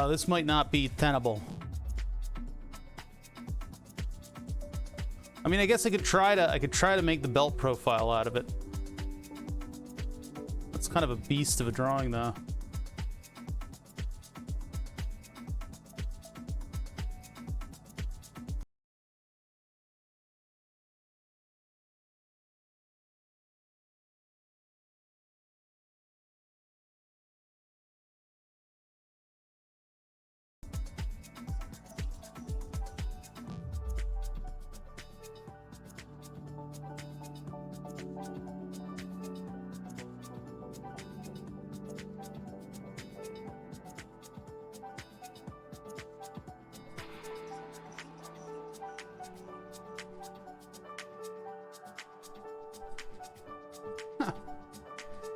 This might not be tenable. I mean, I guess I could try to make the belt profile out of it. That's kind of a beast of a drawing, though.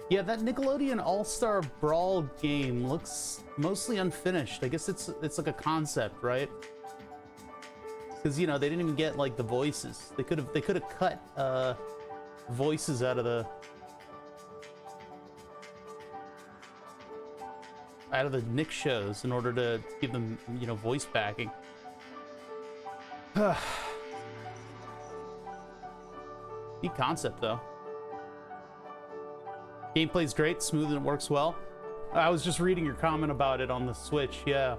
Yeah, that Nickelodeon All-Star Brawl game looks mostly unfinished. I guess it's like a concept, right? Because, you know, they didn't even get like the voices. They could have cut voices out of the Nick shows in order to give them, you know, voice backing. Neat concept, though. Gameplay's great, smooth, and it works well. I was just reading your comment about it on the Switch, yeah.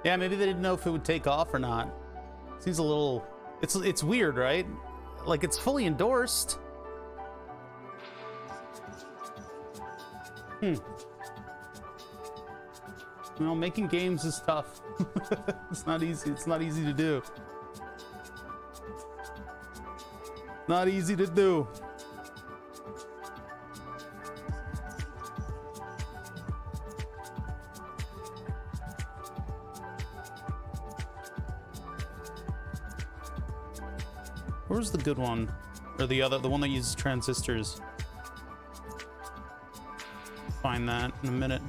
Yeah, maybe they didn't know if it would take off or not. Seems a little... It's weird, right? Like, it's fully endorsed. Well, making games is tough. It's not easy. It's not easy to do. Not easy to do. Where's the good one? Or the one that uses transistors? Find that in a minute.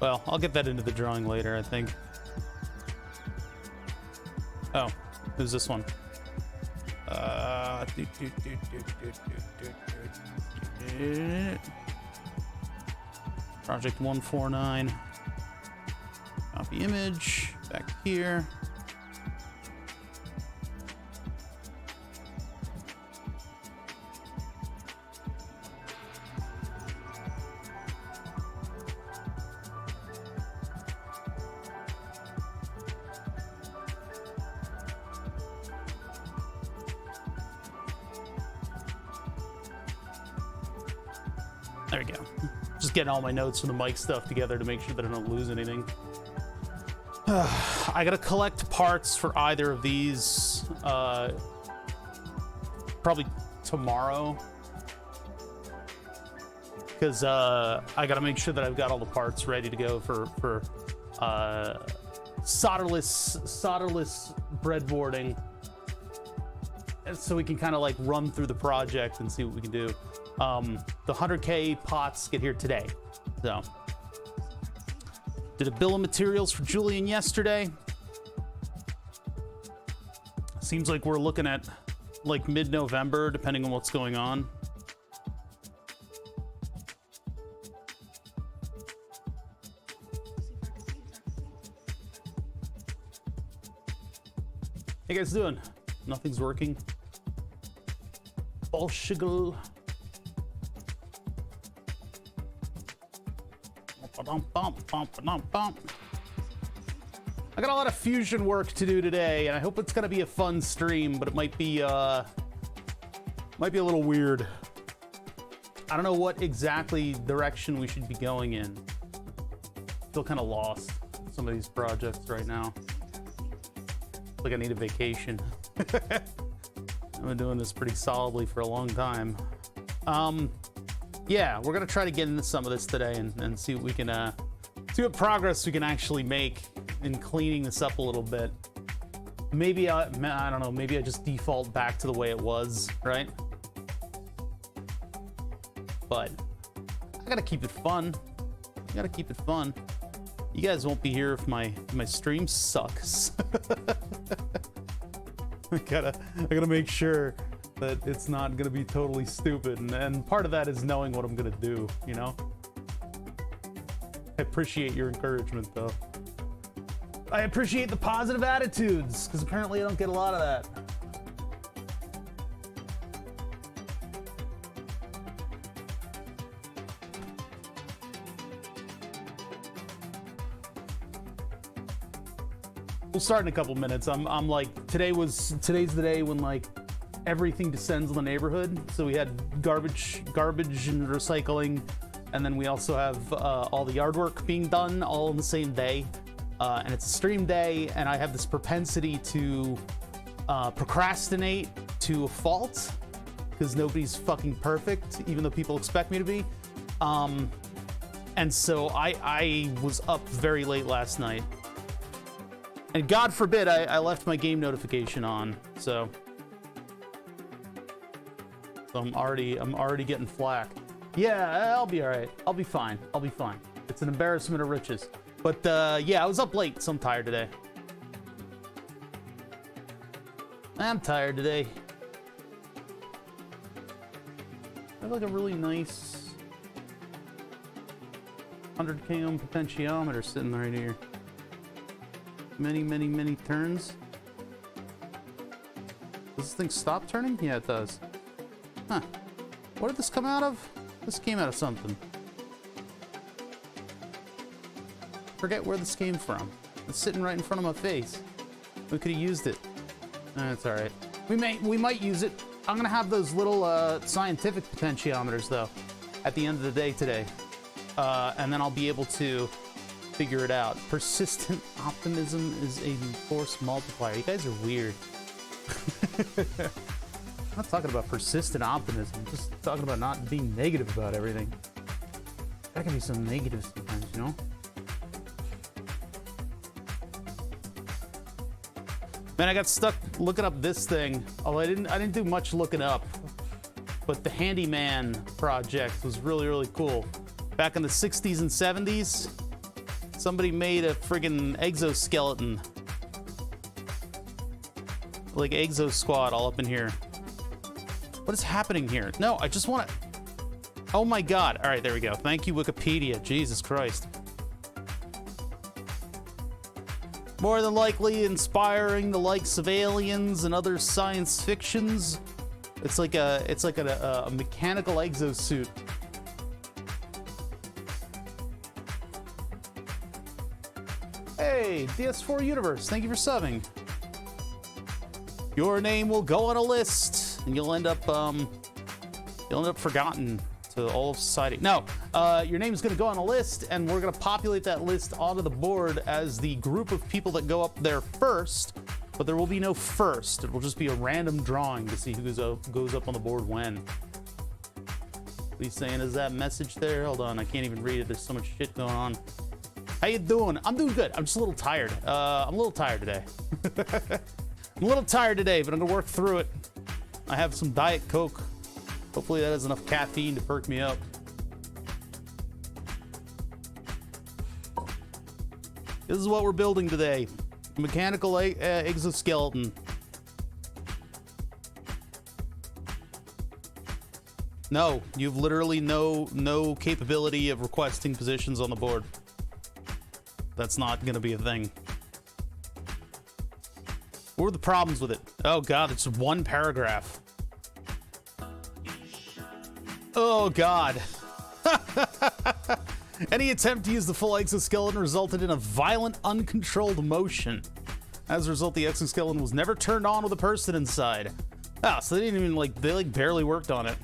Well, I'll get that into the drawing later, I think. Oh, who's this one? Project 149. Copy image, back here. There we go. Just getting all my notes from the mic stuff together to make sure that I don't lose anything. I gotta collect parts for either of these probably tomorrow, because I gotta make sure that I've got all the parts ready to go for solderless breadboarding, so we can kind of like run through the project and see what we can do. The 100K pots get here today, so did a bill of materials for Julian yesterday. Seems like we're looking at like mid-November, depending on what's going on. Hey guys, doing? Nothing's working. Bullshiggle. I got a lot of fusion work to do today, and I hope it's gonna be a fun stream, but it might be a little weird. I don't know what exactly direction we should be going in. Feel kind of lost in some of these projects right now. Like I need a vacation. I've been doing this pretty solidly for a long time. Yeah, we're gonna try to get into some of this today and see what we can see what progress we can actually make in cleaning this up a little bit. Maybe I don't know, maybe I just default back to the way it was, right? But I gotta keep it fun. I gotta keep it fun. You guys won't be here if my stream sucks. I gotta make sure that it's not gonna be totally stupid, and part of that is knowing what I'm gonna do, you know? I appreciate your encouragement, though. I appreciate the positive attitudes, because apparently I don't get a lot of that. We'll start in a couple minutes. I'm like, today's the day when like everything descends on the neighborhood. So we had garbage and recycling, and then we also have all the yard work being done all on the same day. And it's a stream day, and I have this propensity to procrastinate to a fault because nobody's fucking perfect, even though people expect me to be. And so I was up very late last night. And God forbid I left my game notification on, so I'm already getting flack. Yeah, I'll be all right. I'll be fine. I'll be fine. It's an embarrassment of riches. But yeah, I was up late, so I'm tired today. I'm tired today. I have like a really nice 100k ohm potentiometer sitting right here. Many turns. Does this thing stop turning? Yeah, it does. Huh. What did this come out of? This came out of something. Forget where this came from. It's sitting right in front of my face. We could have used it. That's all right. We might use it. I'm gonna have those little scientific potentiometers though at the end of the day today, and then I'll be able to figure it out. Persistent optimism is a force multiplier. You guys are weird. I'm not talking about persistent optimism. I'm just talking about not being negative about everything. There can be some negatives sometimes, you know? Man, I got stuck looking up this thing. Although I didn't do much looking up. But the Handyman project was really cool. Back in the 60s and 70s, somebody made a friggin' exoskeleton. Like Exo Squad all up in here. What is happening here? No, I just want to... Oh my god. All right, there we go. Thank you, Wikipedia. Jesus Christ. More than likely inspiring the likes of aliens and other science fictions. It's like a mechanical exosuit. Hey, DS4 Universe, thank you for subbing. Your name will go on a list, and you'll end up forgotten to all of society. No, your name is going to go on a list, and we're going to populate that list onto the board as the group of people that go up there first. But there will be no first. It will just be a random drawing to see who goes up on the board when. What are you saying? Is that message there? Hold on, I can't even read it. There's so much shit going on. How you doing? I'm doing good. I'm just a little tired. I'm a little tired today. I'm a little tired today, but I'm gonna work through it. I have some Diet Coke. Hopefully that has enough caffeine to perk me up. This is what we're building today. Mechanical exoskeleton. No, you've literally no capability of requesting positions on the board. That's not gonna be a thing. What are the problems with it? Oh god, it's one paragraph. Oh god. Any attempt to use the full exoskeleton resulted in a violent, uncontrolled motion. As a result, the exoskeleton was never turned on with a person inside. Ah, so they didn't even they barely worked on it.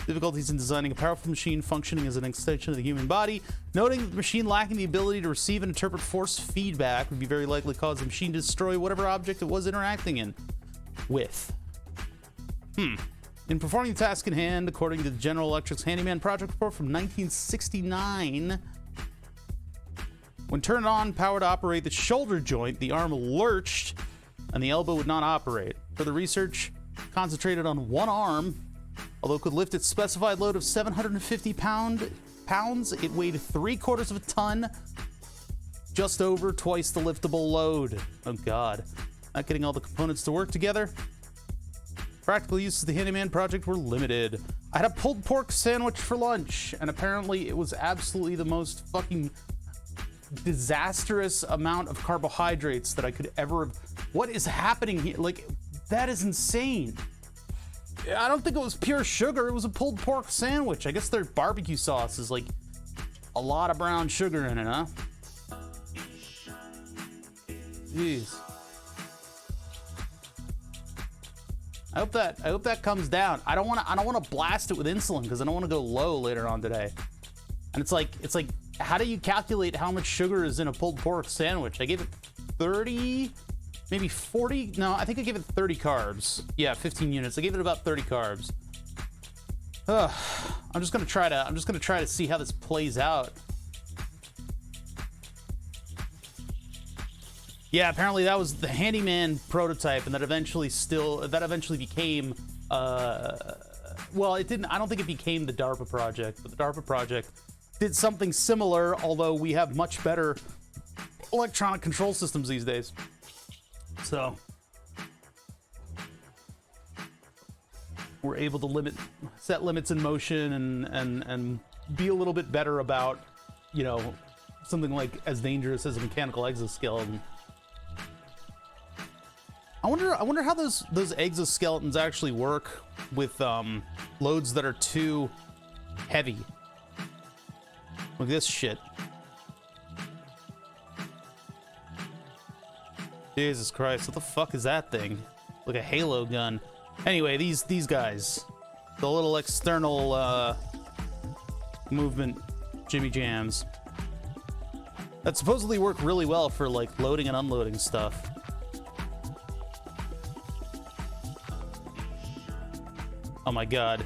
Difficulties in designing a powerful machine functioning as an extension of the human body. Noting that the machine lacking the ability to receive and interpret force feedback would be very likely cause the machine to destroy whatever object it was interacting with. In performing the task in hand, according to the General Electric's Handyman project report from 1969, when turned on, power to operate the shoulder joint, the arm lurched and the elbow would not operate. Further research concentrated on one arm, although it could lift its specified load of 750 pounds pounds. It weighed 3/4 of a ton, just over twice the liftable load. Oh God, not getting all the components to work together. Practical uses of the handyman project were limited. I had a pulled pork sandwich for lunch, and apparently it was absolutely the most fucking disastrous amount of carbohydrates that I could ever have. What is happening here? Like, that is insane. I don't think it was pure sugar. It was a pulled pork sandwich. I guess their barbecue sauce is like a lot of brown sugar in it, huh? Jeez. I hope that comes down. I don't want to blast it with insulin because I don't want to go low later on today. And it's like how do you calculate how much sugar is in a pulled pork sandwich? I gave it 30, maybe 40. No, I think I gave it 30 carbs. Yeah, 15 units. I gave it about 30 carbs. I'm just gonna try to see how this plays out. Yeah, apparently that was the handyman prototype, and that eventually became, well, it didn't, I don't think it became the DARPA project, but the DARPA project did something similar, although we have much better electronic control systems these days. So, we're able to set limits in motion and be a little bit better about, you know, something like as dangerous as a mechanical exoskeleton. I wonder how those exoskeletons actually work with loads that are too heavy. Look at this shit. Jesus Christ, what the fuck is that thing? Like a Halo gun. Anyway, these guys, the little external movement Jimmy Jams that supposedly work really well for like loading and unloading stuff. Oh my God.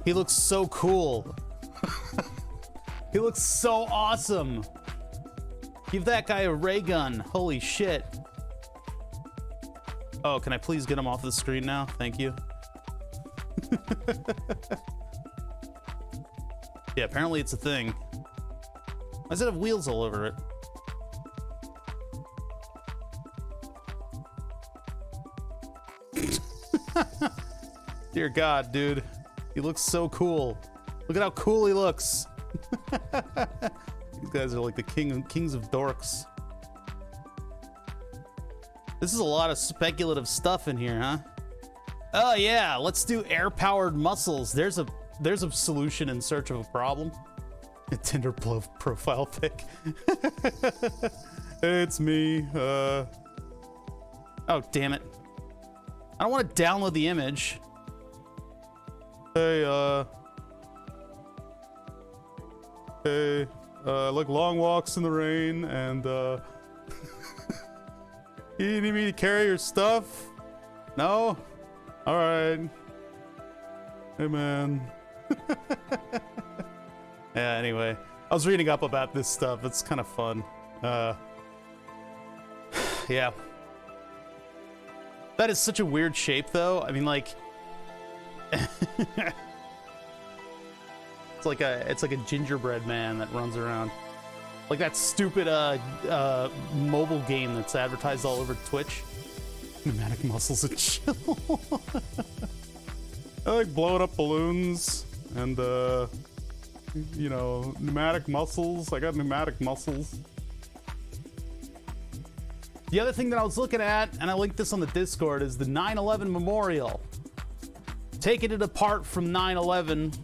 He looks so cool. He looks so awesome. Give that guy a ray gun. Holy shit. Oh, can I please get him off the screen now? Thank you. Yeah, apparently it's a thing. Why does it have wheels all over it? Dear God, dude. He looks so cool. Look at how cool he looks. These guys are like the kings of dorks. This is a lot of speculative stuff in here, huh? Oh yeah, let's do air-powered muscles. There's a solution in search of a problem. A Tinder profile pic. It's me. Oh, damn it. I don't want to download the image. Hey, like long walks in the rain, and, you need me to carry your stuff? No? Alright. Hey, man. Yeah, anyway. I was reading up about this stuff. It's kind of fun. Yeah. That is such a weird shape, though. I mean, like... It's like a gingerbread man that runs around. Like that stupid mobile game that's advertised all over Twitch. Pneumatic muscles and chill. I like blowing up balloons and you know, pneumatic muscles. I got pneumatic muscles. The other thing that I was looking at, and I linked this on the Discord, is the 9/11 memorial. Taking it apart from 9/11,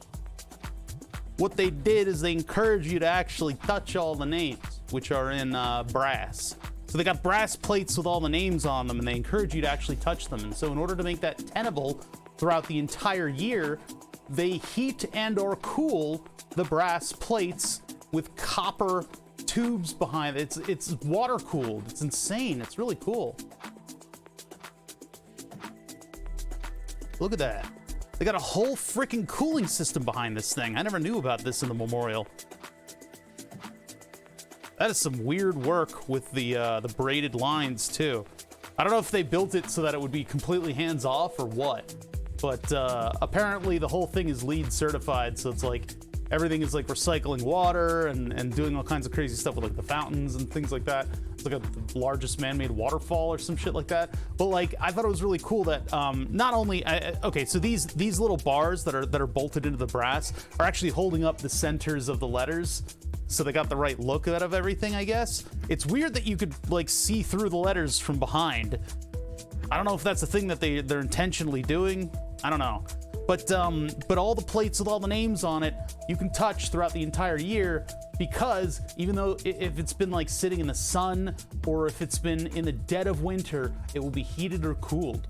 what they did is they encourage you to actually touch all the names, which are in brass. So they got brass plates with all the names on them, and they encourage you to actually touch them. And so in order to make that tenable throughout the entire year, they heat and or cool the brass plates with copper tubes behind it. It's water cooled. It's insane. It's really cool. Look at that. They got a whole freaking cooling system behind this thing. I never knew about this in the memorial. That is some weird work with the braided lines too. I don't know if they built it so that it would be completely hands-off or what, but apparently the whole thing is LEED certified, so it's like everything is like recycling water and doing all kinds of crazy stuff with like the fountains and things like that. It's like the largest man-made waterfall or some shit like that. But like, I thought it was really cool that not only okay, so these little bars that are bolted into the brass are actually holding up the centers of the letters, so they got the right look out of everything, I guess. It's weird that you could like see through the letters from behind. I don't know if that's a thing that they're intentionally doing. I don't know. But all the plates with all the names on it, you can touch throughout the entire year, because even though if it's been like sitting in the sun or if it's been in the dead of winter, it will be heated or cooled.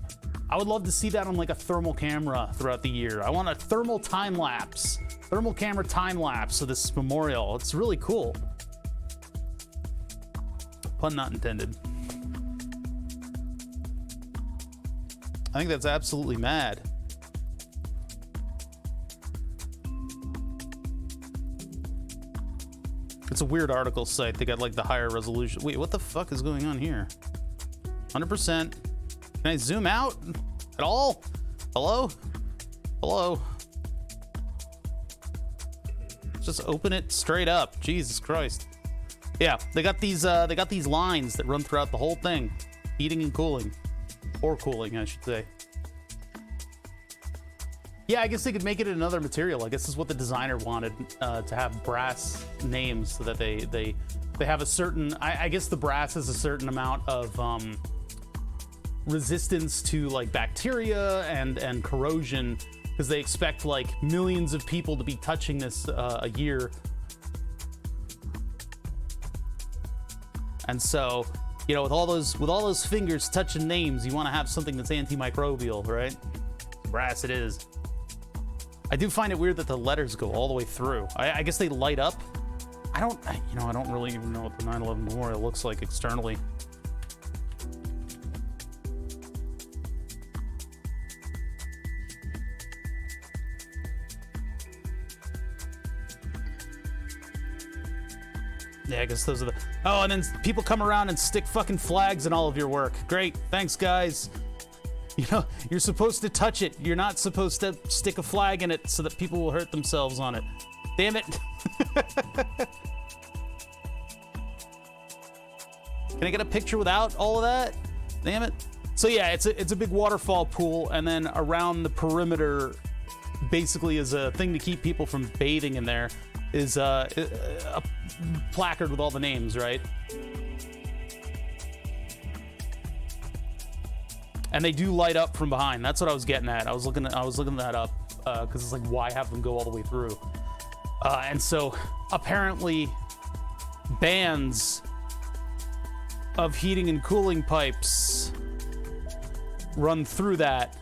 I would love to see that on like a thermal camera throughout the year. I want a thermal camera time lapse of this memorial. It's really cool. Pun not intended. I think that's absolutely mad. It's a weird article site. They got like the higher resolution. Wait, what the fuck is going on here? 100%. Can I zoom out at all? Hello? Hello? Just open it straight up. Jesus Christ. Yeah, they got these lines that run throughout the whole thing. Heating and cooling. Or cooling, I should say. Yeah, I guess they could make it another material. I guess this is what the designer wanted, to have brass names so that they have a certain, I guess the brass has a certain amount of resistance to like bacteria and corrosion, because they expect like millions of people to be touching this a year. And so, you know, with all those fingers touching names, you want to have something that's antimicrobial, right? Brass it is. I do find it weird that the letters go all the way through. I guess they light up. I don't really even know what the 9/11 memorial looks like externally. Yeah, I guess those are the... Oh, and then people come around and stick fucking flags in all of your work. Great, thanks guys. You know, you're supposed to touch it. You're not supposed to stick a flag in it so that people will hurt themselves on it. Damn it. Can I get a picture without all of that? Damn it. So yeah, it's a big waterfall pool, and then around the perimeter basically is a thing to keep people from bathing in there, is a placard with all the names, right? And they do light up from behind. That's what I was getting at. I was looking that up because it's like, why have them go all the way through? And so apparently bands of heating and cooling pipes run through that,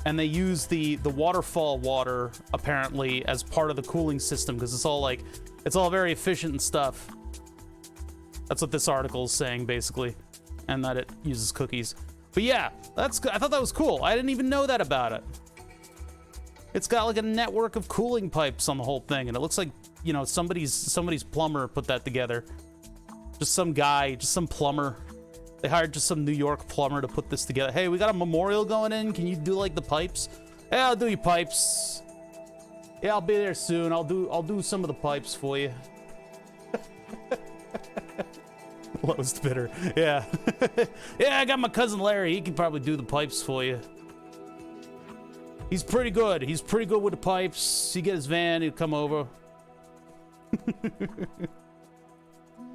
and they use the waterfall water apparently as part of the cooling system, because it's all very efficient and stuff. That's what this article is saying basically, and that it uses cookies. But yeah, I thought that was cool. I didn't even know that about it. It's got like a network of cooling pipes on the whole thing, and it looks like, you know, somebody's plumber put that together. Just some guy, just some plumber. They hired just some New York plumber to put this together. Hey, we got a memorial going in. Can you do like the pipes? Yeah, I'll do your pipes. Yeah, I'll be there soon. I'll do some of the pipes for you. Lowest bidder. Yeah. Yeah, I got my cousin Larry. He can probably do the pipes for you. He's pretty good. He's pretty good with the pipes. He get his van, he'll come over.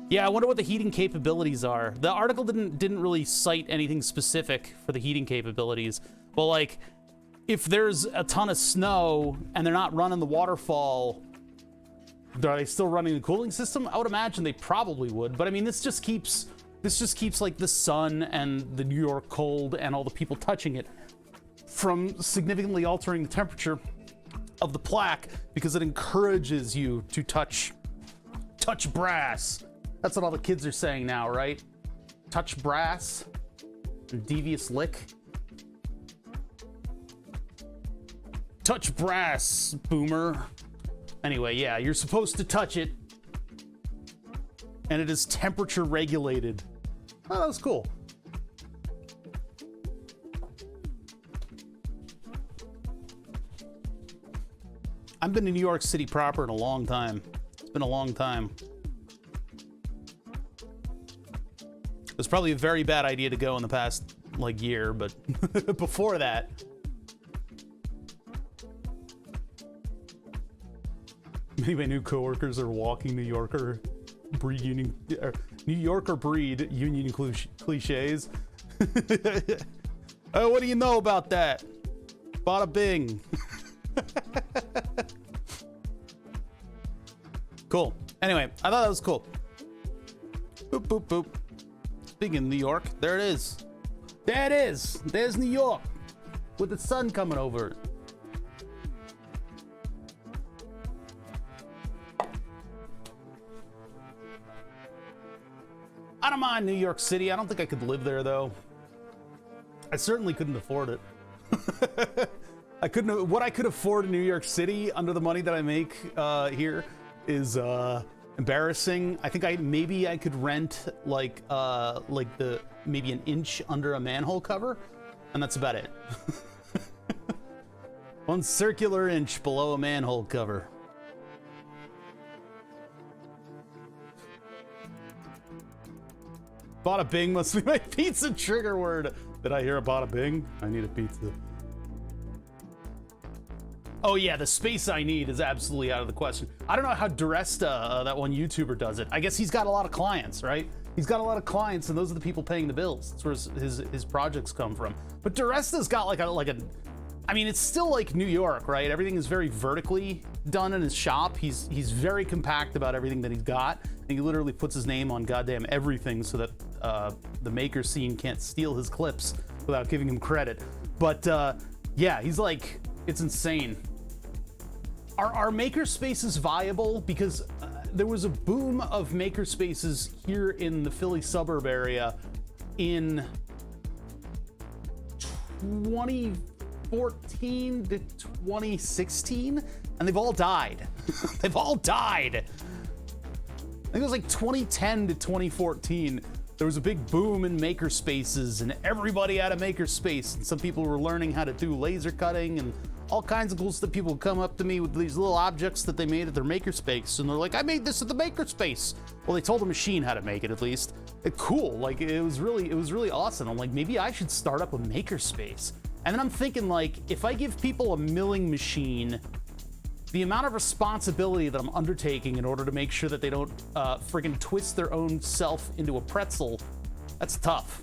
Yeah, I wonder what the heating capabilities are. The article didn't really cite anything specific for the heating capabilities. But like, if there's a ton of snow and they're not running the waterfall, are they still running the cooling system? I would imagine they probably would, but I mean, this just keeps like the sun and the New York cold and all the people touching it from significantly altering the temperature of the plaque, because it encourages you to touch brass. That's what all the kids are saying now, right? Touch brass and devious lick. Touch brass, boomer. Anyway, yeah, you're supposed to touch it, and it is temperature regulated. Oh, that was cool. I've been to New York City proper in a long time. It's been a long time. It was probably a very bad idea to go in the past, like, year, but before that. Many of my new coworkers are walking New Yorker breed union, New Yorker breed union cliches. Oh, what do you know about that? Bada bing. Cool. Anyway, I thought that was cool. Boop, boop, boop. Speaking of New York, there it is. There it is. There's New York with the sun coming over. I don't mind New York City. I don't think I could live there, though. I certainly couldn't afford it. I couldn't. What I could afford in New York City under the money that I make here is embarrassing. I think maybe I could rent like maybe an inch under a manhole cover, and that's about it. 1 circular inch below a manhole cover. Bada bing must be my pizza trigger word. Did I hear a bada bing? I need a pizza. Oh yeah, the space I need is absolutely out of the question. I don't know how Duresta, that one YouTuber, does it. I guess he's got a lot of clients, right? He's got a lot of clients, and those are the people paying the bills. That's where his projects come from. But Duresta's got like a I mean, it's still like New York, right? Everything is very vertically done in his shop. He's very compact about everything that he's got. And he literally puts his name on goddamn everything so that the maker scene can't steal his clips without giving him credit. But yeah, he's like, it's insane. Are maker spaces viable? Because there was a boom of maker spaces here in the Philly suburb area in 2014 to 2016, and they've all died. They've all died. I think it was like 2010 to 2014. There was a big boom in maker spaces, and everybody had a maker space, and some people were learning how to do laser cutting and all kinds of cool stuff. People would come up to me with these little objects that they made at their maker space, and they're like, I made this at the maker space. Well, they told a machine how to make it, at least. Cool. Like, it was really awesome. I'm like, maybe I should start up a maker space. And then I'm thinking, like, if I give people a milling machine, the amount of responsibility that I'm undertaking in order to make sure that they don't friggin' twist their own self into a pretzel, that's tough.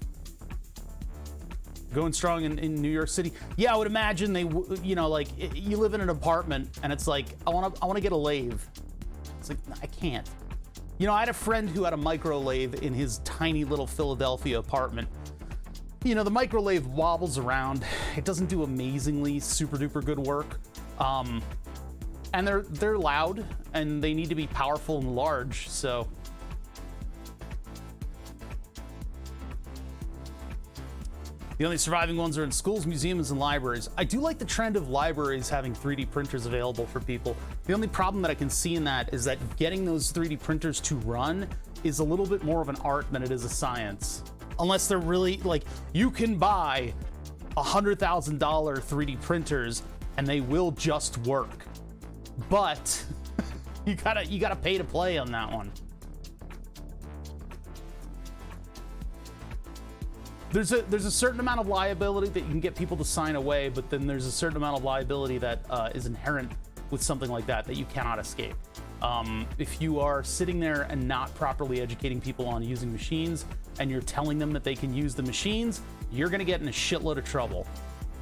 Going strong in New York City. Yeah, I would imagine they, you know, like, you live in an apartment and it's like, I want to get a lathe. It's like, I can't. You know, I had a friend who had a micro lathe in his tiny little Philadelphia apartment. You know, the micro lathe wobbles around. It doesn't do amazingly super duper good work. And they're loud and they need to be powerful and large, so. The only surviving ones are in schools, museums, and libraries. I do like the trend of libraries having 3D printers available for people. The only problem that I can see in that is that getting those 3D printers to run is a little bit more of an art than it is a science. Unless they're really, like, you can buy $100,000 3D printers and they will just work. But you gotta pay to play on that one. There's a certain amount of liability that you can get people to sign away, but then there's a certain amount of liability that is inherent with something like that you cannot escape. If you are sitting there and not properly educating people on using machines, and you're telling them that they can use the machines, you're gonna get in a shitload of trouble.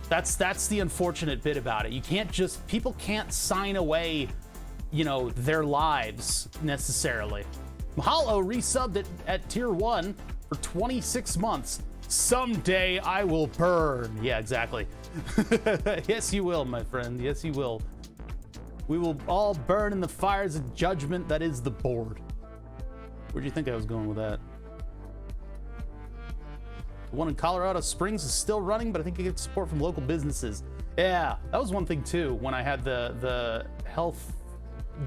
That's the unfortunate bit about it. People can't sign away, you know, their lives necessarily. Mahalo resubbed at tier 1 for 26 months. Someday I will burn. Yeah, exactly. Yes, you will, my friend. Yes, you will. We will all burn in the fires of judgment that is the board. Where'd you think I was going with that? The one in Colorado Springs is still running, but I think it gets support from local businesses. Yeah, that was one thing too. When I had the health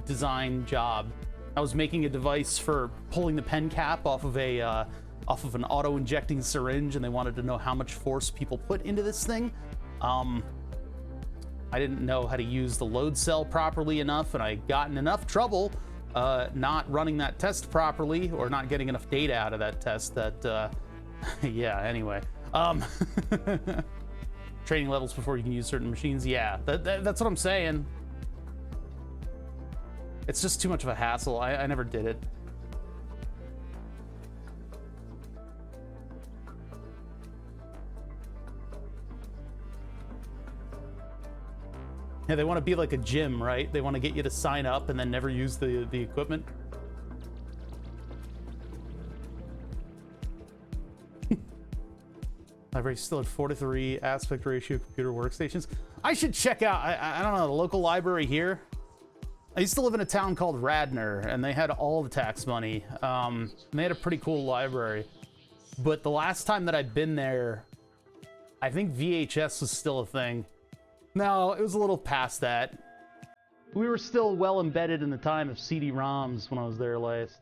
design job, I was making a device for pulling the pen cap off of an auto-injecting syringe, and they wanted to know how much force people put into this thing. I I didn't know how to use the load cell properly enough, and I got in enough trouble not running that test properly or not getting enough data out of that test that, yeah, anyway. Training levels before you can use certain machines. Yeah, that's what I'm saying. It's just too much of a hassle. I never did it. Yeah, they want to be like a gym, right? They want to get you to sign up and then never use the equipment. Library still at 4:3 aspect ratio computer workstations. I should check out, I don't know, the local library here. I used to live in a town called Radnor, and they had all the tax money. They had a pretty cool library. But the last time that I'd been there, I think VHS was still a thing. No, it was a little past that. We were still well embedded in the time of CD-ROMs when I was there last.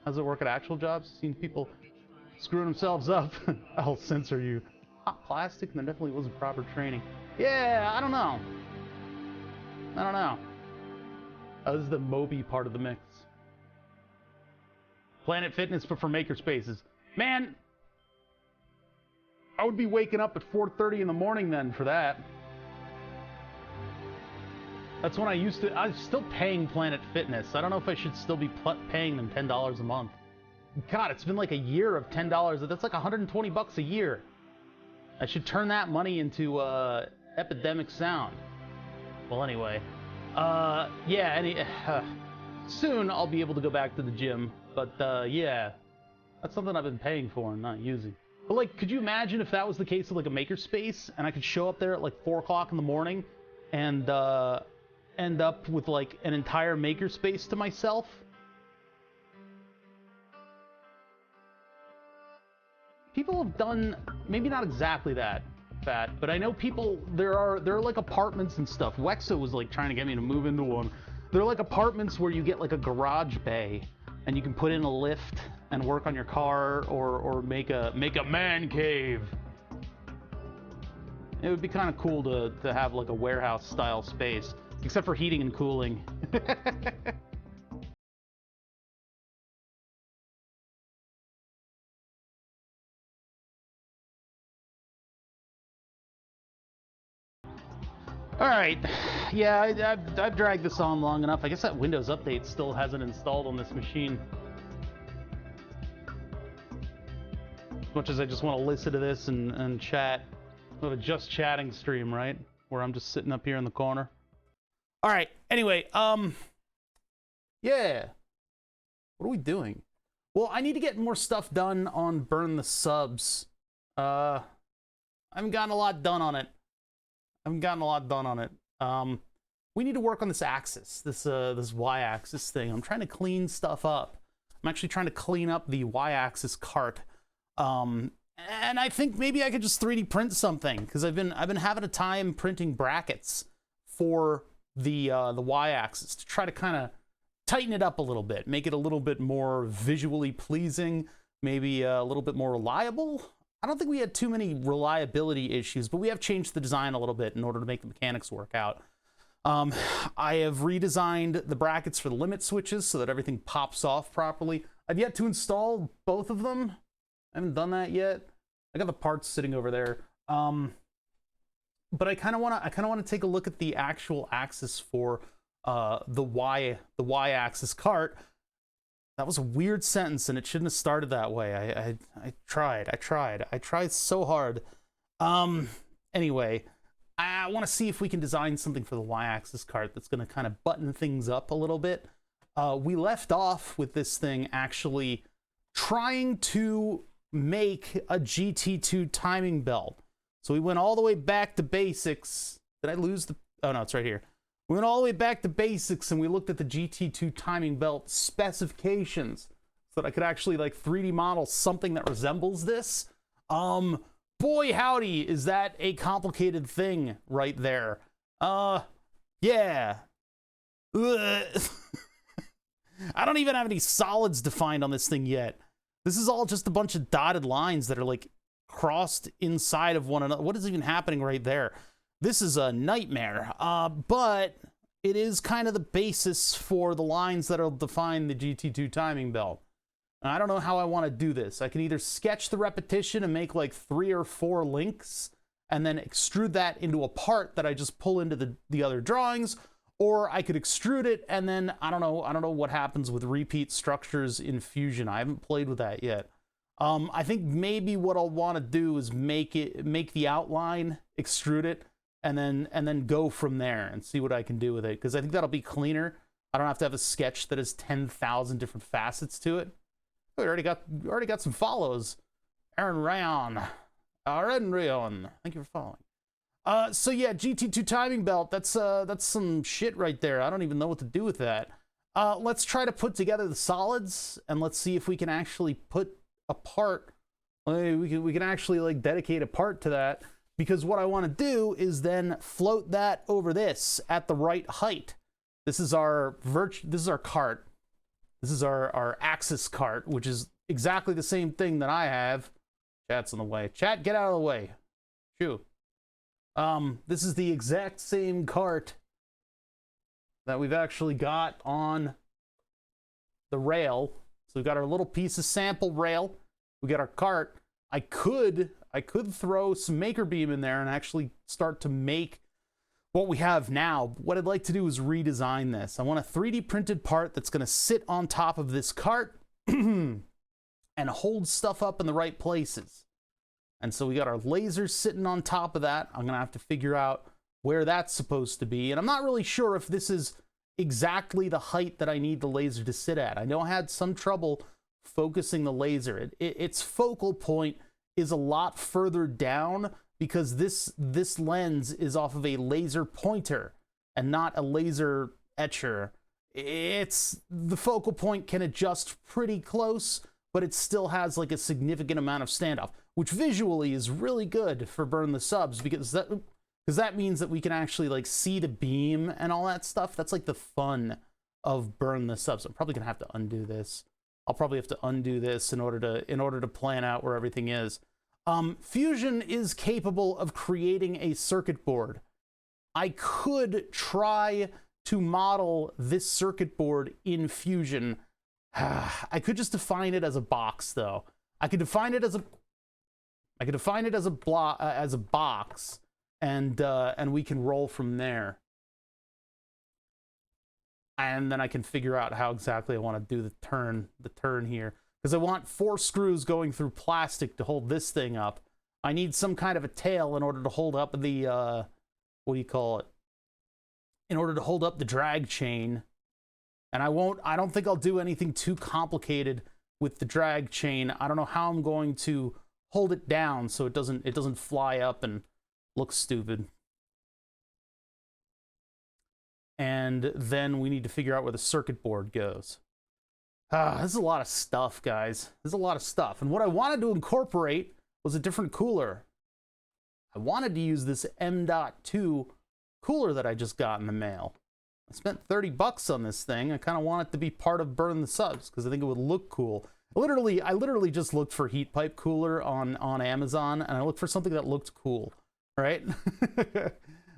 How's it work at actual jobs? Seen people screwing themselves up. I'll censor you. Hot plastic, and there definitely wasn't proper training. Yeah, I don't know. I don't know. Oh, this is the Moby part of the mix. Planet Fitness, but for makerspaces. Man, I would be waking up at 4:30 in the morning then for that. That's when I used to... I was still paying Planet Fitness. I don't know if I should still be paying them $10 a month. God, it's been like a year of $10. That's like 120 bucks a year. I should turn that money into Epidemic Sound. Well, anyway. Yeah, soon I'll be able to go back to the gym. But, yeah. That's something I've been paying for and not using. But, like, could you imagine if that was the case of, like, a makerspace, and I could show up there at, like, 4 o'clock in the morning and, end up with, like, an entire makerspace to myself? People have done, maybe not exactly that, Fat, but I know people, there are like apartments and stuff. Wexo was like trying to get me to move into one. There are like apartments where you get like a garage bay and you can put in a lift and work on your car or make a man cave. It would be kind of cool to have like a warehouse style space, except for heating and cooling. Alright, yeah, I've dragged this on long enough. I guess that Windows update still hasn't installed on this machine. As much as I just want to listen to this and chat. We have a just chatting stream, right? Where I'm just sitting up here in the corner. Alright, anyway, yeah. What are we doing? Well, I need to get more stuff done on Burn the Subs. I haven't gotten a lot done on it. We need to work on this axis, this y-axis thing. I'm trying to clean stuff up. I'm actually trying to clean up the y-axis cart. And I think maybe I could just 3D print something, because I've been having a time printing brackets for the y-axis to try to kind of tighten it up a little bit, make it a little bit more visually pleasing, maybe a little bit more reliable. I don't think we had too many reliability issues, but we have changed the design a little bit in order to make the mechanics work out. I have redesigned the brackets for the limit switches so that everything pops off properly. I've yet to install both of them. I haven't done that yet. I got the parts sitting over there. But I kind of want to take a look at the actual axis for the y-axis cart. That was a weird sentence, and it shouldn't have started that way. I tried so hard. Anyway, I want to see if we can design something for the y-axis cart that's going to kind of button things up a little bit. We left off with this thing actually trying to make a GT2 timing belt. So we went all the way back to basics. Did I lose the... Oh, no, it's right here. We went all the way back to basics and we looked at the GT2 timing belt specifications so that I could actually like 3D model something that resembles this. Boy howdy, is that a complicated thing right there. Yeah. I don't even have any solids defined on this thing yet. This is all just a bunch of dotted lines that are like crossed inside of one another. What is even happening right there? This is a nightmare, but it is kind of the basis for the lines that'll define the GT2 timing belt. And I don't know how I want to do this. I can either sketch the repetition and make like 3 or 4 links and then extrude that into a part that I just pull into the other drawings, or I could extrude it and then I don't know what happens with repeat structures in Fusion. I haven't played with that yet. I think maybe what I'll want to do is make the outline, extrude it, and then go from there and see what I can do with it, because I think that'll be cleaner. I don't have to have a sketch that has 10,000 different facets to it. We already got some follows. Aaron Rayon, thank you for following. So yeah, GT2 timing belt. That's some shit right there. I don't even know what to do with that. Let's try to put together the solids and let's see if we can actually put a part. We can actually like dedicate a part to that, because what I want to do is then float that over this at the right height. This is our cart. This is our axis cart, which is exactly the same thing that I have. Chat's in the way. Chat, get out of the way. Shoo. This is the exact same cart that we've actually got on the rail. So we've got our little piece of sample rail. We got our cart. I could throw some maker beam in there and actually start to make what we have now. What I'd like to do is redesign this. I want a 3D printed part that's going to sit on top of this cart and hold stuff up in the right places. And so we got our lasers sitting on top of that. I'm going to have to figure out where that's supposed to be. And I'm not really sure if this is exactly the height that I need the laser to sit at. I know I had some trouble focusing the laser. Its focal point is a lot further down, because this lens is off of a laser pointer and not a laser etcher. The focal point can adjust pretty close, but it still has like a significant amount of standoff, which visually is really good for Burn the Subs, because that means that we can actually like see the beam and all that stuff. That's like the fun of Burn the Subs. I'm probably gonna have to undo this. I'll probably have to undo this in order to plan out where everything is. Fusion is capable of creating a circuit board. I could try to model this circuit board in Fusion. I could just define it as a box, though. I could define it as a box, and we can roll from there. And then I can figure out how exactly I want to do the turn here. Because I want 4 screws going through plastic to hold this thing up. I need some kind of a tail in order to hold up the, what do you call it? In order to hold up the drag chain. And I don't think I'll do anything too complicated with the drag chain. I don't know how I'm going to hold it down so it doesn't fly up and look stupid. And then we need to figure out where the circuit board goes. This is a lot of stuff, guys. This is a lot of stuff. And what I wanted to incorporate was a different cooler. I wanted to use this M.2 cooler that I just got in the mail. I spent $30 on this thing. I kind of want it to be part of Burn the Subs because I think it would look cool. I literally just looked for heat pipe cooler on Amazon, and I looked for something that looked cool, right?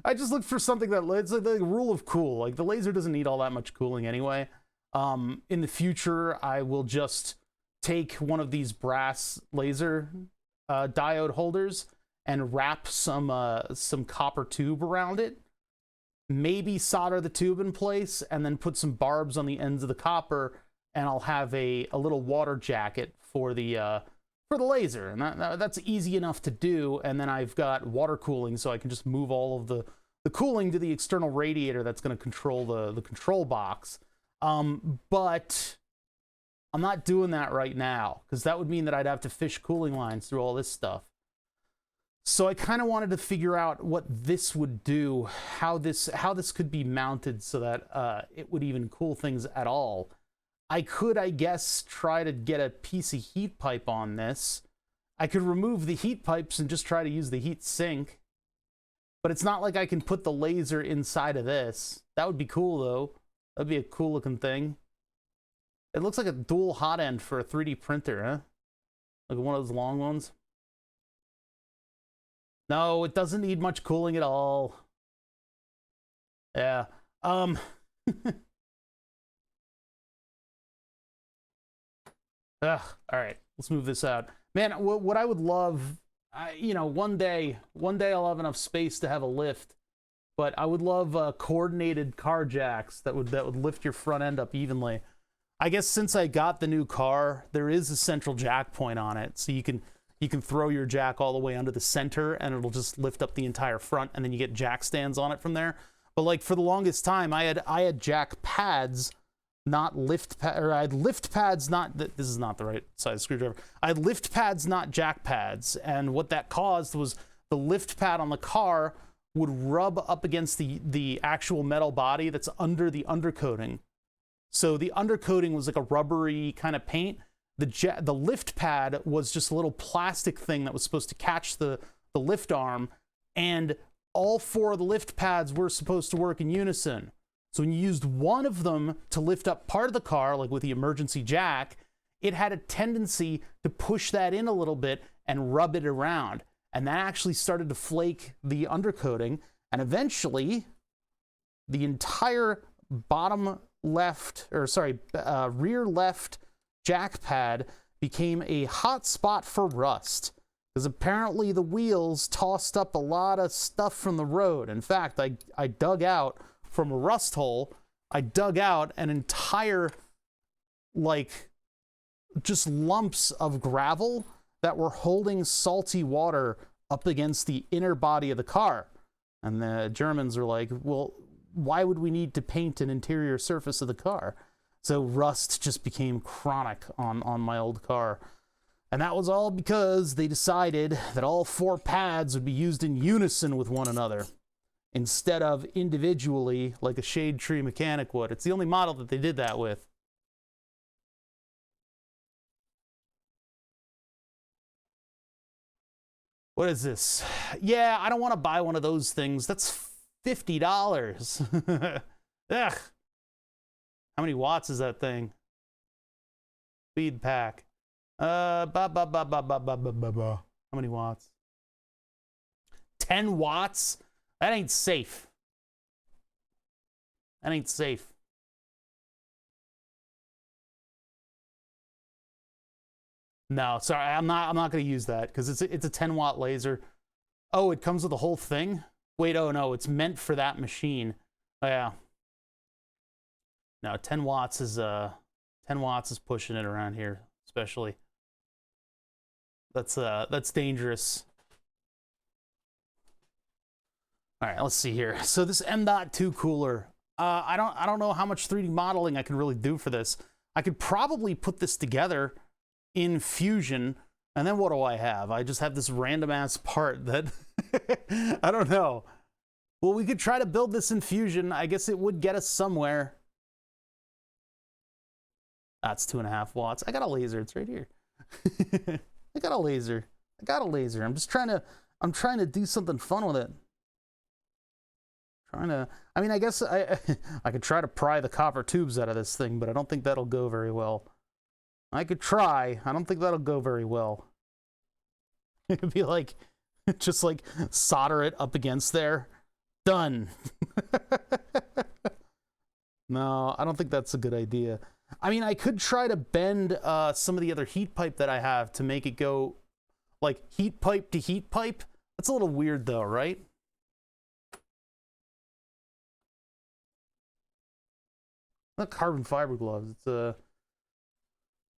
I just looked for something that, it's like the rule of cool. Like, the laser doesn't need all that much cooling anyway. In the future, I will just take one of these brass laser diode holders and wrap some copper tube around it. Maybe solder the tube in place and then put some barbs on the ends of the copper, and I'll have a little water jacket for the laser, and that's easy enough to do. And then I've got water cooling, so I can just move all of the cooling to the external radiator that's going to control the control box. But I'm not doing that right now, because that would mean that I'd have to fish cooling lines through all this stuff. So I kind of wanted to figure out what this would do, how this could be mounted so that it would even cool things at all. I could, I guess, try to get a piece of heat pipe on this. I could remove the heat pipes and just try to use the heat sink. But it's not like I can put the laser inside of this. That would be cool, though. That'd be a cool looking thing. It looks like a dual hot end for a 3D printer, huh? Like one of those long ones. No, it doesn't need much cooling at all. Yeah. All right, let's move this out. Man, what I would love, you know, one day I'll have enough space to have a lift, but I would love coordinated car jacks that would lift your front end up evenly. I guess since I got the new car, there is a central jack point on it, so you can throw your jack all the way under the center, and it'll just lift up the entire front, and then you get jack stands on it from there. But like for the longest time, I had jack pads, not lift pads, or I had lift pads, not this is not the right size screwdriver. I had lift pads, not jack pads, and what that caused was the lift pad on the car would rub up against the actual metal body that's under the undercoating. So the undercoating was like a rubbery kind of paint. The lift pad was just a little plastic thing that was supposed to catch the lift arm, and all four of the lift pads were supposed to work in unison. So when you used one of them to lift up part of the car, like with the emergency jack, it had a tendency to push that in a little bit and rub it around. And that actually started to flake the undercoating, and eventually the entire rear left jack pad became a hot spot for rust, because apparently the wheels tossed up a lot of stuff from the road. In fact, I dug out from a rust hole, I dug out an entire, like, just lumps of gravel that were holding salty water up against the inner body of the car. And the Germans were like, well, why would we need to paint an interior surface of the car? So rust just became chronic on my old car. And that was all because they decided that all four pads would be used in unison with one another, instead of individually like a shade tree mechanic would. It's the only model that they did that with. What is this? Yeah, I don't want to buy one of those things. That's $50. Ugh. How many watts is that thing? Speed pack. How many watts? 10 watts? That ain't safe. That ain't safe. No, sorry, I'm not going to use that because it's a 10-watt laser. Oh, it comes with the whole thing? Wait, oh no, it's meant for that machine. Oh, yeah. No, 10 watts is pushing it around here, especially. That's dangerous. All right, let's see here. So this M.2 cooler, I don't know how much 3D modeling I can really do for this. I could probably put this together in Fusion, and then what do I have? I just have this random ass part that I don't know. Well, we could try to build this in Fusion. I guess it would get us somewhere. That's 2.5 watts. I got a laser. It's right here. I got a laser. I'm just trying to do something fun with it. I mean, I guess I could try to pry the copper tubes out of this thing, but I don't think that'll go very well. I could try. I don't think that'll go very well. It'd be like, just like solder it up against there. Done. No, I don't think that's a good idea. I mean, I could try to bend some of the other heat pipe that I have to make it go like heat pipe to heat pipe. That's a little weird though, right? Not carbon fiber gloves. It's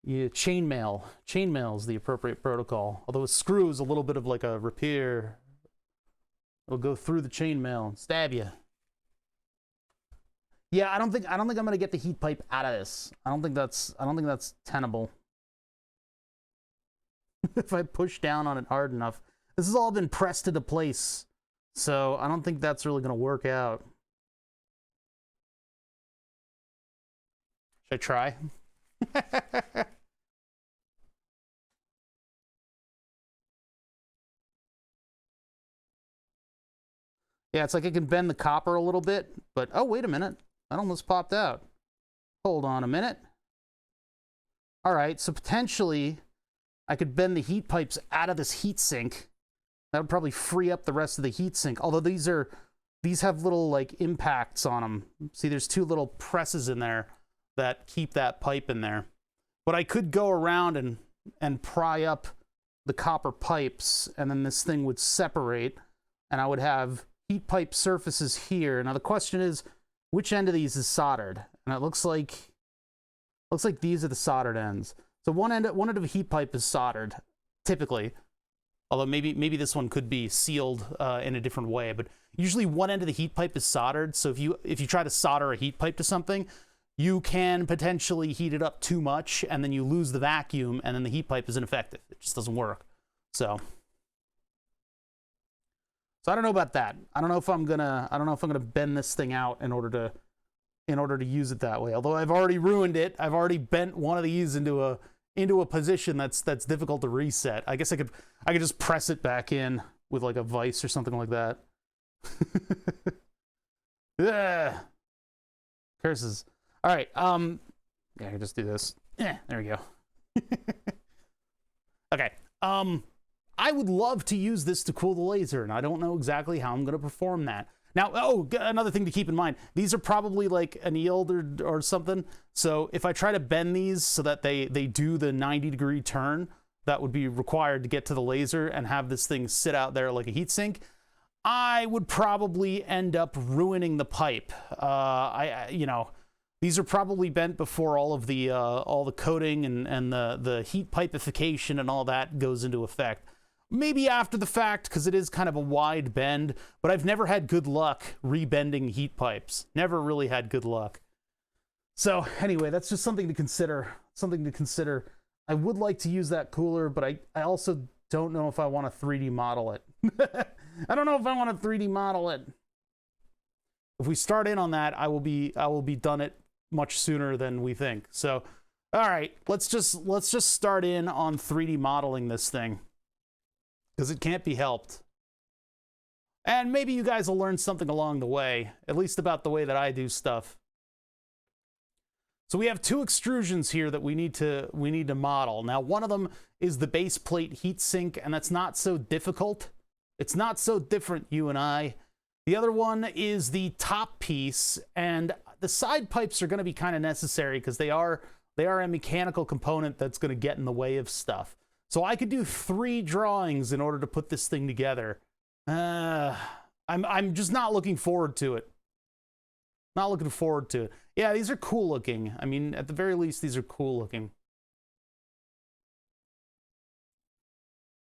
yeah, chainmail. Chainmail is the appropriate protocol. Although a screw is a little bit of like a repair. It'll go through the chainmail and stab you. Yeah, I don't think I'm gonna get the heat pipe out of this. I don't think that's tenable. If I push down on it hard enough. This has all been pressed into place. So I don't think that's really gonna work out. Should I try? Yeah, it's like I can bend the copper a little bit, but oh, wait a minute. That almost popped out. Hold on a minute. All right, so potentially I could bend the heat pipes out of this heat sink That would probably free up the rest of the heatsink. Although these have little like impacts on them. See, there's two little presses in there that keep that pipe in there. But I could go around and pry up the copper pipes, and then this thing would separate, and I would have heat pipe surfaces here. Now the question is, which end of these is soldered? And it looks like these are the soldered ends. So one end of a heat pipe is soldered, typically. Although maybe this one could be sealed in a different way, but usually one end of the heat pipe is soldered. So if you try to solder a heat pipe to something, you can potentially heat it up too much, and then you lose the vacuum, and then the heat pipe is ineffective. It just doesn't work. So I don't know about that. I don't know if I'm gonna bend this thing out in order to use it that way. Although I've already ruined it. I've already bent one of these into a position that's difficult to reset. I guess I could just press it back in with like a vise or something like that. Yeah. Curses. All right. Yeah, I can just do this. Yeah, there we go. Okay. I would love to use this to cool the laser, and I don't know exactly how I'm going to perform that. Now, another thing to keep in mind, these are probably like annealed or something. So if I try to bend these so that they do the 90-degree turn that would be required to get to the laser and have this thing sit out there like a heatsink, I would probably end up ruining the pipe. These are probably bent before all the coating and the heat pipeification and all that goes into effect. Maybe after the fact, because it is kind of a wide bend, but I've never had good luck rebending heat pipes. Never really had good luck. So anyway, that's just something to consider. I would like to use that cooler, but I also don't know if I want to 3D model it. I don't know if I want to 3D model it. If we start in on that, I will be done it much sooner than we think. So, all right, let's just start in on 3D modeling this thing, because it can't be helped. And maybe you guys will learn something along the way, at least about the way that I do stuff. So we have two extrusions here that we need to model. Now, one of them is the base plate heatsink, and that's not so difficult. It's not so different, you and I. The other one is the top piece, and the side pipes are going to be kind of necessary because they are a mechanical component that's going to get in the way of stuff. So I could do 3 drawings in order to put this thing together. I'm just not looking forward to it. Not looking forward to it. Yeah, these are cool looking. I mean, at the very least, these are cool looking.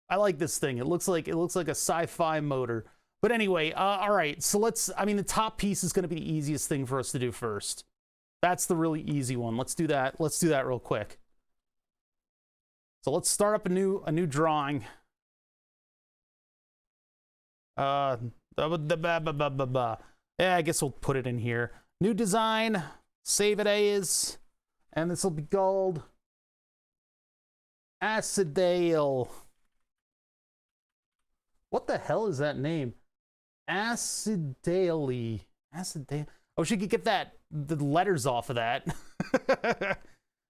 I like this thing. It looks like a sci-fi motor. But anyway, all right. So the top piece is going to be the easiest thing for us to do first. That's the really easy one. Let's do that. Let's do that real quick. So let's start up a new drawing. Yeah, I guess we'll put it in here. New design. Save it as. And this will be called Acidale. What the hell is that name? Acidale. Acidale. Oh, she could get the letters off of that.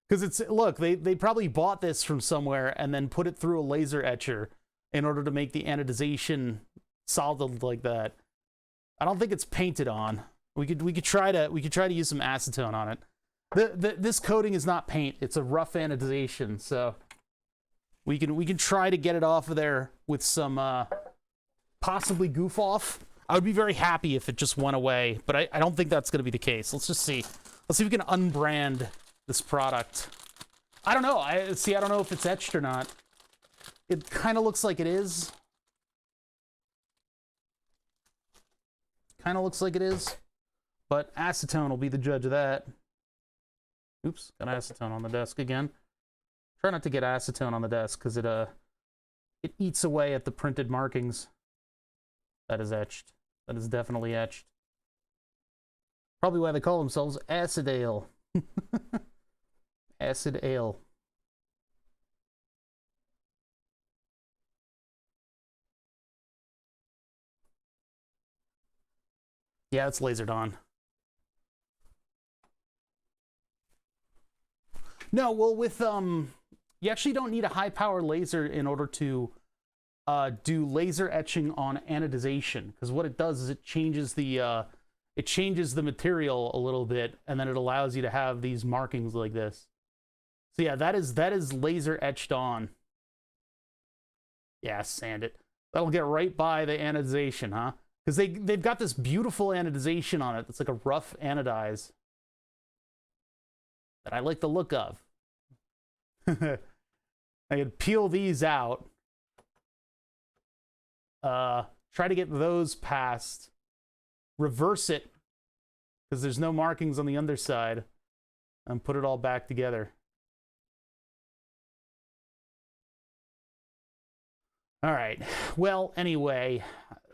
Because look, they probably bought this from somewhere and then put it through a laser etcher in order to make the anodization solid like that. I don't think it's painted on. We could try to use some acetone on it. This coating is not paint, it's a rough anodization, so we can try to get it off of there with some possibly goof off. I would be very happy if it just went away, but I don't think that's going to be the case. Let's just see. Let's see if we can unbrand this product. I don't know. I don't know if it's etched or not. It kind of looks like it is. Kind of looks like it is. But acetone will be the judge of that. Oops, got acetone on the desk again. Try not to get acetone on the desk because it eats away at the printed markings. That is etched. That is definitely etched. Probably why they call themselves Acidale. Acid ale. Yeah, it's lasered on. No, well, with you actually don't need a high power laser in order to do laser etching on anodization, because what it does is it changes the material a little bit, and then it allows you to have these markings like this. So yeah, that is laser etched on. Yeah, sand it. That'll get right by the anodization, huh? Because they've got this beautiful anodization on it. It's like a rough anodize that I like the look of. I could peel these out. Try to get those past. Reverse it, because there's no markings on the underside, and put it all back together. All right. Well, anyway,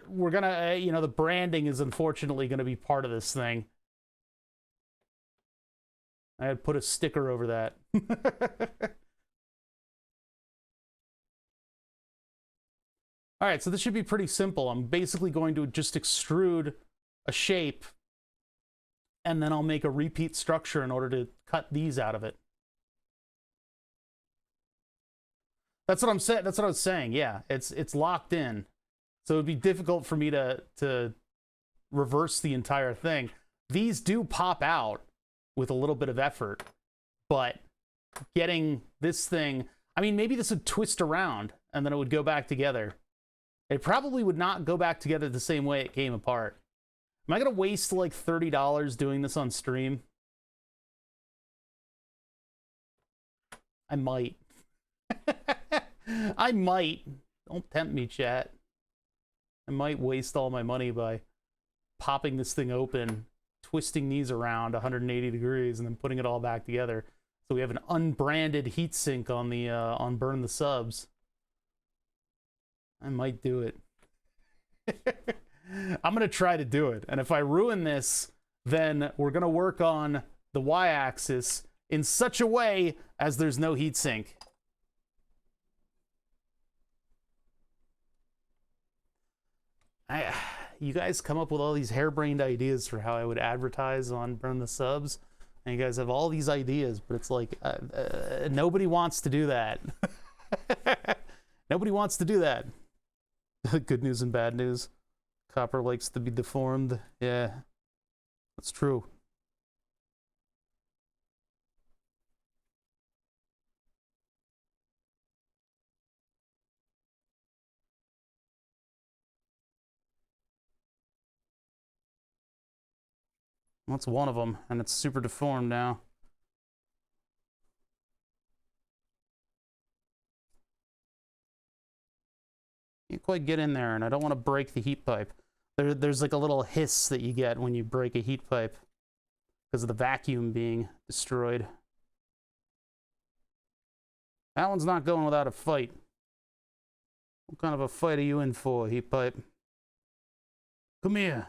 we're gonna, the branding is unfortunately gonna be part of this thing. I had put a sticker over that. All right, so this should be pretty simple. I'm basically going to just extrude a shape, and then I'll make a repeat structure in order to cut these out of it. That's what I'm saying. That's what I was saying. Yeah, it's locked in, so it'd be difficult for me to reverse the entire thing. These do pop out with a little bit of effort, but getting this thing, I mean, maybe this would twist around and then it would go back together. It probably would not go back together the same way it came apart. Am I gonna waste like $30 doing this on stream? I might. I might. Don't tempt me, chat. I might waste all my money by popping this thing open, twisting these around 180 degrees, and then putting it all back together. So we have an unbranded heatsink on the on Burn the Subs. I might do it. I'm gonna try to do it, and if I ruin this, then we're gonna work on the y-axis in such a way as there's no heatsink. You guys come up with all these harebrained ideas for how I would advertise on Burn the Subs, and you guys have all these ideas, but it's like nobody wants to do that. Nobody wants to do that. Good news and bad news. Copper likes to be deformed. Yeah, that's true. That's one of them, and it's super deformed now. Can't quite get in there, and I don't want to break the heat pipe. There's like a little hiss that you get when you break a heat pipe because of the vacuum being destroyed. That one's not going without a fight. What kind of a fight are you in for, heat pipe? Come here.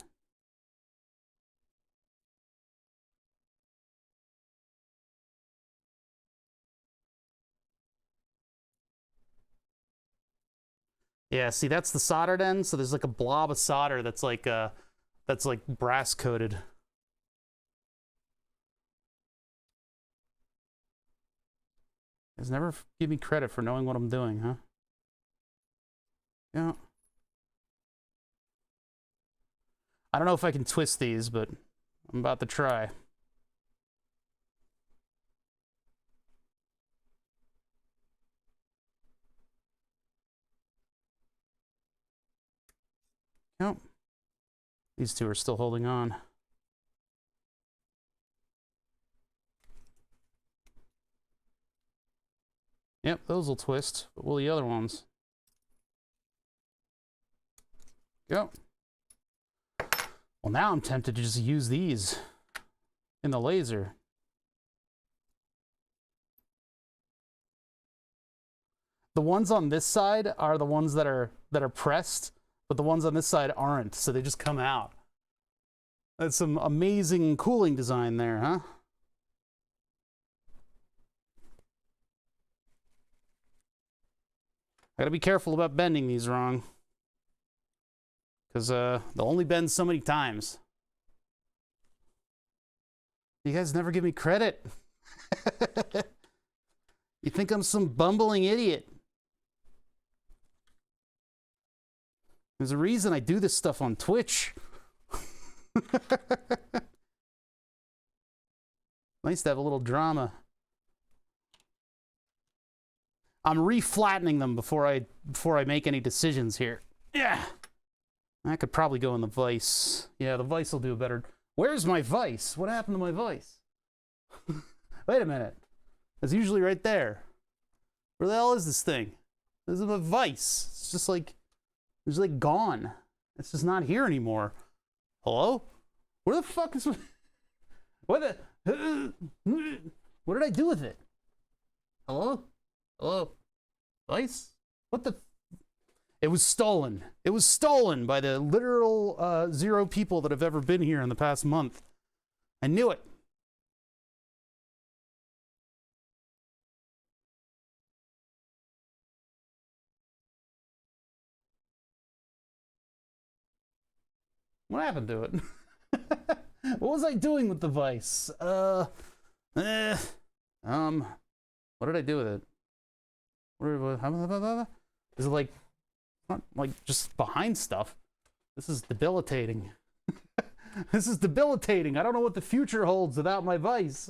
Yeah, see, that's the soldered end, so there's like a blob of solder that's like brass coated. You guys never give me credit for knowing what I'm doing, huh? Yeah. I don't know if I can twist these, but I'm about to try. Yep. These two are still holding on. Yep, those will twist, but will the other ones? Yep. Well, now I'm tempted to just use these in the laser. The ones on this side are the ones that are pressed, but the ones on this side aren't, so they just come out. That's some amazing cooling design there, huh? I gotta be careful about bending these wrong, because they'll only bend so many times. You guys never give me credit. You think I'm some bumbling idiot. There's a reason I do this stuff on Twitch. Nice to have a little drama. I'm reflattening them before I make any decisions here. Yeah. I could probably go in the vise. Yeah, the vise will do better. Where's my vise? What happened to my vise? Wait a minute. It's usually right there. Where the hell is this thing? This is my vise. It's just like gone. It's just not here anymore. Hello? Where the fuck is my... What did I do with it? Hello? Hello? Vise? What the... It was stolen. It was stolen by the literal 0 people that have ever been here in the past month. I knew it. What happened to it? What was I doing with the vise? What did I do with it? Is it like just behind stuff? This is debilitating. This is debilitating. I don't know what the future holds without my vise.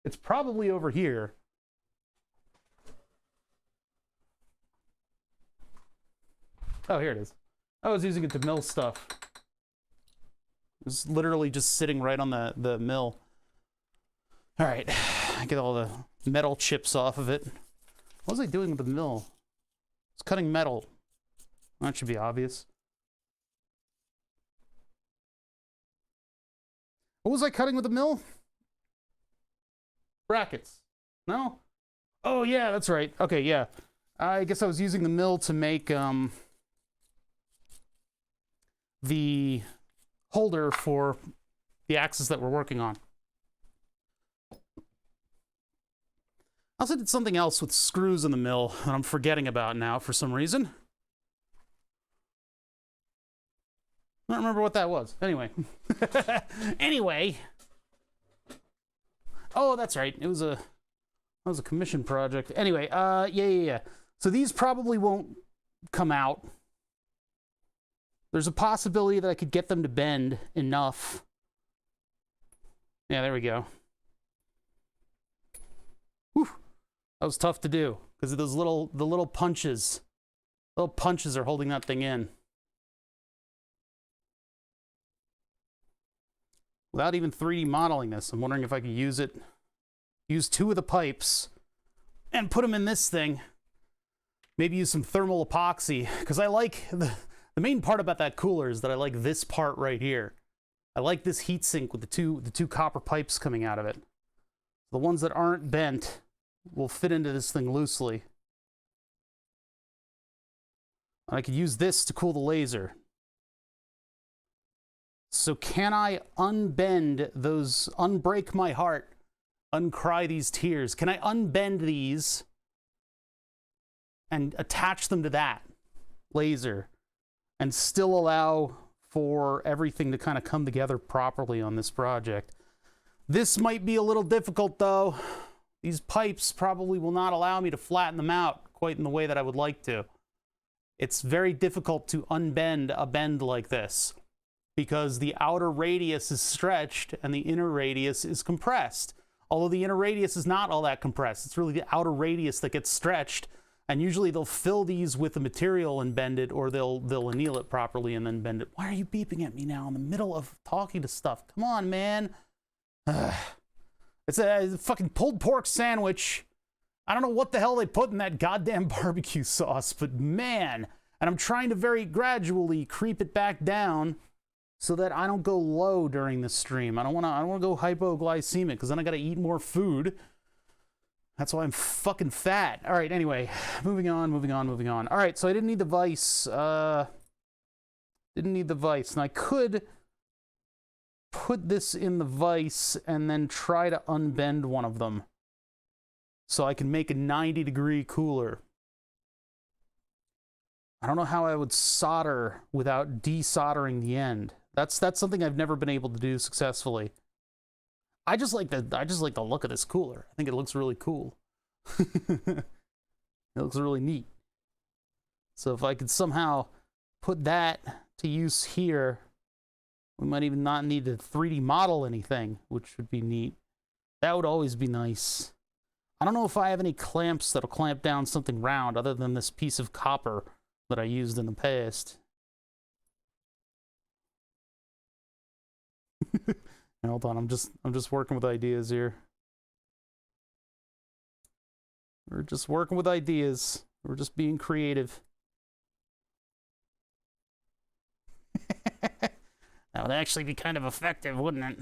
It's probably over here. Oh, here it is. I was using it to mill stuff. It was literally just sitting right on the mill. All right, I get all the metal chips off of it. What was I doing with the mill? It's cutting metal. That should be obvious. What was I cutting with the mill? Brackets. No? Oh, yeah, that's right. Okay, yeah. I guess I was using the mill to make the holder for the axis that we're working on. I also did something else with screws in the mill that I'm forgetting about now for some reason. I don't remember what that was. Anyway. Anyway. Oh, that's right. That was a commission project. Anyway, yeah. So these probably won't come out. There's a possibility that I could get them to bend enough. Yeah, there we go. Whew. That was tough to do because of those the little punches. Little punches are holding that thing in. Without even 3D modeling this, I'm wondering if I could use 2 of the pipes and put them in this thing. Maybe use some thermal epoxy because I like the main part about that cooler is that I like this part right here. I like this heatsink with the two copper pipes coming out of it. The ones that aren't bent will fit into this thing loosely. And I could use this to cool the laser. So can I unbend those, unbreak my heart, uncry these tears? Can I unbend these and attach them to that laser and still allow for everything to kind of come together properly on this project? This might be a little difficult though. These pipes probably will not allow me to flatten them out quite in the way that I would like to. It's very difficult to unbend a bend like this because the outer radius is stretched and the inner radius is compressed. Although the inner radius is not all that compressed. It's really the outer radius that gets stretched. And usually they'll fill these with the material and bend it, or they'll anneal it properly and then bend it. Why are you beeping at me now in the middle of talking to stuff? Come on, man. It's a fucking pulled pork sandwich. I don't know what the hell they put in that goddamn barbecue sauce, but man. And I'm trying to very gradually creep it back down so that I don't go low during the stream. I don't want to go hypoglycemic because then I got to eat more food. That's why I'm fucking fat. All right, anyway, moving on. All right, so I didn't need the vise. Didn't need the vise. And I could put this in the vise and then try to unbend one of them so I can make a 90-degree cooler. I don't know how I would solder without desoldering the end. That's something I've never been able to do successfully. I just like the look of this cooler. I think it looks really cool. It looks really neat. So if I could somehow put that to use here. We might even not need to 3D model anything, which would be neat. That would always be nice. I don't know if I have any clamps that'll clamp down something round other than this piece of copper that I used in the past. Hold on, I'm just working with ideas here. We're just working with ideas. We're just being creative. That would actually be kind of effective, wouldn't it?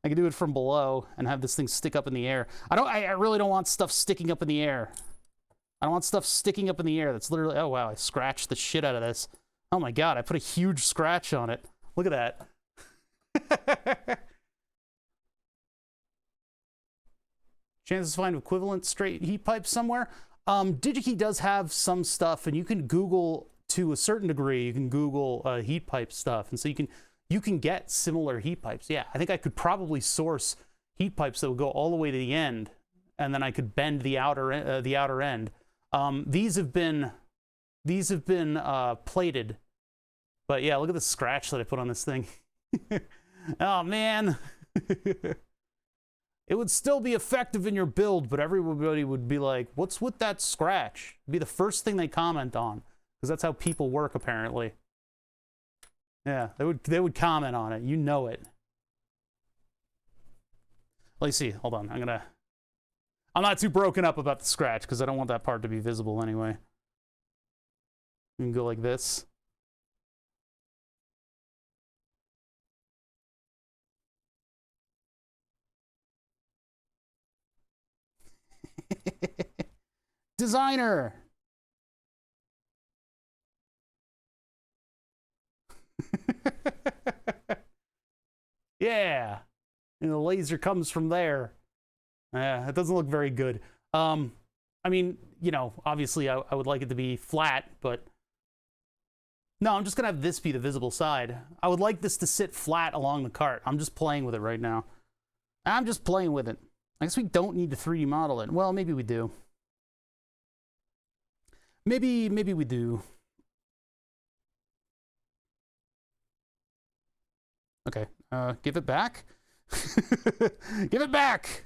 I could do it from below and have this thing stick up in the air. I really don't want stuff sticking up in the air. I don't want stuff sticking up in the air. That's literally, oh wow, I scratched the shit out of this. Oh my god, I put a huge scratch on it. Look at that. Chances to find equivalent straight heat pipes somewhere. DigiKey does have some stuff, and you can Google to a certain degree. You can Google heat pipe stuff, and so you can get similar heat pipes. Yeah, I think I could probably source heat pipes that would go all the way to the end, and then I could bend the outer end. These have been plated, but yeah, look at the scratch that I put on this thing. Oh man. It would still be effective in your build, but everybody would be like, what's with that scratch? It'd be the first thing they comment on, because that's how people work, apparently. Yeah, they would comment on it. You know it. Let me see. Hold on. I'm not too broken up about the scratch, because I don't want that part to be visible anyway. You can go like this. Designer. Yeah. And the laser comes from there. It doesn't look very good. I mean, you know, obviously I would like it to be flat, but no, I'm just gonna have this be the visible side. I would like this to sit flat along the cart. I'm just playing with it right now. I'm just playing with it. I guess we don't need to 3D model it. Well, maybe we do. Maybe we do. Okay, give it back. Give it back!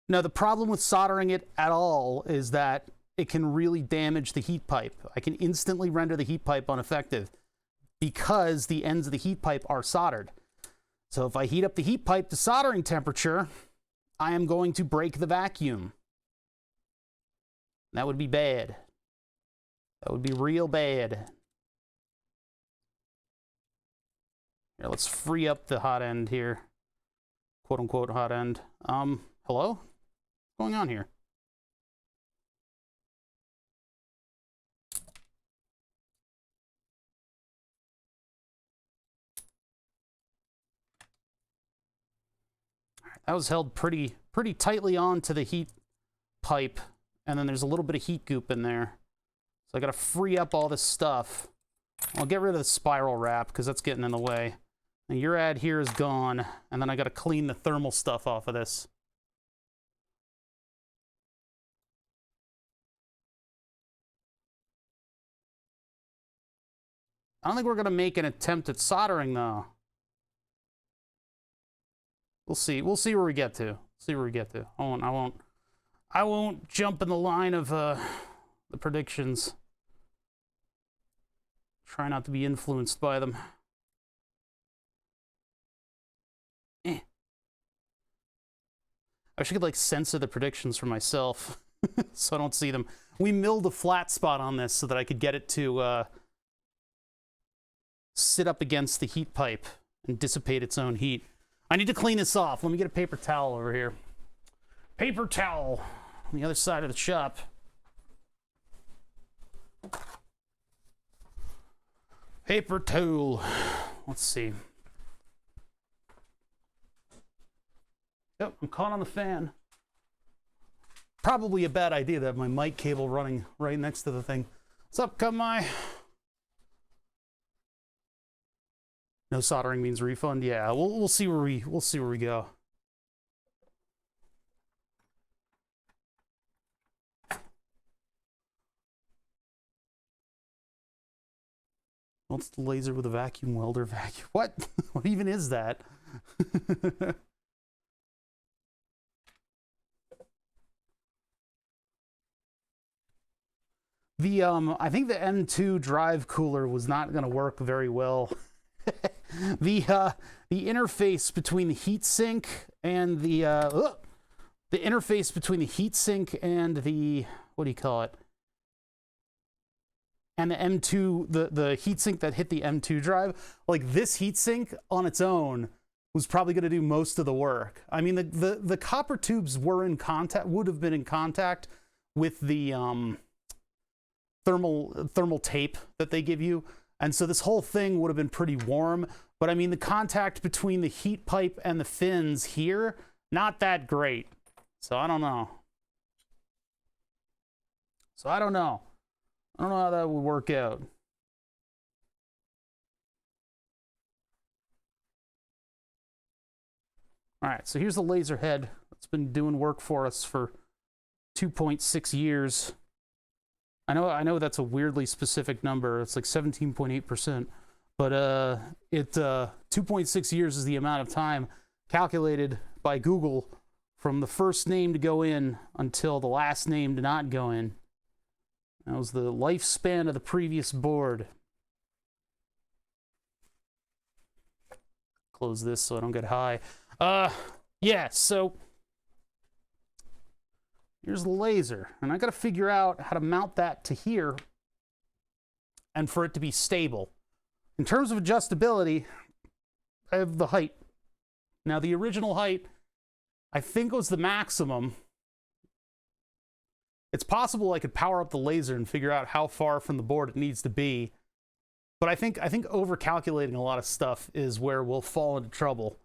Now, the problem with soldering it at all is that it can really damage the heat pipe. I can instantly render the heat pipe ineffective because the ends of the heat pipe are soldered. So if I heat up the heat pipe to soldering temperature, I am going to break the vacuum. That would be bad. That would be real bad. Here, let's free up the hot end here. Quote unquote hot end. Hello? What's going on here? That was held pretty tightly onto the heat pipe, and then there's a little bit of heat goop in there. So I gotta free up all this stuff. I'll get rid of the spiral wrap because that's getting in the way. And your ad here is gone, and then I gotta clean the thermal stuff off of this. I don't think we're gonna make an attempt at soldering though. We'll see. We'll see where we get to. See where we get to. I won't jump in the line of the predictions. Try not to be influenced by them. I wish I could like censor the predictions for myself so I don't see them. We milled a flat spot on this so that I could get it to sit up against the heat pipe and dissipate its own heat. I need to clean this off. Let me get a paper towel over here. Paper towel on the other side of the shop. Paper towel. Let's see. Yep, I'm caught on the fan. Probably a bad idea to have my mic cable running right next to the thing. What's up, Come My? No soldering means refund. Yeah, we'll see where we go. What's the laser with a vacuum welder? Vacuum? What? What even is that? I think the M2 drive cooler was not going to work very well. The interface between the heatsink and the interface between the heatsink and the, what do you call it? And the M2, the heatsink that hit the M2 drive, like this heatsink on its own was probably going to do most of the work. I mean, the copper tubes were in contact, would have been in contact with the thermal tape that they give you, and so this whole thing would have been pretty warm. But I mean, the contact between the heat pipe and the fins here, not that great. So I don't know. I don't know how that would work out. All right, so here's the laser head. It's been doing work for us for 2.6 years. I know that's a weirdly specific number. It's like 17.8%, but 2.6 years is the amount of time calculated by Google from the first name to go in until the last name to not go in. That was the lifespan of the previous board. Close this so I don't get high. Yeah, so here's the laser, and I got to figure out how to mount that to here and for it to be stable. In terms of adjustability, I have the height. Now, the original height, I think, was the maximum. It's possible I could power up the laser and figure out how far from the board it needs to be, but I think over-calculating a lot of stuff is where we'll fall into trouble.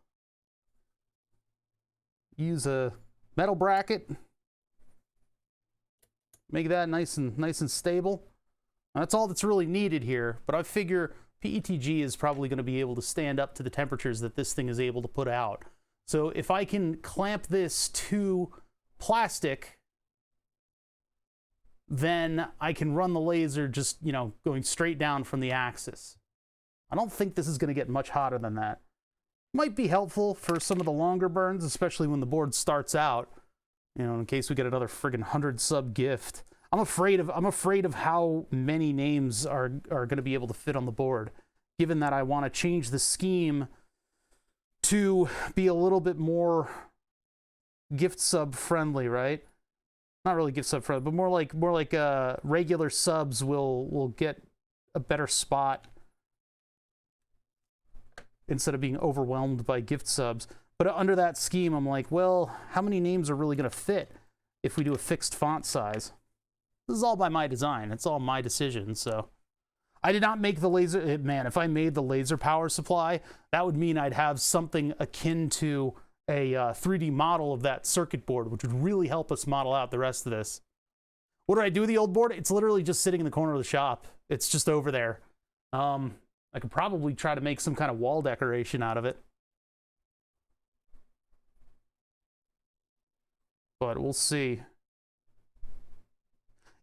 Use a metal bracket. Make that nice and stable. That's all that's really needed here, but I figure PETG is probably going to be able to stand up to the temperatures that this thing is able to put out. So if I can clamp this to plastic, then I can run the laser just, you know, going straight down from the axis. I don't think this is going to get much hotter than that. Might be helpful for some of the longer burns, especially when the board starts out. You know, in case we get another friggin' 100 sub gift. I'm afraid of how many names are going to be able to fit on the board, given that I want to change the scheme to be a little bit more gift sub friendly, right? Not really gift sub friendly, but more like regular subs will get a better spot instead of being overwhelmed by gift subs. But under that scheme, I'm like, well, how many names are really going to fit if we do a fixed font size? This is all by my design. It's all my decision, so. I did not make the laser. Man, if I made the laser power supply, that would mean I'd have something akin to a 3D model of that circuit board, which would really help us model out the rest of this. What do I do with the old board? It's literally just sitting in the corner of the shop. It's just over there. I could probably try to make some kind of wall decoration out of it. But we'll see.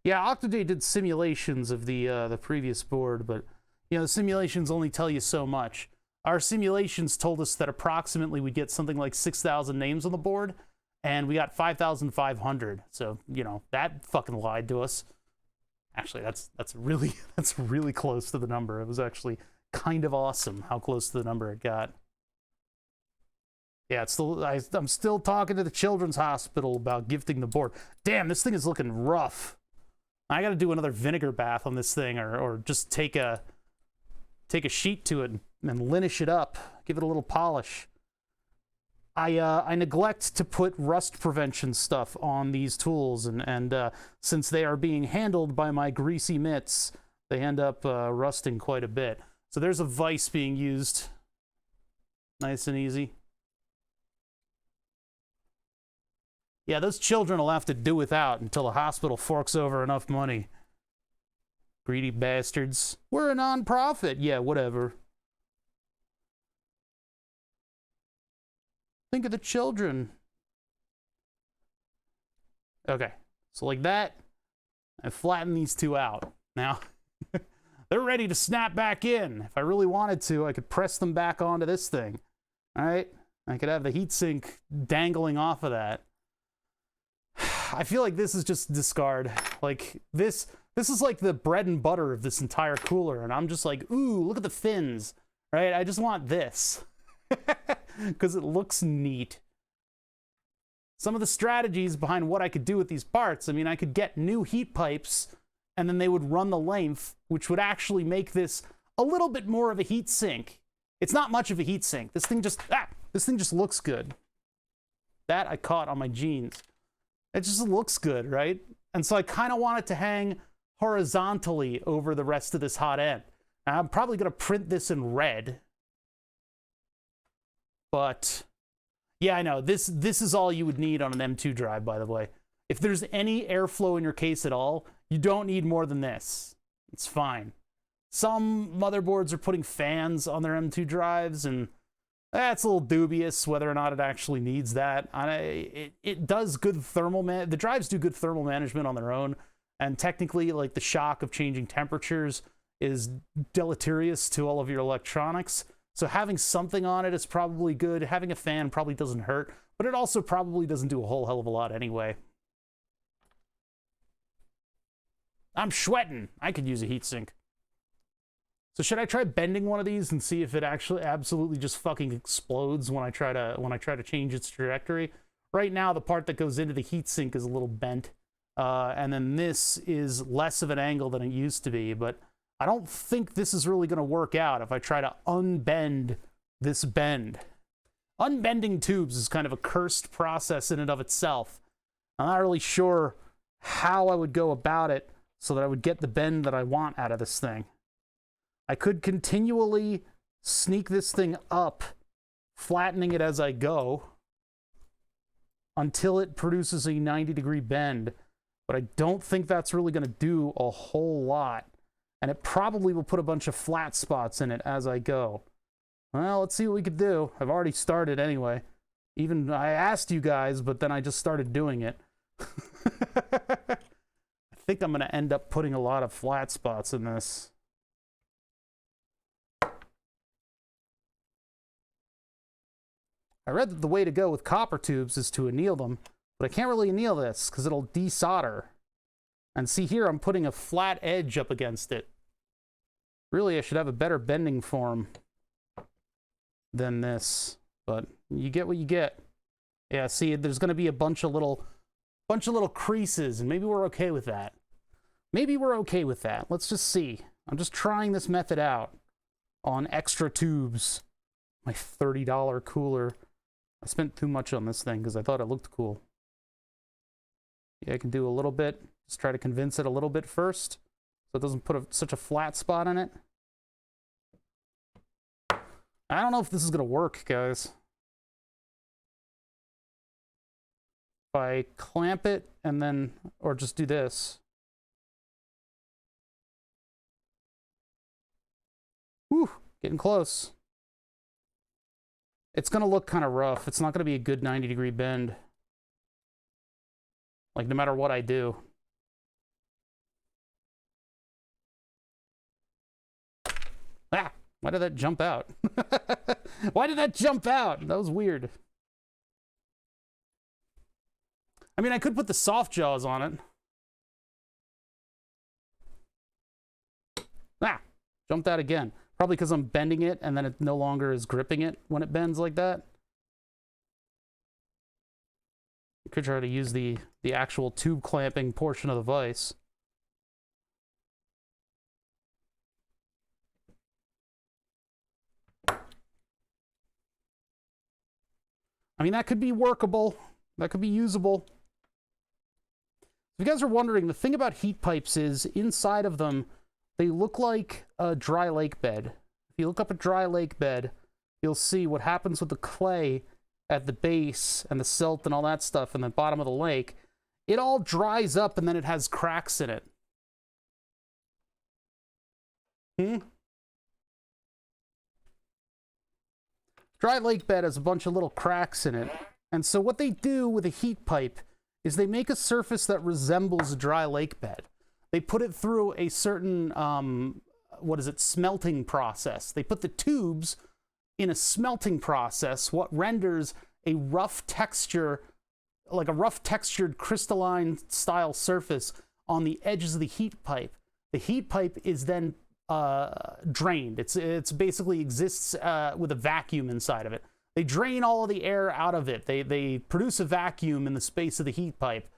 Yeah, Octodate did simulations of the previous board, but you know, the simulations only tell you so much. Our simulations told us that approximately we'd get something like 6,000 names on the board, and we got 5,500. So, you know, that fucking lied to us. Actually, that's really close to the number. It was actually kind of awesome how close to the number it got. Yeah, I'm still talking to the Children's Hospital about gifting the board. Damn, this thing is looking rough. I got to do another vinegar bath on this thing, or just take a sheet to it and linish it up, give it a little polish. I neglect to put rust prevention stuff on these tools, and since they are being handled by my greasy mitts, they end up rusting quite a bit. So there's a vise being used, nice and easy. Yeah, those children will have to do without until the hospital forks over enough money. Greedy bastards. We're a non-profit. Yeah, whatever. Think of the children. Okay, so like that, I flatten these two out. Now, they're ready to snap back in. If I really wanted to, I could press them back onto this thing. All right, I could have the heatsink dangling off of that. I feel like this is just discard. Like this is like the bread and butter of this entire cooler, and I'm just like, ooh, look at the fins, right? I just want this because it looks neat. Some of the strategies behind what I could do with these parts, I mean, I could get new heat pipes and then they would run the length, which would actually make this a little bit more of a heat sink. It's not much of a heat sink. This thing just looks good. That I caught on my jeans. It just looks good, right? And so I kind of want it to hang horizontally over the rest of this hot end. Now, I'm probably going to print this in red. But yeah, I know. This is all you would need on an M2 drive, by the way. If there's any airflow in your case at all, you don't need more than this. It's fine. Some motherboards are putting fans on their M2 drives, and that's a little dubious whether or not it actually needs that. It does good thermal the drives do good thermal management on their own, and technically, like, the shock of changing temperatures is deleterious to all of your electronics. So having something on it is probably good. Having a fan probably doesn't hurt, but it also probably doesn't do a whole hell of a lot anyway. I'm sweating. I could use a heatsink. So should I try bending one of these and see if it actually absolutely just fucking explodes when I try to change its trajectory? Right now, the part that goes into the heatsink is a little bent, and then this is less of an angle than it used to be, but I don't think this is really going to work out if I try to unbend this bend. Unbending tubes is kind of a cursed process in and of itself. I'm not really sure how I would go about it so that I would get the bend that I want out of this thing. I could continually sneak this thing up, flattening it as I go, until it produces a 90-degree bend, but I don't think that's really going to do a whole lot. And it probably will put a bunch of flat spots in it as I go. Well, let's see what we could do. I've already started anyway. Even I asked you guys, but then I just started doing it. I think I'm going to end up putting a lot of flat spots in this. I read that the way to go with copper tubes is to anneal them, but I can't really anneal this because it'll desolder. And see here, I'm putting a flat edge up against it. Really, I should have a better bending form than this, but you get what you get. Yeah, see, there's going to be a bunch of little creases, and maybe we're okay with that. Maybe we're okay with that. Let's just see. I'm just trying this method out on extra tubes. My $30 cooler. I spent too much on this thing because I thought it looked cool. Yeah, I can do a little bit. Just try to convince it a little bit first, so it doesn't put such a flat spot in it. I don't know if this is going to work, guys. If I clamp it and then, or just do this. Whew, getting close. It's going to look kind of rough. It's not going to be a good 90-degree bend. Like, no matter what I do. Ah! Why did that jump out? Why did that jump out? That was weird. I mean, I could put the soft jaws on it. Ah! Jumped out again. Probably because I'm bending it and then it no longer is gripping it when it bends like that. You could try to use the actual tube clamping portion of the vise. I mean, that could be workable. That could be usable. If you guys are wondering, the thing about heat pipes is inside of them, they look like a dry lake bed. If you look up a dry lake bed, you'll see what happens with the clay at the base and the silt and all that stuff in the bottom of the lake. It all dries up and then it has cracks in it. Dry lake bed has a bunch of little cracks in it. And so what they do with a heat pipe is they make a surface that resembles a dry lake bed. They put it through a certain, smelting process. They put the tubes in a smelting process, what renders a rough texture, like a rough textured crystalline style surface on the edges of the heat pipe. The heat pipe is then drained. It's basically exists with a vacuum inside of it. They drain all of the air out of it. They produce a vacuum in the space of the heat pipe.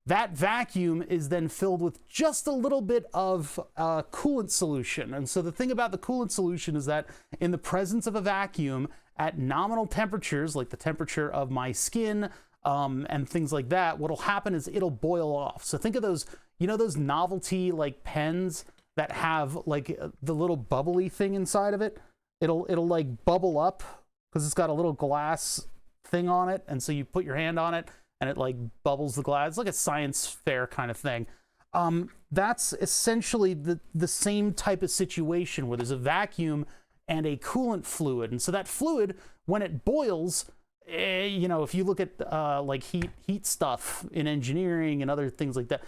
That vacuum is then filled with just a little bit of coolant solution. And so the thing about the coolant solution is that in the presence of a vacuum at nominal temperatures, like the temperature of my skin and things like that, what'll happen is it'll boil off. So think of those, you know, those novelty like pens that have like the little bubbly thing inside of it. It'll like bubble up because it's got a little glass thing on it. And so you put your hand on it and it like bubbles the glass. It's like a science fair kind of thing. That's essentially the same type of situation where there's a vacuum and a coolant fluid. And so that fluid, when it boils, you know, if you look at like heat stuff in engineering and other things like that,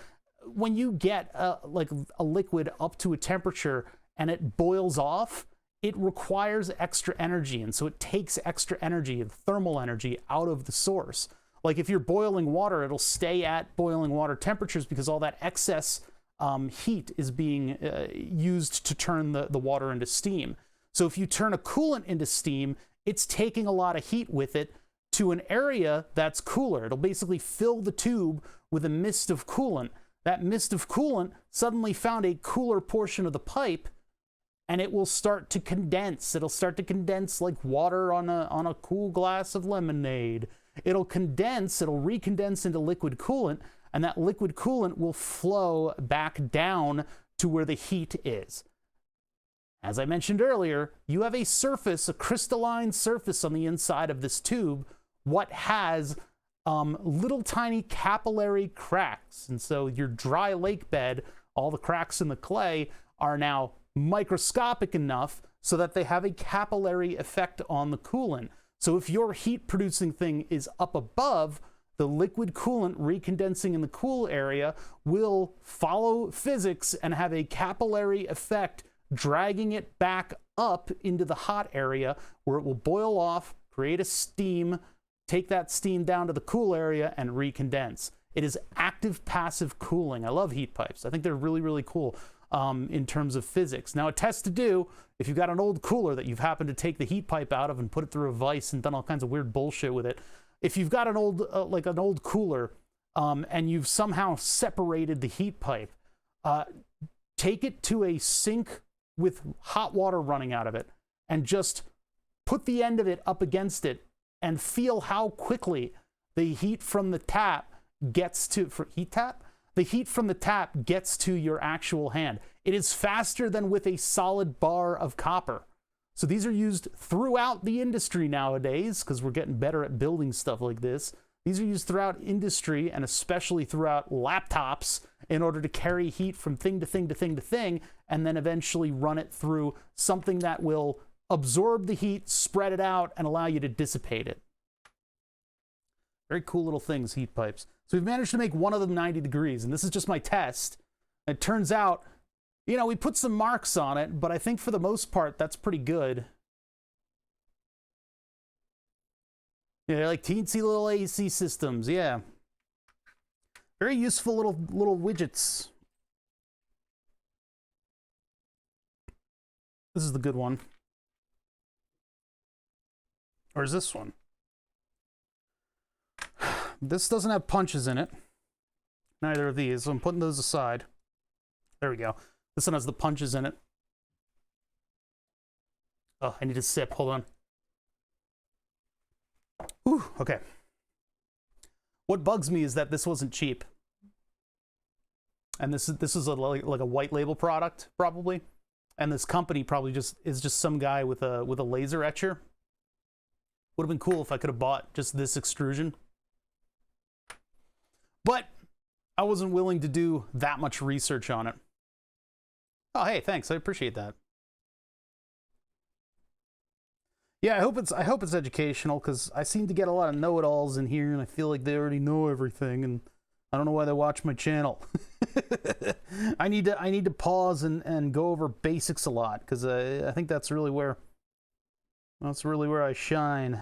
when you get like a liquid up to a temperature and it boils off, it requires extra energy. And so it takes extra energy, thermal energy, out of the source. Like if you're boiling water, it'll stay at boiling water temperatures because all that excess heat is being used to turn the water into steam. So if you turn a coolant into steam, it's taking a lot of heat with it to an area that's cooler. It'll basically fill the tube with a mist of coolant. That mist of coolant suddenly found a cooler portion of the pipe, and it will start to condense. It'll start to condense like water on a cool glass of lemonade. It'll condense, it'll recondense into liquid coolant, and that liquid coolant will flow back down to where the heat is. As I mentioned earlier, you have a surface, a crystalline surface on the inside of this tube, what has little tiny capillary cracks. And so your dry lake bed, all the cracks in the clay are now microscopic enough so that they have a capillary effect on the coolant. So if your heat producing thing is up above, the liquid coolant recondensing in the cool area will follow physics and have a capillary effect, dragging it back up into the hot area where it will boil off, create a steam, take that steam down to the cool area and recondense. It is active passive cooling. I love heat pipes. I think they're really, really cool in terms of physics. Now, a test to do, if you've got an old cooler that you've happened to take the heat pipe out of and put it through a vise and done all kinds of weird bullshit with it, if you've got an old cooler and you've somehow separated the heat pipe, take it to a sink with hot water running out of it and just put the end of it up against it and feel how quickly the heat from the tap gets to, the heat from the tap gets to your actual hand. It is faster than with a solid bar of copper. So these are used throughout the industry nowadays because we're getting better at building stuff like this. These are used throughout industry and especially throughout laptops in order to carry heat from thing to thing to thing to thing and then eventually run it through something that will absorb the heat, spread it out, and allow you to dissipate it. Very cool little things, heat pipes. So we've managed to make one of them 90 degrees, and this is just my test. It turns out, you know, we put some marks on it, but I think for the most part, that's pretty good. Yeah, like teensy little AC systems, yeah. Very useful little widgets. This is the good one. Or is this one? This doesn't have punches in it. Neither of these, so I'm putting those aside. There we go. This one has the punches in it. Oh, I need a sip. Hold on. Ooh, okay. What bugs me is that this wasn't cheap. And this is like a white label product, probably. And this company probably is just some guy with a laser etcher. Would have been cool if I could have bought just this extrusion. But I wasn't willing to do that much research on it. Oh, hey, thanks. I appreciate that. Yeah, I hope it's educational, because I seem to get a lot of know-it-alls in here, and I feel like they already know everything, and I don't know why they watch my channel. I need to pause and go over basics a lot, because I think that's really where I shine.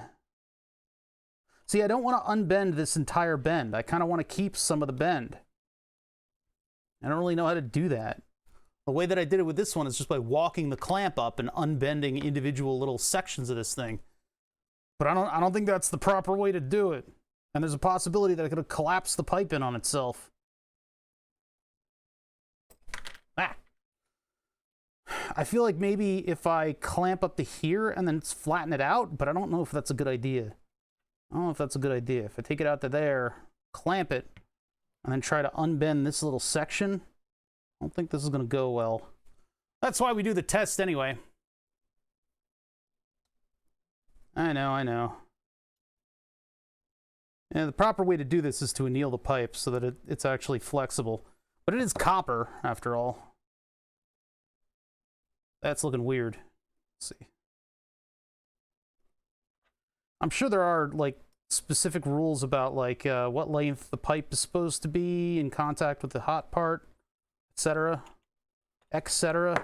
See, I don't want to unbend this entire bend. I kind of want to keep some of the bend. I don't really know how to do that. The way that I did it with this one is just by walking the clamp up and unbending individual little sections of this thing. But I don't think that's the proper way to do it. And there's a possibility that I could have collapsed the pipe in on itself. Ah. I feel like maybe if I clamp up to here and then flatten it out, but I don't know if that's a good idea. I don't know if that's a good idea. If I take it out to there, clamp it, and then try to unbend this little section, I don't think this is going to go well. That's why we do the test anyway. I know. Yeah, the proper way to do this is to anneal the pipe so that it's actually flexible. But it is copper, after all. That's looking weird. Let's see. I'm sure there are, like, specific rules about, like, what length the pipe is supposed to be in contact with the hot part, etc. etc.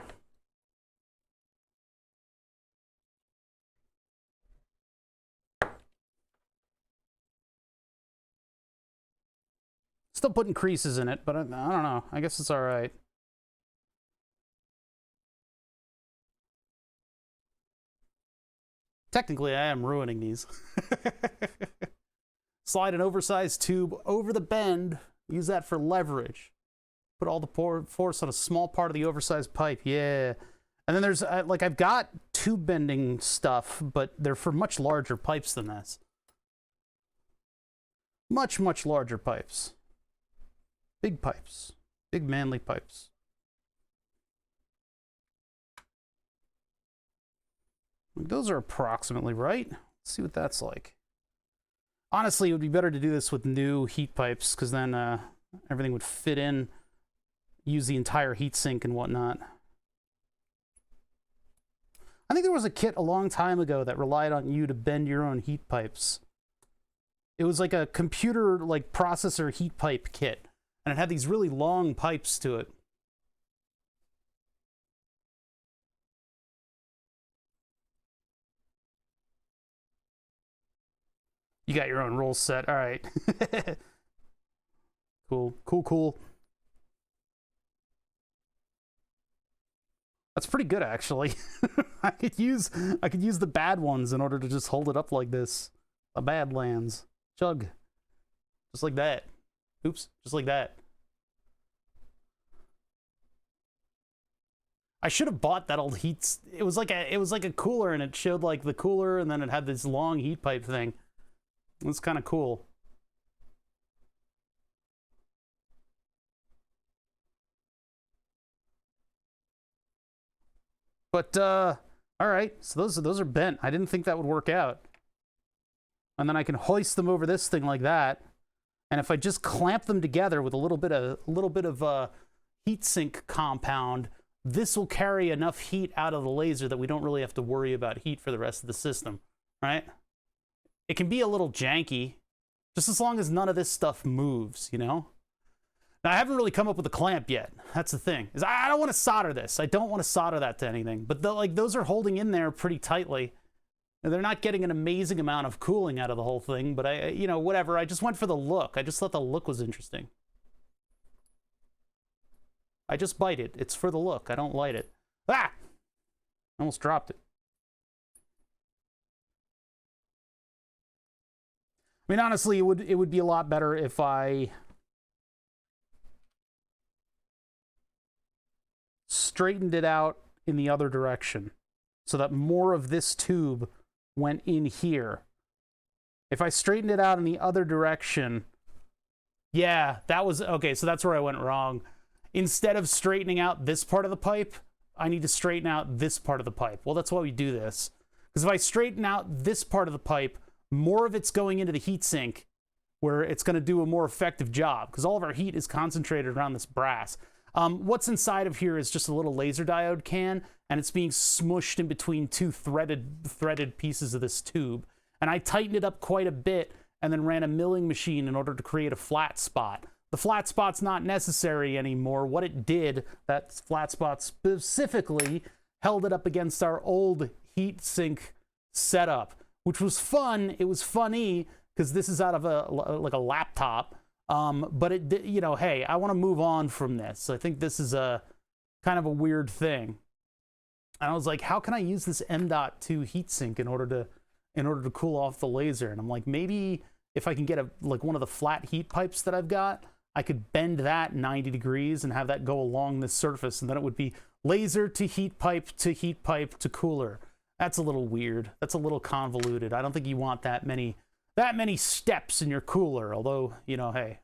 Still putting creases in it, but I don't know. I guess it's all right. Technically, I am ruining these. Slide an oversized tube over the bend. Use that for leverage. Put all the force on a small part of the oversized pipe. Yeah. And then there's, like, I've got tube bending stuff, but they're for much larger pipes than this. Much, much larger pipes. Big pipes. Big manly pipes. Those are approximately right. Let's see what that's like. Honestly, it would be better to do this with new heat pipes, because then everything would fit in, use the entire heat sink and whatnot. I think there was a kit a long time ago that relied on you to bend your own heat pipes. It was like a computer, like, processor heat pipe kit, and it had these really long pipes to it. You got your own rules set. All right. Cool. That's pretty good, actually. I could use the bad ones in order to just hold it up like this. The Badlands. Chug. Just like that. Oops. Just like that. I should have bought that old heat. It was like a cooler, and it showed, like, the cooler, and then it had this long heat pipe thing. It's kind of cool. But all right, so those are bent. I didn't think that would work out. And then I can hoist them over this thing like that. And if I just clamp them together with a little bit of heat sink compound, this will carry enough heat out of the laser that we don't really have to worry about heat for the rest of the system, right? It can be a little janky, just as long as none of this stuff moves, you know? Now, I haven't really come up with a clamp yet. That's the thing. Is I don't want to solder this. I don't want to solder that to anything. But like, those are holding in there pretty tightly. And they're not getting an amazing amount of cooling out of the whole thing. But you know, whatever. I just went for the look. I just thought the look was interesting. I just bite it. It's for the look. I don't light it. Ah! I almost dropped it. I mean, honestly, it would be a lot better if I straightened it out in the other direction so that more of this tube went in here. If I straightened it out in the other direction, yeah, that was, okay, so that's where I went wrong. Instead of straightening out this part of the pipe, I need to straighten out this part of the pipe. Well, that's why we do this. Because if I straighten out this part of the pipe, more of it's going into the heatsink, where it's going to do a more effective job, because all of our heat is concentrated around this brass. What's inside of here is just a little laser diode can, and it's being smushed in between two threaded pieces of this tube. And I tightened it up quite a bit and then ran a milling machine in order to create a flat spot. The flat spot's not necessary anymore. What it did, that flat spot specifically, held it up against our old heatsink setup, which was fun. It was funny because this is out of a laptop. But it, you know, hey, I want to move on from this. I think this is a kind of a weird thing. And I was like, how can I use this M.2 heatsink in order to cool off the laser? And I'm like, maybe if I can get one of the flat heat pipes that I've got, I could bend that 90 degrees and have that go along this surface, and then it would be laser to heat pipe to heat pipe to cooler. That's a little weird. That's a little convoluted. I don't think you want that many steps in your cooler, although, you know, hey,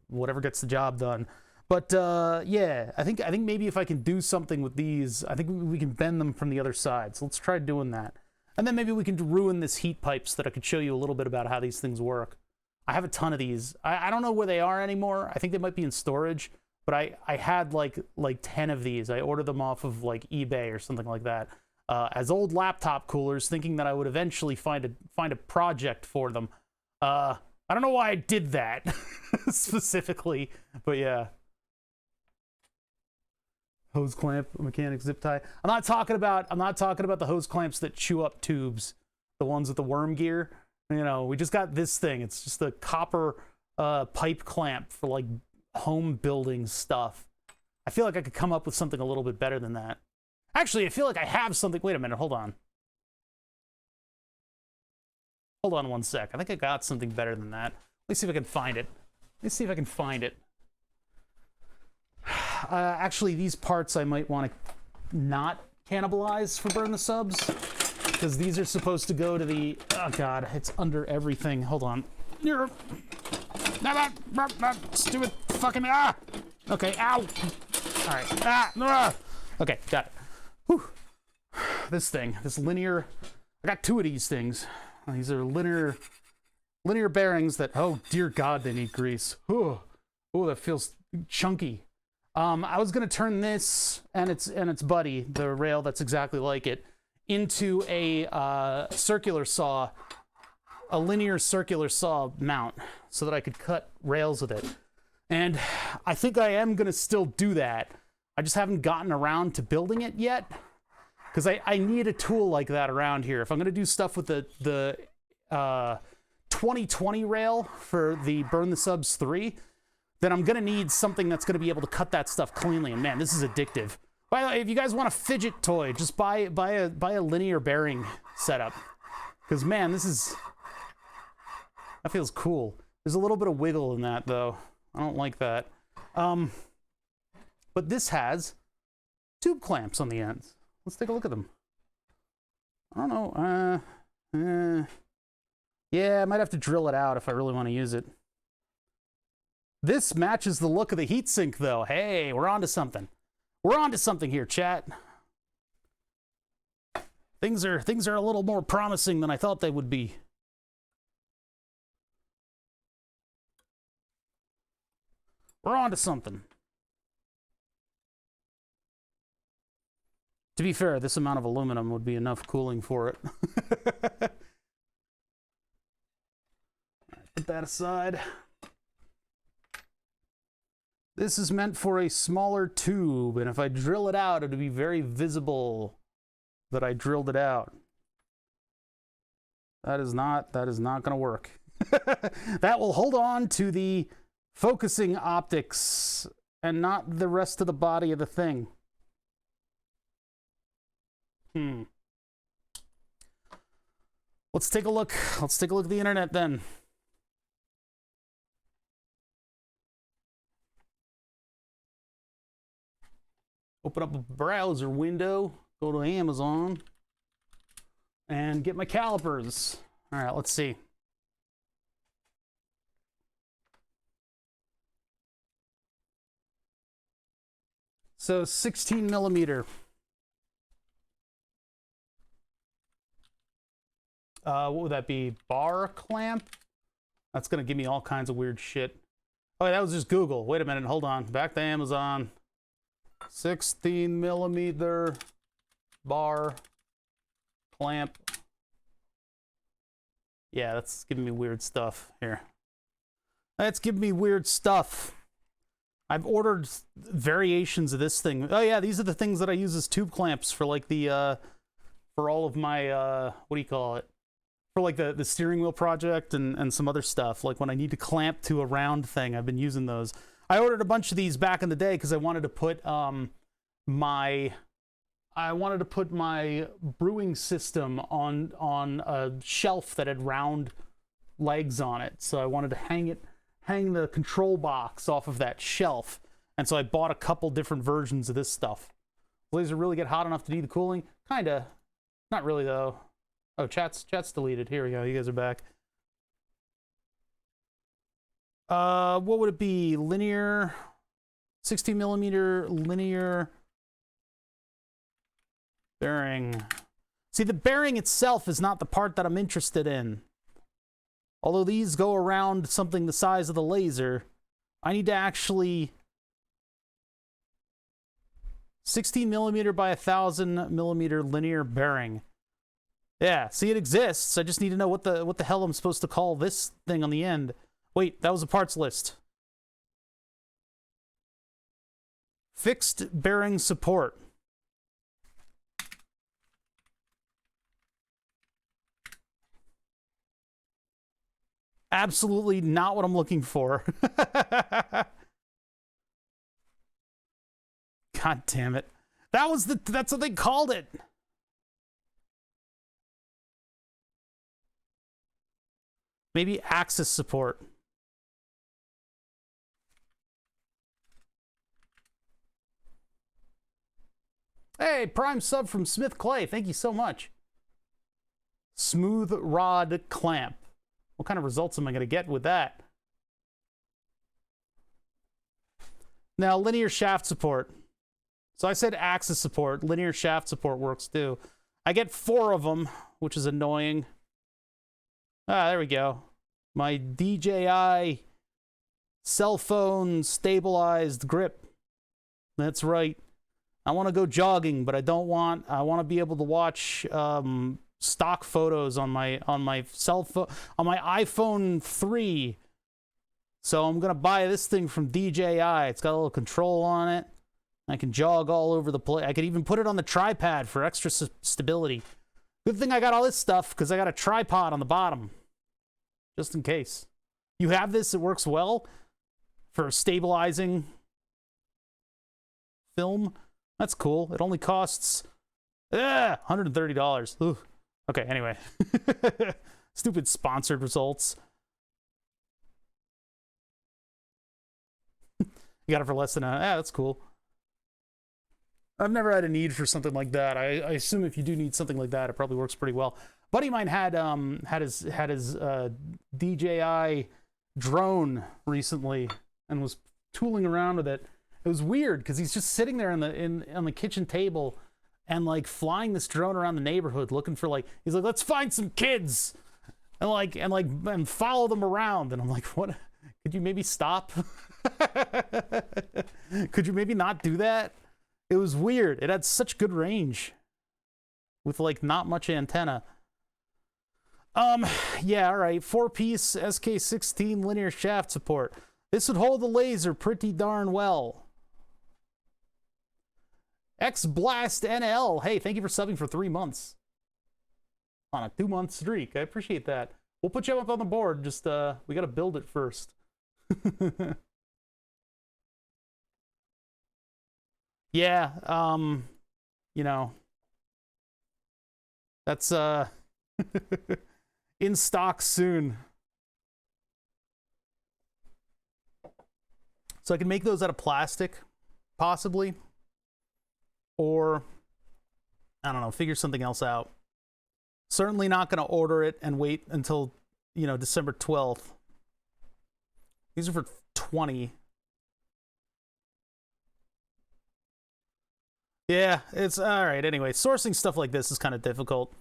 whatever gets the job done. But yeah, I think maybe if I can do something with these, I think we can bend them from the other side. So let's try doing that. And then maybe we can ruin this heat pipe so that I could show you a little bit about how these things work. I have a ton of these. I don't know where they are anymore. I think they might be in storage, but I had like 10 of these. I ordered them off of like eBay or something like that as old laptop coolers, thinking that I would eventually find a project for them. I don't know why I did that specifically, but yeah. Hose clamp, mechanic zip tie. I'm not talking about the hose clamps that chew up tubes, the ones with the worm gear. You know, we just got this thing. It's just a copper pipe clamp for like home building stuff. I feel like I could come up with something a little bit better than that. Actually, I feel like I have something. Wait a minute, hold on. Hold on one sec. I think I got something better than that. Let's see if I can find it. Let's see if I can find it. Actually, these parts I might want to not cannibalize for Burn the Subs, because these are supposed to go to the... Oh, God, it's under everything. Hold on. Stupid fucking... Ah! Okay, ow! All right. Ah! Okay, got it. Whew. This thing, this linear... I got two of these things. These are linear bearings that... Oh, dear God, they need grease. Oh, that feels chunky. I was going to turn this and its buddy, the rail that's exactly like it, into a circular saw, a linear circular saw mount, so that I could cut rails with it. And I think I am going to still do that. I just haven't gotten around to building it yet, because I need a tool like that around here. If I'm going to do stuff with the 2020 rail for the Burn the Subs 3, then I'm going to need something that's going to be able to cut that stuff cleanly. And man, this is addictive. By the way, if you guys want a fidget toy, just buy a linear bearing setup. Because man, that feels cool. There's a little bit of wiggle in that though. I don't like that. But this has tube clamps on the ends. Let's take a look at them. I don't know. Yeah, I might have to drill it out if I really want to use it. This matches the look of the heatsink, though. Hey, we're on to something. We're on to something here, chat. Things are a little more promising than I thought they would be. We're on to something. To be fair, this amount of aluminum would be enough cooling for it. Put that aside. This is meant for a smaller tube, and if I drill it out, it'll be very visible that I drilled it out. That is not going to work. That will hold on to the focusing optics and not the rest of the body of the thing. Let's take a look. Let's take a look at the internet then. Open up a browser window, go to Amazon, and get my calipers. All right, let's see. So 16 millimeter. What would that be? Bar clamp? That's gonna give me all kinds of weird shit. Oh, that was just Google. Wait a minute, hold on. Back to Amazon. 16 millimeter bar clamp. Yeah, that's giving me weird stuff here. That's giving me weird stuff. I've ordered variations of this thing. Oh yeah, these are the things that I use as tube clamps for like the for all of my what do you call it? For like the steering wheel project and some other stuff. Like when I need to clamp to a round thing, I've been using those. I ordered a bunch of these back in the day because I wanted to put my brewing system on a shelf that had round legs on it. So I wanted to hang the control box off of that shelf. And so I bought a couple different versions of this stuff. Laser really get hot enough to need the cooling? Kinda. Not really though. Oh, chat's deleted. Here we go. You guys are back. What would it be? Linear, 60 millimeter linear bearing. See, the bearing itself is not the part that I'm interested in. Although these go around something the size of the laser, I need to actually 16 millimeter by 1000 millimeter linear bearing. Yeah, see, it exists. I just need to know what the hell I'm supposed to call this thing on the end. Wait, that was a parts list. Fixed bearing support. Absolutely not what I'm looking for. God damn it. That's what they called it. Maybe axis support. Hey, prime sub from Smith Clay. Thank you so much. Smooth rod clamp. What kind of results am I going to get with that? Now, linear shaft support. So I said axis support. Linear shaft support works too. I get 4 of them, which is annoying. Ah, there we go. My DJI cell phone stabilized grip. That's right. I want to go jogging, but I want to be able to watch stock photos on my cell phone, on my iPhone 3. So I'm gonna buy this thing from DJI. It's got a little control on it. I can jog all over the place. I could even put it on the tripod for extra stability. Good thing I got all this stuff because I got a tripod on the bottom, just in case. You have this, it works well for stabilizing film. That's cool. It only costs $130. Ooh. Okay, anyway. Stupid sponsored results. You got it for less than that's cool. I've never had a need for something like that. I assume if you do need something like that, it probably works pretty well. Buddy of mine had his DJI drone recently and was tooling around with it. It was weird because he's just sitting there on the kitchen table and like flying this drone around the neighborhood looking for he's like, let's find some kids and follow them around. And I'm like, what? Could you maybe stop? Could you maybe not do that? It was weird. It had such good range with not much antenna. Yeah, all right. 4-piece SK16 linear shaft support. This would hold the laser pretty darn well. X-Blast NL. Hey, thank you for subbing for 3 months. On a 2-month streak. I appreciate that. We'll put you up on the board. Just, we gotta build it first. Yeah, you know, that's, in stock soon. So I can make those out of plastic, possibly. Or, I don't know, figure something else out. Certainly not going to order it and wait until, December 12th. These are for 20. Yeah, it's all right. Anyway, sourcing stuff like this is kind of difficult.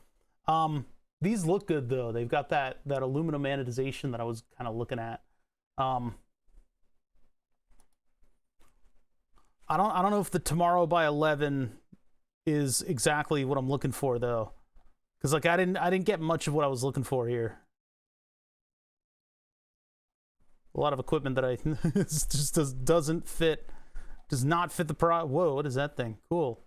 These look good though. They've got that aluminum anodization that I was kind of looking at. I don't know if the Tomorrow by 11 is exactly what I'm looking for, though. Because, like, I didn't get much of what I was looking for here. A lot of equipment that I just doesn't fit, does not fit the Whoa, what is that thing? Cool.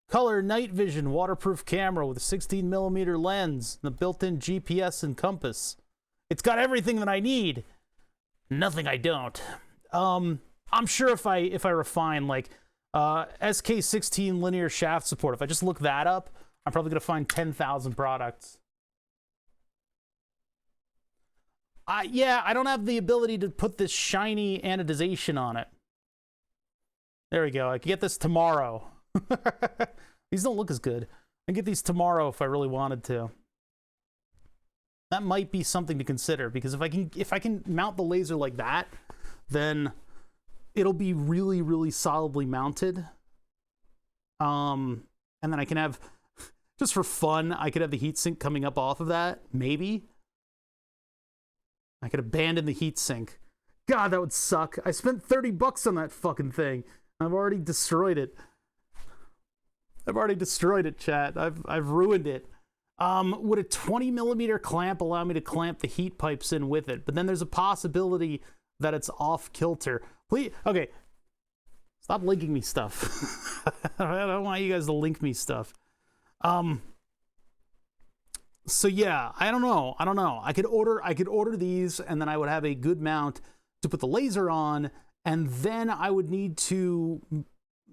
Color night vision waterproof camera with a 16mm lens and a built-in GPS and compass. It's got everything that I need. Nothing I don't. I'm sure if I refine, like, SK16 linear shaft support, if I just look that up, I'm probably gonna find 10,000 products. Yeah, I don't have the ability to put this shiny anodization on it. There we go. I can get this tomorrow. These don't look as good. I can get these tomorrow if I really wanted to. That might be something to consider, because if I can mount the laser like that, then it'll be really, really solidly mounted. And then I can have, just for fun, I could have the heatsink coming up off of that, maybe. I could abandon the heatsink. God, that would suck. I spent $30 on that fucking thing. I've already destroyed it. I've already destroyed it, chat. I've ruined it. Would a 20mm clamp allow me to clamp the heat pipes in with it? But then there's a possibility that it's off kilter. Please, okay. Stop linking me stuff. I don't want you guys to link me stuff. So yeah, I don't know. I could order these, and then I would have a good mount to put the laser on, and then I would need to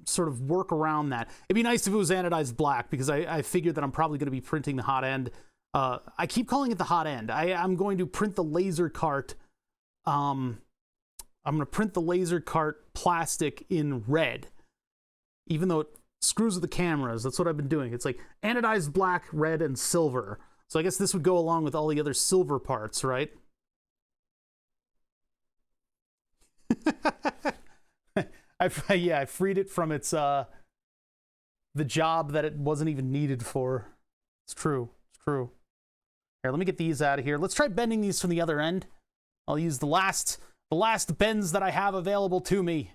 sort of work around that. It'd be nice if it was anodized black, because I figured that I'm probably going to be printing the hot end. I keep calling it the hot end. I'm going to print the laser cart. I'm going to print the laser cart plastic in red, even though it screws with the cameras. That's what I've been doing. It's like anodized black, red, and silver. So I guess this would go along with all the other silver parts, right? I freed it from its the job that it wasn't even needed for. It's true. It's true. Here, let me get these out of here. Let's try bending these from the other end. I'll use the last bends that I have available to me,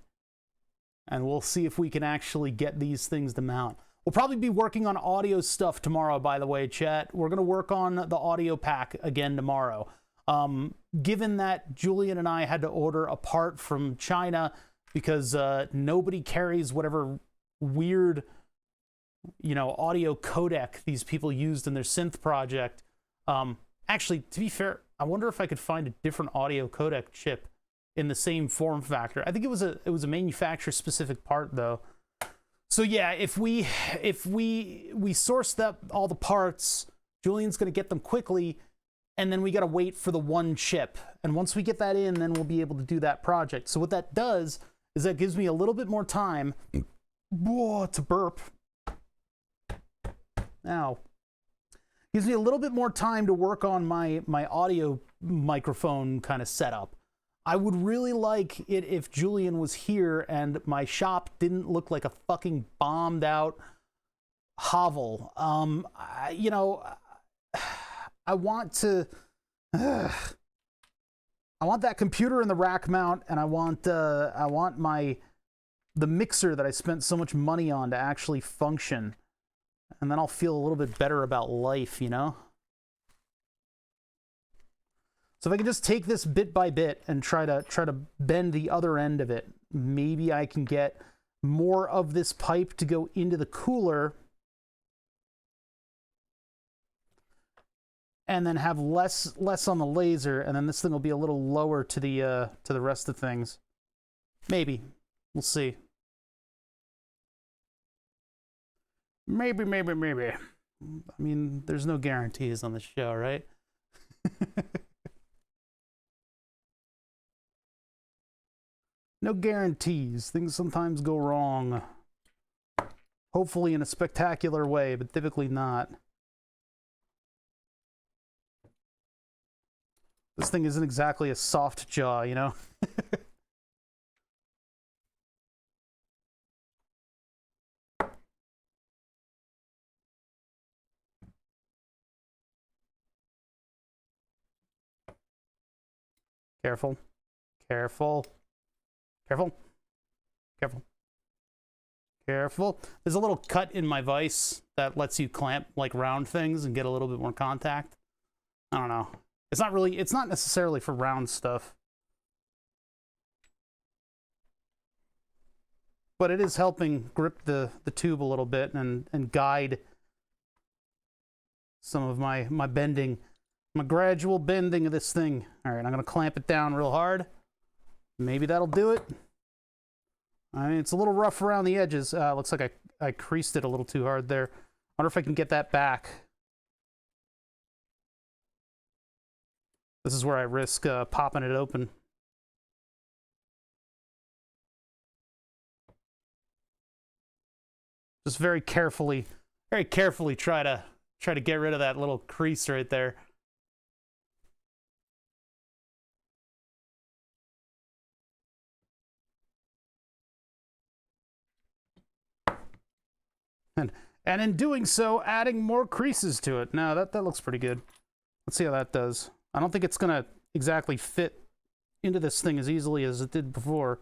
and we'll see if we can actually get these things to mount. We'll probably be working on audio stuff tomorrow, by the way, chat. We're going to work on the audio pack again tomorrow. Given that Julian and I had to order a part from China because nobody carries whatever weird, audio codec these people used in their synth project. Actually, to be fair, I wonder if I could find a different audio codec chip in the same form factor. I think it was a manufacturer-specific part, though. So yeah, if we sourced up all the parts, Julian's going to get them quickly, and then we got to wait for the one chip. And once we get that in, then we'll be able to do that project. So what that does is that gives me a little bit more time. Whoa, to burp. Ow. Gives me a little bit more time to work on my audio microphone kind of setup. I would really like it if Julian was here and my shop didn't look like a fucking bombed out hovel. I want to, I want that computer in the rack mount, and I want the mixer that I spent so much money on to actually function. And then I'll feel a little bit better about life, So if I can just take this bit by bit and try to bend the other end of it, maybe I can get more of this pipe to go into the cooler, and then have less on the laser, and then this thing will be a little lower to the rest of things. Maybe. We'll see. Maybe. I mean, there's no guarantees on the show, right? No guarantees. Things sometimes go wrong. Hopefully in a spectacular way, but typically not. This thing isn't exactly a soft jaw, Careful. Careful. Careful. Careful. Careful. There's a little cut in my vise that lets you clamp like round things and get a little bit more contact. I don't know. It's not necessarily for round stuff. But it is helping grip the tube a little bit and guide some of my bending, my gradual bending of this thing. All right, I'm going to clamp it down real hard. Maybe that'll do it. I mean, it's a little rough around the edges. Looks like I creased it a little too hard there. I wonder if I can get that back. This is where I risk popping it open. Just very carefully try to get rid of that little crease right there. And in doing so, adding more creases to it. Now that looks pretty good. Let's see how that does. I don't think it's gonna exactly fit into this thing as easily as it did before.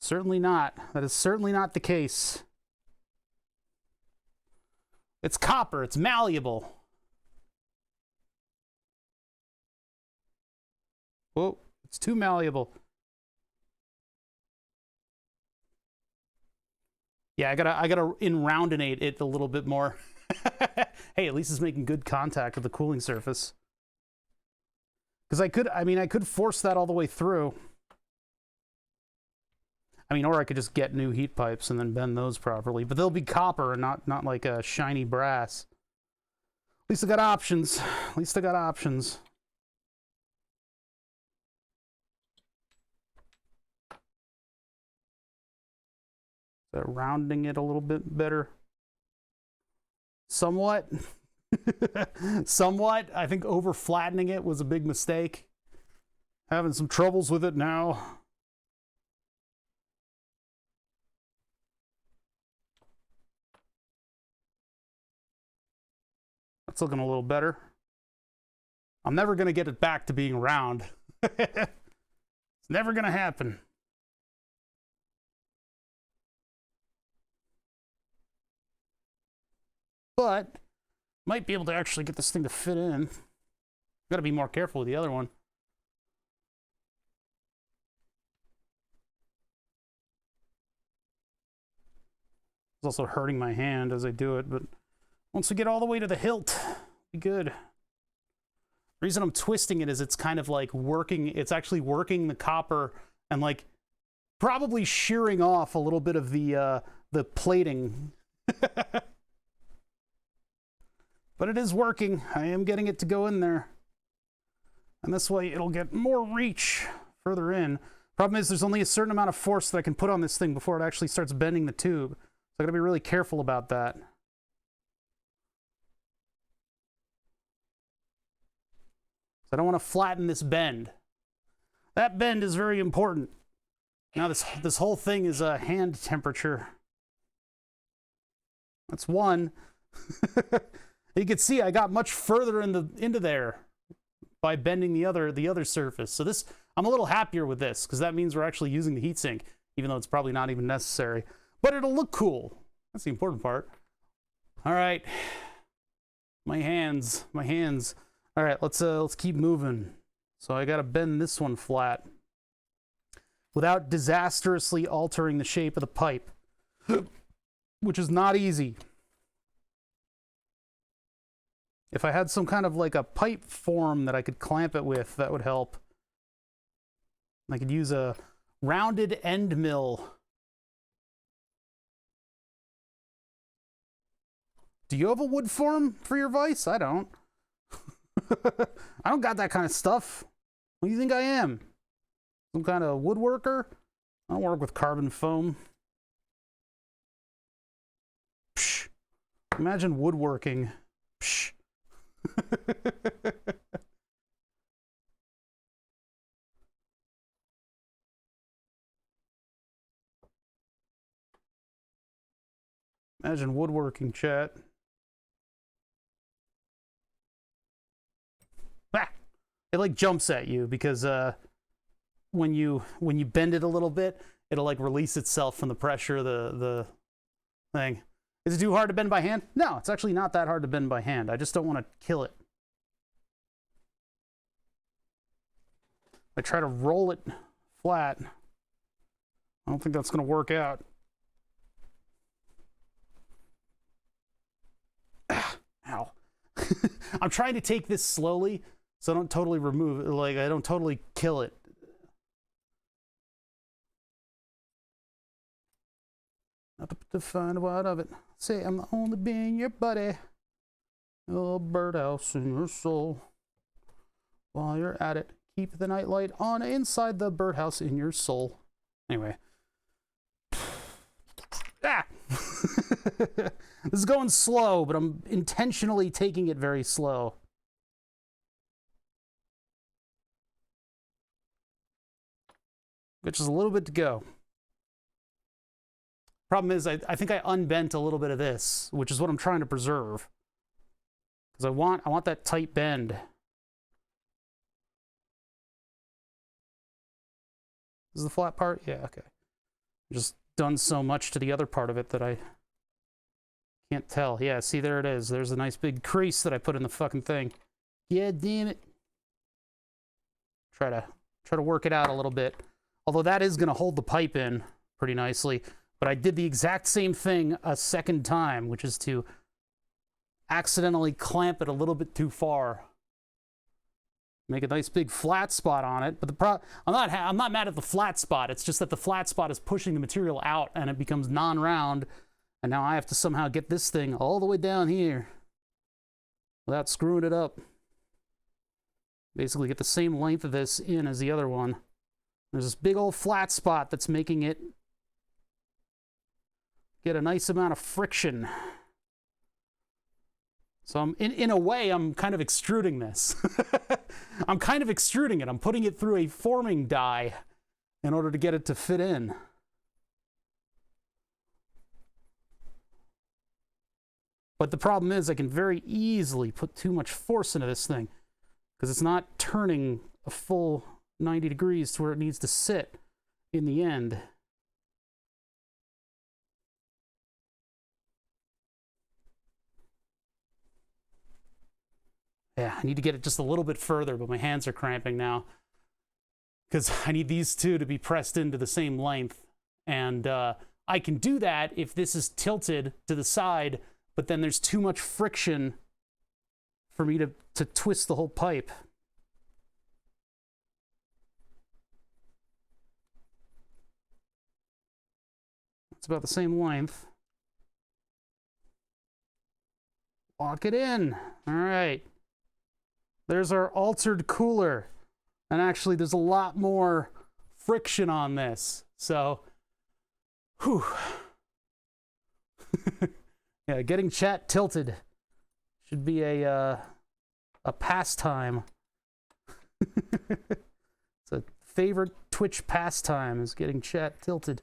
Certainly not. That is certainly not the case. It's copper, it's malleable. Whoa, it's too malleable. Yeah, I gotta enroundinate it a little bit more. Hey, at least it's making good contact with the cooling surface. Because I could force that all the way through. I mean, or I could just get new heat pipes and then bend those properly. But they'll be copper and not like a shiny brass. At least I got options. At least I got options. So rounding it a little bit better. Somewhat. Somewhat. I think over flattening it was a big mistake. Having some troubles with it now. It's looking a little better. I'm never going to get it back to being round. It's never going to happen. But might be able to actually get this thing to fit in. Got to be more careful with the other one. It's also hurting my hand as I do it, but once we get all the way to the hilt, be good. The reason I'm twisting it is it's kind of like working, it's actually working the copper and like probably shearing off a little bit of the plating. But it is working. I am getting it to go in there. And this way it'll get more reach further in. Problem is there's only a certain amount of force that I can put on this thing before it actually starts bending the tube. So I gotta be really careful about that. I don't want to flatten this bend. That bend is very important. Now this whole thing is a hand temperature. That's one. You can see I got much further into there by bending the other surface. So this, I'm a little happier with this because that means we're actually using the heatsink, even though it's probably not even necessary. But it'll look cool. That's the important part. All right, my hands. All right, let's keep moving. So I gotta bend this one flat without disastrously altering the shape of the pipe, which is not easy. If I had some kind of like a pipe form that I could clamp it with, that would help. I could use a rounded end mill. Do you have a wood form for your vise? I don't. I don't got that kind of stuff. What do you think I am? Some kind of woodworker? I don't work with carbon foam. Psh. Imagine woodworking. Psh. Imagine woodworking, chat. Ah! It like jumps at you because when you bend it a little bit, it'll like release itself from the pressure of the thing. Is it too hard to bend by hand? No, it's actually not that hard to bend by hand. I just don't want to kill it. I try to roll it flat. I don't think that's going to work out. Ow. I'm trying to take this slowly so I don't totally remove it, like I don't totally kill it. Up to find what of it. Say I'm only being your buddy. Oh, birdhouse in your soul. While you're at it, keep the nightlight on inside the birdhouse in your soul. Anyway. Ah! This is going slow, but I'm intentionally taking it very slow. Got just a little bit to go. Problem is, I think I unbent a little bit of this, which is what I'm trying to preserve. Because I want that tight bend. This is the flat part? Yeah, okay. Just done so much to the other part of it that I can't tell. Yeah, see, there it is. There's a nice big crease that I put in the fucking thing. Yeah, damn it. Try to work it out a little bit. Although that is going to hold the pipe in pretty nicely. But I did the exact same thing a second time, which is to accidentally clamp it a little bit too far. Make a nice big flat spot on it. But I'm not mad at the flat spot. It's just that the flat spot is pushing the material out and it becomes non-round. And now I have to somehow get this thing all the way down here without screwing it up. Basically get the same length of this in as the other one. There's this big old flat spot that's making it get a nice amount of friction. So I'm, in a way, I'm kind of extruding this. I'm kind of extruding it. I'm putting it through a forming die in order to get it to fit in. But the problem is I can very easily put too much force into this thing because it's not turning a full 90 degrees to where it needs to sit in the end. Yeah, I need to get it just a little bit further, but my hands are cramping now because I need these two to be pressed into the same length. And I can do that if this is tilted to the side, but then there's too much friction for me to twist the whole pipe. It's about the same length. Lock it in. All right. There's our altered cooler. And actually, there's a lot more friction on this. So, whew. Yeah, getting chat tilted should be a pastime. It's a favorite Twitch pastime is getting chat tilted.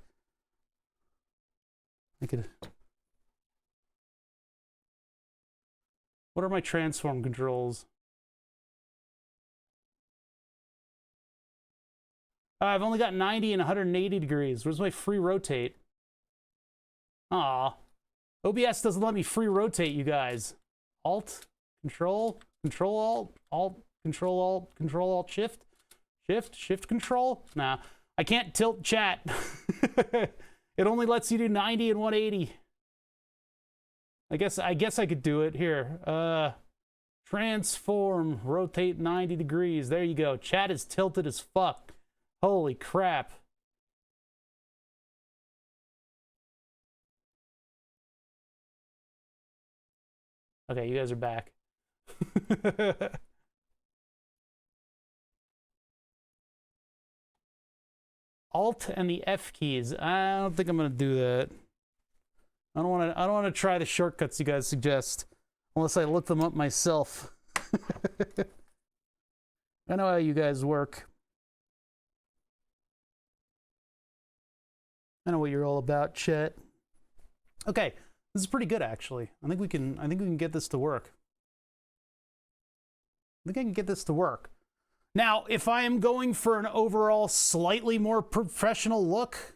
What are my transform controls? I've only got 90 and 180 degrees. Where's my free rotate? Aw. OBS doesn't let me free rotate, you guys. Alt, Control, Control Alt, Alt, Control Alt, Control Alt, Shift, Shift, Shift Control. Nah, I can't tilt chat. It only lets you do 90 and 180. I guess I could do it here. Transform, rotate 90 degrees. There you go. Chat is tilted as fuck. Holy crap. Okay, you guys are back. Alt and the F keys. I don't think I'm gonna do that. I don't want to try the shortcuts you guys suggest unless I look them up myself. I know how you guys work. I know what you're all about, chat. Okay, this is pretty good actually. I think we can get this to work. I think I can get this to work. Now, if I am going for an overall slightly more professional look,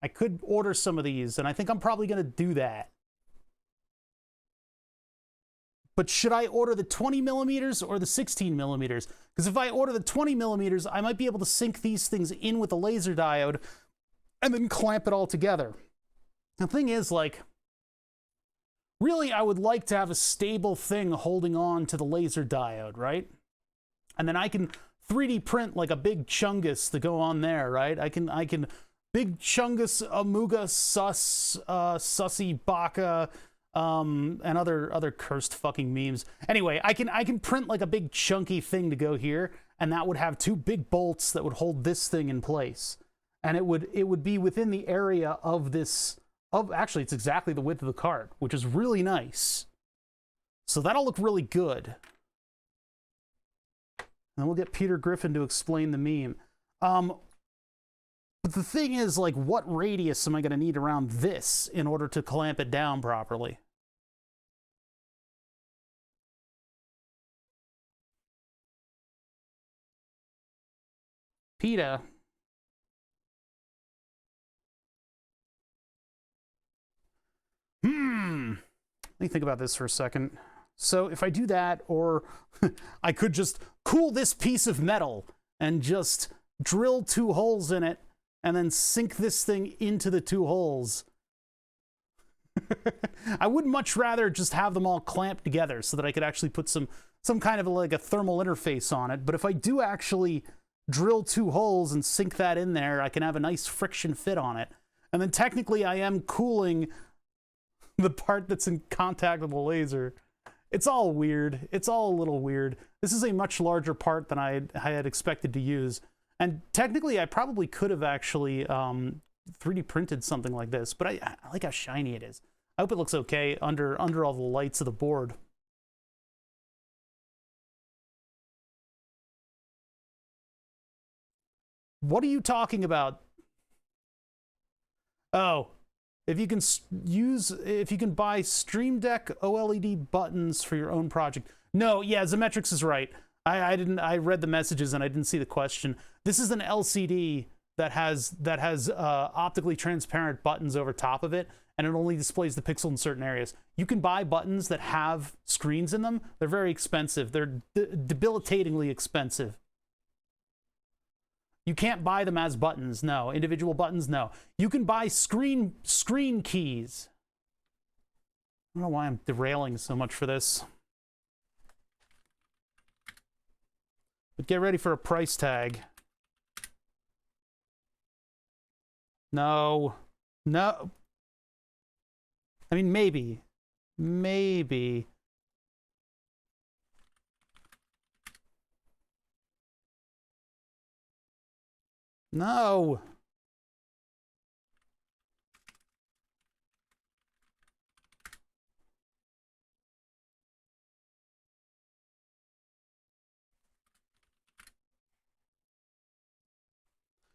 I could order some of these, and I think I'm probably going to do that. But should I order the 20 millimeters or the 16 millimeters? Because if I order the 20 millimeters, I might be able to sync these things in with a laser diode and then clamp it all together. The thing is, like, really, I would like to have a stable thing holding on to the laser diode, right? And then I can 3D print like a big chungus to go on there, right? I can big chungus, amuga, sussy, baka, and other cursed fucking memes. Anyway, I can print like a big chunky thing to go here, and that would have two big bolts that would hold this thing in place. And it would be within the area of this, actually it's exactly the width of the cart, which is really nice. So that'll look really good. And we'll get Peter Griffin to explain the meme. But the thing is, like, what radius am I going to need around this in order to clamp it down properly? PETA. Let me think about this for a second. So if I do that, or I could just cool this piece of metal and just drill 2 holes in it and then sink this thing into the 2 holes. I would much rather just have them all clamped together so that I could actually put some kind of like a thermal interface on it. But if I do actually drill 2 holes and sink that in there, I can have a nice friction fit on it. And then technically I am cooling the part that's in contact with the laser. It's all weird. It's all a little weird. This is a much larger part than I had expected to use. And technically, I probably could have actually 3D printed something like this, but I like how shiny it is. I hope it looks okay under all the lights of the board. What are you talking about? Oh, if you can buy Stream Deck OLED buttons for your own project. No, yeah, Zemetrix is right. I read the messages and I didn't see the question. This is an LCD that has optically transparent buttons over top of it, and it only displays the pixel in certain areas. You can buy buttons that have screens in them. They're very expensive. They're debilitatingly expensive. You can't buy them as buttons, no. Individual buttons, no. You can buy screen keys. I don't know why I'm derailing so much for this. But get ready for a price tag. No. No. I mean, maybe. Maybe. No.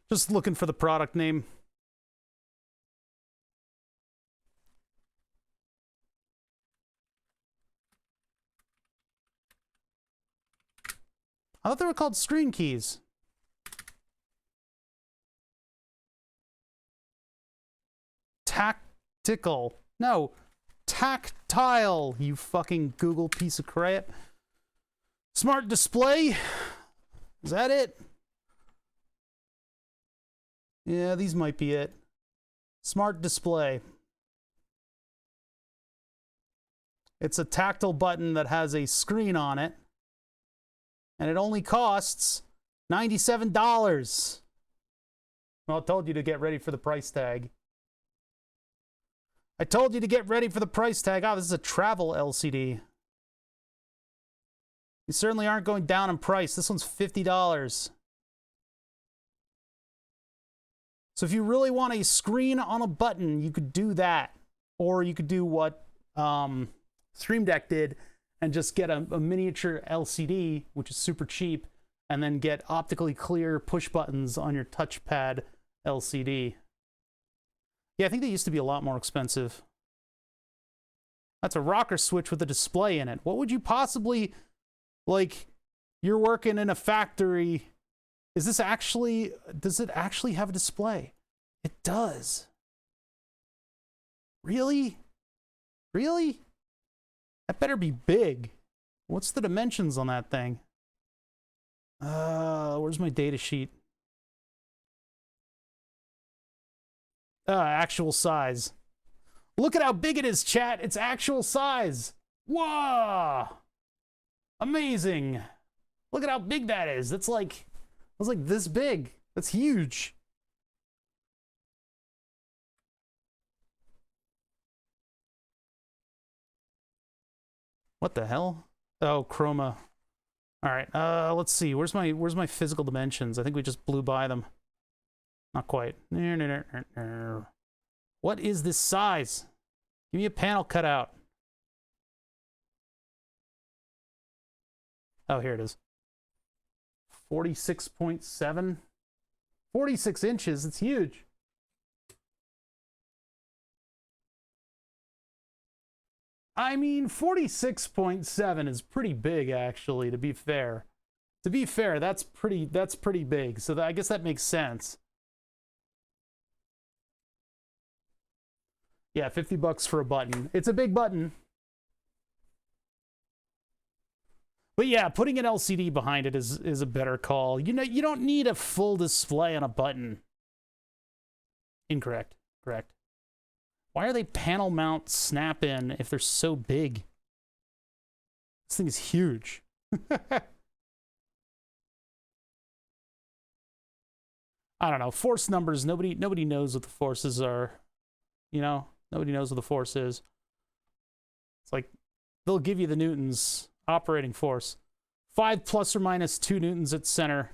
Just looking for the product name. I thought they were called screen keys. Tactical. No. Tactile, you fucking Google piece of crap. Smart display? Is that it? Yeah, these might be it. Smart display. It's a tactile button that has a screen on it. And it only costs $97. Well, I told you to get ready for the price tag. I told you to get ready for the price tag. Oh, this is a travel LCD. You certainly aren't going down in price. This one's $50. So if you really want a screen on a button, you could do that. Or you could do what Stream Deck did and just get a miniature LCD, which is super cheap, and then get optically clear push buttons on your touchpad LCD. Yeah, I think they used to be a lot more expensive. That's a rocker switch with a display in it. What would you possibly, like, you're working in a factory. Does it actually have a display? It does. Really? Really? That better be big. What's the dimensions on that thing? Where's my data sheet? Actual size. Look at how big it is, chat. It's actual size. Whoa! Amazing. Look at how big that is. That's like this big. That's huge. What the hell? Oh, chroma. All right. Let's see. Where's my physical dimensions? I think we just blew by them. Not quite. What is this size? Give me a panel cutout. Oh, here it is. 46.7. 46 inches. It's huge. I mean, 46.7 is pretty big, actually, to be fair. To be fair, that's pretty big. So I guess that makes sense. Yeah, $50 for a button. It's a big button. But yeah, putting an LCD behind it is a better call. You know, you don't need a full display on a button. Incorrect. Correct. Why are they panel mount snap-in if they're so big? This thing is huge. I don't know. Force numbers, nobody knows what the forces are. You know? Nobody knows what the force is. It's like, they'll give you the newtons. Operating force. 5 plus or minus 2 newtons at center.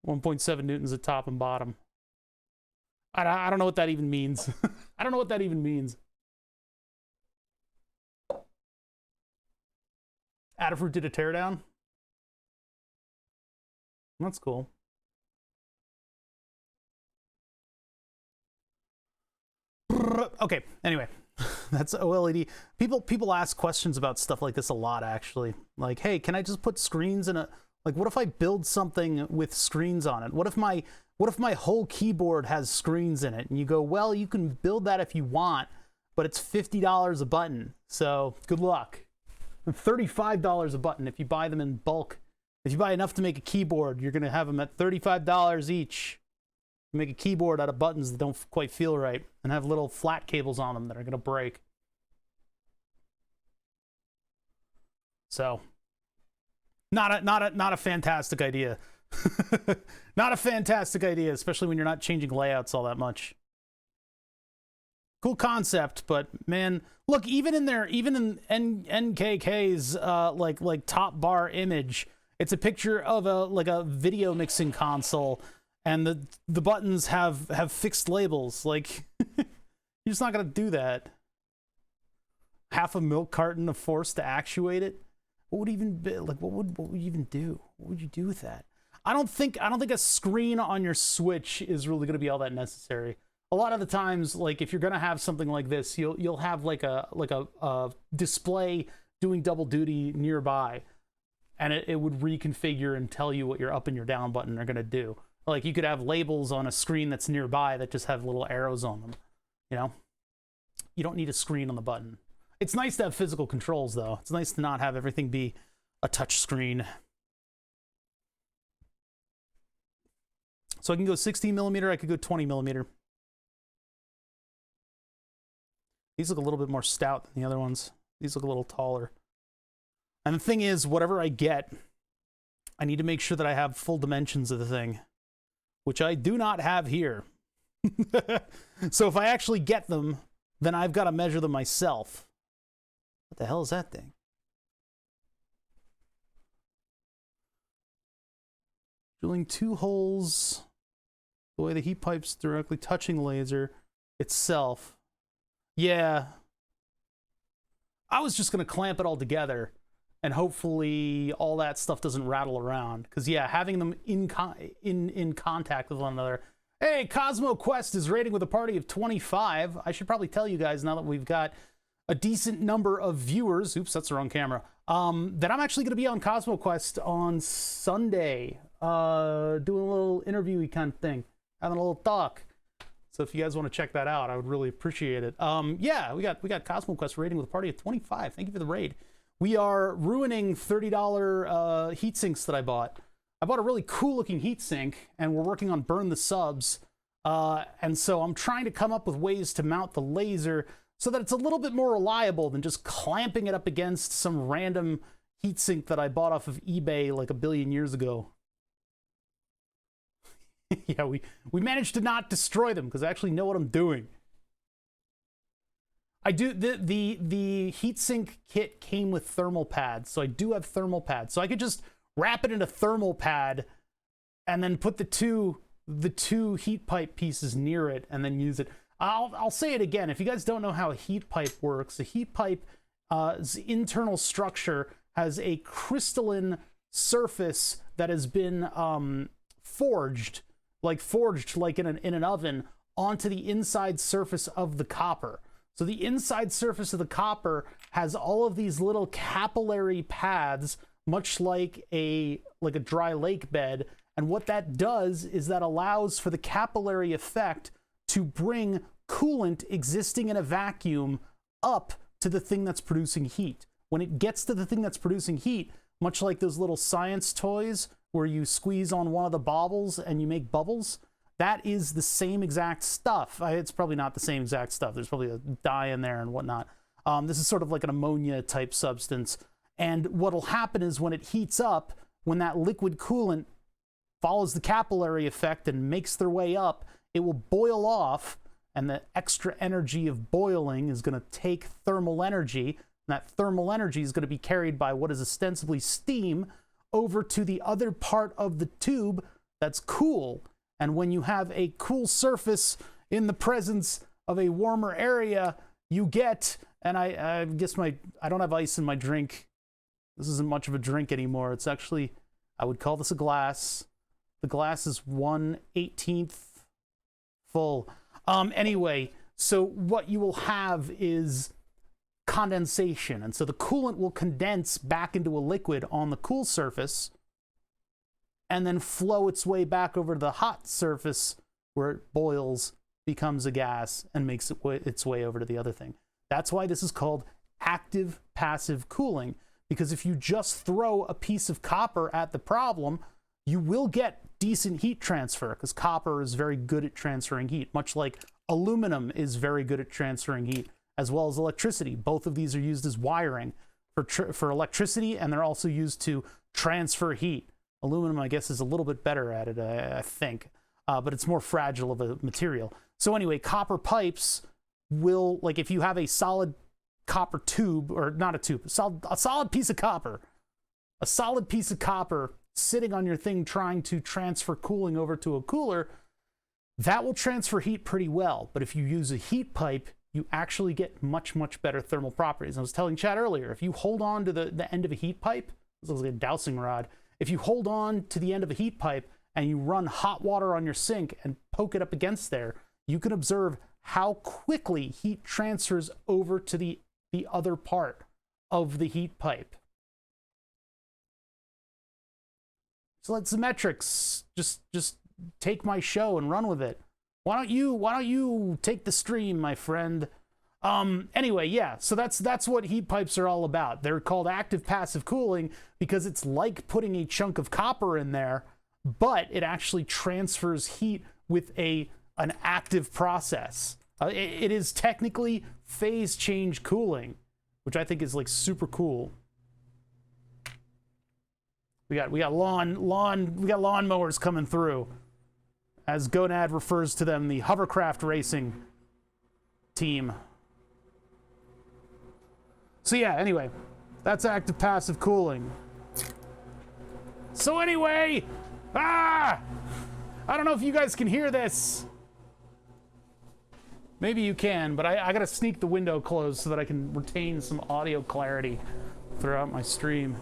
1.7 newtons at top and bottom. I don't know what that even means. I don't know what that even means. Adafruit did a teardown. That's cool. Okay, anyway. That's OLED. People ask questions about stuff like this a lot, actually. Like, hey, can I just put screens in a... Like, what if I build something with screens on it? What if my whole keyboard has screens in it? And you go, well, you can build that if you want, but it's $50 a button. So, good luck. $35 a button if you buy them in bulk. If you buy enough to make a keyboard, you're going to have them at $35 each. Make a keyboard out of buttons that don't quite feel right and have little flat cables on them that are going to break. So, not a fantastic idea. Not a fantastic idea, especially when you're not changing layouts all that much. Cool concept, but man, look, even in NKK's like top bar image, it's a picture of a video mixing console. And the buttons have fixed labels. Like, you're just not gonna do that. Half a milk carton of force to actuate it. What would even be like? What would you even do? What would you do with that? I don't think a screen on your Switch is really gonna be all that necessary. A lot of the times, like if you're gonna have something like this, you'll have like a display doing double duty nearby, and it would reconfigure and tell you what your up and your down button are gonna do. Like, you could have labels on a screen that's nearby that just have little arrows on them, you know? You don't need a screen on the button. It's nice to have physical controls, though. It's nice to not have everything be a touch screen. So I can go 16 millimeter, I could go 20 millimeter. These look a little bit more stout than the other ones. These look a little taller. And the thing is, whatever I get, I need to make sure that I have full dimensions of the thing, which I do not have here. So if I actually get them, then I've got to measure them myself. What the hell is that thing? Drilling 2 holes the way the heat pipe's directly touching the laser itself. Yeah. I was just going to clamp it all together, and hopefully all that stuff doesn't rattle around. Because, yeah, having them in contact with one another. Hey, CosmoQuest is rating with a party of 25. I should probably tell you guys, now that we've got a decent number of viewers, oops, that's the wrong camera, that I'm actually going to be on CosmoQuest on Sunday, doing a little interview-y kind of thing, having a little talk. So if you guys want to check that out, I would really appreciate it. Yeah, we got CosmoQuest rating with a party of 25. Thank you for the raid. We are ruining $30 heat sinks that I bought. I bought a really cool looking heat sink, and we're working on burn the subs. And so I'm trying to come up with ways to mount the laser so that it's a little bit more reliable than just clamping it up against some random heatsink that I bought off of eBay like a billion years ago. Yeah, we managed to not destroy them because I actually know what I'm doing. I do the heatsink kit came with thermal pads, so I do have thermal pads. So I could just wrap it in a thermal pad and then put the two heat pipe pieces near it and then use it. I'll say it again. If you guys don't know how a heat pipe works, a heat pipe's internal structure has a crystalline surface that has been forged like in an oven onto the inside surface of the copper. So the inside surface of the copper has all of these little capillary paths, much like a dry lake bed. And what that does is that allows for the capillary effect to bring coolant existing in a vacuum up to the thing that's producing heat. When it gets to the thing that's producing heat, much like those little science toys where you squeeze on one of the baubles and you make bubbles, that is the same exact stuff. It's probably not the same exact stuff. There's probably a dye in there and whatnot. This is sort of like an ammonia type substance. And what'll happen is when it heats up, when that liquid coolant follows the capillary effect and makes their way up, it will boil off, and the extra energy of boiling is going to take thermal energy, and that thermal energy is going to be carried by what is ostensibly steam over to the other part of the tube that's cool. And when you have a cool surface in the presence of a warmer area, you get, and I guess I don't have ice in my drink. This isn't much of a drink anymore. It's actually, I would call this a glass. The glass is 1/18 full. Anyway, so what you will have is condensation. And so the coolant will condense back into a liquid on the cool surface and then flow its way back over to the hot surface where it boils, becomes a gas, and makes its way over to the other thing. That's why this is called active passive cooling, because if you just throw a piece of copper at the problem, you will get decent heat transfer, because copper is very good at transferring heat, much like aluminum is very good at transferring heat, as well as electricity. Both of these are used as wiring for electricity, and they're also used to transfer heat. Aluminum, I guess, is a little bit better at it, I think, but it's more fragile of a material. So anyway, copper pipes will, like if you have a solid copper tube, or not a tube, a solid piece of copper, sitting on your thing trying to transfer cooling over to a cooler, that will transfer heat pretty well. But if you use a heat pipe, you actually get much, much better thermal properties. I was telling Chad earlier, if you hold on to the end of a heat pipe, this looks like a dowsing rod, if you hold on to the end of a heat pipe and you run hot water on your sink and poke it up against there, you can observe how quickly heat transfers over to the other part of the heat pipe. So let Symmetrics just take my show and run with it. Why don't you take the stream, my friend? Anyway, yeah, so that's what heat pipes are all about. They're called active passive cooling because it's like putting a chunk of copper in there, but it actually transfers heat with an active process. It is technically phase change cooling, which I think is like super cool. We got lawnmowers coming through. As Gonad refers to them, the hovercraft racing team. So yeah, anyway, that's active passive cooling. So anyway, I don't know if you guys can hear this. Maybe you can, but I gotta sneak the window closed so that I can retain some audio clarity throughout my stream.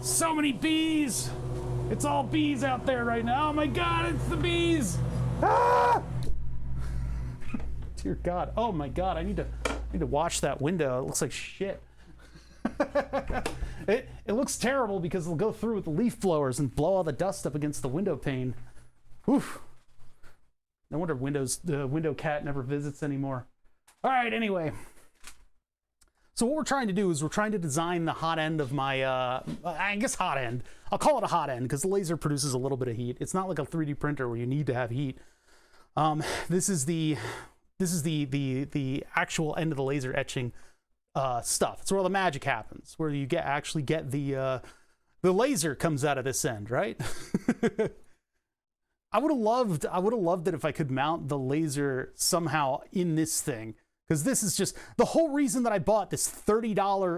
So many bees! It's all bees out there right now. Oh my god, it's the bees! Ah! Dear God. Oh my god, I need to wash that window. It looks like shit. It looks terrible because it'll go through with the leaf blowers and blow all the dust up against the window pane. Oof. No wonder the window cat never visits anymore. All right, anyway. So what we're trying to do is we're trying to design the hot end of my, I guess hot end. I'll call it a hot end because the laser produces a little bit of heat. It's not like a 3D printer where you need to have heat. This is the actual end of the laser etching stuff. It's where all the magic happens, where you actually get the laser comes out of this end, right? I would have loved it if I could mount the laser somehow in this thing, because this is just the whole reason that I bought this $30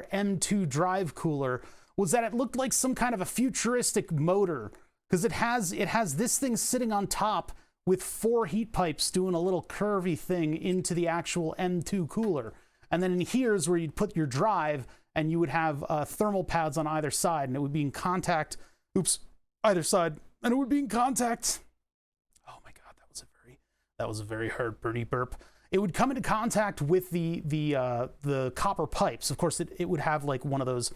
M2 drive cooler was that it looked like some kind of a futuristic motor, because it has this thing sitting on top with 4 heat pipes doing a little curvy thing into the actual M2 cooler. And then in here's where you'd put your drive, and you would have thermal pads on either side, and it would be in contact, either side, and it would be in contact. Oh my God, that was a very hard birdie burp. It would come into contact with the copper pipes. Of course, it would have like one of those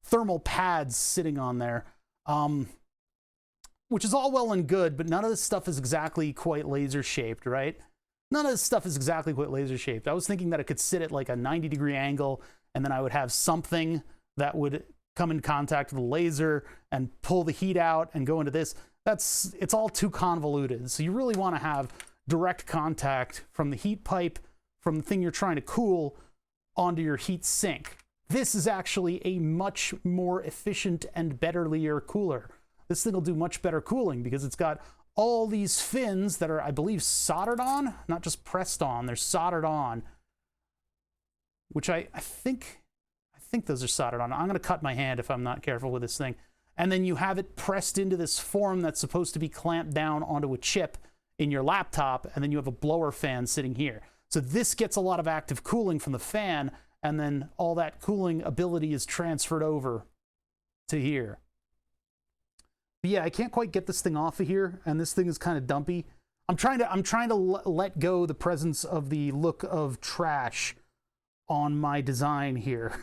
thermal pads sitting on there, which is all well and good, but none of this stuff is exactly quite laser shaped, right? None of this stuff is exactly quite laser shaped. I was thinking that it could sit at like a 90-degree angle, and then I would have something that would come in contact with the laser and pull the heat out and go into this. It's all too convoluted. So you really want to have direct contact from the heat pipe, from the thing you're trying to cool, onto your heat sink. This is actually a much more efficient and betterlier cooler. This thing will do much better cooling because it's got all these fins that are, I believe, soldered on, not just pressed on, they're soldered on, which I think those are soldered on. I'm going to cut my hand if I'm not careful with this thing. And then you have it pressed into this form that's supposed to be clamped down onto a chip in your laptop, and then you have a blower fan sitting here. So this gets a lot of active cooling from the fan, and then all that cooling ability is transferred over to here. But yeah, I can't quite get this thing off of here, and this thing is kind of dumpy. I'm trying to let go the presence of the look of trash on my design here.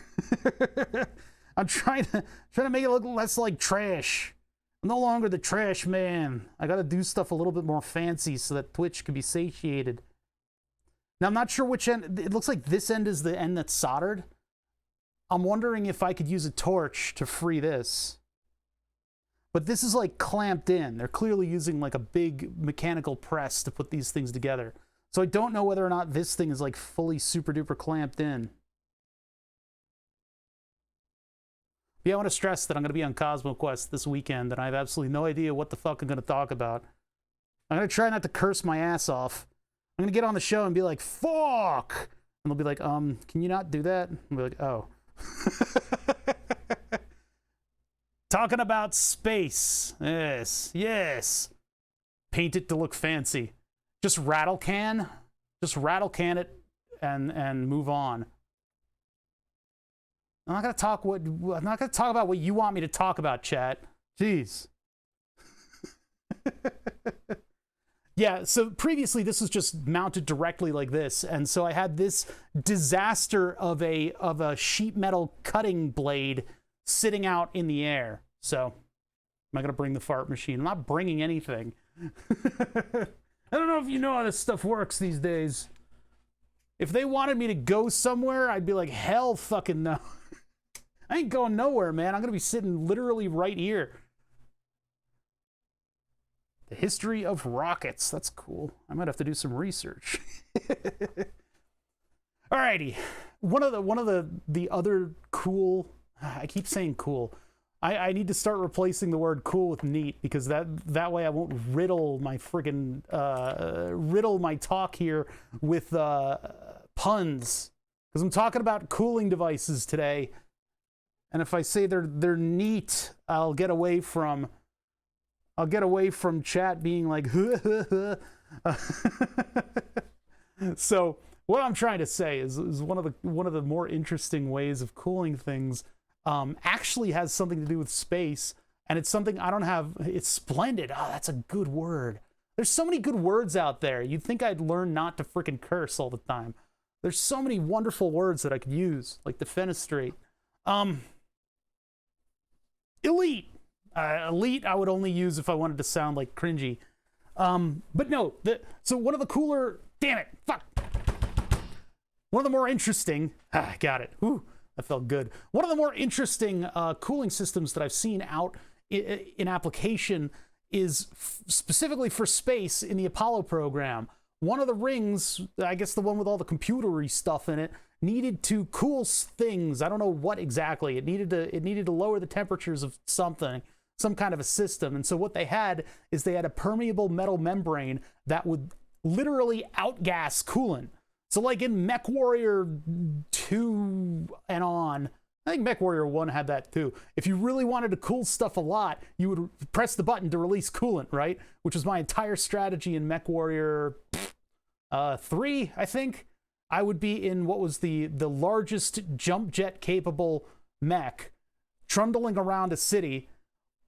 I'm trying to make it look less like trash. I'm no longer the trash man. I got to do stuff a little bit more fancy so that Twitch can be satiated. Now, I'm not sure which end. It looks like this end is the end that's soldered. I'm wondering if I could use a torch to free this. But this is like clamped in. They're clearly using like a big mechanical press to put these things together. So I don't know whether or not this thing is like fully super duper clamped in. Yeah, I want to stress that I'm going to be on CosmoQuest this weekend, and I have absolutely no idea what the fuck I'm going to talk about. I'm going to try not to curse my ass off. I'm going to get on the show and be like, fuck! And they'll be like, can you not do that? And I'll be like, oh. Talking about space. Yes, yes. Paint it to look fancy. Just rattle can it and move on. I'm not gonna talk about what you want me to talk about, chat. Jeez. Yeah, so previously this was just mounted directly like this, and so I had this disaster of a sheet metal cutting blade sitting out in the air. So, am I gonna bring the fart machine? I'm not bringing anything. I don't know if you know how this stuff works these days. If they wanted me to go somewhere, I'd be like, hell fucking no. I ain't going nowhere, man. I'm going to be sitting literally right here. The history of rockets. That's cool. I might have to do some research. Alrighty. One of the other cool, I keep saying cool. I need to start replacing the word cool with neat, because that way I won't riddle my friggin' riddle my talk here with puns. Because I'm talking about cooling devices today. And if I say they're neat, I'll get away from chat being like, So what I'm trying to say is one of the more interesting ways of cooling things actually has something to do with space, and it's something I don't have. It's splendid. Oh, that's a good word. There's so many good words out there. You'd think I'd learn not to freaking curse all the time. There's so many wonderful words that I could use, like defenestrate. Elite. Elite I would only use if I wanted to sound like cringy. But no, so one of the cooler, damn it, fuck. One of the more interesting, got it. Ooh, that felt good. One of the more interesting cooling systems that I've seen out in application is specifically for space in the Apollo program. One of the rings, I guess the one with all the computery stuff in it, needed to cool things. I don't know what exactly. It needed to lower the temperatures of something, some kind of a system. And so what they had is they had a permeable metal membrane that would literally outgas coolant. So like in MechWarrior 2 and on, I think MechWarrior 1 had that too. If you really wanted to cool stuff a lot, you would press the button to release coolant, right? Which was my entire strategy in MechWarrior 3, I think. I would be in what was the largest jump jet capable mech, trundling around a city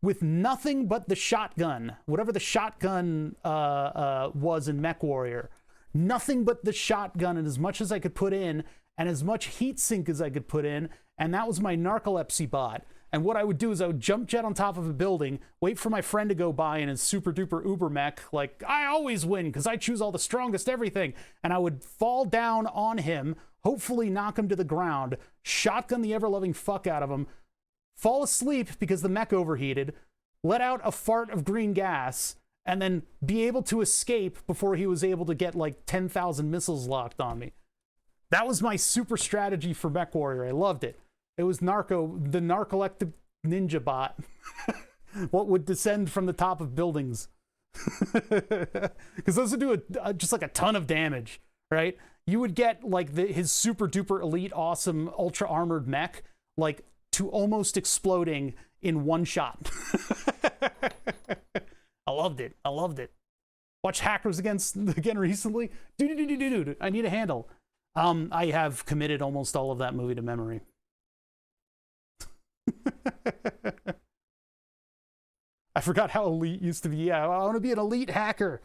with nothing but the shotgun, whatever the shotgun was in MechWarrior. Nothing but the shotgun and as much as I could put in and as much heat sink as I could put in, and that was my narcolepsy bot. And what I would do is I would jump jet on top of a building, wait for my friend to go by in his super duper uber mech, like I always win because I choose all the strongest everything, and I would fall down on him, hopefully knock him to the ground, shotgun the ever-loving fuck out of him, fall asleep because the mech overheated, let out a fart of green gas, and then be able to escape before he was able to get like 10,000 missiles locked on me. That was my super strategy for MechWarrior. I loved it. It was the narcoleptic ninja bot. What would descend from the top of buildings. Because those would do just like a ton of damage, right? You would get like his super duper elite awesome ultra armored mech like to almost exploding in one shot. I loved it. I loved it. Watch Hackers again recently. Dude, I need a handle. I have committed almost all of that movie to memory. I forgot how elite used to be. Yeah, I want to be an elite hacker.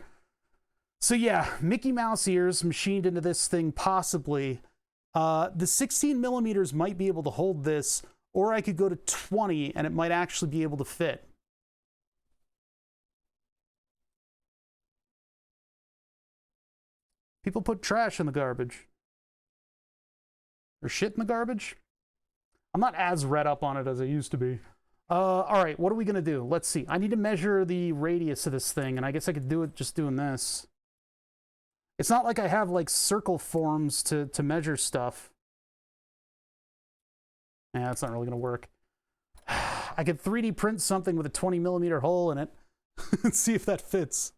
So yeah, Mickey Mouse ears machined into this thing possibly. The 16 millimeters might be able to hold this, or I could go to 20 and it might actually be able to fit. People put trash in the garbage. Or shit in the garbage? I'm not as read up on it as I used to be. All right, what are we going to do? Let's see. I need to measure the radius of this thing, and I guess I could do it just doing this. It's not like I have, like, circle forms to measure stuff. Yeah, that's not really going to work. I could 3D print something with a 20 millimeter hole in it and see if that fits.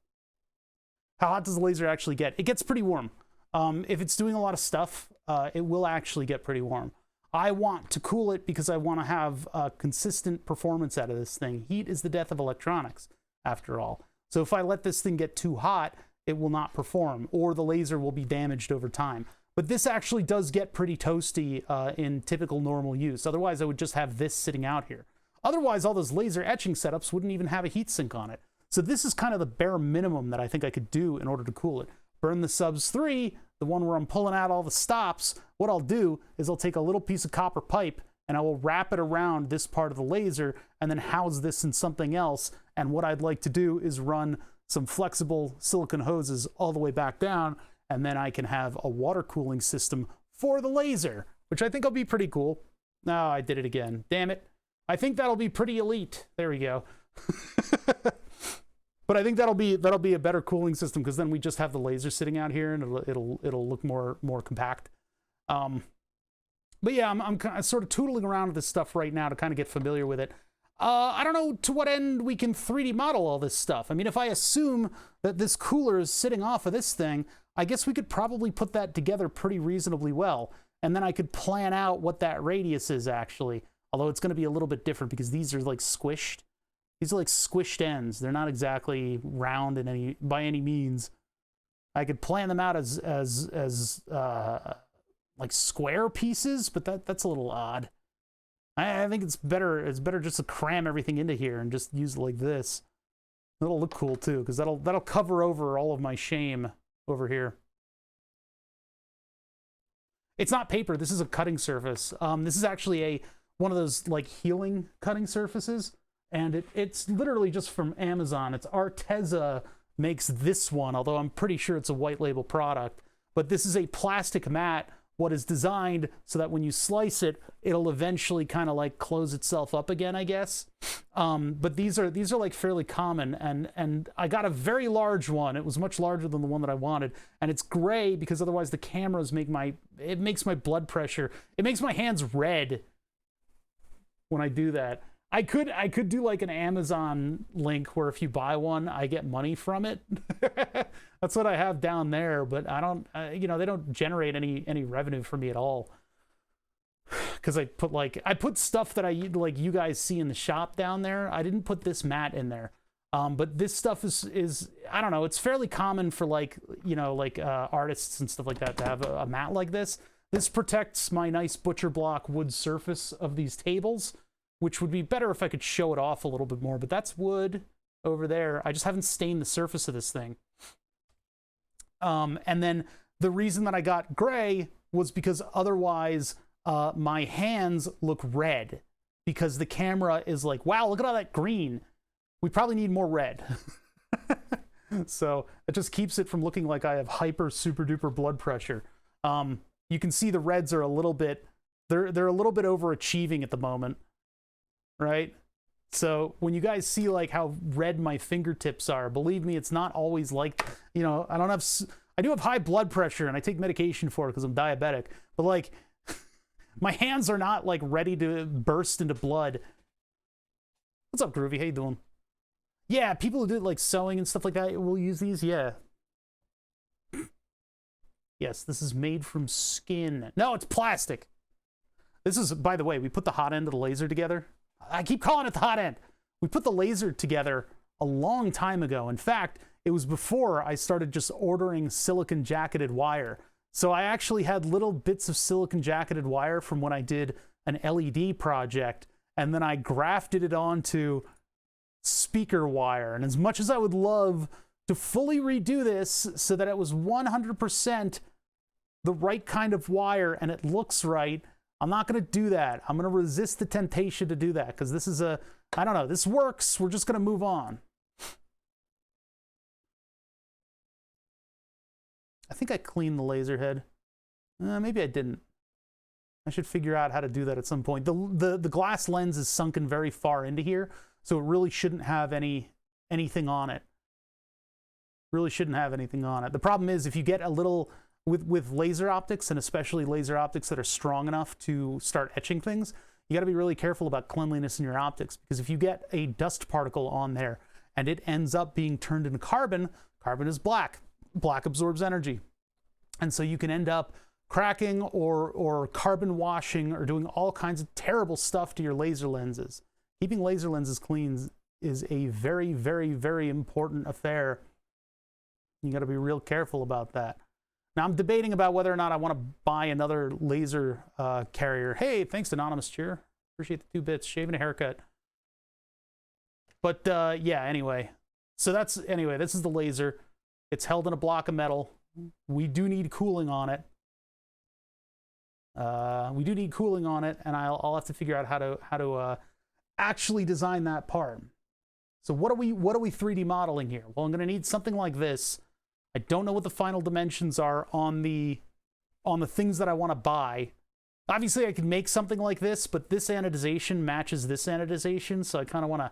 How hot does the laser actually get? It gets pretty warm. If it's doing a lot of stuff, it will actually get pretty warm. I want to cool it because I want to have consistent performance out of this thing. Heat is the death of electronics, after all. So if I let this thing get too hot, it will not perform, or the laser will be damaged over time. But this actually does get pretty toasty in typical normal use. Otherwise, I would just have this sitting out here. Otherwise, all those laser etching setups wouldn't even have a heatsink on it. So this is kind of the bare minimum that I think I could do in order to cool it. Burn the subs 3, the one where I'm pulling out all the stops. What I'll do is I'll take a little piece of copper pipe and I will wrap it around this part of the laser and then house this in something else. And what I'd like to do is run some flexible silicone hoses all the way back down, and then I can have a water cooling system for the laser, which I think will be pretty cool. No, I did it again. Damn it. I think that'll be pretty elite. There we go. But I think that'll be a better cooling system because then we just have the laser sitting out here and it'll look more compact. But yeah, I'm sort of tootling around with this stuff right now to kind of get familiar with it. I don't know to what end we can 3D model all this stuff. I mean, if I assume that this cooler is sitting off of this thing, I guess we could probably put that together pretty reasonably well. And then I could plan out what that radius is actually. Although it's going to be a little bit different because these are like squished. These are like squished ends. They're not exactly round by any means. I could plan them out as like square pieces, but that's a little odd. I think it's better just to cram everything into here and just use it like this. It'll look cool too, because that'll cover over all of my shame over here. It's not paper. This is a cutting surface. This is actually one of those like healing cutting surfaces. And it's literally just from Amazon. It's Arteza makes this one, although I'm pretty sure it's a white label product. But this is a plastic mat, what is designed so that when you slice it, it'll eventually kind of like close itself up again, I guess. But these are like fairly common, and I got a very large one. It was much larger than the one that I wanted, and it's gray because otherwise the cameras makes my blood pressure, it makes my hands red when I do that. I could do like an Amazon link where if you buy one, I get money from it. That's what I have down there, but I don't, you know, they don't generate any revenue for me at all. Because I put stuff that like you guys see in the shop down there. I didn't put this mat in there. But this stuff is I don't know, it's fairly common for like, you know, like artists and stuff like that to have a mat like this. This protects my nice butcher block wood surface of these tables, which would be better if I could show it off a little bit more, but that's wood over there. I just haven't stained the surface of this thing. And then the reason that I got gray was because otherwise my hands look red, because the camera is like, wow, look at all that green. We probably need more red. So it just keeps it from looking like I have hyper super duper blood pressure. You can see the reds are a little bit, they're a little bit overachieving at the moment. Right? So when you guys see like how red my fingertips are, believe me, it's not always like, you know, I do have high blood pressure and I take medication for it because I'm diabetic, but like my hands are not like ready to burst into blood. What's up, Groovy? How you doing? Yeah, people who do like sewing and stuff like that will use these. Yeah. Yes, this is made from skin. No, it's plastic. This is, by the way, we put the hot end of the laser together. I keep calling it the hot end. We put the laser together a long time ago. In fact, it was before I started just ordering silicon jacketed wire. So I actually had little bits of silicon jacketed wire from when I did an LED project, and then I grafted it onto speaker wire. And as much as I would love to fully redo this so that it was 100% the right kind of wire and it looks right, I'm not going to do that. I'm going to resist the temptation to do that because this is I don't know, this works. We're just going to move on. I think I cleaned the laser head. Maybe I didn't. I should figure out how to do that at some point. The glass lens is sunken very far into here, so it really shouldn't have anything on it. Really shouldn't have anything on it. The problem is if you get a little... With laser optics, and especially laser optics that are strong enough to start etching things, you got to be really careful about cleanliness in your optics, because if you get a dust particle on there and it ends up being turned into carbon, carbon is black. Black absorbs energy. And so you can end up cracking or carbon washing or doing all kinds of terrible stuff to your laser lenses. Keeping laser lenses clean is a very, very, very important affair. You got to be real careful about that. Now, I'm debating about whether or not I want to buy another laser carrier. Hey, thanks, Anonymous Cheer. Appreciate the 2 bits. Shaving a haircut. But, yeah, anyway. So this is the laser. It's held in a block of metal. We do need cooling on it. And I'll have to figure out how to actually design that part. So what are we 3D modeling here? Well, I'm going to need something like this. I don't know what the final dimensions are on the things that I want to buy. Obviously, I could make something like this, but this anodization matches this anodization, so I kind of want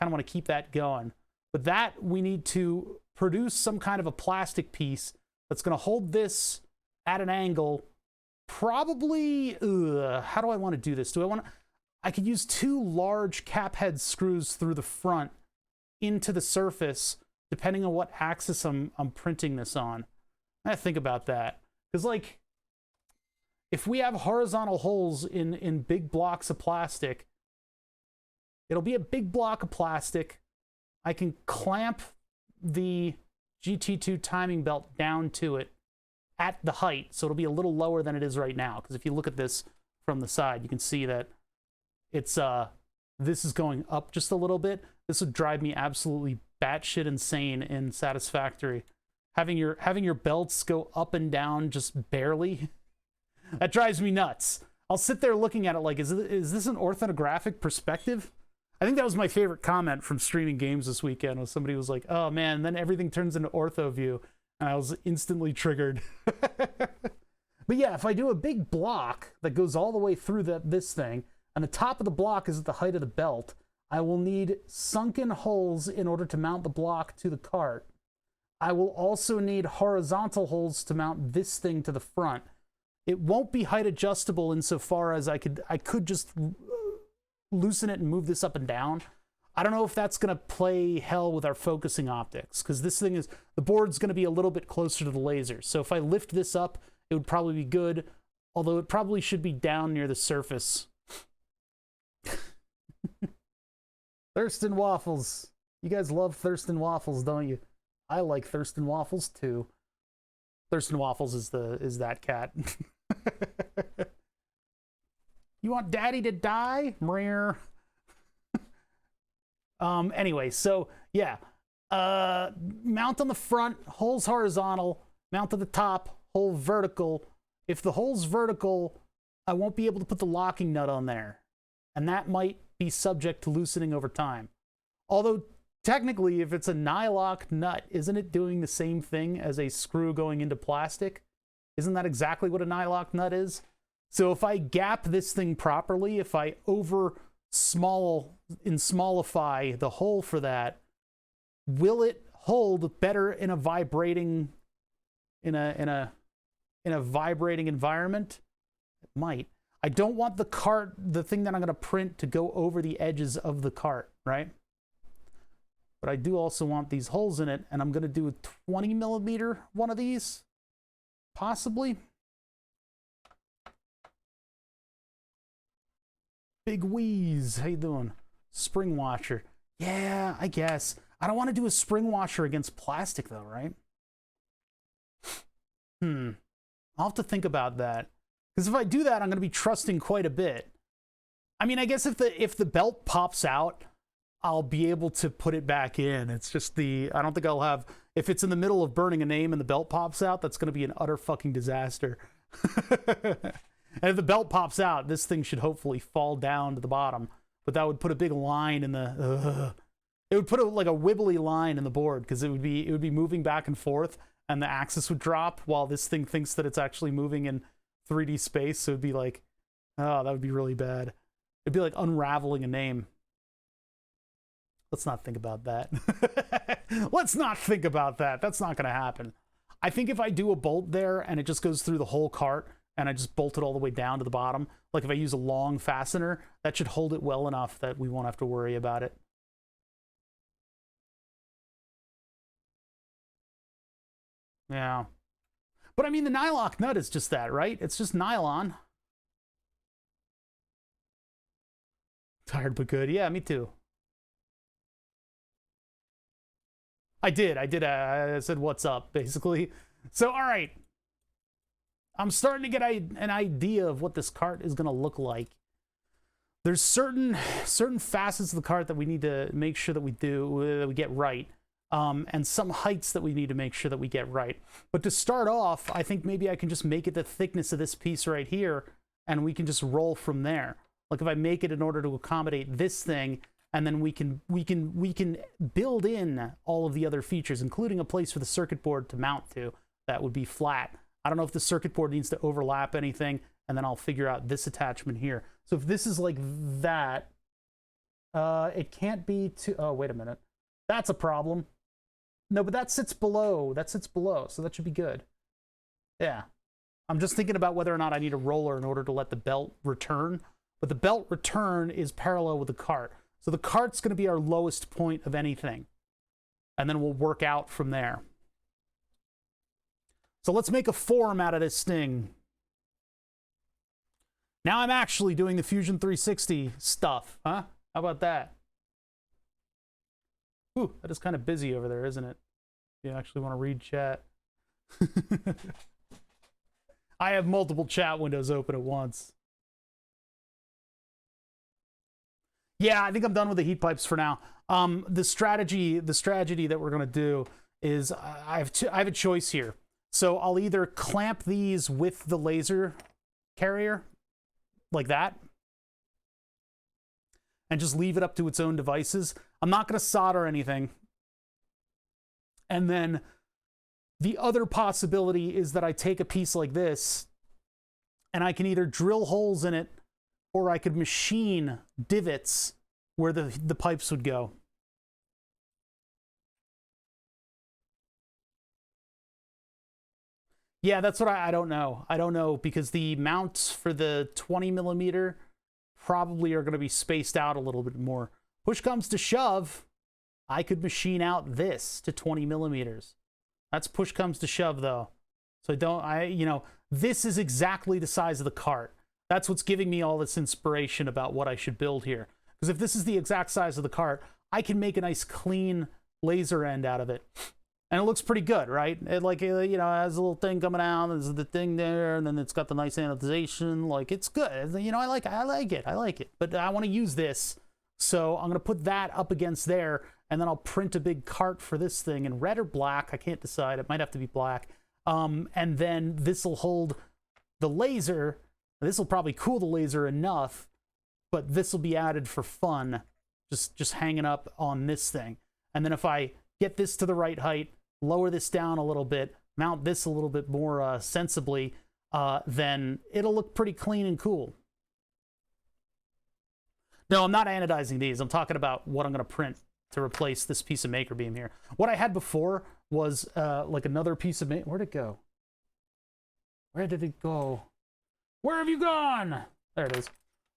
to keep that going. But that we need to produce some kind of a plastic piece that's going to hold this at an angle. Probably, how do I want to do this? I could use 2 large cap head screws through the front into the surface, depending on what axis I'm printing this on. I think about that. Because, like, if we have horizontal holes in big blocks of plastic, it'll be a big block of plastic. I can clamp the GT2 timing belt down to it at the height, so it'll be a little lower than it is right now. Because if you look at this from the side, you can see that it's this is going up just a little bit. This would drive me absolutely batshit insane in Satisfactory. Having your belts go up and down just barely, that drives me nuts. I'll sit there looking at it like, is this an orthographic perspective? I think that was my favorite comment from streaming games this weekend, was somebody was like, oh man, then everything turns into ortho view. And I was instantly triggered. But yeah, if I do a big block that goes all the way through this thing, and the top of the block is at the height of the belt, I will need sunken holes in order to mount the block to the cart. I will also need horizontal holes to mount this thing to the front. It won't be height adjustable insofar as I could just loosen it and move this up and down. I don't know if that's going to play hell with our focusing optics, because this thing is, the board's going to be a little bit closer to the laser. So if I lift this up, it would probably be good, although it probably should be down near the surface. Thurston Waffles. You guys love Thurston Waffles, don't you? I like Thurston Waffles too. Thurston Waffles is that cat. You want daddy to die? Anyway, so yeah. Mount on the front, holes horizontal, mount to the top, hole vertical. If the hole's vertical, I won't be able to put the locking nut on there. And that might be subject to loosening over time. Although, technically, if it's a nylock nut, isn't it doing the same thing as a screw going into plastic? Isn't that exactly what a nylock nut is? So if I gap this thing properly, if I smallify the hole for that, will it hold better in a vibrating vibrating environment? It might. I don't want the thing that I'm going to print to go over the edges of the cart, right? But I do also want these holes in it, and I'm going to do a 20 millimeter one of these, possibly. Big Wheeze, how you doing? Spring washer. Yeah, I guess. I don't want to do a spring washer against plastic though, right? I'll have to think about that. Because if I do that, I'm going to be trusting quite a bit. I mean, I guess if the belt pops out, I'll be able to put it back in. It's just I don't think I'll have, if it's in the middle of burning a name and the belt pops out, that's going to be an utter fucking disaster. And if the belt pops out, this thing should hopefully fall down to the bottom. But that would put a big line in the, it would put like a wibbly line in the board, because it would be moving back and forth, and the axis would drop while this thing thinks that it's actually moving in 3D space. So it'd be like, oh, that would be really bad. It'd be like unraveling a name. Let's not think about that. Let's not think about that. That's not going to happen. I think if I do a bolt there and it just goes through the whole cart and I just bolt it all the way down to the bottom, like if I use a long fastener, that should hold it well enough that we won't have to worry about it. Yeah. But I mean, the nylock nut is just that, right? It's just nylon. Tired but good. Yeah, me too. I did. I said, what's up, basically. So, all right. I'm starting to get an idea of what this cart is going to look like. There's certain facets of the cart that we need to make sure that we get right. And some heights that we need to make sure that we get right. But to start off, I think maybe I can just make it the thickness of this piece right here, and we can just roll from there. Like if I make it in order to accommodate this thing, and then we can build in all of the other features, including a place for the circuit board to mount to that would be flat. I don't know if the circuit board needs to overlap anything, and then I'll figure out this attachment here. So if this is like that, it can't be too, oh, wait a minute. That's a problem. No, but that sits below. So that should be good. Yeah. I'm just thinking about whether or not I need a roller in order to let the belt return. But the belt return is parallel with the cart. So the cart's going to be our lowest point of anything. And then we'll work out from there. So let's make a form out of this thing. Now I'm actually doing the Fusion 360 stuff, huh? How about that? Ooh, that is kind of busy over there, isn't it? You actually want to read chat. I have multiple chat windows open at once. Yeah, I think I'm done with the heat pipes for now. The strategy that we're gonna do is I have a choice here. So I'll either clamp these with the laser carrier, like that. and just leave it up to its own devices. I'm not going to solder anything. And then the other possibility is that I take a piece like this and I can either drill holes in it or I could machine divots where the pipes would go. Yeah, that's what I don't know. I don't know because the mounts for the 20 millimeter probably are going to be spaced out a little bit more. Push comes to shove, I could machine out this to 20 millimeters. That's push comes to shove though. So this is exactly the size of the cart. That's what's giving me all this inspiration about what I should build here. Because if this is the exact size of the cart, I can make a nice clean laser end out of it. And it looks pretty good, right? It has a little thing coming out, there's the thing there, and then it's got the nice anodization. Like, it's good. I like it. But I want to use this. So I'm going to put that up against there, and then I'll print a big cart for this thing in red or black. I can't decide. It might have to be black. And then this will hold the laser. This will probably cool the laser enough, but this will be added for fun, just hanging up on this thing. And then if I get this to the right height, lower this down a little bit, mount this a little bit more sensibly, then it'll look pretty clean and cool. No, I'm not anodizing these. I'm talking about what I'm going to print to replace this piece of maker beam here. What I had before was like another piece of where'd it go? Where did it go? Where have you gone? There it is.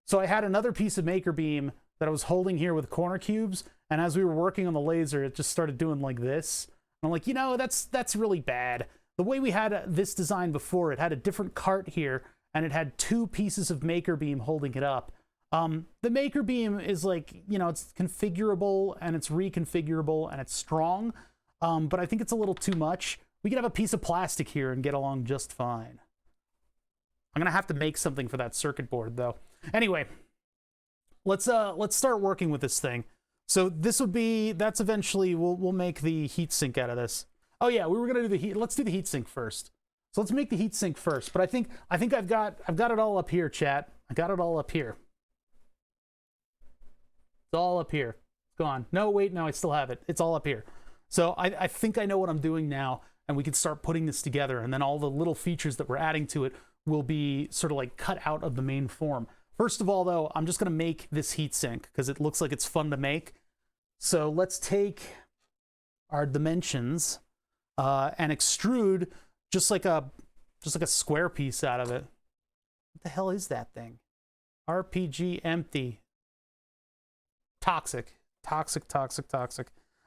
So I had another piece of maker beam that I was holding here with corner cubes, and as we were working on the laser, it just started doing like this. And I'm like, that's really bad. The way we had this design before, it had a different cart here, and it had two pieces of maker beam holding it up. The maker beam is like, it's configurable, and it's reconfigurable, and it's strong, but I think it's a little too much. We could have a piece of plastic here and get along just fine. I'm gonna have to make something for that circuit board, though. Anyway, let's start working with this thing. So that's eventually, we'll make the heatsink out of this. Oh yeah, we were gonna do the heat. Let's do the heatsink first. So let's make the heatsink first. But I think I've got it all up here, chat. I got it all up here. It's all up here. It's gone. No, wait, no, I still have it. It's all up here. So I think I know what I'm doing now, and we can start putting this together, and then all the little features that we're adding to it will be sort of like cut out of the main form. First of all, though, I'm just going to make this heatsink because it looks like it's fun to make. So let's take our dimensions and extrude just like a square piece out of it. What the hell is that thing? RPG empty. Toxic. All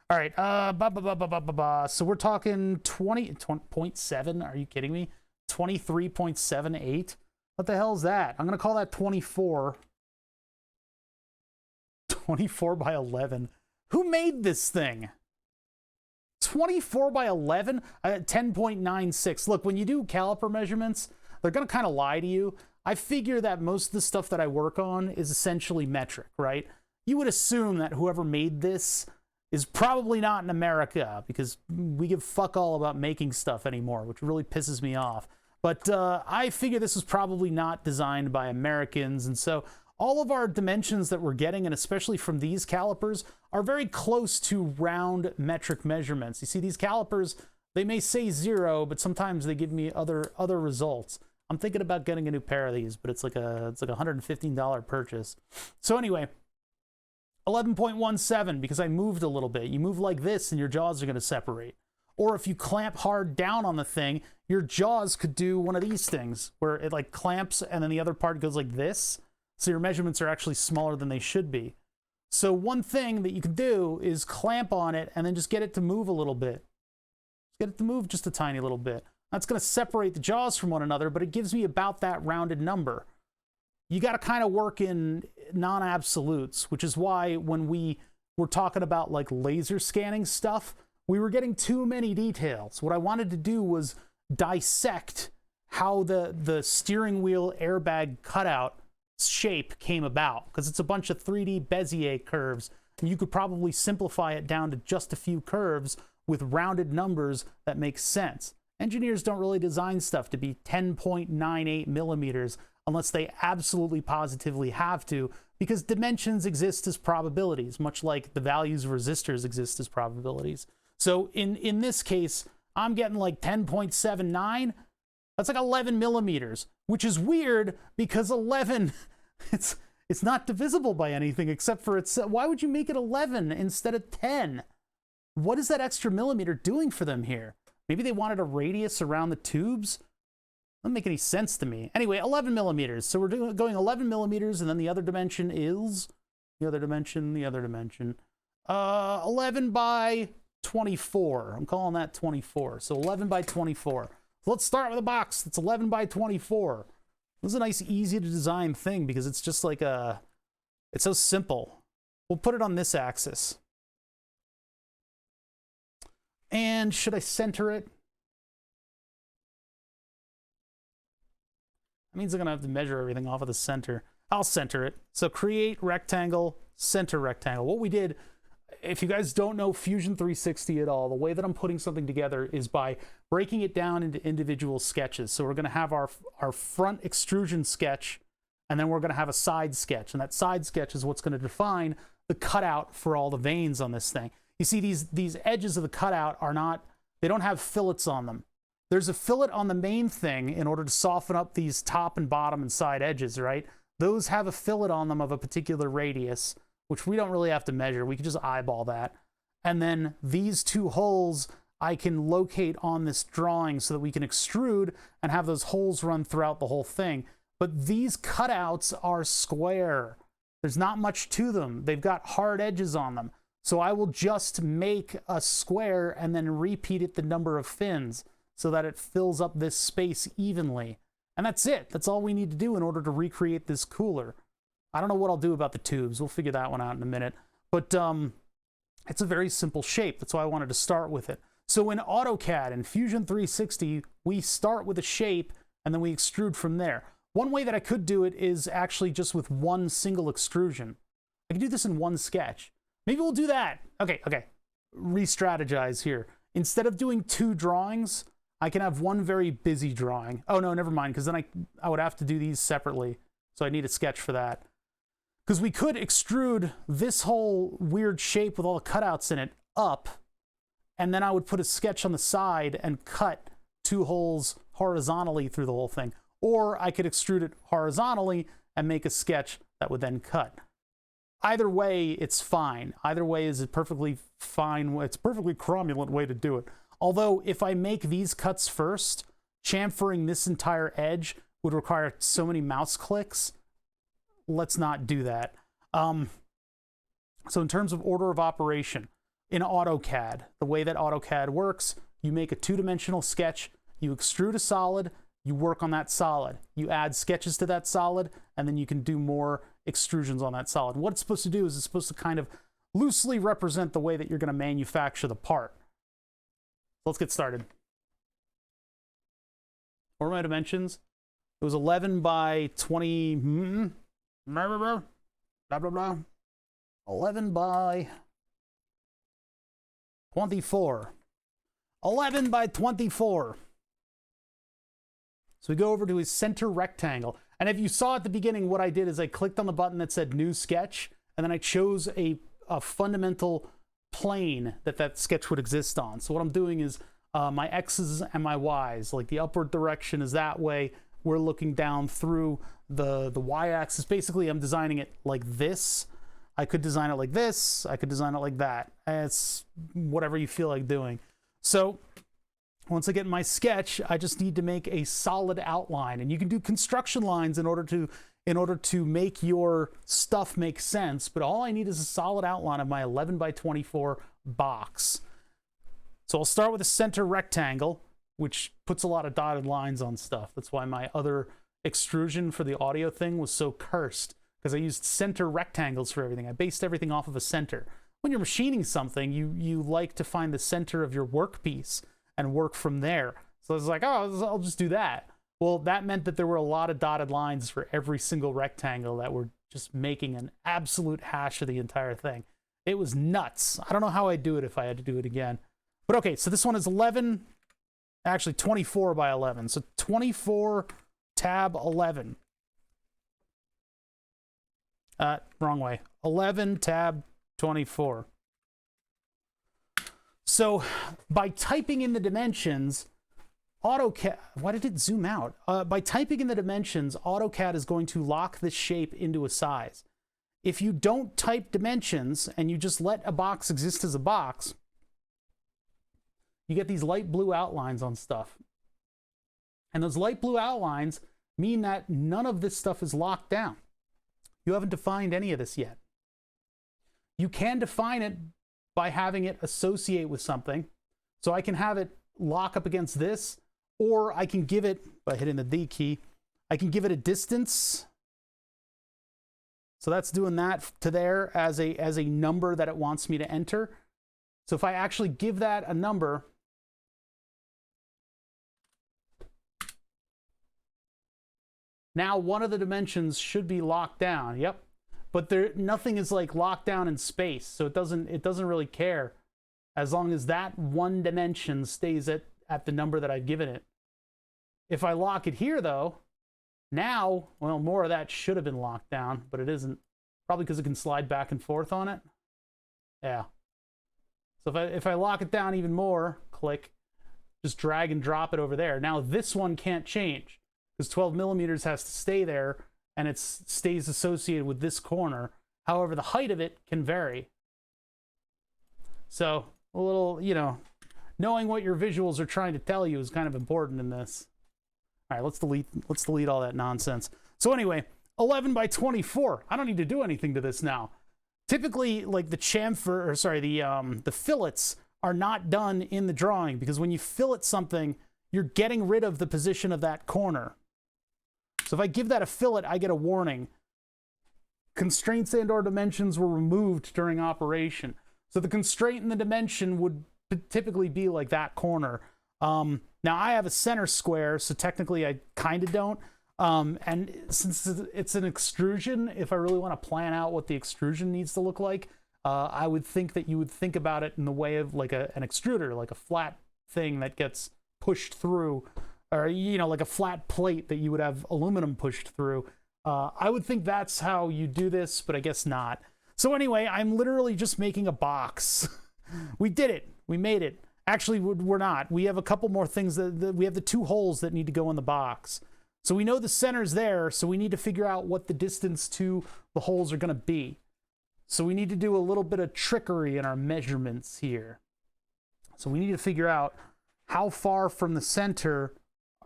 right. So we're talking 20.7. Are you kidding me? 23.78. What the hell is that? I'm going to call that 24. 24 by 11. Who made this thing? 24 by 11? 10.96. Look, when you do caliper measurements, they're going to kind of lie to you. I figure that most of the stuff that I work on is essentially metric, right? You would assume that whoever made this is probably not in America because we give fuck all about making stuff anymore, which really pisses me off. But I figure this was probably not designed by Americans, and so all of our dimensions that we're getting, and especially from these calipers, are very close to round metric measurements. You see, these calipers, they may say 0, but sometimes they give me other results. I'm thinking about getting a new pair of these, but it's like a $115 purchase. So anyway, 11.17, because I moved a little bit. You move like this, and your jaws are going to separate. Or if you clamp hard down on the thing, your jaws could do one of these things, where it like clamps, and then the other part goes like this. So your measurements are actually smaller than they should be. So one thing that you can do is clamp on it and then just get it to move a little bit. Just get it to move just a tiny little bit. That's going to separate the jaws from one another, but it gives me about that rounded number. You got to kind of work in non-absolutes, which is why when we were talking about like laser scanning stuff, we were getting too many details. What I wanted to do was dissect how the steering wheel airbag cutout shape came about, because it's a bunch of 3D Bezier curves, and you could probably simplify it down to just a few curves with rounded numbers that make sense. Engineers don't really design stuff to be 10.98 millimeters. unless they absolutely positively have to, because dimensions exist as probabilities, much like the values of resistors exist as probabilities. So in this case, I'm getting like 10.79. That's like 11 millimeters, which is weird because 11, it's not divisible by anything except for it's, why would you make it 11 instead of 10? What is that extra millimeter doing for them here? Maybe they wanted a radius around the tubes? Doesn't make any sense to me. Anyway, 11 millimeters. So we're going 11 millimeters, and then the other dimension is the other dimension. 11 by 24. I'm calling that 24. So 11 by 24. So let's start with a box that's 11 by 24. This is a nice, easy to design thing because it's just like it's so simple. We'll put it on this axis. And should I center it? That means I'm going to have to measure everything off of the center. I'll center it. So create rectangle, center rectangle. What we did, if you guys don't know Fusion 360 at all, the way that I'm putting something together is by breaking it down into individual sketches. So we're going to have our front extrusion sketch, and then we're going to have a side sketch. And that side sketch is what's going to define the cutout for all the veins on this thing. You see, these edges of the cutout they don't have fillets on them. There's a fillet on the main thing in order to soften up these top and bottom and side edges, right? Those have a fillet on them of a particular radius, which we don't really have to measure. We can just eyeball that. And then these two holes I can locate on this drawing so that we can extrude and have those holes run throughout the whole thing. But these cutouts are square. There's not much to them. They've got hard edges on them. So I will just make a square and then repeat it the number of fins so that it fills up this space evenly. And that's it. That's all we need to do in order to recreate this cooler. I don't know what I'll do about the tubes. We'll figure that one out in a minute. But it's a very simple shape. That's why I wanted to start with it. So in AutoCAD and Fusion 360, we start with a shape and then we extrude from there. One way that I could do it is actually just with one single extrusion. I can do this in one sketch. Maybe we'll do that. Okay. Re-strategize here. Instead of doing two drawings, I can have one very busy drawing. Oh, no, never mind, because then I would have to do these separately. So I need a sketch for that. Because we could extrude this whole weird shape with all the cutouts in it up, and then I would put a sketch on the side and cut two holes horizontally through the whole thing. Or I could extrude it horizontally and make a sketch that would then cut. Either way, it's fine. Either way is a perfectly fine, it's a perfectly cromulent way to do it. Although, if I make these cuts first, chamfering this entire edge would require so many mouse clicks. Let's not do that. So in terms of order of operation, in AutoCAD, the way that AutoCAD works, you make a two-dimensional sketch, you extrude a solid, you work on that solid, you add sketches to that solid, and then you can do more extrusions on that solid. What it's supposed to do is it's supposed to kind of loosely represent the way that you're going to manufacture the part. Let's get started. What are my dimensions? It was 11 by 20. Blah, blah, blah. 11 by 24. 11 by 24. So we go over to his center rectangle. And if you saw at the beginning, what I did is I clicked on the button that said New Sketch, and then I chose a fundamental plane that sketch would exist on. So what I'm doing is my X's and my Y's, like the upward direction is that way. We're looking down through the Y-axis. Basically, I'm designing it like this. I could design it like this. I could design it like that. It's whatever you feel like doing. So once I get my sketch, I just need to make a solid outline. And you can do construction lines in order to make your stuff make sense. But all I need is a solid outline of my 11 by 24 box. So I'll start with a center rectangle, which puts a lot of dotted lines on stuff. That's why my other extrusion for the audio thing was so cursed, because I used center rectangles for everything. I based everything off of a center. When you're machining something, you like to find the center of your workpiece and work from there. So I was like, oh, I'll just do that. Well, that meant that there were a lot of dotted lines for every single rectangle that were just making an absolute hash of the entire thing. It was nuts. I don't know how I'd do it if I had to do it again. But okay, so this one is 24 by 11. So 24 tab 11. Wrong way. 11 tab 24. So by typing in the dimensions, AutoCAD, why did it zoom out? By typing in the dimensions, AutoCAD is going to lock this shape into a size. If you don't type dimensions and you just let a box exist as a box, you get these light blue outlines on stuff. And those light blue outlines mean that none of this stuff is locked down. You haven't defined any of this yet. You can define it by having it associate with something. So I can have it lock up against this, or I can give it, by hitting the D key, I can give it a distance. So that's doing that to there as a number that it wants me to enter. So if I actually give that a number, now one of the dimensions should be locked down. Yep. But nothing is like locked down in space, so it doesn't really care as long as that one dimension stays at the number that I've given it. If I lock it here though, now, well, more of that should have been locked down, but it isn't. Probably because it can slide back and forth on it. Yeah. So if I lock it down even more, click, just drag and drop it over there. Now this one can't change because 12 millimeters has to stay there, and it stays associated with this corner. However, the height of it can vary. So a little, you know, knowing what your visuals are trying to tell you is kind of important in this. All right, let's delete all that nonsense. So anyway, 11 by 24. I don't need to do anything to this now. Typically, like the chamfer, or sorry, the fillets are not done in the drawing, because when you fillet something, you're getting rid of the position of that corner. So if I give that a fillet, I get a warning. Constraints and/or dimensions were removed during operation. So the constraint and the dimension would typically be like that corner. Now I have a center square, so technically I kind of don't. And since it's an extrusion, if I really want to plan out what the extrusion needs to look like, I would think that you would think about it in the way of like an extruder, like a flat thing that gets pushed through, or, you know, like a flat plate that you would have aluminum pushed through. I would think that's how you do this, but I guess not. So anyway, I'm literally just making a box. We did it. We made it. Actually, we're not. We have a couple more things that we have the two holes that need to go in the box. So we know the center's there, so we need to figure out what the distance to the holes are going to be. So we need to do a little bit of trickery in our measurements here. So we need to figure out how far from the center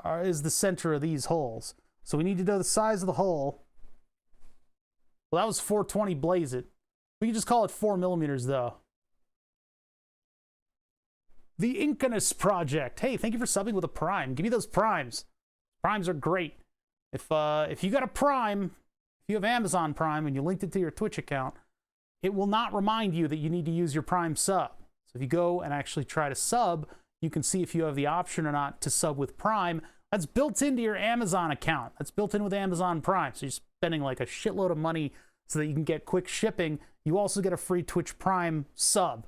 is the center of these holes. So we need to know the size of the hole. Well, that was 420 blaze it. We can just call it 4 millimeters though. The Incanus Project. Hey, thank you for subbing with a prime. Give me those primes. Primes are great. If you got a Prime, if you have Amazon Prime and you linked it to your Twitch account, it will not remind you that you need to use your Prime sub. So if you go and actually try to sub, you can see if you have the option or not to sub with Prime. That's built into your Amazon account. That's built in with Amazon Prime. So you're spending like a shitload of money so that you can get quick shipping. You also get a free Twitch Prime sub.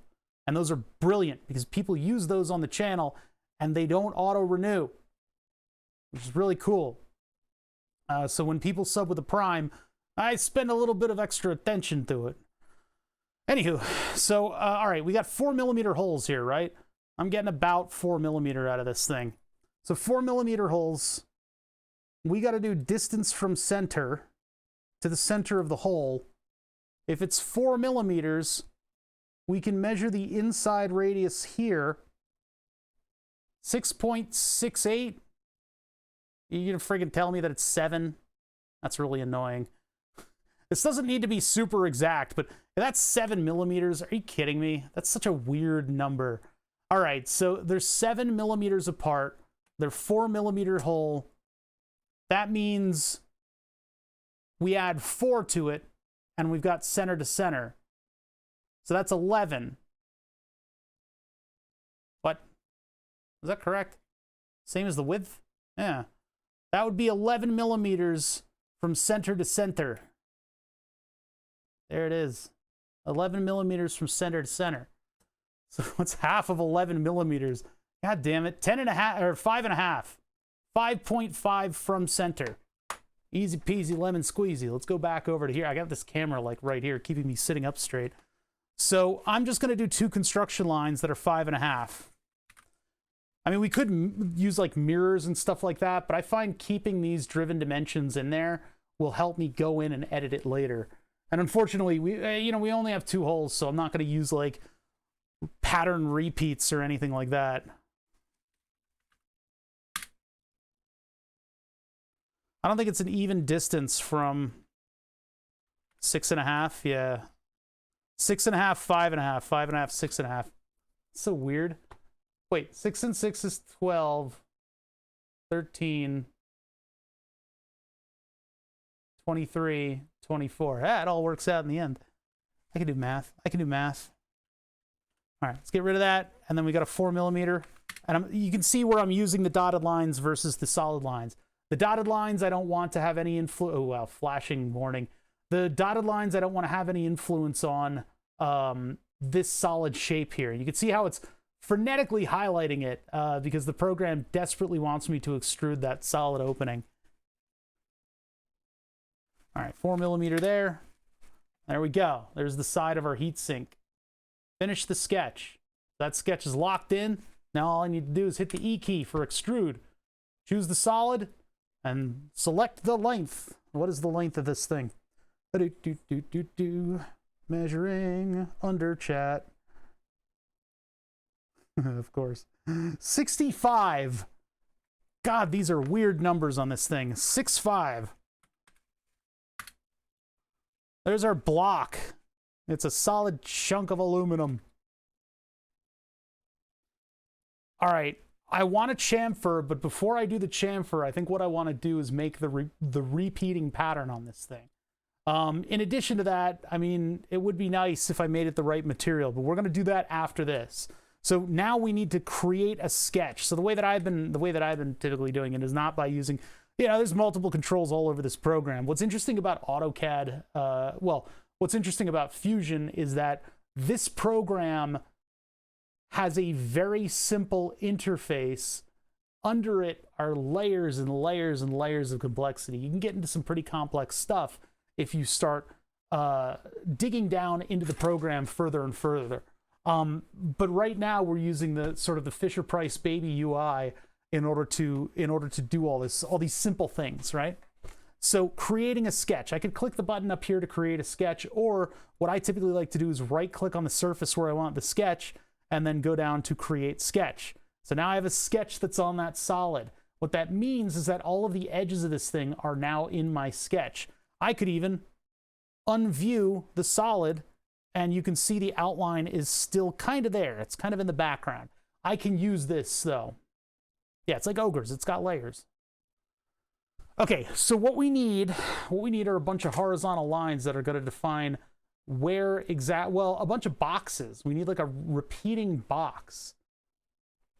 And those are brilliant because people use those on the channel and they don't auto-renew, which is really cool. So when people sub with a Prime, I spend a little bit of extra attention to it. Anywho, so, all right, we got 4 millimeter holes here, right? I'm getting about 4 millimeter out of this thing. So 4 millimeter holes, we got to do distance from center to the center of the hole. If it's 4 millimeters, we can measure the inside radius here, 6.68. You're gonna friggin' tell me that it's 7? That's really annoying. This doesn't need to be super exact, but that's 7 millimeters. Are you kidding me? That's such a weird number. All right, so they're 7 millimeters apart. They're 4 millimeter hole. That means we add 4 to it, and we've got center to center. So that's 11. What? Is that correct? Same as the width? Yeah. That would be 11 millimeters from center to center. There it is. 11 millimeters from center to center. So what's half of 11 millimeters? God damn it. 10 and a half, or 5.5. 5.5 from center. Easy peasy lemon squeezy. Let's go back over to here. I got this camera like right here, keeping me sitting up straight. So I'm just going to do 2 construction lines that are 5.5. I mean, we could use like mirrors and stuff like that, but I find keeping these driven dimensions in there will help me go in and edit it later. And unfortunately, we only have 2 holes, so I'm not going to use like pattern repeats or anything like that. I don't think it's an even distance from 6.5. Yeah. 6.5, 5.5, 5.5, 6.5. It's so weird. Wait, 6 and 6 is 12, 13, 23, 24. It all works out in the end. I can do math. I can do math. All right, let's get rid of that. And then we got a 4mm. And you can see where I'm using the dotted lines versus the solid lines. The dotted lines, I don't want to have any influence. Oh, wow, flashing warning. The dotted lines, I don't want to have any influence on this solid shape here. You can see how it's frenetically highlighting it because the program desperately wants me to extrude that solid opening. All right, 4mm there. There we go. There's the side of our heatsink. Finish the sketch. That sketch is locked in. Now all I need to do is hit the E key for extrude. Choose the solid and select the length. What is the length of this thing? Measuring under chat. Of course. 65. God, these are weird numbers on this thing. 6.5. There's our block. It's a solid chunk of aluminum. All right. I want a chamfer, but before I do the chamfer, I think what I want to do is make the repeating pattern on this thing. In addition to that, I mean, it would be nice if I made it the right material, but we're going to do that after this. So now we need to create a sketch. So the way that I've been typically doing it is not by using, there's multiple controls all over this program. What's interesting about AutoCAD, what's interesting about Fusion is that this program has a very simple interface. Under it are layers and layers and layers of complexity. You can get into some pretty complex stuff if you start digging down into the program further and further. But right now we're using the sort of the Fisher-Price baby UI in order to do all these simple things, right? So creating a sketch, I could click the button up here to create a sketch, or what I typically like to do is right click on the surface where I want the sketch and then go down to create sketch. So now I have a sketch that's on that solid. What that means is that all of the edges of this thing are now in my sketch. I could even unview the solid and you can see the outline is still kind of there. It's kind of in the background. I can use this though. Yeah, it's like ogres. It's got layers. Okay, so what we need are a bunch of horizontal lines that are going to define where a bunch of boxes. We need like a repeating box.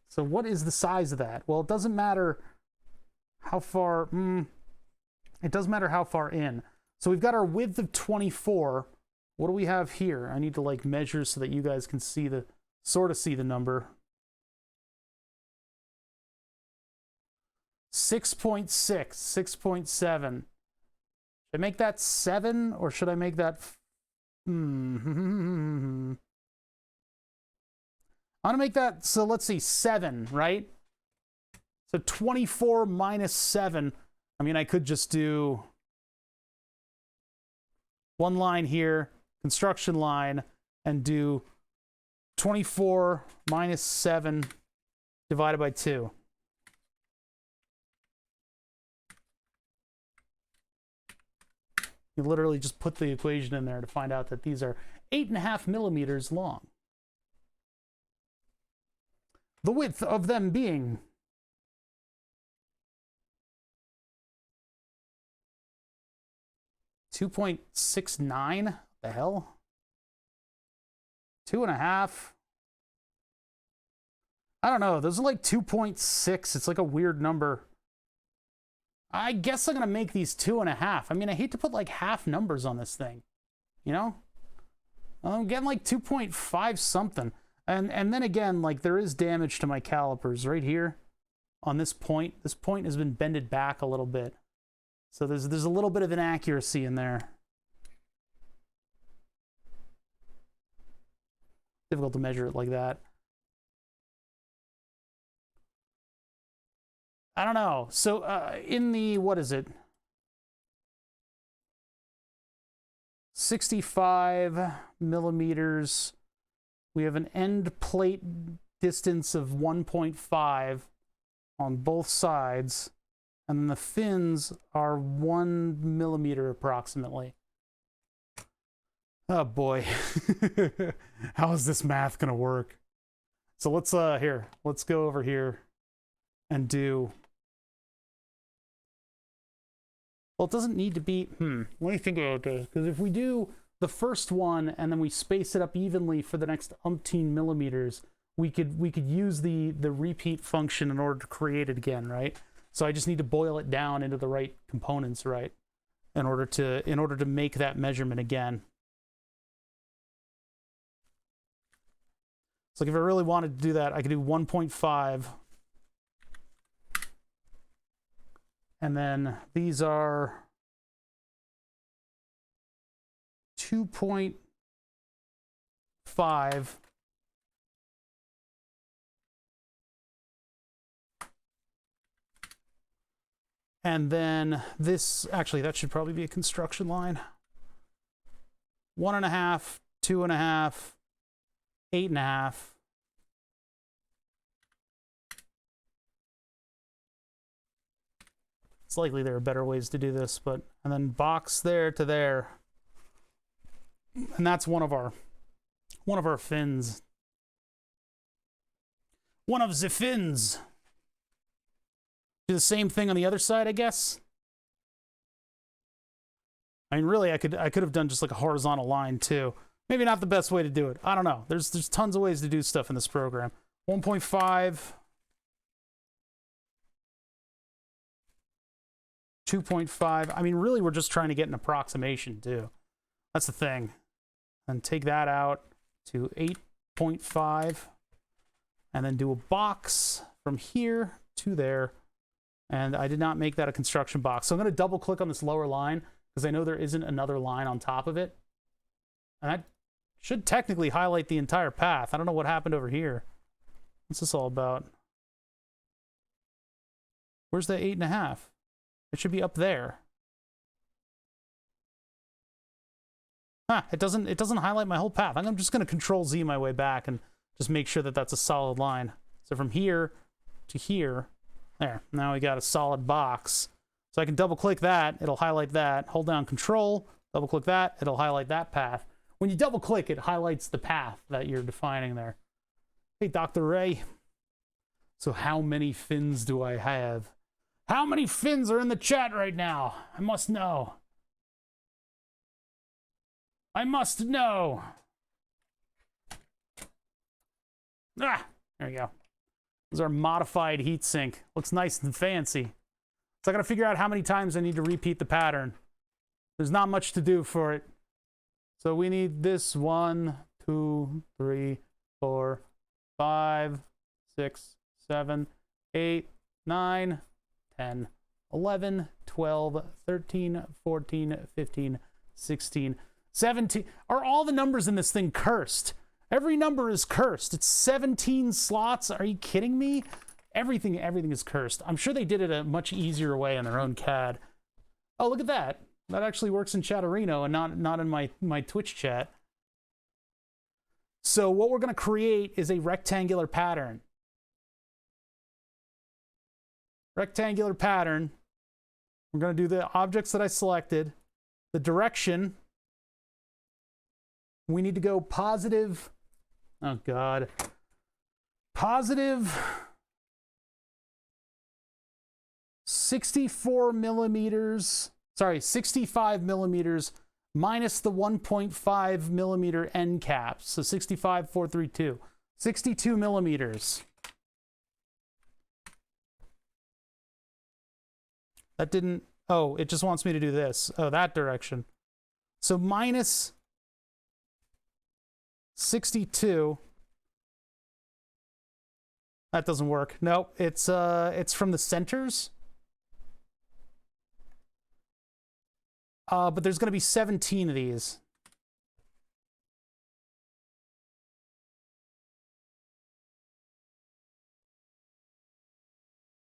So what is the size of that? Well, it doesn't matter how far, it does matter how far in. So we've got our width of 24. What do we have here? I need to like measure so that you guys can see sort of see the number. 6.6, 6.7. Should I make that 7 or should I make that? I'm gonna make that, so let's see, 7, right? So 24 minus 7. I mean, I could just do one line here, construction line, and do 24 minus 7 divided by 2. You literally just put the equation in there to find out that these are 8.5 millimeters long. The width of them being 2.69. The hell? 2.5. I don't know. Those are like 2.6. It's like a weird number. I guess I'm going to make these 2.5. I mean, I hate to put like half numbers on this thing, you know? I'm getting like 2.5 something. And then again, like there is damage to my calipers right here on this point. This point has been bended back a little bit. So there's a little bit of inaccuracy in there. Difficult to measure it like that. I don't know. So in the, what is it? 65 millimeters. We have an end plate distance of 1.5 on both sides. And then the fins are 1 millimeter approximately. Oh boy. How is this math gonna work? So let's let's go over here and do, well, it doesn't need to be, let me think about this, because if we do the first one and then we space it up evenly for the next umpteen millimeters, we could use the repeat function in order to create it again, right? So I just need to boil it down into the right components, right? In order to make that measurement again. So like if I really wanted to do that, I could do 1.5. And then these are 2.5. And then this, actually, that should probably be a construction line. 1.5, 2.5, 8.5. It's likely there are better ways to do this, but, and then box there to there. And that's one of our fins. One of the fins. Do the same thing on the other side, I guess. I mean, really, I could have done just like a horizontal line too. Maybe not the best way to do it. I don't know. There's tons of ways to do stuff in this program. 1.5. 2.5. I mean, really, we're just trying to get an approximation too. That's the thing. And take that out to 8.5. And then do a box from here to there. And I did not make that a construction box. So I'm going to double click on this lower line because I know there isn't another line on top of it. And that should technically highlight the entire path. I don't know what happened over here. What's this all about? Where's the 8.5? It should be up there. Huh, it doesn't highlight my whole path. I'm just going to Control Z my way back and just make sure that that's a solid line. So from here to here, there. Now we got a solid box. So I can double click that, it'll highlight that. Hold down Control, double click that, it'll highlight that path. When you double click, it highlights the path that you're defining there. Hey, Dr. Ray. So how many fins do I have? How many fins are in the chat right now? I must know. I must know. Ah, there we go. This is our modified heatsink. Looks nice and fancy. So I gotta figure out how many times I need to repeat the pattern. There's not much to do for it. So we need this 1, 2, 3, 4, 5, 6, 7, 8, 9, 10, 11, 12, 13, 14, 15, 16, 17. Are all the numbers in this thing cursed? Every number is cursed. It's 17 slots. Are you kidding me? Everything is cursed. I'm sure they did it a much easier way in their own CAD. Oh, look at that. That actually works in Chatterino and not in my Twitch chat. So what we're going to create is a rectangular pattern. Rectangular pattern. We're going to do the objects that I selected. The direction. We need to go positive. Oh, God. Positive 64 millimeters. Sorry, 65 millimeters minus the 1.5 millimeter end caps. So 65,432. 62 millimeters. That didn't... Oh, it just wants me to do this. Oh, that direction. So minus 62. That doesn't work. Nope, it's from the centers. but there's going to be 17 of these.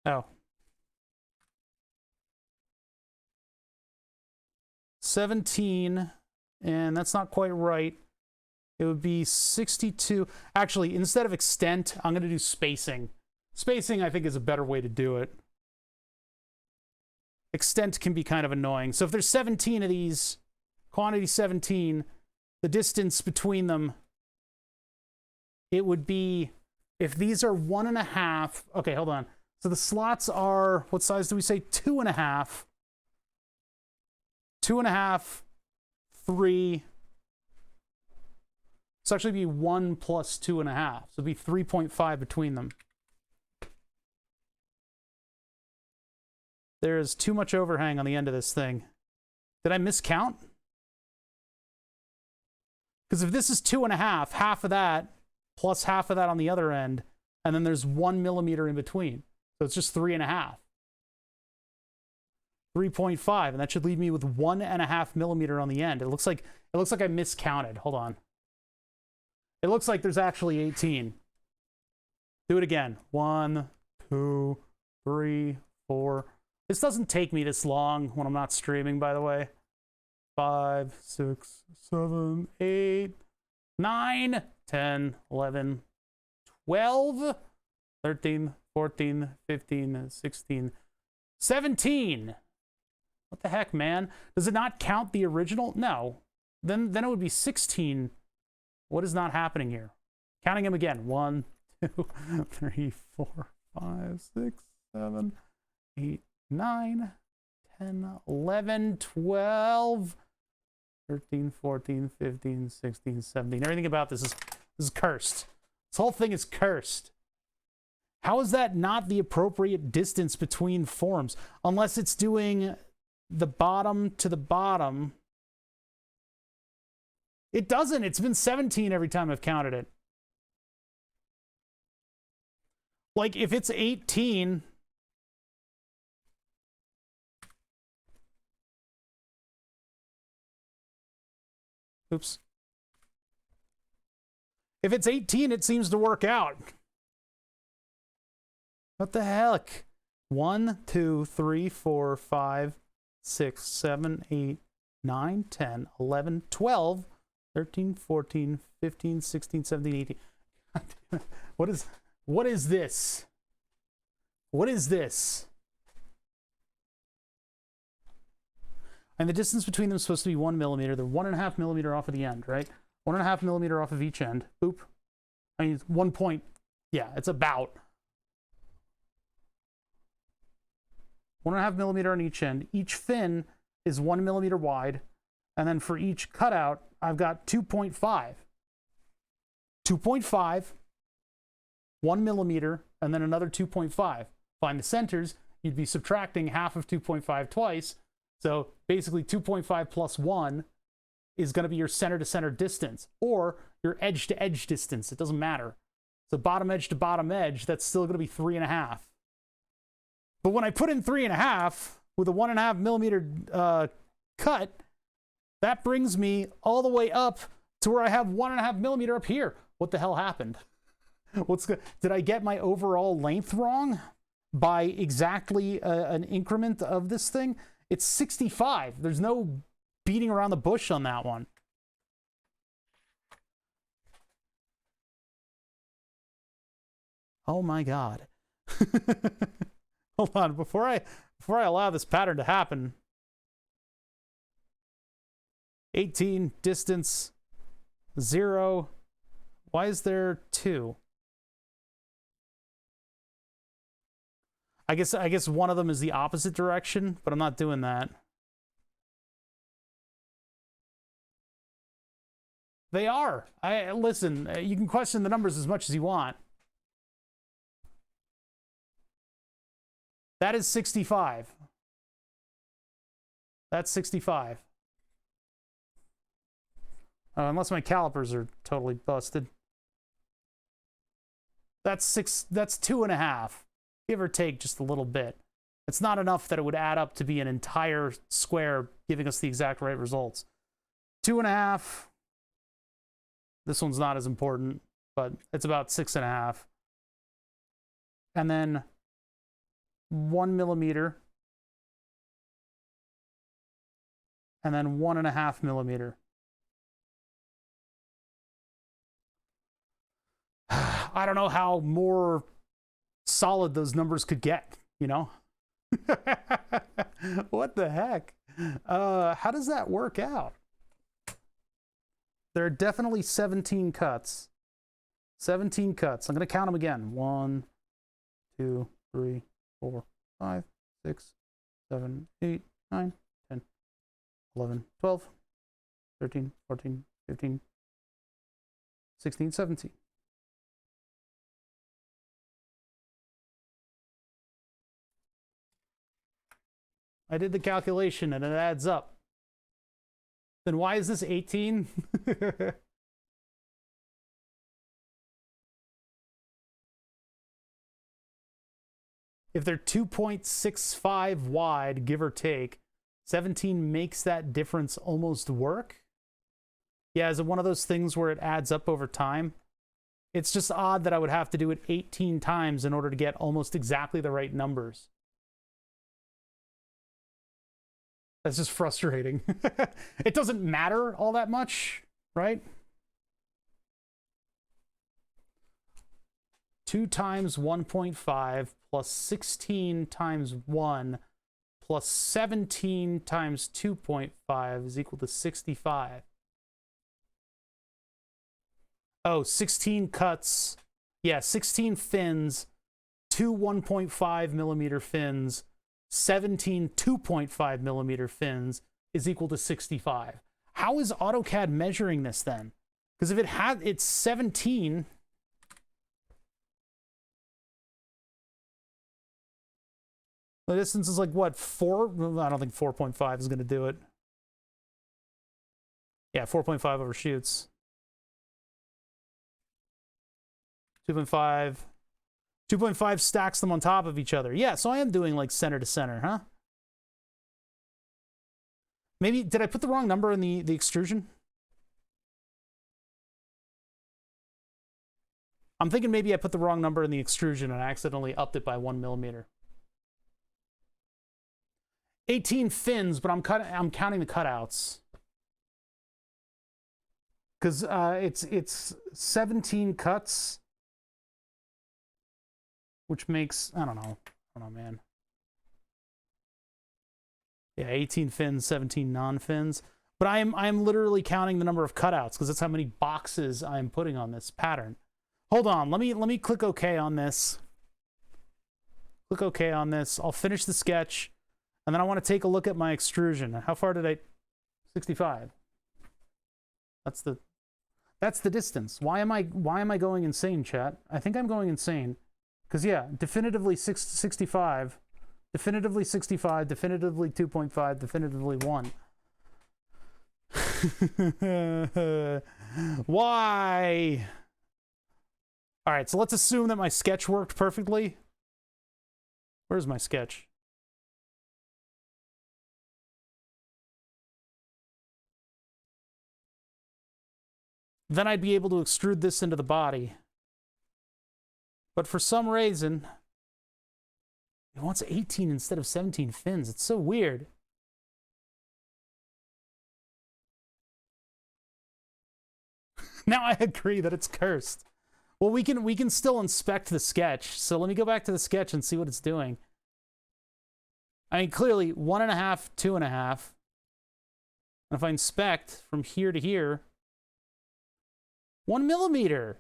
Oh. 17, and that's not quite right. It would be 62. Actually, instead of extent, I'm going to do spacing. Spacing, I think, is a better way to do it. Extent can be kind of annoying. So if there's 17 of these, quantity 17, the distance between them, it would be, if these are 1.5, okay, hold on. So the slots are, what size do we say? 2.5. 2.5, 3. It's actually be 1 plus 2.5. So it'd be 3.5 between them. There is too much overhang on the end of this thing. Did I miscount? Because if this is 2.5, half of that plus half of that on the other end, and then there's 1 millimeter in between. So it's just 3.5. 3.5, and that should leave me with 1.5 millimeter on the end. It looks like I miscounted. Hold on. It looks like there's actually 18. Do it again. 1, 2, 3, 4. This doesn't take me this long when I'm not streaming, by the way. 5, 6, 7, 8, 9, 10, 11, 12, 13, 14, 15, 16, 17. What the heck, man? Does it not count the original? No. Then it would be 16. What is not happening here? Counting them again. 1, 2, 3, 4, 5, 6, 7, 8, 9, 10, 11, 12, 13, 14, 15, 16, 17. Everything about this is cursed. This whole thing is cursed. How is that not the appropriate distance between forms? Unless it's doing the bottom to the bottom. It doesn't. It's been 17 every time I've counted it. Like, if it's 18... Oops. If it's 18, it seems to work out. What the heck? 1, 2, 3, 4, 5, 6, 7, 8, 9, 10, 11, 12, 13, 14, 15, 16, 17, 18. What is this? What is this? And the distance between them is supposed to be 1 millimeter. They're 1.5 millimeter off of the end, right? 1.5 millimeter off of each end. Boop. I mean, 1 point. Yeah, it's about 1.5 millimeter on each end. Each fin is 1 millimeter wide. And then for each cutout, I've got 2.5. 2.5, 1 millimeter, and then another 2.5. Find the centers. You'd be subtracting half of 2.5 twice. So basically 2.5 plus 1 is going to be your center-to-center distance, or your edge-to-edge distance. It doesn't matter. So bottom edge to bottom edge, that's still going to be 3.5. But when I put in 3.5 with a 1.5 millimeter cut, that brings me all the way up to where I have 1.5 millimeter up here. What the hell happened? Did I get my overall length wrong by exactly an increment of this thing? It's 65. There's no beating around the bush on that one. Oh my God. Hold on, before I allow this pattern to happen. 18, distance, 0. Why is there 2? I guess one of them is the opposite direction, but I'm not doing that. They are. Listen, you can question the numbers as much as you want. That is 65. That's 65. Unless my calipers are totally busted. That's 2.5. Give or take just a little bit. It's not enough that it would add up to be an entire square giving us the exact right results. 2.5. This one's not as important, but it's about 6.5. And then 1 millimeter. And then 1.5 millimeter. I don't know how more solid those numbers could get, you know? What the heck? How does that work out? There are definitely 17 cuts. 17 cuts. I'm going to count them again. 1, 2, 3, 4, 5, 6, 7, 8, 9, 10, 11, 12, 13, 14, 15, 16, 17. I did the calculation and it adds up. Then why is this 18? If they're 2.65 wide, give or take, 17 makes that difference almost work? Yeah, is it one of those things where it adds up over time? It's just odd that I would have to do it 18 times in order to get almost exactly the right numbers. That's just frustrating. It doesn't matter all that much, right? 2 times 1.5 plus 16 times 1 plus 17 times 2.5 is equal to 65. Oh, 16 cuts. Yeah, 16 fins, 2 1.5 millimeter fins, 17 2.5 millimeter fins is equal to 65. How is AutoCAD measuring this then? Because if it had, it's 17. The distance is like what, 4? I don't think 4.5 is going to do it. Yeah, 4.5 overshoots. 2.5. 2.5 stacks them on top of each other. Yeah, so I am doing like center to center, huh? Maybe, did I put the wrong number in the extrusion? I'm thinking maybe I put the wrong number in the extrusion and I accidentally upped it by 1 millimeter. 18 fins, but I'm counting the cutouts. Because it's 17 cuts, which makes, I don't know, man. Yeah, 18 fins, 17 non-fins. But I'm literally counting the number of cutouts because that's how many boxes I'm putting on this pattern. Hold on, let me click OK on this. Click OK on this. I'll finish the sketch, and then I want to take a look at my extrusion. How far did I? 65. That's the distance. Why am I going insane, chat? I think I'm going insane. Because, yeah, definitively 65, definitively 65, definitively 2.5, definitively 1. Why? All right, so let's assume that my sketch worked perfectly. Where's my sketch? Then I'd be able to extrude this into the body. But for some reason, it wants 18 instead of 17 fins. It's so weird. Now I agree that it's cursed. Well, we can still inspect the sketch. So let me go back to the sketch and see what it's doing. I mean, clearly 1.5, 2.5. And if I inspect from here to here, 1 millimeter.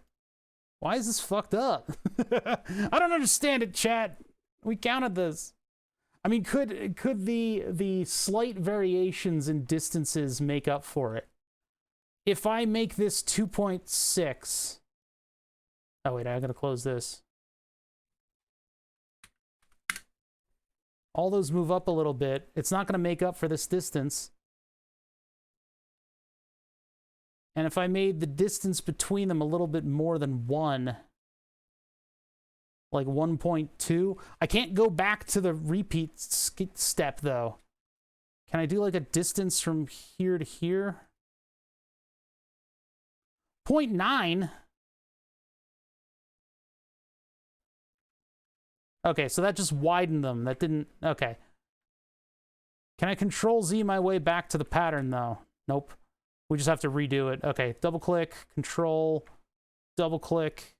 Why is this fucked up? I don't understand it, chat. We counted this. I mean, could the slight variations in distances make up for it? If I make this 2.6... Oh, wait, I gotta close this. All those move up a little bit. It's not gonna make up for this distance. And if I made the distance between them a little bit more than 1, like 1.2. I can't go back to the repeat step, though. Can I do like a distance from here to here? 0.9? Okay, so that just widened them. That didn't... Okay. Can I Control-Z my way back to the pattern, though? Nope. We just have to redo it. Okay, double-click, Control, double-click,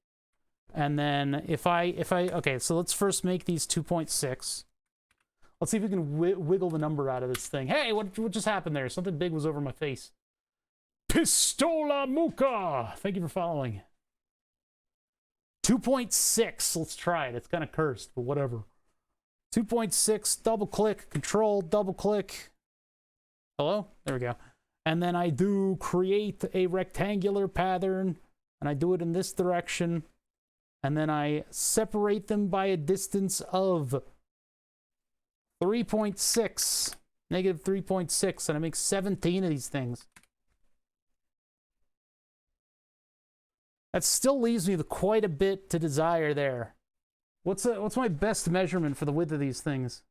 and then if I... Okay, so let's first make these 2.6. Let's see if we can wiggle the number out of this thing. Hey, what just happened there? Something big was over my face. Pistola Muka! Thank you for following. 2.6. Let's try it. It's kind of cursed, but whatever. 2.6, double-click, Control, double-click. Hello? There we go. And then I do create a rectangular pattern, and I do it in this direction. And then I separate them by a distance of 3.6, negative 3.6, and I make 17 of these things. That still leaves me with quite a bit to desire there. What's my best measurement for the width of these things?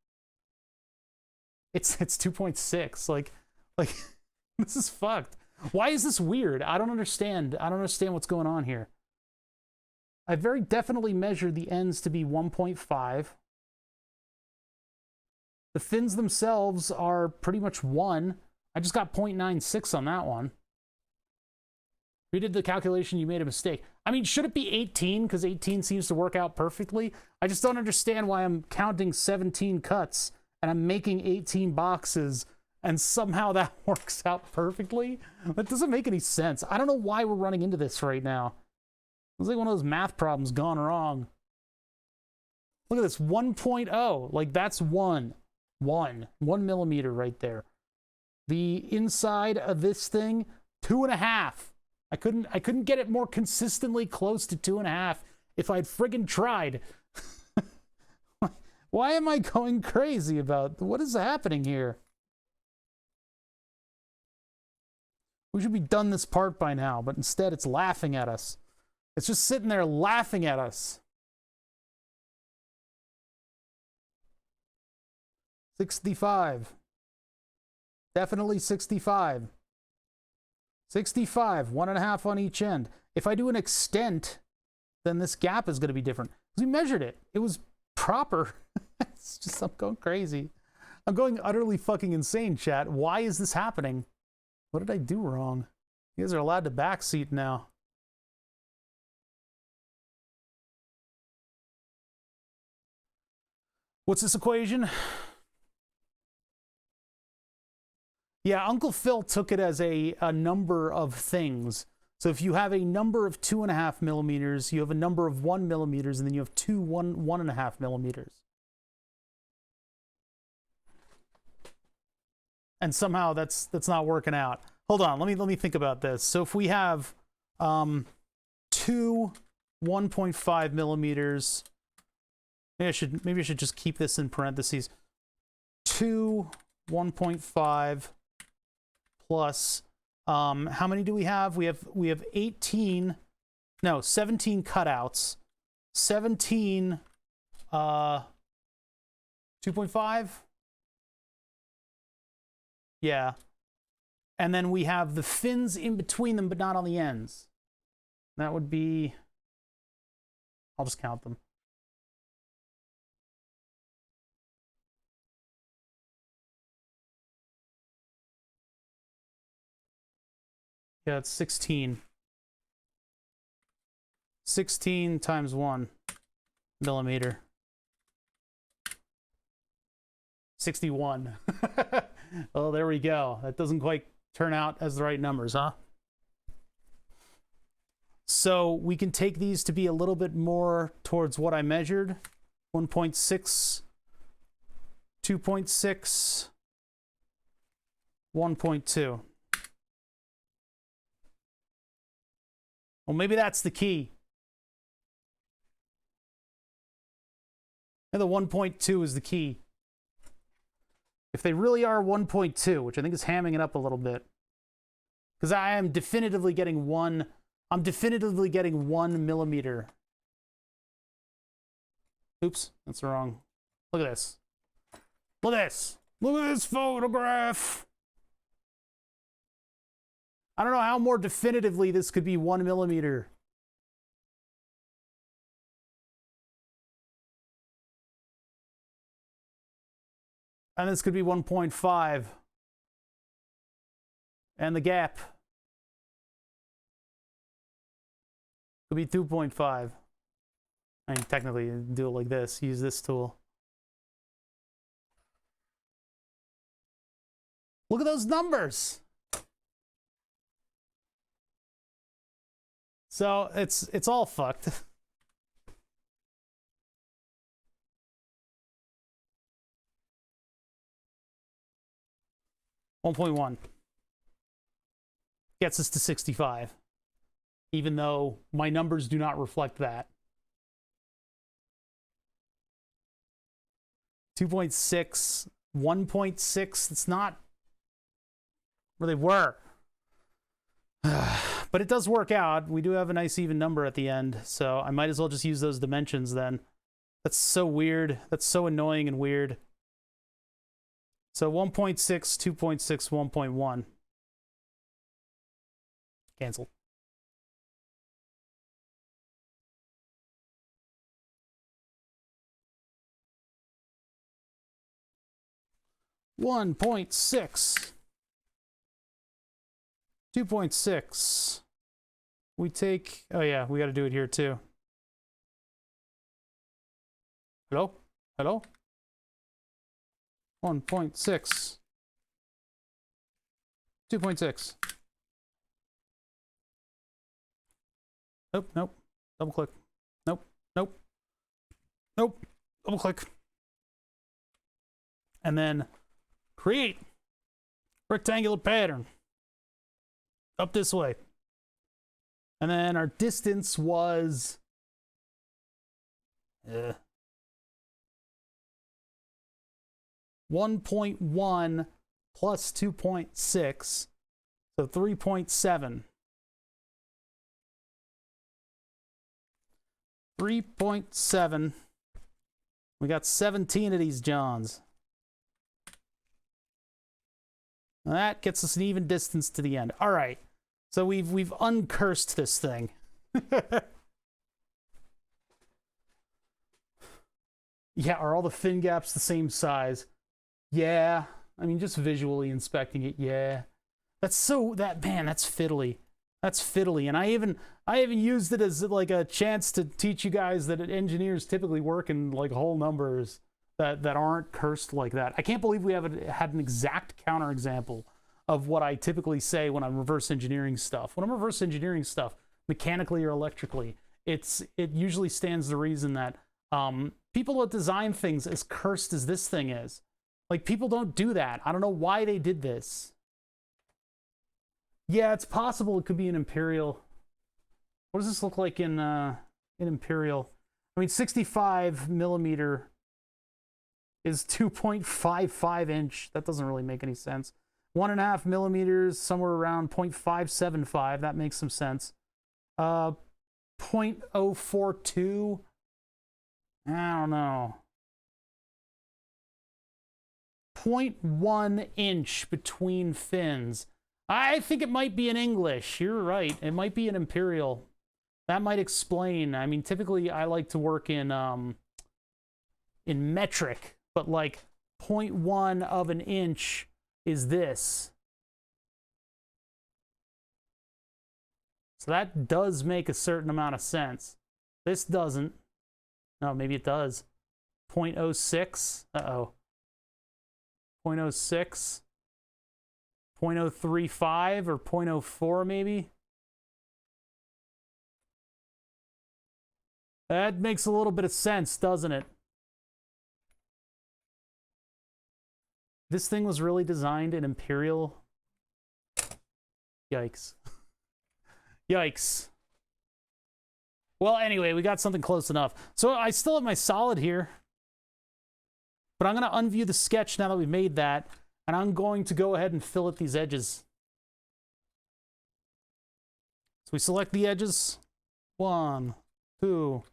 It's 2.6. Like this is fucked. Why is this weird? I don't understand. I don't understand what's going on here. I very definitely measured the ends to be 1.5. The fins themselves are pretty much 1. I just got 0.96 on that one. You did the calculation, you made a mistake. I mean, should it be 18? Because 18 seems to work out perfectly. I just don't understand why I'm counting 17 cuts and I'm making 18 boxes and somehow that works out perfectly. That doesn't make any sense. I don't know why we're running into this right now. It's like one of those math problems gone wrong. Look at this, 1.0. Like, that's 1 millimeter right there. The inside of this thing, 2.5. I couldn't get it more consistently close to 2.5 if I'd friggin' tried. Why am I going crazy about what is happening here? We should be done this part by now, but instead it's laughing at us. It's just sitting there laughing at us. 65. Definitely 65. 65, 1.5 on each end. If I do an extent, then this gap is going to be different. We measured it. It was proper. It's just, I'm going crazy. I'm going utterly fucking insane, chat. Why is this happening? What did I do wrong? You guys are allowed to backseat now. What's this equation? Yeah, Uncle Phil took it as a number of things. So if you have a number of 2.5 millimeters, you have a number of 1 millimeters, and then you have 1.5 millimeters. And somehow that's not working out. Hold on, let me think about this. So if we have 2 1.5 millimeters, maybe I should just keep this in parentheses. 2 1.5 plus how many do we have? We have 17 cutouts. 17 2.5. Yeah. And then we have the fins in between them, but not on the ends. That would be, I'll just count them. Yeah, it's 16. 16 times 1 millimeter. 61. Oh, there we go. That doesn't quite turn out as the right numbers, huh? So we can take these to be a little bit more towards what I measured. 1.6, 2.6, 1.2. Well, maybe that's the key. And the 1.2 is the key. If they really are 1.2, which I think is hamming it up a little bit, because I am definitively getting 1 millimeter. Oops, that's wrong. Look at this. Look at this. Look at this photograph. I don't know how more definitively this could be 1 millimeter. And this could be 1.5. And the gap could be 2.5. I mean, technically, do it like this. Use this tool. Look at those numbers. So it's all fucked. $1.1 gets us to 65, even though my numbers do not reflect that. 2.6, 1.6, it's not where they were. But it does work out. We do have a nice even number at the end, so I might as well just use those dimensions then. That's so weird. That's so annoying and weird. So 1.6, 2.6, 1.1. Cancel. $1.6. 2.6. We take... Oh, yeah, we got to do it here, too. Hello? Hello? 1.6. 2.6. Nope, nope. Double click. Nope, nope. Nope. Double click. And then create rectangular pattern. Up this way. And then our distance was 1.1 plus 2.6, so 3.7. 3.7. We got 17 of these Johns. Now that gets us an even distance to the end. All right. So we've uncursed this thing. Yeah, are all the fin gaps the same size? Yeah. I mean, just visually inspecting it, yeah. That's fiddly. That's fiddly. And I even used it as like a chance to teach you guys that engineers typically work in like whole numbers that aren't cursed like that. I can't believe we haven't had an exact counterexample of what I typically say when I'm reverse engineering stuff. When I'm reverse engineering stuff, mechanically or electrically, it usually stands to reason that people that design things as cursed as this thing is, like, people don't do that. I don't know why they did this. Yeah, it's possible it could be an imperial. What does this look like in imperial? I mean, 65 millimeter is 2.55 inch. That doesn't really make any sense. 1.5 millimeters, somewhere around 0.575. That makes some sense. 0.042. I don't know. 0.1 inch between fins. I think it might be in English. You're right. It might be an imperial. That might explain. I mean, typically I like to work in metric, but like 0.1 of an inch is this. So that does make a certain amount of sense. This doesn't. No, maybe it does. 0.06. Uh-oh. 0.06. 0.035 or 0.04 maybe. That makes a little bit of sense, doesn't it? This thing was really designed in imperial. Yikes. Yikes. Well, anyway, we got something close enough. So I still have my solid here. But I'm going to unview the sketch now that we've made that. And I'm going to go ahead and fillet these edges. So we select the edges. 1, 2,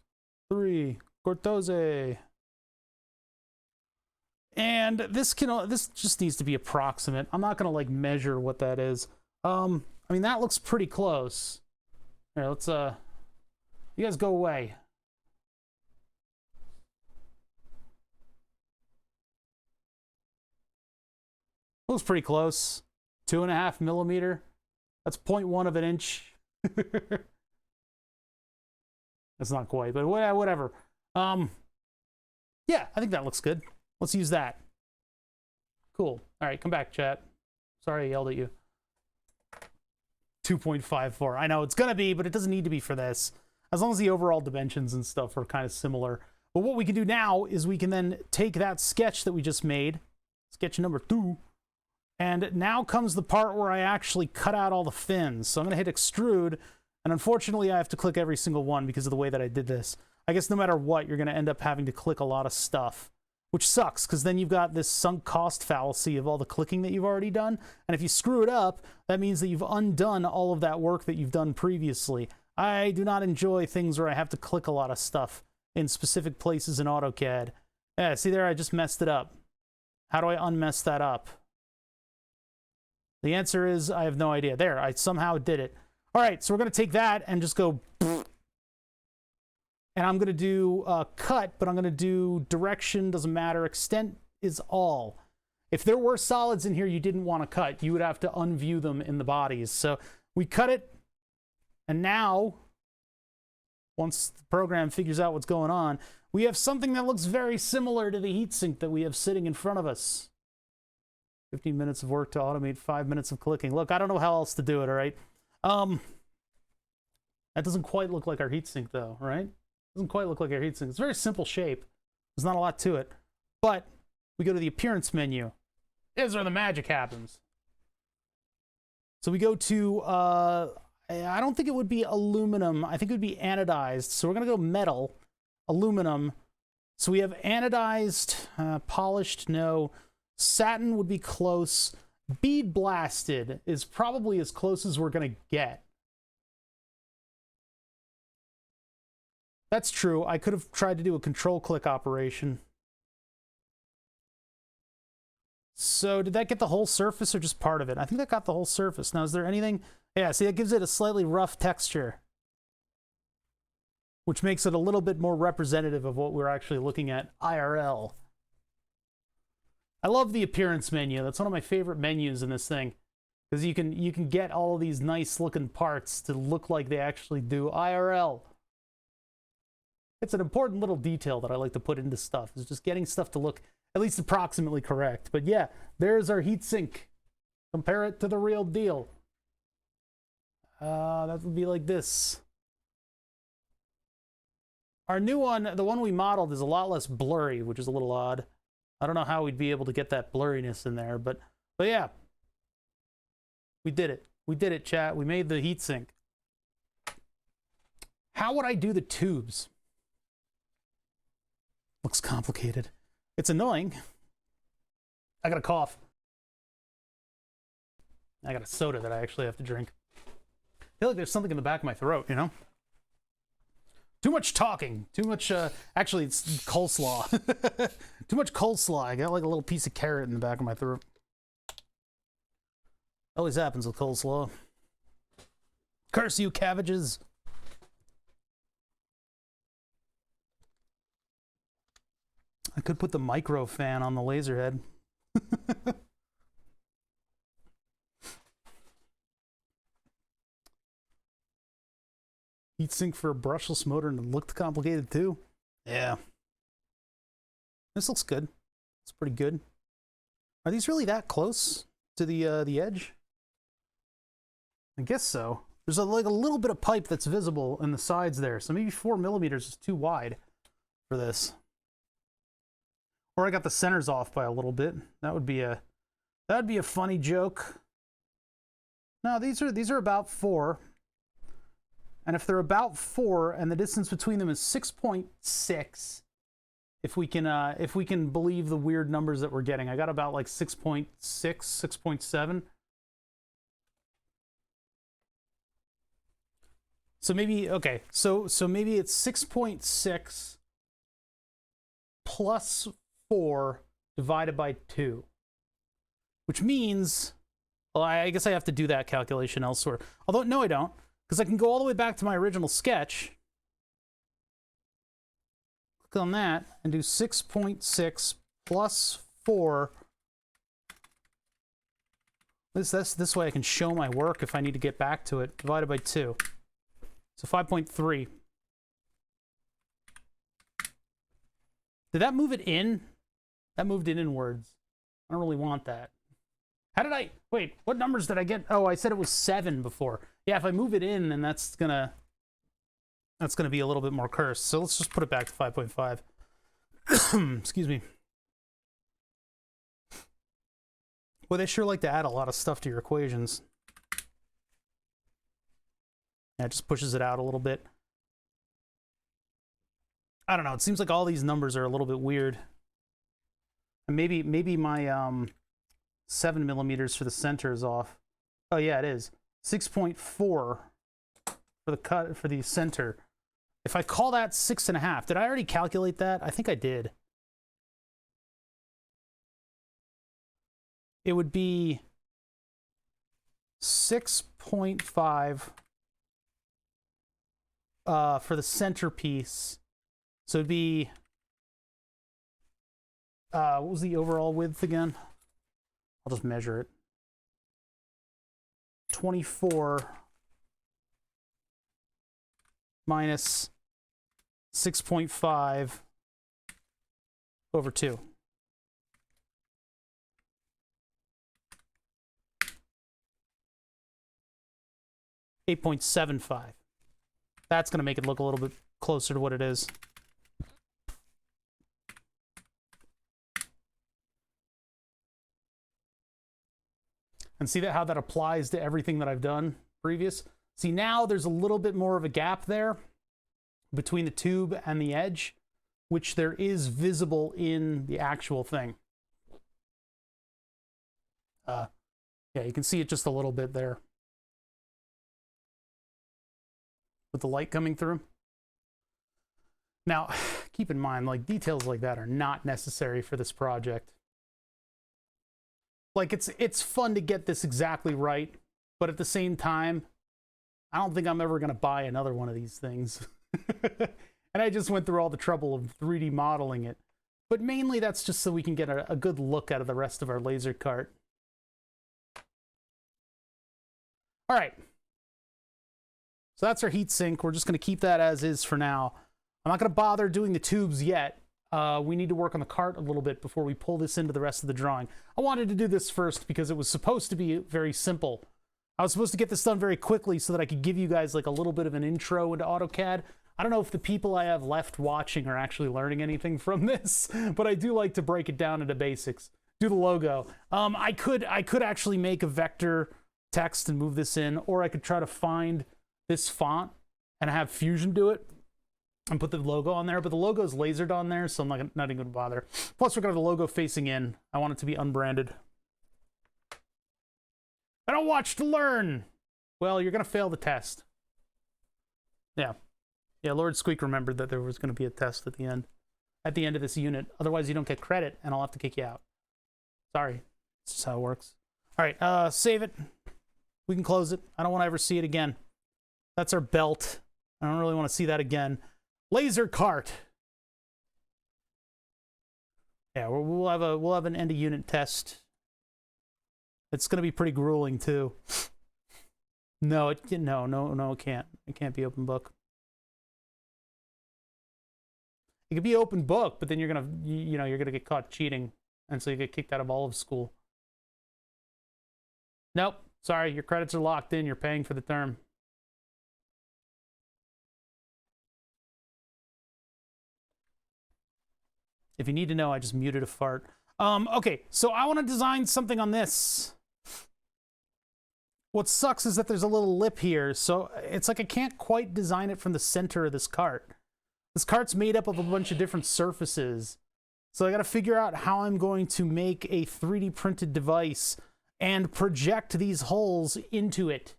3, Cortose. And this just needs to be approximate. I'm not gonna like measure what that is. I mean, that looks pretty close. Here, let's you guys go away. Looks pretty close. 2.5 millimeter. That's 0.1 of an inch. That's not quite, but whatever. Yeah, I think that looks good. Let's use that. Cool. All right, come back, chat. Sorry I yelled at you. 2.54. I know it's gonna be, but it doesn't need to be for this. As long as the overall dimensions and stuff are kind of similar. But what we can do now is we can then take that sketch that we just made, sketch number 2, and now comes the part where I actually cut out all the fins. So I'm gonna hit extrude, and unfortunately I have to click every single one because of the way that I did this. I guess no matter what, you're gonna end up having to click a lot of stuff, which sucks, because then you've got this sunk cost fallacy of all the clicking that you've already done, and if you screw it up, that means that you've undone all of that work that you've done previously. I do not enjoy things where I have to click a lot of stuff in specific places in AutoCAD. Yeah, see there, I just messed it up. How do I unmess that up? The answer is, I have no idea. There, I somehow did it. All right, so we're going to take that and just go... And I'm going to do cut, but I'm going to do direction, doesn't matter. Extent is all. If there were solids in here you didn't want to cut, you would have to unview them in the bodies. So we cut it, and now, once the program figures out what's going on, we have something that looks very similar to the heatsink that we have sitting in front of us. 15 minutes of work to automate 5 minutes of clicking. Look, I don't know how else to do it, all right? That doesn't quite look like our heatsink, though, right? Doesn't quite look like our heatsink. It's a very simple shape. There's not a lot to it. But we go to the appearance menu. Here's where the magic happens. So we go to, I don't think it would be aluminum. I think it would be anodized. So we're going to go metal, aluminum. So we have anodized, polished, no. Satin would be close. Bead blasted is probably as close as we're going to get. That's true. I could have tried to do a control click operation. So did that get the whole surface or just part of it? I think that got the whole surface. Now, is there anything? Yeah, see, that gives it a slightly rough texture, which makes it a little bit more representative of what we're actually looking at IRL. I love the appearance menu. That's one of my favorite menus in this thing, because you can get all of these nice looking parts to look like they actually do IRL. It's an important little detail that I like to put into stuff, is just getting stuff to look at least approximately correct. But yeah, there's our heatsink. Compare it to the real deal. That would be like this. Our new one, the one we modeled, is a lot less blurry, which is a little odd. I don't know how we'd be able to get that blurriness in there, but yeah. We did it. We did it, chat. We made the heatsink. How would I do the tubes? Looks complicated. It's annoying. I got a cough. I got a soda that I actually have to drink. I feel like there's something in the back of my throat, you know? Too much talking. Too much, actually, it's coleslaw. Too much coleslaw. I got like a little piece of carrot in the back of my throat. Always happens with coleslaw. Curse you, cabbages. I could put the micro fan on the laser head. Heatsink for a brushless motor, and it looked complicated too. Yeah. This looks good. It's pretty good. Are these really that close to the edge? I guess so. There's like a little bit of pipe that's visible in the sides there, so maybe 4 millimeters is too wide for this. Or I got the centers off by a little bit. That would be a funny joke. No, these are about 4. And if they're about 4 and the distance between them is 6.6, if we can believe the weird numbers that we're getting, I got about like 6.6, 6.7. So maybe, okay, so maybe it's 6.6 plus 4 divided by 2. Which means, well, I guess I have to do that calculation elsewhere. Although, no, I don't, because I can go all the way back to my original sketch, click on that, and do 6.6 plus 4. This way I can show my work if I need to get back to it, divided by 2. So 5.3. Did that move it in? That moved it inwards. I don't really want that. How did I... Wait, what numbers did I get? Oh, I said it was 7 before. Yeah, if I move it in, then that's gonna be a little bit more cursed. So let's just put it back to 5.5. Excuse me. Well, they sure like to add a lot of stuff to your equations. Yeah, it just pushes it out a little bit. I don't know. It seems like all these numbers are a little bit weird. And maybe my 7 millimeters for the center is off. Oh yeah, it is 6.4 for the center. If I call that 6.5, did I already calculate that? I think I did. It would be 6.5 for the centerpiece. So it'd be what was the overall width again? I'll just measure it. 24 minus 6.5 over 2. $8.75. That's going to make it look a little bit closer to what it is. And see how that applies to everything that I've done previous? See, now there's a little bit more of a gap there between the tube and the edge, which there is visible in the actual thing. Yeah, you can see it just a little bit there. With the light coming through. Now, keep in mind, like, details like that are not necessary for this project. Like, it's fun to get this exactly right, but at the same time, I don't think I'm ever going to buy another one of these things. And I just went through all the trouble of 3D modeling it. But mainly that's just so we can get a good look out of the rest of our laser cart. All right. So that's our heat sink. We're just going to keep that as is for now. I'm not going to bother doing the tubes yet. We need to work on the cart a little bit before we pull this into the rest of the drawing. I wanted to do this first because it was supposed to be very simple. I was supposed to get this done very quickly so that I could give you guys like a little bit of an intro into AutoCAD. I don't know if the people I have left watching are actually learning anything from this, but I do like to break it down into basics. Do the logo. I could actually make a vector text and move this in, or I could try to find this font and have Fusion do it and put the logo on there, but the logo is lasered on there, so I'm not even going to bother. Plus, we're going to have the logo facing in. I want it to be unbranded. I don't watch to learn. Well, you're going to fail the test. Yeah. Yeah, Lord Squeak remembered that there was going to be a test at the end of this unit. Otherwise, you don't get credit, and I'll have to kick you out. Sorry. That's just how it works. All right, save it. We can close it. I don't want to ever see it again. That's our belt. I don't really want to see that again. Laser cart. Yeah, we'll have an end of unit test. It's going to be pretty grueling too. No, it can't. It can't be open book. It could be open book, but then you're gonna get caught cheating, and so you get kicked out of all of school. Nope. Sorry, your credits are locked in. You're paying for the term. If you need to know, I just muted a fart. Okay, so I want to design something on this. What sucks is that there's a little lip here, so it's like I can't quite design it from the center of this cart. This cart's made up of a bunch of different surfaces. So I got to figure out how I'm going to make a 3D printed device and project these holes into it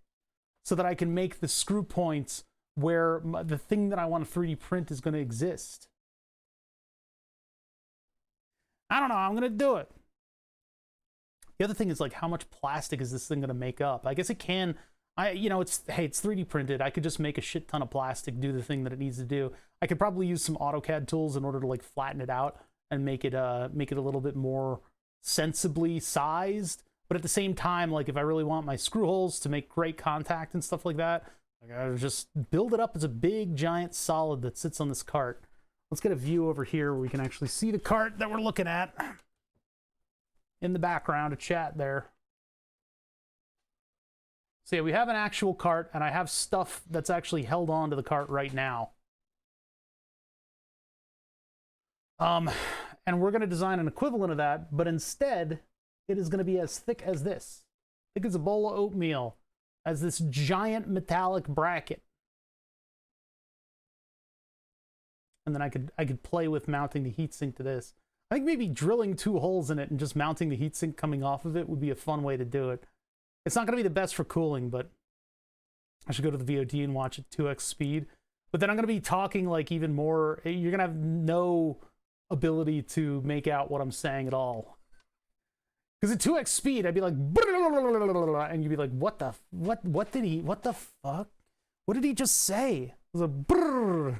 so that I can make the screw points where the thing that I want to 3D print is going to exist. I don't know. I'm going to do it. The other thing is, like, how much plastic is this thing going to make up? I guess it can. You know, it's 3D printed. I could just make a shit ton of plastic do the thing that it needs to do. I could probably use some AutoCAD tools in order to, like, flatten it out and make it a little bit more sensibly sized. But at the same time, like, if I really want my screw holes to make great contact and stuff like that, I gotta just build it up as a big, giant solid that sits on this cart. Let's get a view over here where we can actually see the cart that we're looking at in the background, a chat there. So yeah, we have an actual cart, and I have stuff that's actually held on to the cart right now. And we're going to design an equivalent of that, but instead, it is going to be as thick as this. Thick as a bowl of oatmeal, as this giant metallic bracket. And then I could play with mounting the heatsink to this. I think maybe drilling 2 holes in it and just mounting the heatsink coming off of it would be a fun way to do it. It's not going to be the best for cooling, but I should go to the VOD and watch at 2x speed. But then I'm going to be talking like even more. You're going to have no ability to make out what I'm saying at all. Because at 2x speed, I'd be like, and you'd be like, what the fuck? What did he just say? It was a brrr.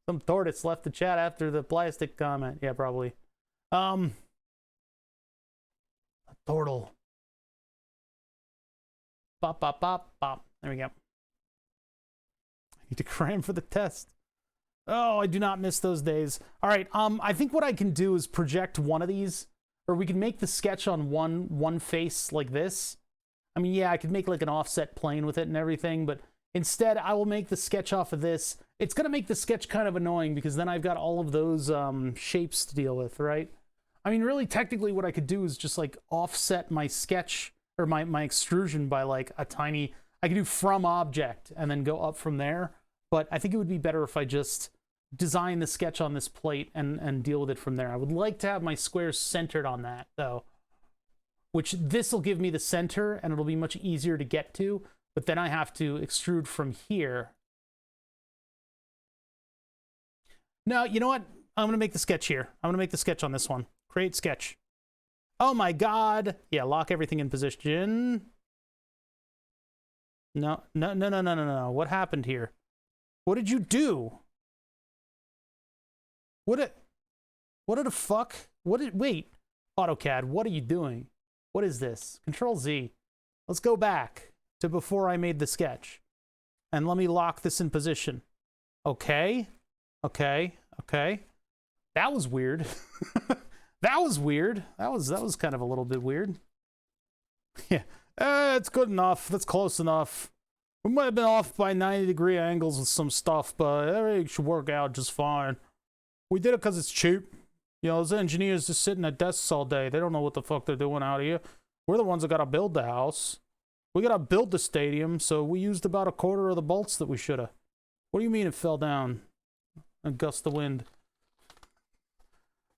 Some tortoise left the chat after the plastic comment. Yeah, probably. A turtle. Bop, bop, bop, bop. There we go. I need to cram for the test. Oh, I do not miss those days. All right, I think what I can do is project one of these, or we can make the sketch on one face like this. I mean, yeah, I could make like an offset plane with it and everything, but instead I will make the sketch off of this. It's gonna make the sketch kind of annoying because then I've got all of those shapes to deal with, right? I mean, really, technically what I could do is just like offset my sketch or my extrusion by like a tiny, I could do from object and then go up from there. But I think it would be better if I just design the sketch on this plate and deal with it from there. I would like to have my squares centered on that though, which this will give me the center and it'll be much easier to get to, but then I have to extrude from here. No, you know what? I'm going to make the sketch here. I'm going to make the sketch on this one. Create sketch. Oh my God. Yeah, lock everything in position. No. What happened here? What did you do? What the fuck? Wait. AutoCAD, what are you doing? What is this? Control Z. Let's go back to before I made the sketch. And let me lock this in position. Okay. That was weird. That was weird. That was kind of a little bit weird. Yeah. It's good enough. That's close enough. We might have been off by 90-degree angles with some stuff, but it should work out just fine. We did it because it's cheap. You know, those engineers just sitting at desks all day. They don't know what the fuck they're doing out here. We're the ones that got to build the house. We got to build the stadium, so we used about a quarter of the bolts that we should have. What do you mean it fell down? A gust of wind.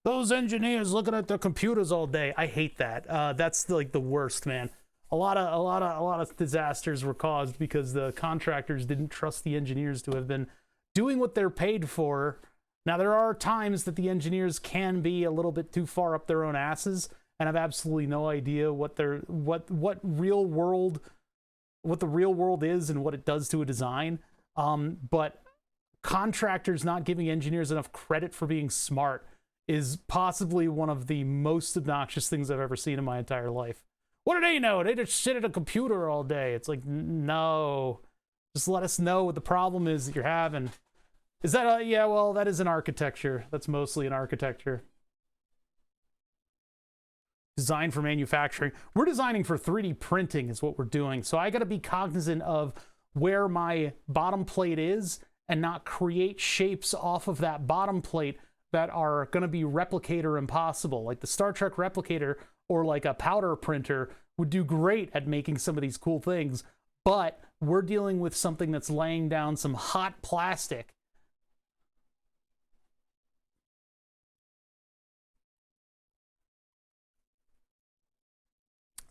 Those engineers looking at their computers all day. I hate that. That's like the worst, man. A lot of disasters were caused because the contractors didn't trust the engineers to have been doing what they're paid for. Now, there are times that the engineers can be a little bit too far up their own asses and have absolutely no idea what the real world is and what it does to a design. But contractors not giving engineers enough credit for being smart is possibly one of the most obnoxious things I've ever seen in my entire life. What do they know? They just sit at a computer all day. It's like, no. Just let us know what the problem is that you're having. Is that, yeah, well, that is an architecture. That's mostly an architecture. Design for manufacturing. We're designing for 3D printing is what we're doing. So I got to be cognizant of where my bottom plate is and not create shapes off of that bottom plate that are going to be replicator impossible. Like the Star Trek replicator or like a powder printer would do great at making some of these cool things, but we're dealing with something that's laying down some hot plastic.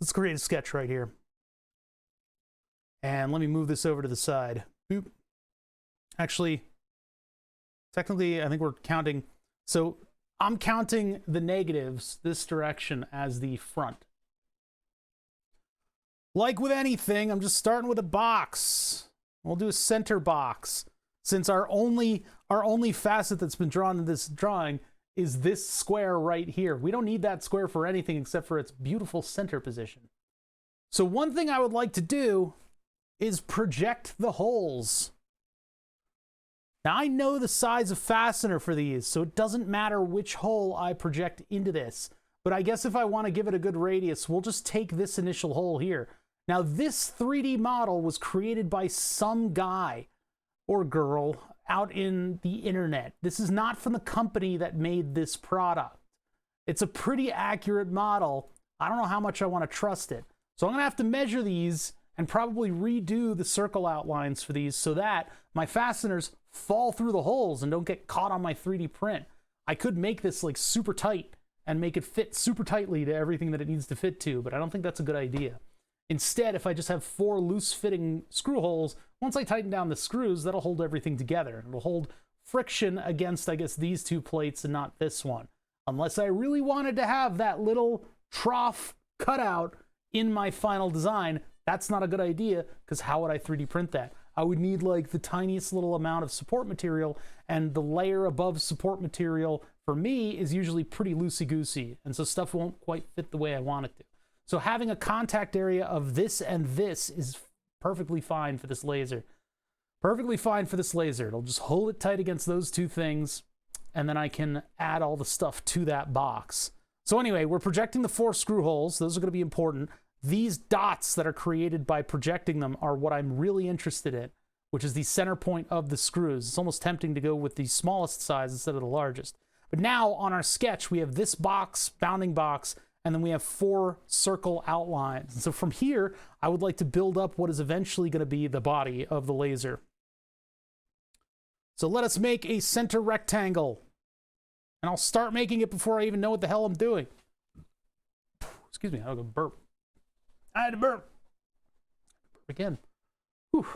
Let's create a sketch right here. And let me move this over to the side. Boop. Actually, technically, I think we're counting So I'm counting the negatives this direction as the front. Like with anything, I'm just starting with a box. We'll do a center box. Since our only facet that's been drawn in this drawing is this square right here. We don't need that square for anything except for its beautiful center position. So one thing I would like to do is project the holes. Now I know the size of fastener for these, so it doesn't matter which hole I project into this. But I guess if I want to give it a good radius, we'll just take this initial hole here. Now this 3D model was created by some guy or girl out in the internet. This is not from the company that made this product. It's a pretty accurate model. I don't know how much I want to trust it. So I'm gonna have to measure these and probably redo the circle outlines for these so that my fasteners fall through the holes and don't get caught on my 3D print. I could make this like super tight and make it fit super tightly to everything that it needs to fit to, but I don't think that's a good idea. Instead, if I just have 4 loose-fitting screw holes, once I tighten down the screws, that'll hold everything together. It'll hold friction against, I guess, these 2 plates and not this one. Unless I really wanted to have that little trough cutout in my final design, that's not a good idea, because how would I 3D print that? I would need like the tiniest little amount of support material, and the layer above support material for me is usually pretty loosey-goosey, and so stuff won't quite fit the way I want it to. So having a contact area of this and this is perfectly fine for this laser. Perfectly fine for this laser. It'll just hold it tight against those 2 things, and then I can add all the stuff to that box. So anyway, we're projecting the 4 screw holes. Those are going to be important. These dots that are created by projecting them are what I'm really interested in, which is the center point of the screws. It's almost tempting to go with the smallest size instead of the largest. But now on our sketch, we have this box, bounding box, and then we have 4 circle outlines. And so from here, I would like to build up what is eventually going to be the body of the laser. So let us make a center rectangle. And I'll start making it before I even know what the hell I'm doing. Excuse me, I had a burp. I had to burp. Burp again. Whew.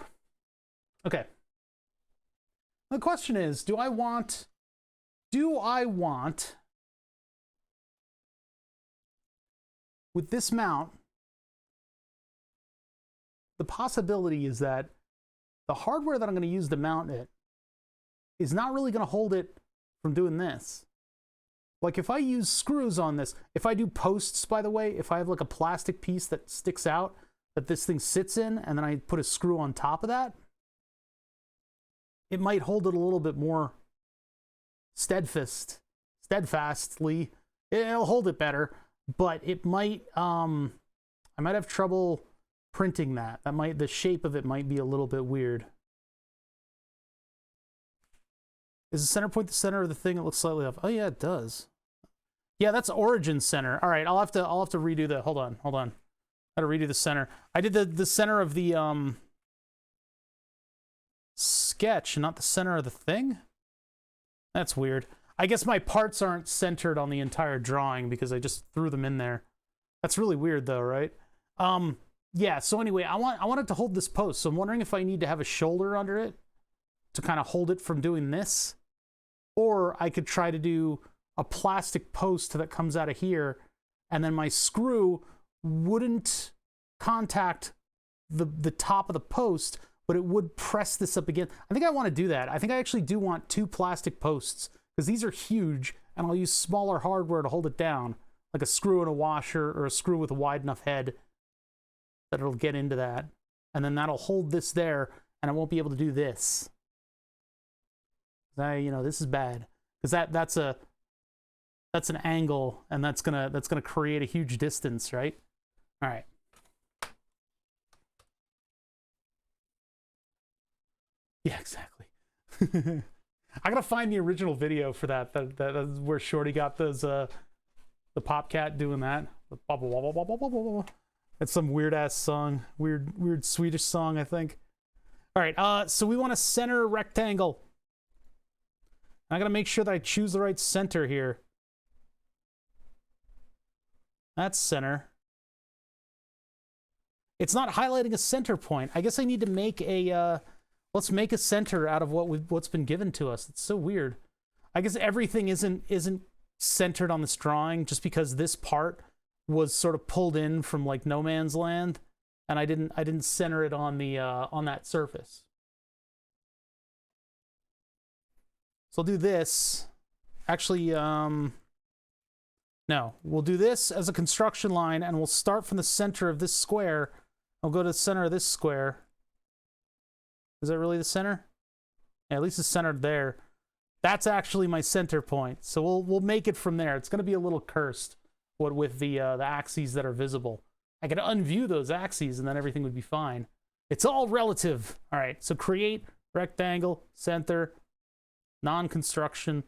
Okay. The question is, do I want with this mount, the possibility is that the hardware that I'm going to use to mount it is not really going to hold it from doing this. Like if I use screws on this, if I do posts, by the way, if I have like a plastic piece that sticks out that this thing sits in, and then I put a screw on top of that, it might hold it a little bit more steadfastly. It'll hold it better. But it might, I might have trouble printing that. The shape of it might be a little bit weird. Is the center point the center of the thing? It looks slightly off. Oh yeah, it does. Yeah, that's origin center. All right, I'll have to redo the. Hold on. I gotta redo the center. I did the center of the sketch, not the center of the thing. That's weird. I guess my parts aren't centered on the entire drawing because I just threw them in there. That's really weird though, right? Yeah, so anyway, I want it to hold this post. So I'm wondering if I need to have a shoulder under it to kind of hold it from doing this. Or I could try to do a plastic post that comes out of here, and then my screw wouldn't contact the top of the post, but it would press this up again. I think I want to do that. I think I actually do want 2 plastic posts, because these are huge, and I'll use smaller hardware to hold it down, like a screw and a washer, or a screw with a wide enough head that it'll get into that. And then that'll hold this there, and I won't be able to do this. This is bad, because that's an angle, and that's gonna create a huge distance, right? All right. Yeah, exactly. I gotta find the original video for that. That's where Shorty got those the Popcat doing that. That's some weird ass song, weird Swedish song, I think. All right, so we want a center rectangle. I gotta make sure that I choose the right center here. That's center. It's not highlighting a center point. I guess I need to make a let's make a center out of what's been given to us. It's so weird. I guess everything isn't centered on this drawing just because this part was sort of pulled in from like no man's land, and I didn't center it on the on that surface. So I'll do this. Actually, no, we'll do this as a construction line, and we'll start from the center of this square. I'll go to the center of this square. Is that really the center? Yeah, at least it's centered there. That's actually my center point. So we'll make it from there. It's going to be a little cursed with the axes that are visible. I could unview those axes, and then everything would be fine. It's all relative. All right, so create, rectangle, center, non-construction,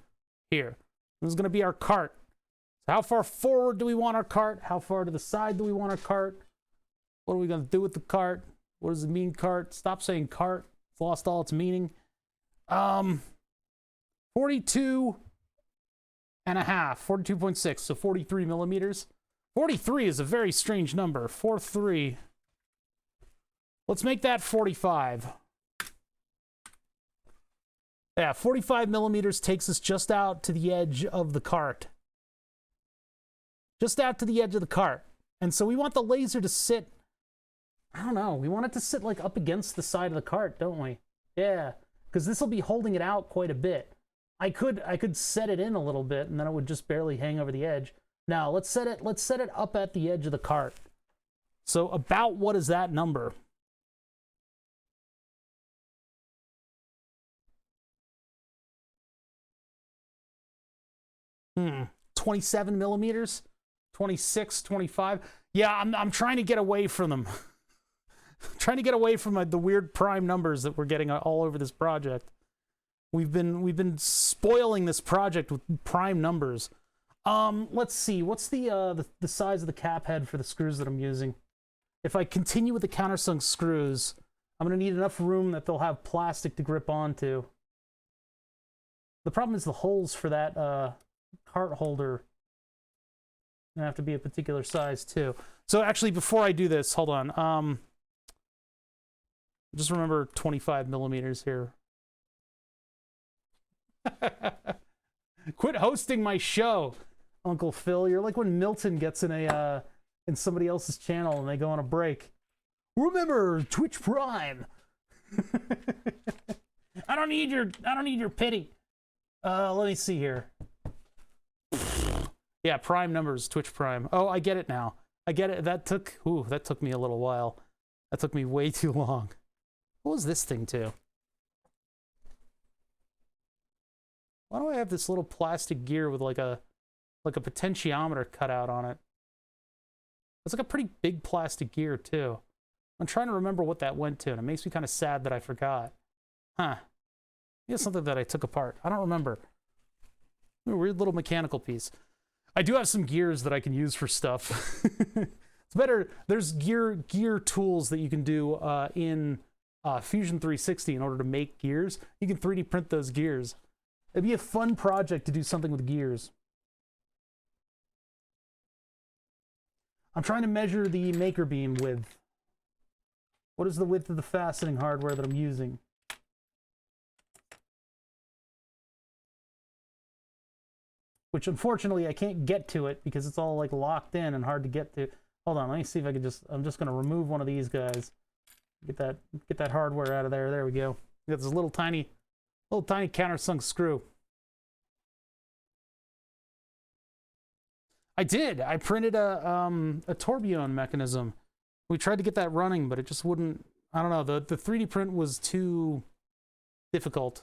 here. This is going to be our cart. So how far forward do we want our cart? How far to the side do we want our cart? What are we going to do with the cart? What does it mean, cart? Stop saying cart. It's lost all its meaning. 42 and a half, 42.6, so 43 millimeters. 43 is a very strange number. 43. Let's make that 45. Yeah, 45 millimeters takes us just out to the edge of the cart. Just out to the edge of the cart. And so we want the laser to sit, I don't know, we want it to sit like up against the side of the cart, don't we? Yeah, because this will be holding it out quite a bit. I could set it in a little bit, and then it would just barely hang over the edge. Now, let's set it up at the edge of the cart. So about what is that number? Hmm, 27 millimeters? 26, 25? Yeah, I'm trying to get away from them. Trying to get away from the weird prime numbers that we're getting all over this project. We've been spoiling this project with prime numbers. Let's see. What's the size of the cap head for the screws that I'm using? If I continue with the countersunk screws, I'm going to need enough room that they'll have plastic to grip onto. The problem is the holes for that cart holder have to be a particular size too. So actually, before I do this, hold on. Just remember 25 millimeters here. Quit hosting my show, Uncle Phil. You're like when Milton gets in somebody else's channel and they go on a break. Remember Twitch Prime. I don't need your pity. Let me see here. Yeah, prime numbers, Twitch Prime. Oh, I get it now. I get it. That took me a little while. That took me way too long. What was this thing too? Why do I have this little plastic gear with like a potentiometer cut out on it? It's like a pretty big plastic gear too. I'm trying to remember what that went to, and it makes me kind of sad that I forgot. Huh. It's something that I took apart. I don't remember. A weird little mechanical piece. I do have some gears that I can use for stuff. It's better. There's gear tools that you can do in Fusion 360 in order to make gears. You can 3D print those gears. It'd be a fun project to do something with gears. I'm trying to measure the maker beam width. What is the width of the fastening hardware that I'm using? Which unfortunately I can't get to it because it's all like locked in and hard to get to. Hold on, let me see if I can I'm just gonna remove one of these guys. Get that hardware out of there. There we go. We got this little tiny countersunk screw. I did. I printed a tourbillon mechanism. We tried to get that running, but it just wouldn't. I don't know. The 3D print was too difficult.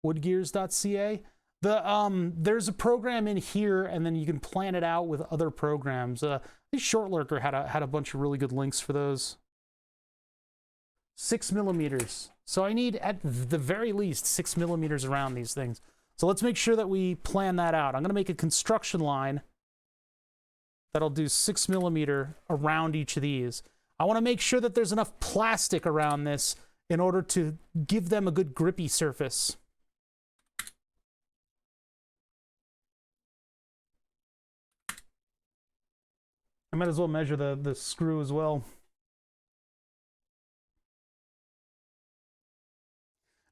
Woodgears.ca. There's a program in here, and then you can plan it out with other programs. Shortlurker had a bunch of really good links for those. 6 millimeters. So I need at the very least 6 millimeters around these things. So let's make sure that we plan that out. I'm going to make a construction line that'll do 6 millimeter around each of these. I want to make sure that there's enough plastic around this in order to give them a good grippy surface. I might as well measure the screw as well.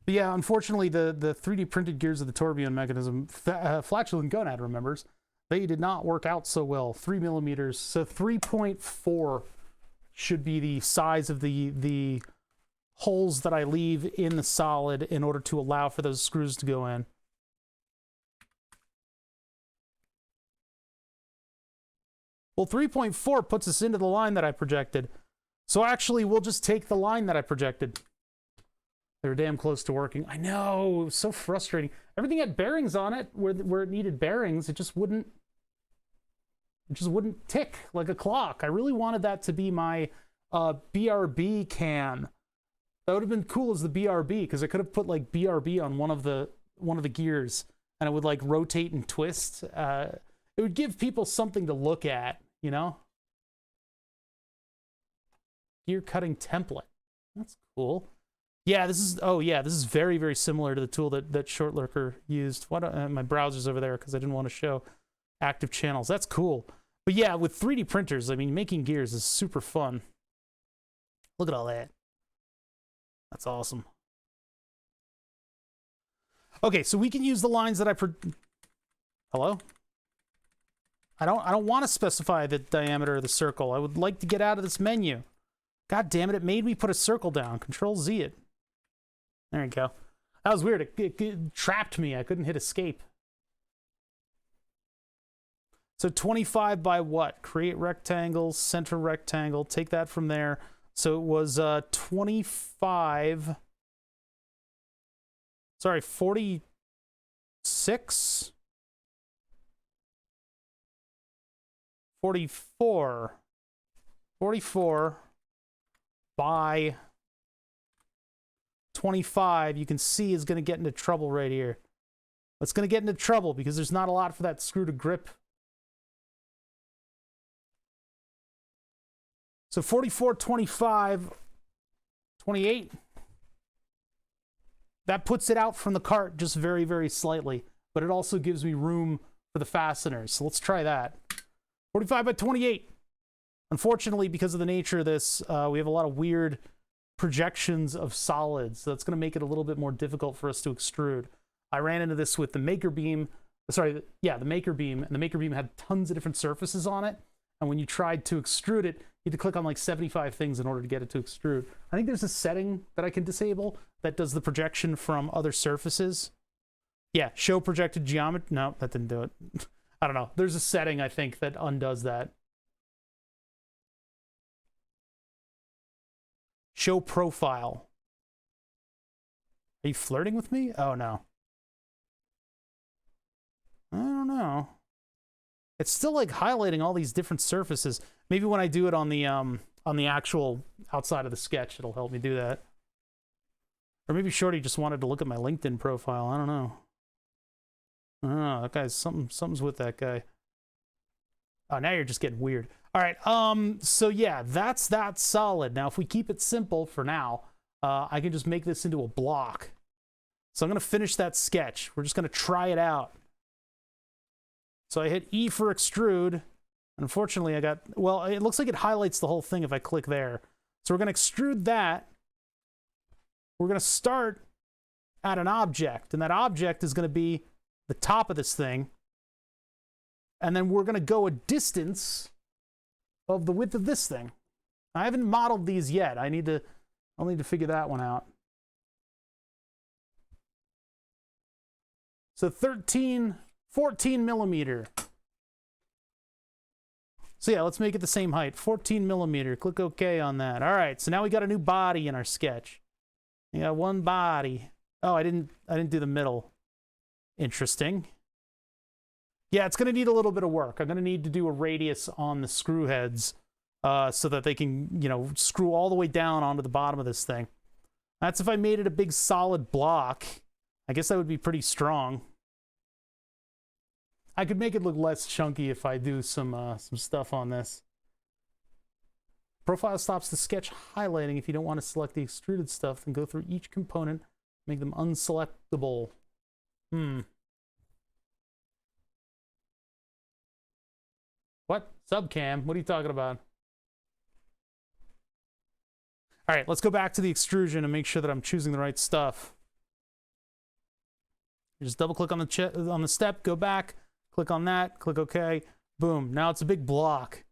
But yeah, unfortunately, the 3D printed gears of the tourbillon mechanism, flatulent gonad remembers, they did not work out so well. 3 millimeters, so 3.4 should be the size of the holes that I leave in the solid in order to allow for those screws to go in. Well, 3.4 puts us into the line that I projected. So actually, we'll just take the line that I projected. They were damn close to working. I know, it was so frustrating. Everything had bearings on it where it needed bearings. It just wouldn't tick like a clock. I really wanted that to be my BRB can. That would have been cool as the BRB, because I could have put like BRB on one of the gears, and it would like rotate and twist. It would give people something to look at, you know? Gear cutting template. That's cool. Yeah, this is very, very similar to the tool that Shortlurker used. My browser's over there because I didn't want to show active channels. That's cool. But yeah, with 3D printers, I mean, making gears is super fun. Look at all that. That's awesome. Okay, so we can use the lines that Hello? I don't want to specify the diameter of the circle. I would like to get out of this menu. God damn it, it made me put a circle down. Control Z it. There we go. That was weird. It trapped me. I couldn't hit escape. So 25 by what? Create rectangle, center rectangle. Take that from there. So it was 25. Sorry, 46. 44. 44 by 25, you can see is going to get into trouble right here. It's going to get into trouble because there's not a lot for that screw to grip. So 44, 25, 28. That puts it out from the cart just very, very slightly, but it also gives me room for the fasteners. So let's try that. 45 by 28. Unfortunately, because of the nature of this, we have a lot of weird projections of solids, so that's going to make it a little bit more difficult for us to extrude. I ran into this with the Maker Beam. Sorry, yeah, the Maker Beam, and the Maker Beam had tons of different surfaces on it, and when you tried to extrude it, you had to click on like 75 things in order to get it to extrude. I think there's a setting that I can disable that does the projection from other surfaces. Yeah, show projected geometry. No, that didn't do it. I don't know. There's a setting, I think, that undoes that. Show profile. Are you flirting with me? Oh, no. I don't know. It's still like highlighting all these different surfaces. Maybe when I do it on the actual outside of the sketch, it'll help me do that. Or maybe Shorty just wanted to look at my LinkedIn profile. I don't know. I don't know. That guy's something's with that guy. Oh, now you're just getting weird. All right. So yeah, that's that solid. Now, if we keep it simple for now, I can just make this into a block. So I'm going to finish that sketch. We're just going to try it out. So I hit E for extrude. Unfortunately, I got, well, it looks like it highlights the whole thing if I click there. So we're going to extrude that. We're going to start at an object, and that object is going to be the top of this thing. And then we're going to go a distance of the width of this thing. I haven't modeled these yet. I'll need to figure that one out. So 14 millimeter. So yeah, let's make it the same height. 14 millimeter. Click OK on that. All right, so now we got a new body in our sketch. We got one body. Oh, I didn't do the middle. Interesting. Yeah, it's going to need a little bit of work. I'm going to need to do a radius on the screw heads so that they can, you know, screw all the way down onto the bottom of this thing. That's if I made it a big solid block. I guess that would be pretty strong. I could make it look less chunky if I do some stuff on this. Profile stops the sketch highlighting. If you don't want to select the extruded stuff, then go through each component, make them unselectable. What? Subcam? What are you talking about? All right, let's go back to the extrusion and make sure that I'm choosing the right stuff. You just double click on the step, go back, click on that, click OK. Boom. Now it's a big block.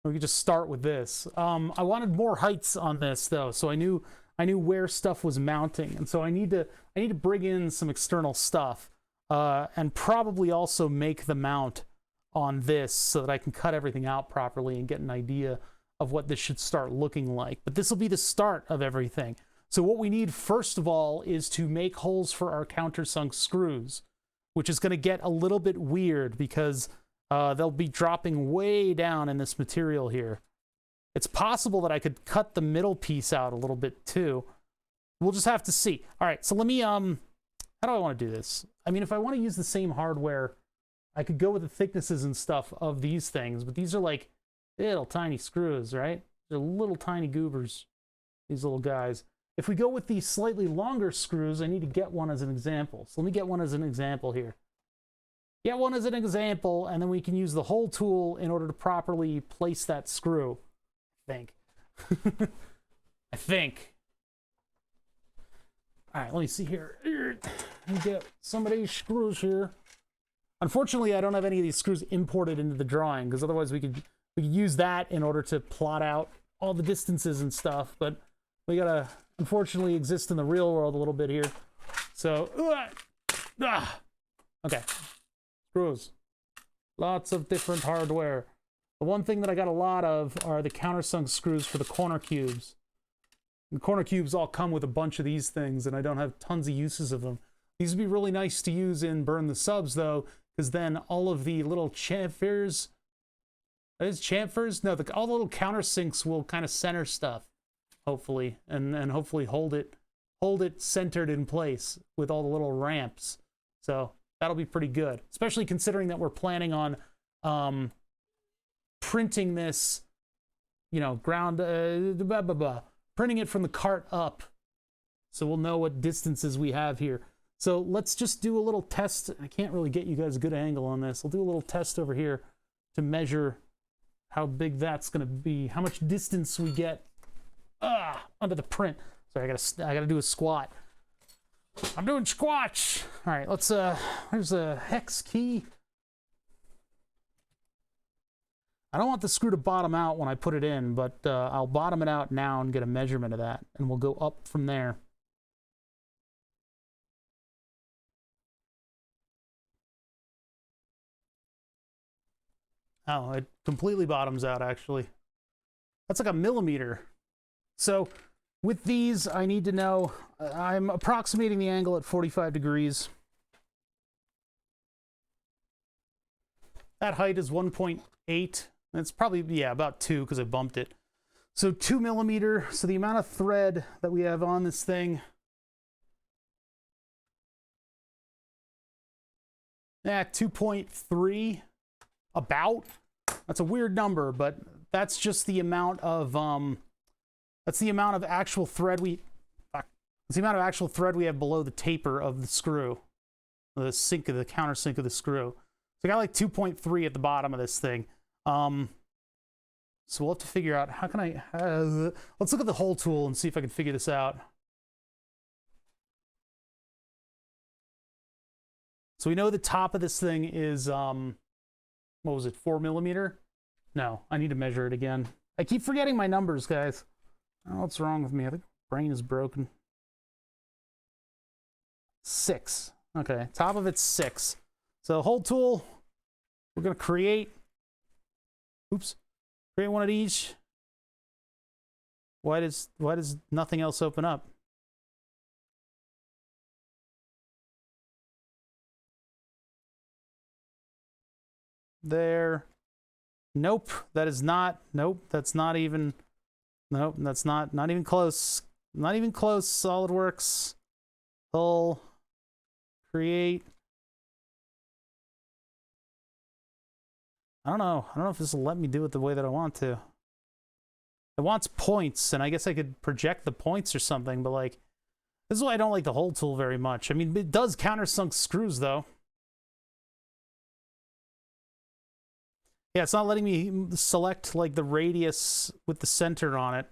We could just start with this. I wanted more heights on this though, so I knew where stuff was mounting, and so I need to bring in some external stuff, and probably also make the mount on this so that I can cut everything out properly and get an idea of what this should start looking like. But this will be the start of everything. So what we need first of all is to make holes for our countersunk screws, which is going to get a little bit weird because they'll be dropping way down in this material here. It's possible that I could cut the middle piece out a little bit too. We'll just have to see. All right, so let me, how do I want to do this? I mean, if I want to use the same hardware, I could go with the thicknesses and stuff of these things, but these are like little tiny screws, right? They're little tiny goobers, these little guys. If we go with these slightly longer screws, I need to get one as an example. So let me get one as an example here. Get one as an example, and then we can use the hole tool in order to properly place that screw. I think. I think. All right, let me see here. Let me get some of these screws here. Unfortunately, I don't have any of these screws imported into the drawing, because otherwise we could use that in order to plot out all the distances and stuff, but we gotta unfortunately exist in the real world a little bit here. So, okay. Screws. Lots of different hardware. The one thing that I got a lot of are the countersunk screws for the corner cubes. The corner cubes all come with a bunch of these things, and I don't have tons of uses of them. These would be really nice to use in Burn the Subs, though, because then all of the little chamfers... Is chamfers? No, all the little countersinks will kind of center stuff, hopefully, and hopefully hold it centered in place with all the little ramps. So that'll be pretty good, especially considering that we're planning on printing this, you know, printing it from the cart up, so we'll know what distances we have here. So let's just do a little test. I can't really get you guys a good angle on this. I'll do a little test over here to measure how big that's going to be, how much distance we get under the print. Sorry, I gotta do a squat. I'm doing squats. All right, let's there's a hex key. I don't want the screw to bottom out when I put it in, but I'll bottom it out now and get a measurement of that, and we'll go up from there. Oh, it completely bottoms out, actually. That's like a millimeter. So with these, I need to know, I'm approximating the angle at 45 degrees. That height is 1.8. It's probably, yeah, about 2 because I bumped it. So 2 millimeter. So the amount of thread that we have on this thing, yeah, 2.3. About. That's a weird number, but that's just the amount of that's the amount of actual thread we have below the taper of the screw, the countersink of the screw. So I got like 2.3 at the bottom of this thing. So we'll have to figure out how can I let's look at the hole tool and see if I can figure this out. So we know the top of this thing is what was it, 4 millimeter? No, I need to measure it again. I keep forgetting my numbers, guys. I don't know what's wrong with me. I think my brain is broken. 6. Okay, top of it's 6. So hole tool, we're gonna create one of each. Why does nothing else open up? There. Nope, that is not. Nope, that's not even. Nope, that's not even close. Not even close. SolidWorks. Hull. Create. I don't know if this will let me do it the way that I want to. It wants points, and I guess I could project the points or something, but like, this is why I don't like the hole tool very much. I mean, it does countersunk screws though. Yeah, it's not letting me select like the radius with the center on it.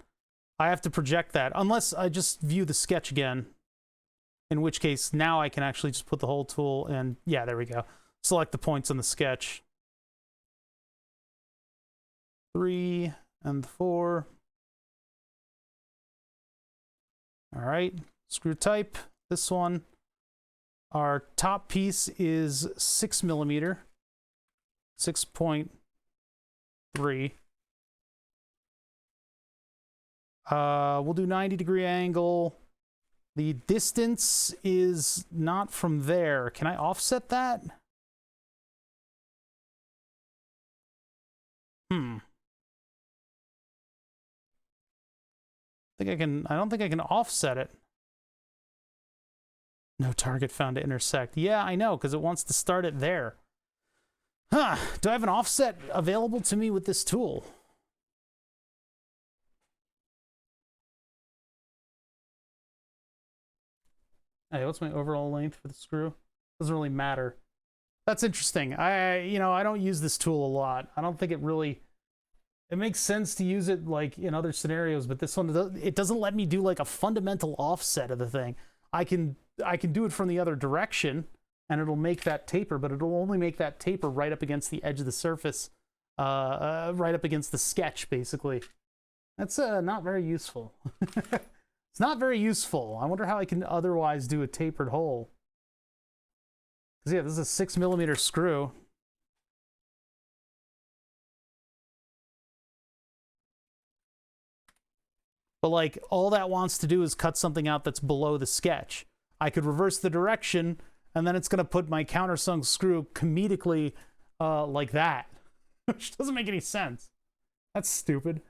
I have to project that, unless I just view the sketch again. in which case now I can actually just put the whole tool and, yeah, there we go. Select the points on the sketch. 3 and 4. All right, screw type, this one. Our top piece is 6 millimeter, 6.3. We'll do 90-degree angle. The distance is not from there. Can I offset that? I don't think I can offset it. No target found to intersect. Yeah, I know, because it wants to start it there. Huh. Do I have an offset available to me with this tool? Hey, what's my overall length for the screw? Doesn't really matter. That's interesting. I don't use this tool a lot. I don't think it really... It makes sense to use it like in other scenarios, but this one, it doesn't let me do like a fundamental offset of the thing. I can do it from the other direction, and it'll make that taper, but it'll only make that taper right up against the edge of the surface, right up against the sketch, basically. That's not very useful. It's not very useful. I wonder how I can otherwise do a tapered hole. Because yeah, this is a 6 millimeter screw. But like, all that wants to do is cut something out that's below the sketch. I could reverse the direction, and then it's going to put my countersunk screw comedically like that. Which doesn't make any sense. That's stupid.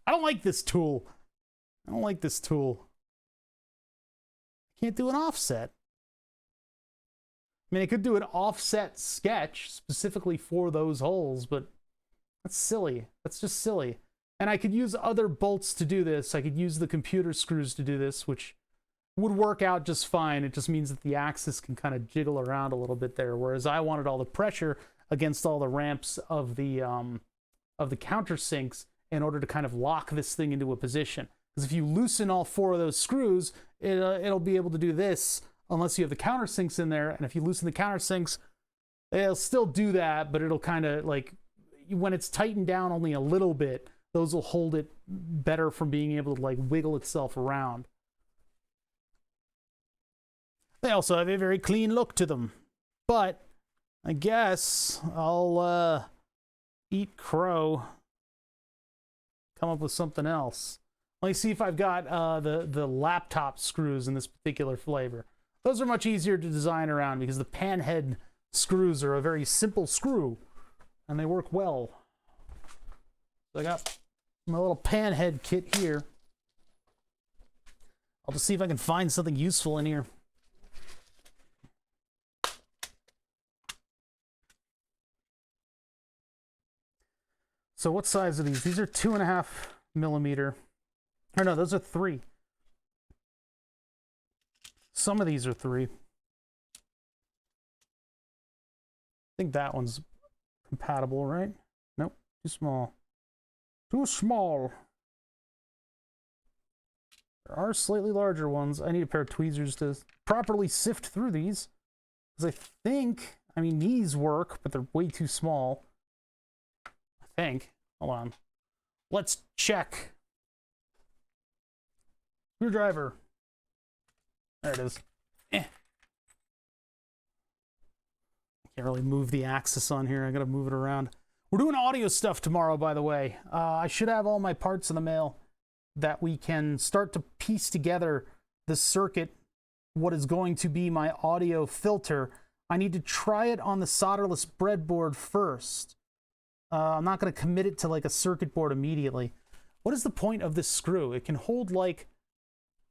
I don't like this tool. I don't like this tool. I can't do an offset. I mean, I could do an offset sketch specifically for those holes, but that's silly. That's just silly. And I could use other bolts to do this. I could use the computer screws to do this, which would work out just fine. It just means that the axis can kind of jiggle around a little bit there, whereas I wanted all the pressure against all the ramps of the countersinks in order to kind of lock this thing into a position. Because if you loosen all 4 of those screws, it'll be able to do this unless you have the countersinks in there. And if you loosen the countersinks, it'll still do that, but it'll kind of like, when it's tightened down only a little bit, those will hold it better from being able to like wiggle itself around. They also have a very clean look to them. But I guess I'll eat crow, come up with something else. Let me see if I've got the laptop screws in this particular flavor. Those are much easier to design around because the pan head screws are a very simple screw and they work well. So I got my little pan head kit here. I'll just see if I can find something useful in here. So what size are these? These are 2.5 millimeter. Or no, those are 3. Some of these are 3. I think that one's compatible, right? Nope, too small. Too small. There are slightly larger ones. I need a pair of tweezers to properly sift through these. Because I mean, these work, but they're way too small. I think. Hold on. Let's check. Screwdriver. There it is. Can't really move the axis on here. I gotta move it around. We're doing audio stuff tomorrow, by the way. I should have all my parts in the mail that we can start to piece together the circuit, what is going to be my audio filter. I need to try it on the solderless breadboard first. I'm not going to commit it to like a circuit board immediately. What is the point of this screw? It can hold like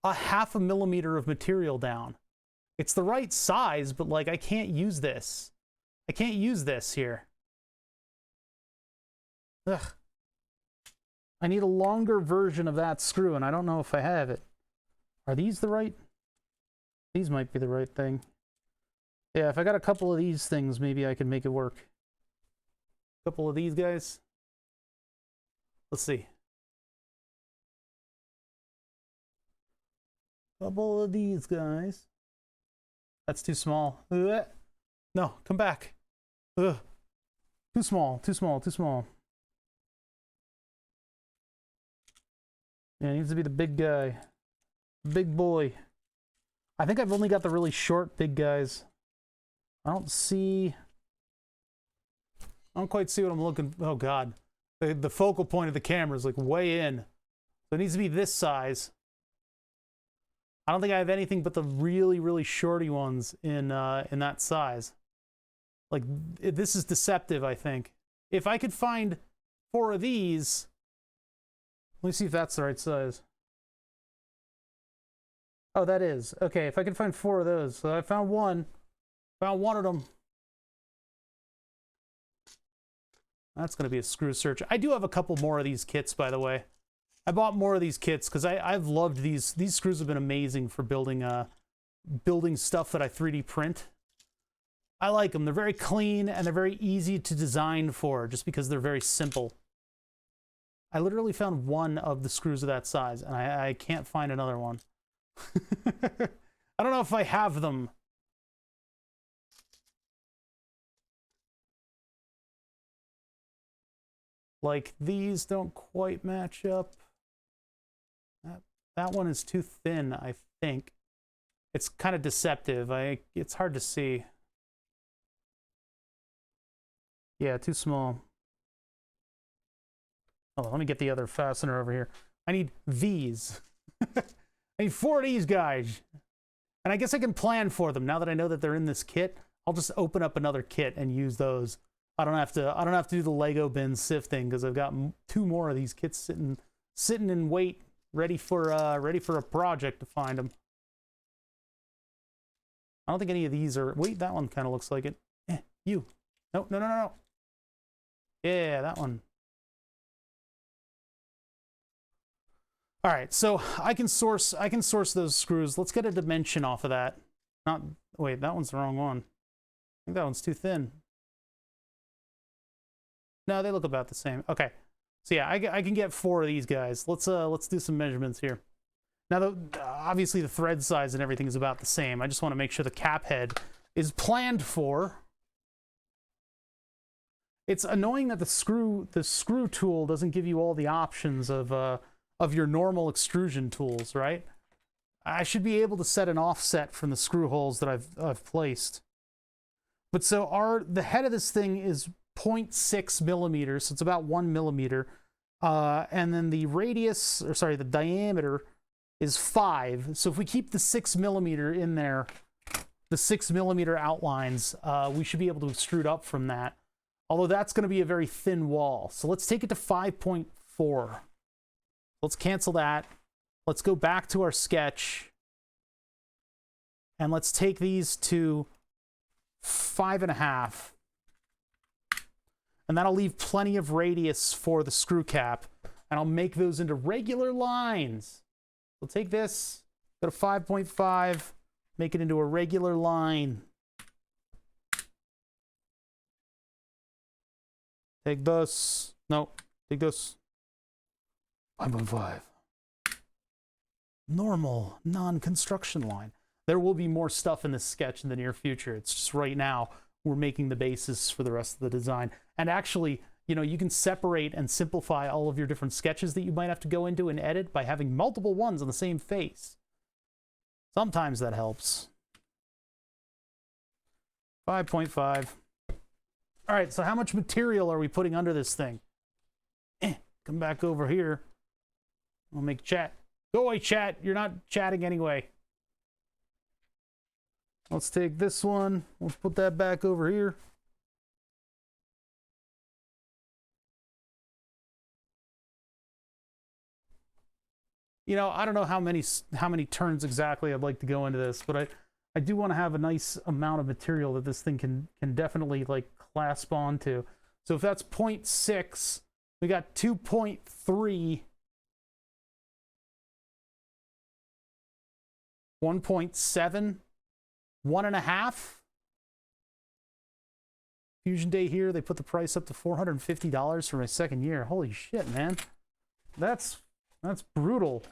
a 0.5 millimeter of material down. It's the right size, but like I can't use this. I can't use this here. Ugh. I need a longer version of that screw, and I don't know if I have it. Are these the right? These might be the right thing. Yeah, if I got a couple of these things, maybe I can make it work. A couple of these guys. Let's see. Couple of these guys. That's too small. Ugh. No, come back. Ugh. Too small, too small, too small. Yeah, it needs to be the big guy. Big boy. I think I've only got the really short big guys. I don't quite see what I'm looking. Oh god. The focal point of the camera is like way in. So it needs to be this size. I don't think I have anything but the really, really shorty ones in that size. Like, this is deceptive, I think. If I could find 4 of these... Let me see if that's the right size. Oh, that is. Okay, if I could find 4 of those. So I found one. Found one of them. That's going to be a screw search. I do have a couple more of these kits, by the way. I bought more of these kits because I've loved these. These screws have been amazing for building building stuff that I 3D print. I like them. They're very clean and they're very easy to design for just because they're very simple. I literally found one of the screws of that size and I can't find another one. I don't know if I have them. Like, these don't quite match up. That one is too thin, I think. It's kind of deceptive. It's hard to see. Yeah, too small. Oh, let me get the other fastener over here. I need these. I need 4 of these guys. And I guess I can plan for them. Now that I know that they're in this kit, I'll just open up another kit and use those. I don't have to do the Lego bin sifting because I've got 2 more of these kits sitting in wait, ready for a project to find them. I don't think any of these are. Wait, that one kind of looks like it. You. No, no, no, no, no. Yeah, that one. All right, so I can source those screws. Let's get a dimension off of that. Wait, that one's the wrong one. I think that one's too thin. No, they look about the same. Okay, so yeah, I can get 4 of these guys. Let's do some measurements here. Now, obviously the thread size and everything is about the same. I just want to make sure the cap head is planned for. It's annoying that the screw tool doesn't give you all the options of your normal extrusion tools, right? I should be able to set an offset from the screw holes that I've placed. But so the head of this thing is 0.6 millimeters, so it's about 1 millimeter. And then the radius, or sorry, the diameter is 5. So if we keep the 6 millimeter in there, the 6 millimeter outlines, we should be able to extrude up from that. Although that's going to be a very thin wall. So let's take it to 5.4. Let's cancel that. Let's go back to our sketch. And let's take these to 5.5. And that'll leave plenty of radius for the screw cap. And I'll make those into regular lines. We'll take this, go to 5.5, make it into a regular line. Take this. No, take this. 5.5. Normal, non-construction line. There will be more stuff in this sketch in the near future. It's just right now we're making the basis for the rest of the design. And actually, you know, you can separate and simplify all of your different sketches that you might have to go into and edit by having multiple ones on the same face. Sometimes that helps. 5.5. All right, so how much material are we putting under this thing? Come back over here. I'll make chat. Go away, chat. You're not chatting anyway. Let's take this one. Let's put that back over here. You know, I don't know how many turns exactly I'd like to go into this, but I do want to have a nice amount of material that this thing can definitely like clasp onto. So if that's 0.6, we got 2.3, 1.7, 1.5. Fusion Day here, they put the price up to $450 for my second year. Holy shit, man. That's brutal.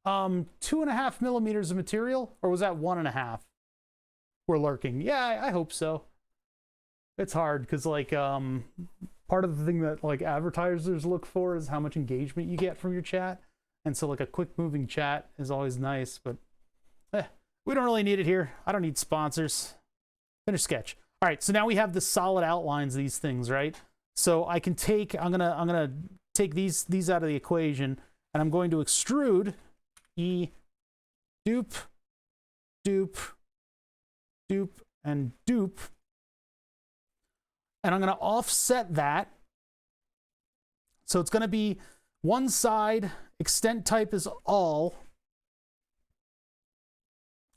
2.5 millimeters of material, or was that 1.5? We're lurking. Yeah, I hope so. It's hard because like part of the thing that like advertisers look for is how much engagement you get from your chat, and so like a quick moving chat is always nice, but we don't really need it here. I don't need sponsors. Finish sketch. All right, so now we have the solid outlines of these things, right? So I can take, I'm gonna take these out of the equation, and I'm going to extrude dupe, dupe, dupe, and dupe. And I'm going to offset that. So it's going to be one side, extent type is all.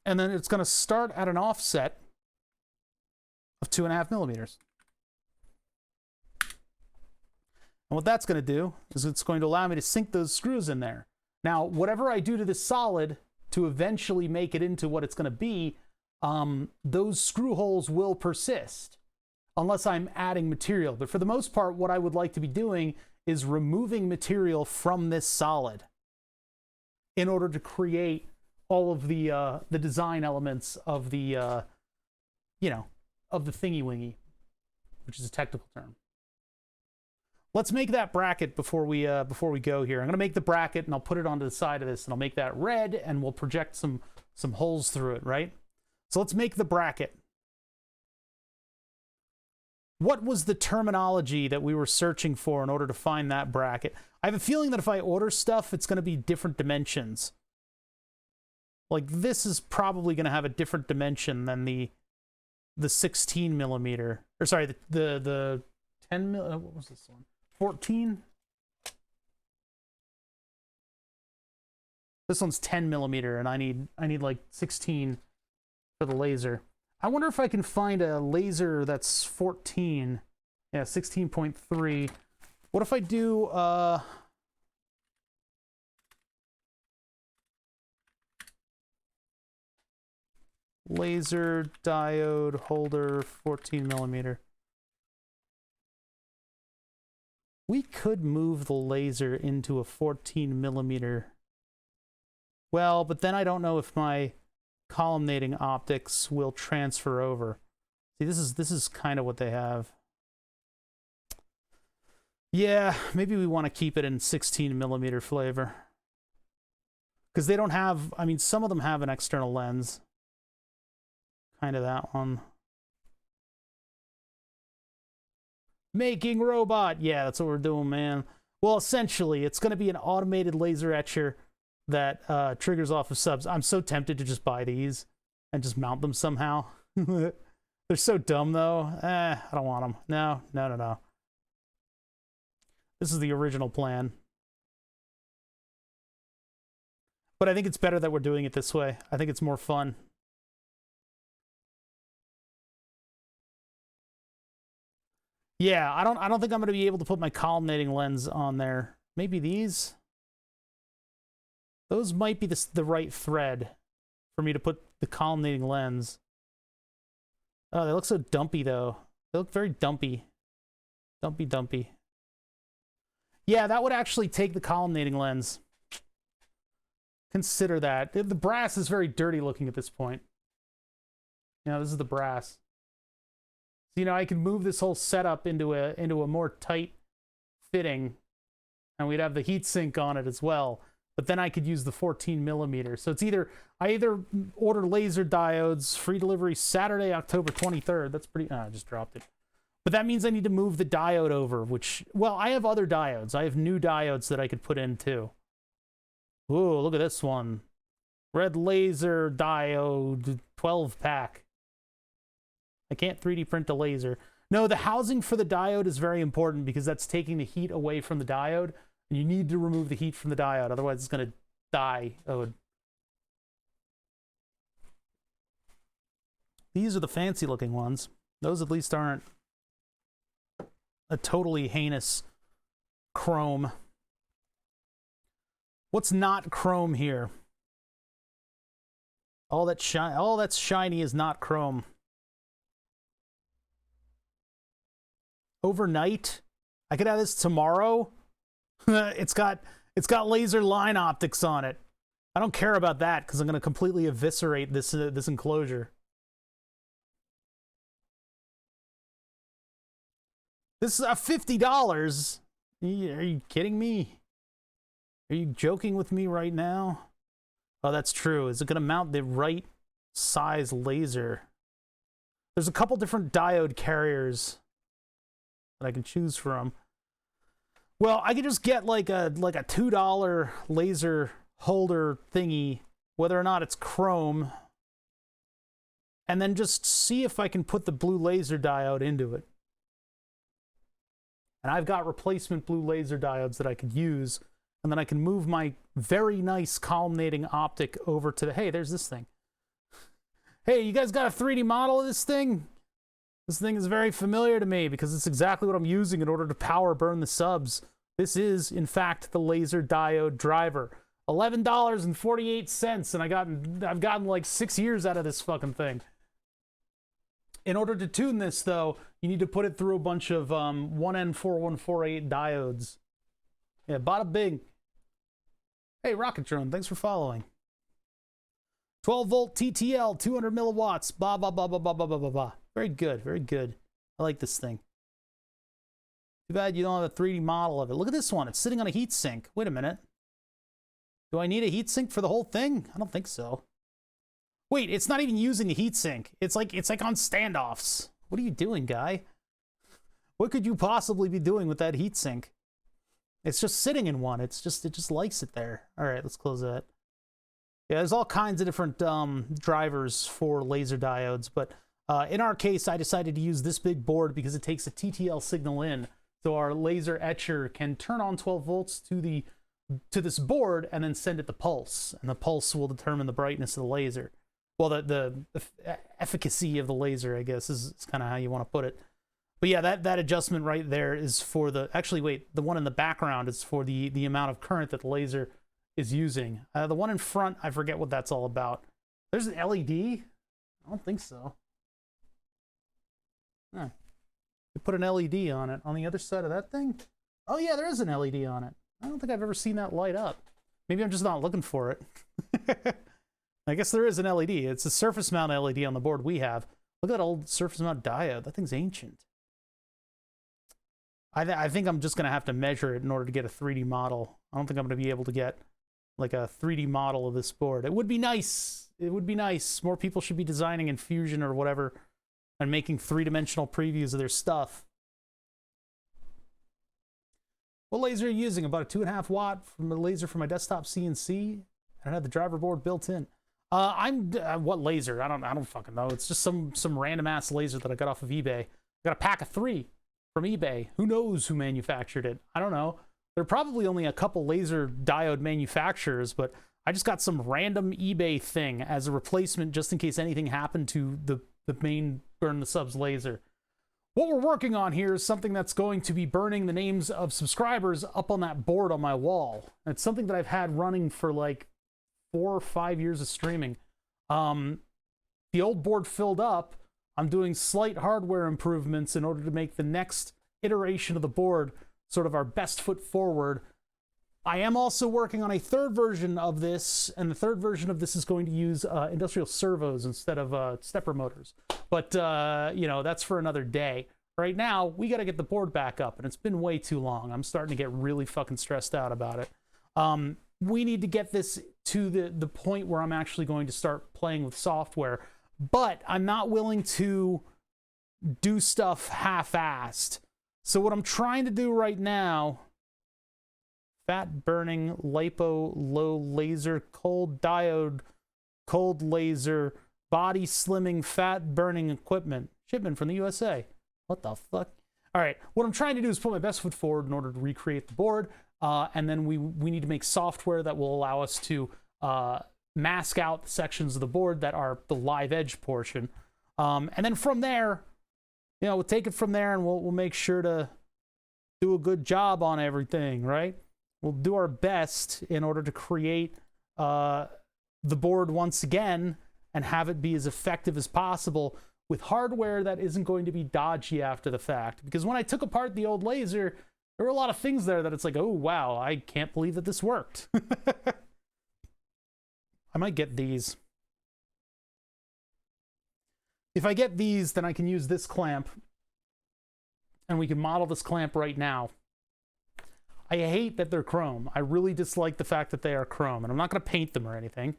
And then it's going to start at an offset of 2.5 millimeters. And what that's going to do is it's going to allow me to sink those screws in there. Now, whatever I do to this solid to eventually make it into what it's going to be, those screw holes will persist unless I'm adding material. But for the most part, what I would like to be doing is removing material from this solid in order to create all of the design elements of the, of the thingy-wingy, which is a technical term. Let's make that bracket before we go here. I'm going to make the bracket, and I'll put it onto the side of this, and I'll make that red, and we'll project some holes through it, right? So let's make the bracket. What was the terminology that we were searching for in order to find that bracket? I have a feeling that if I order stuff, it's going to be different dimensions. Like this is probably going to have a different dimension than the 16 millimeter, or sorry, the 10 mil. What was this one? 14. This one's 10 millimeter, and I need like 16 for the laser. I wonder if I can find a laser that's 14. Yeah, 16.3. What if I do laser diode holder 14 millimeter? We could move the laser into a 14 millimeter. Well, but then I don't know if my columnating optics will transfer over. See, this is kind of what they have. Yeah, maybe we want to keep it in 16 millimeter flavor. Because they don't have, I mean, some of them have an external lens. Kind of that one. Making robot. Yeah, that's what we're doing, man. Well, essentially, it's going to be an automated laser etcher that triggers off of subs. I'm so tempted to just buy these and just mount them somehow. They're so dumb, though. I don't want them. No. This is the original plan. But I think it's better that we're doing it this way. I think it's more fun. Yeah, I don't think I'm going to be able to put my columnating lens on there. Maybe these? Those might be the right thread for me to put the columnating lens. Oh, they look so dumpy, though. They look very dumpy. Dumpy. Yeah, that would actually take the columnating lens. Consider that. The brass is very dirty looking at this point. Yeah, this is the brass. So, I can move this whole setup into a more tight fitting, and we'd have the heat sink on it as well. But then I could use the 14 millimeter. So it's I either order laser diodes, free delivery Saturday, October 23rd. That's pretty, I just dropped it. But that means I need to move the diode over, which, well, I have other diodes. I have new diodes that I could put in too. Ooh, look at this one. Red laser diode 12 pack. I can't 3D print a laser. No, the housing for the diode is very important because that's taking the heat away from the diode. And you need to remove the heat from the diode, otherwise it's going to die. Oh. These are the fancy looking ones. Those at least aren't a totally heinous chrome. What's not chrome here? All that's shiny is not chrome. Overnight? I could have this tomorrow. It's got laser line optics on it. I don't care about that because I'm going to completely eviscerate this this enclosure. This is $50. Are you kidding me? Are you joking with me right now? Oh, that's true. Is it going to mount the right size laser? There's a couple different diode carriers that I can choose from. Well, I could just get like a $2 laser holder thingy, whether or not it's chrome, and then just see if I can put the blue laser diode into it. And I've got replacement blue laser diodes that I could use, and then I can move my very nice columnating optic over to the, hey, there's this thing. Hey, you guys got a 3D model of this thing? This thing is very familiar to me because it's exactly what I'm using in order to power burn the subs. This is, in fact, the laser diode driver. $11.48, and I've gotten like 6 years out of this fucking thing. In order to tune this, though, you need to put it through a bunch of 1N4148 diodes. Yeah, bada bing. Hey, Rocket Drone, thanks for following. 12-volt TTL, 200 milliwatts, blah, blah, blah, blah, blah, blah, blah, blah, blah. Very good, very good. I like this thing. Too bad you don't have a 3D model of it. Look at this one. It's sitting on a heatsink. Wait a minute. Do I need a heatsink for the whole thing? I don't think so. Wait, it's not even using a heatsink. It's like on standoffs. What are you doing, guy? What could you possibly be doing with that heatsink? It's just sitting in one. It just likes it there. All right, let's close that. Yeah, there's all kinds of different drivers for laser diodes, but in our case, I decided to use this big board because it takes a TTL signal in, so our laser etcher can turn on 12 volts to this board and then send it the pulse, and the pulse will determine the brightness of the laser. Well, the efficacy of the laser, I guess, is kind of how you want to put it. But yeah, that adjustment right there is for the, actually wait, the one in the background is for the amount of current that the laser is using. The one in front, I forget what that's all about. There's an LED? I don't think so. Huh. You put an LED on it. On the other side of that thing? Oh yeah, there is an LED on it. I don't think I've ever seen that light up. Maybe I'm just not looking for it. I guess there is an LED. It's a surface mount LED on the board we have. Look at that old surface mount diode. That thing's ancient. I think I'm just going to have to measure it in order to get a 3D model. I don't think I'm going to be able to get like a 3D model of this board. It would be nice. It would be nice. More people should be designing in Fusion or whatever and making three-dimensional previews of their stuff. What laser are you using? About a 2.5 watt from a laser for my desktop CNC. I don't have the driver board built in. What laser? I don't fucking know. It's just some random ass laser that I got off of eBay. I got a pack of 3 from eBay. Who knows who manufactured it? I don't know. There are probably only a couple laser diode manufacturers, but I just got some random eBay thing as a replacement just in case anything happened to the main burn the subs laser. What we're working on here is something that's going to be burning the names of subscribers up on that board on my wall. It's something that I've had running for like 4 or 5 years of streaming. The old board filled up. I'm doing slight hardware improvements in order to make the next iteration of the board sort of our best foot forward. I am also working on a third version of this, and the third version of this is going to use industrial servos instead of stepper motors. But, you know, that's for another day. Right now, we got to get the board back up, and it's been way too long. I'm starting to get really fucking stressed out about it. We need to get this to the point where I'm actually going to start playing with software, but I'm not willing to do stuff half-assed. So what I'm trying to do right now, fat burning, lipo, low laser, cold diode, cold laser, body slimming, fat burning equipment. Shipment from the USA. What the fuck? All right, what I'm trying to do is put my best foot forward in order to recreate the board. And then we need to make software that will allow us to mask out the sections of the board that are the live edge portion. And then from there, you know, we'll take it from there and we'll make sure to do a good job on everything, right? We'll do our best in order to create the board once again and have it be as effective as possible with hardware that isn't going to be dodgy after the fact. Because when I took apart the old laser, there were a lot of things there that it's like, oh, wow, I can't believe that this worked. I might get these. If I get these, then I can use this clamp, and we can model this clamp right now. I hate that they're chrome. I really dislike the fact that they are chrome, and I'm not going to paint them or anything.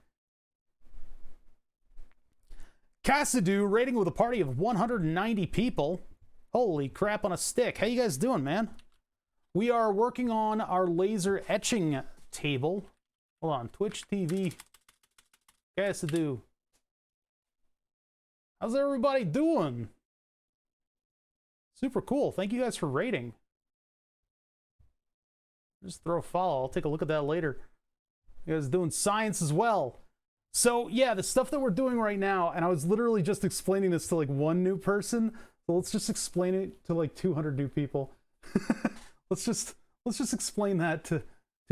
Cassidoo rating with a party of 190 people. Holy crap on a stick. How you guys doing, man? We are working on our laser etching table. Hold on, Twitch TV. Cassidoo. How's everybody doing? Super cool. Thank you guys for rating. Just throw a follow. I'll take a look at that later. You guys doing science as well. So yeah, the stuff that we're doing right now, and I was literally just explaining this to like one new person. So let's just explain it to like 200 new people. let's just explain that to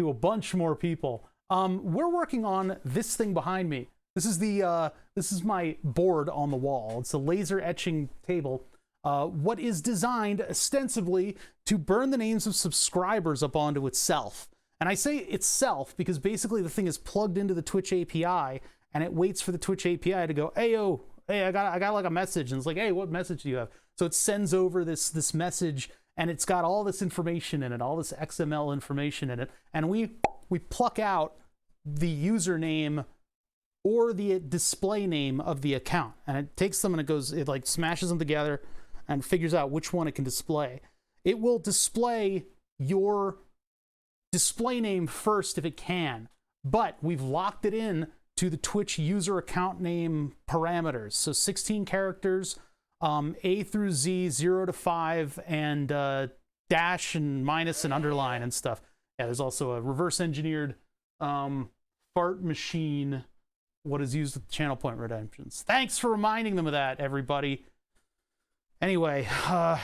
a bunch more people. We're working on this thing behind me. This is my board on the wall. It's a laser etching table. What is designed ostensibly to burn the names of subscribers up onto itself. And I say itself because basically the thing is plugged into the Twitch API, and it waits for the Twitch API to go, hey, yo, hey, I got like a message, and it's like, hey, what message do you have? So it sends over this message, and it's got all this information in it, all this XML information in it, and we pluck out the username or the display name of the account, and it takes them and it like smashes them together and figures out which one it can display. It will display your display name first if it can, but we've locked it in to the Twitch user account name parameters. So 16 characters, A through Z, 0 to 5, and dash and minus and underline and stuff. Yeah, there's also a reverse engineered fart machine, what is used with channel point redemptions. Thanks for reminding them of that, everybody. Anyway,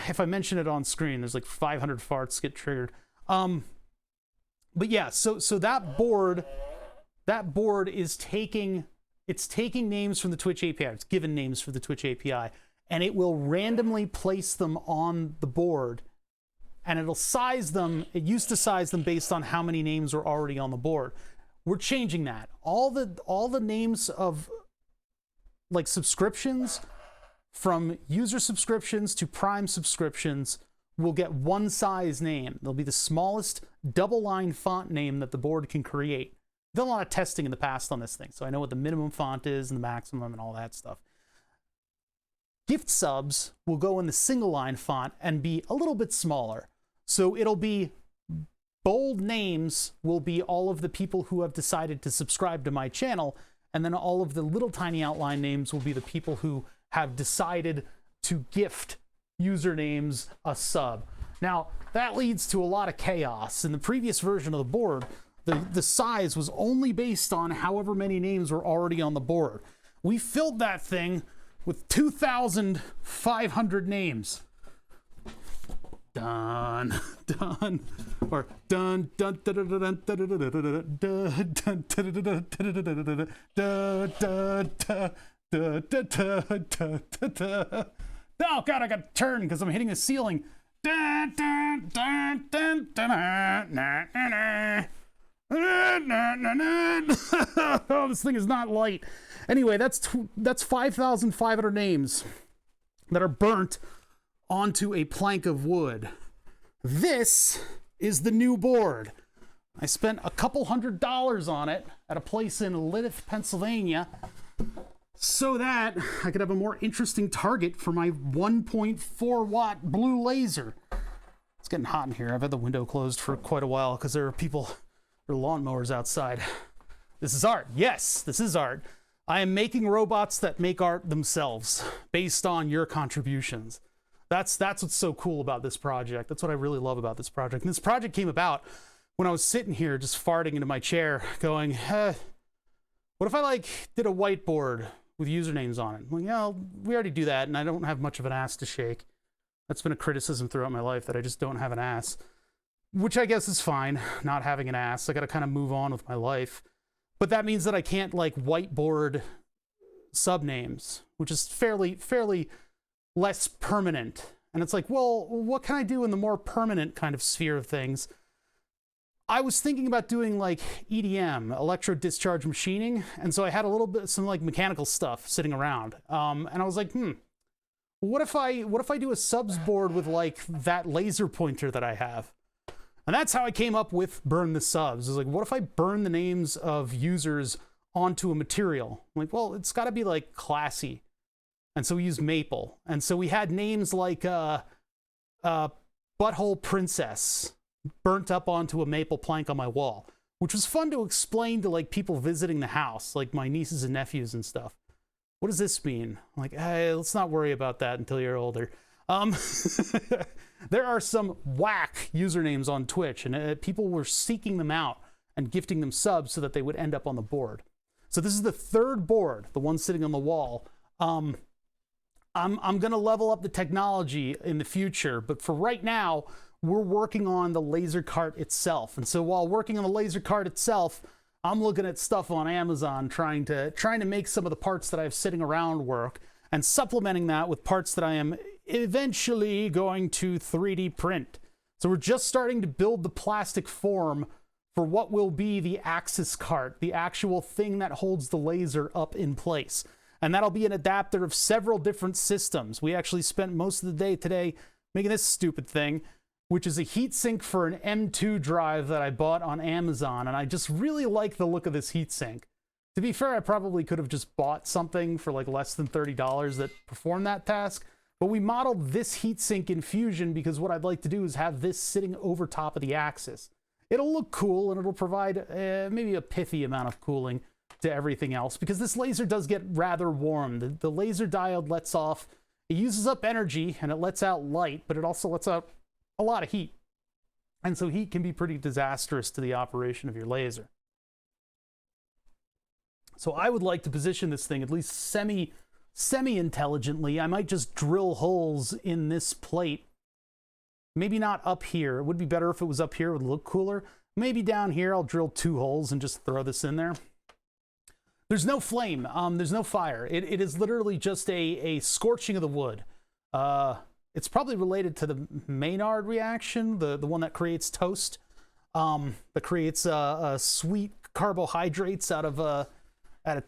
if I mention it on screen, there's like 500 farts get triggered. But yeah, so that board is taking names from the Twitch API. It's given names for the Twitch API, and it will randomly place them on the board, and it'll size them. It used to size them based on how many names were already on the board. We're changing that. All the names of like subscriptions, from user subscriptions to Prime subscriptions, will get one size name. They'll be the smallest double-line font name that the board can create. I've done a lot of testing in the past on this thing, so I know what the minimum font is and the maximum and all that stuff. Gift subs will go in the single-line font and be a little bit smaller. So it'll be bold names will be all of the people who have decided to subscribe to my channel, and then all of the little tiny outline names will be the people who have decided to gift usernames a sub. Now, that leads to a lot of chaos. In the previous version of the board, the size was only based on however many names were already on the board. We filled that thing with 2,500 names. Done, done, or done, done, dun, dun, dun, dun, dun, dun, dun. Oh god, I got turned because I'm hitting the ceiling. Oh, this thing is not light. Anyway, that's 5,500 names that are burnt onto a plank of wood. This is the new board. I spent a couple $100s on it at a place in Lynnith, Pennsylvania, so that I could have a more interesting target for my 1.4 watt blue laser. It's getting hot in here. I've had the window closed for quite a while because there are lawnmowers outside. This is art. Yes, this is art. I am making robots that make art themselves based on your contributions. That's what's so cool about this project. That's what I really love about this project. And this project came about when I was sitting here just farting into my chair going, what if I did a whiteboard with usernames on it? Well, yeah, we already do that, and I don't have much of an ass to shake. That's been a criticism throughout my life, that I just don't have an ass, which I guess is fine, not having an ass. I got to kind of move on with my life. But that means that I can't whiteboard subnames, which is fairly less permanent. And it's like, well, what can I do in the more permanent kind of sphere of things? I was thinking about doing like EDM, electro discharge machining, and so I had a little bit some like mechanical stuff sitting around, and I was like, what if I do a subs board with like that laser pointer that I have? And that's how I came up with burn the subs. I was like, what if I burn the names of users onto a material? I'm like, well, it's got to be like classy, and so we used maple, and so we had names like Butthole Princess burnt up onto a maple plank on my wall, which was fun to explain to like people visiting the house, like my nieces and nephews and stuff. What does this mean? I'm like, hey, let's not worry about that until you're older. There are some whack usernames on Twitch, and people were seeking them out and gifting them subs so that they would end up on the board. So this is the third board, the one sitting on the wall. I'm gonna level up the technology in the future, but for right now, we're working on the laser cart itself. And so while working on the laser cart itself, I'm looking at stuff on Amazon, trying to make some of the parts that I have sitting around work, and supplementing that with parts that I am eventually going to 3D print. So we're just starting to build the plastic form for what will be the axis cart, the actual thing that holds the laser up in place. And that'll be an adapter of several different systems. We actually spent most of the day today making this stupid thing, which is a heatsink for an M2 drive that I bought on Amazon, and I just really like the look of this heatsink. To be fair, I probably could have just bought something for like less than $30 that performed that task, but we modeled this heatsink in Fusion because what I'd like to do is have this sitting over top of the axis. It'll look cool, and it'll provide maybe a pithy amount of cooling to everything else, because this laser does get rather warm. The laser diode lets off, it uses up energy, and it lets out light, but it also lets out a lot of heat. And so heat can be pretty disastrous to the operation of your laser. So I would like to position this thing at least semi-intelligently. I might just drill holes in this plate. Maybe not up here. It would be better if it was up here. It would look cooler. Maybe down here I'll drill 2 holes and just throw this in there. There's no flame. There's no fire. It is literally just a scorching of the wood. It's probably related to the Maynard reaction, the one that creates toast, that creates sweet carbohydrates out of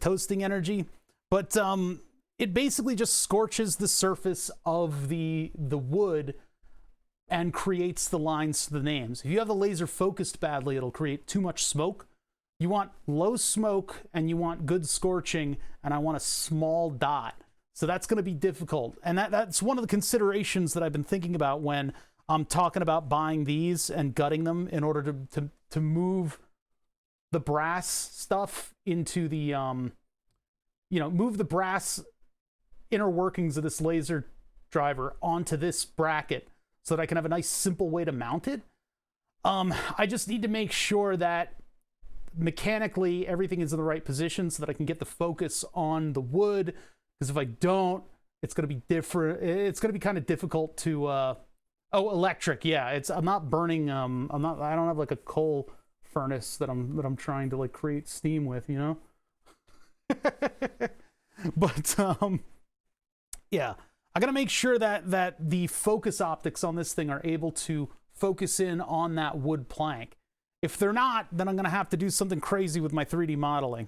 toasting energy. But it basically just scorches the surface of the wood and creates the lines to the names. If you have the laser focused badly, it'll create too much smoke. You want low smoke and you want good scorching, and I want a small dot. So that's going to be difficult. And that's one of the considerations that I've been thinking about when I'm talking about buying these and gutting them in order to move the brass stuff into the, move the brass inner workings of this laser driver onto this bracket so that I can have a nice simple way to mount it. I just need to make sure that mechanically everything is in the right position so that I can get the focus on the wood. Because if I don't, it's going to be different. It's going to be kind of difficult to, electric. Yeah, I'm not burning. I don't have like a coal furnace that I'm trying to like create steam with, you know? But, yeah, I got to make sure that the focus optics on this thing are able to focus in on that wood plank. If they're not, then I'm going to have to do something crazy with my 3D modeling.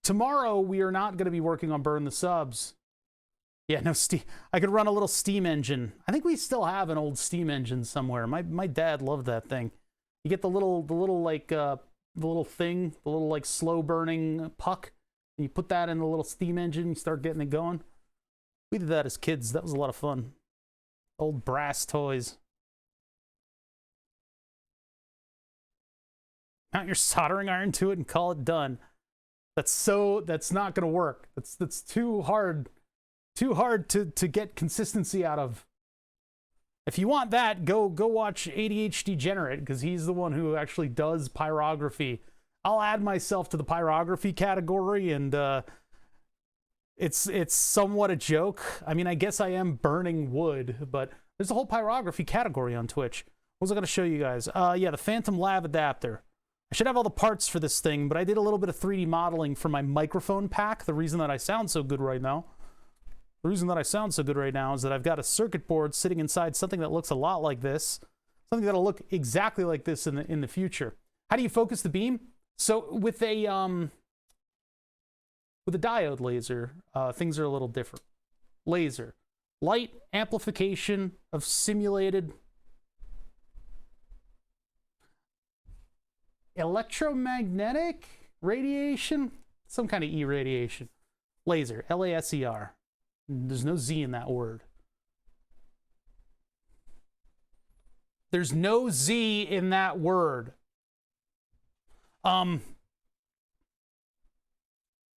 Tomorrow, we are not going to be working on Burn the Subs. Yeah, no steam. I could run a little steam engine. I think we still have an old steam engine somewhere. My dad loved that thing. You get the little thing, the little like slow burning puck, and you put that in the little steam engine, you start getting it going. We did that as kids. That was a lot of fun. Old brass toys. Mount your soldering iron to it and call it done. That's not gonna work. That's too hard to get consistency out of. If you want that, go watch ADHD Generate, because he's the one who actually does pyrography. I'll add myself to the pyrography category, and it's somewhat a joke. I mean, I guess I am burning wood, but there's a whole pyrography category on Twitch. What was I gonna show you guys? Yeah, the Phantom Lav adapter. I should have all the parts for this thing, but I did a little bit of 3D modeling for my microphone pack. The reason that I sound so good right now is that I've got a circuit board sitting inside something that looks a lot like this. something that'll look exactly like this in the future. How do you focus the beam? So with a diode laser, things are a little different. Laser, light amplification of simulated electromagnetic radiation, some kind of irradiation. Laser, L-A-S-E-R. There's no Z in that word. There's no Z in that word.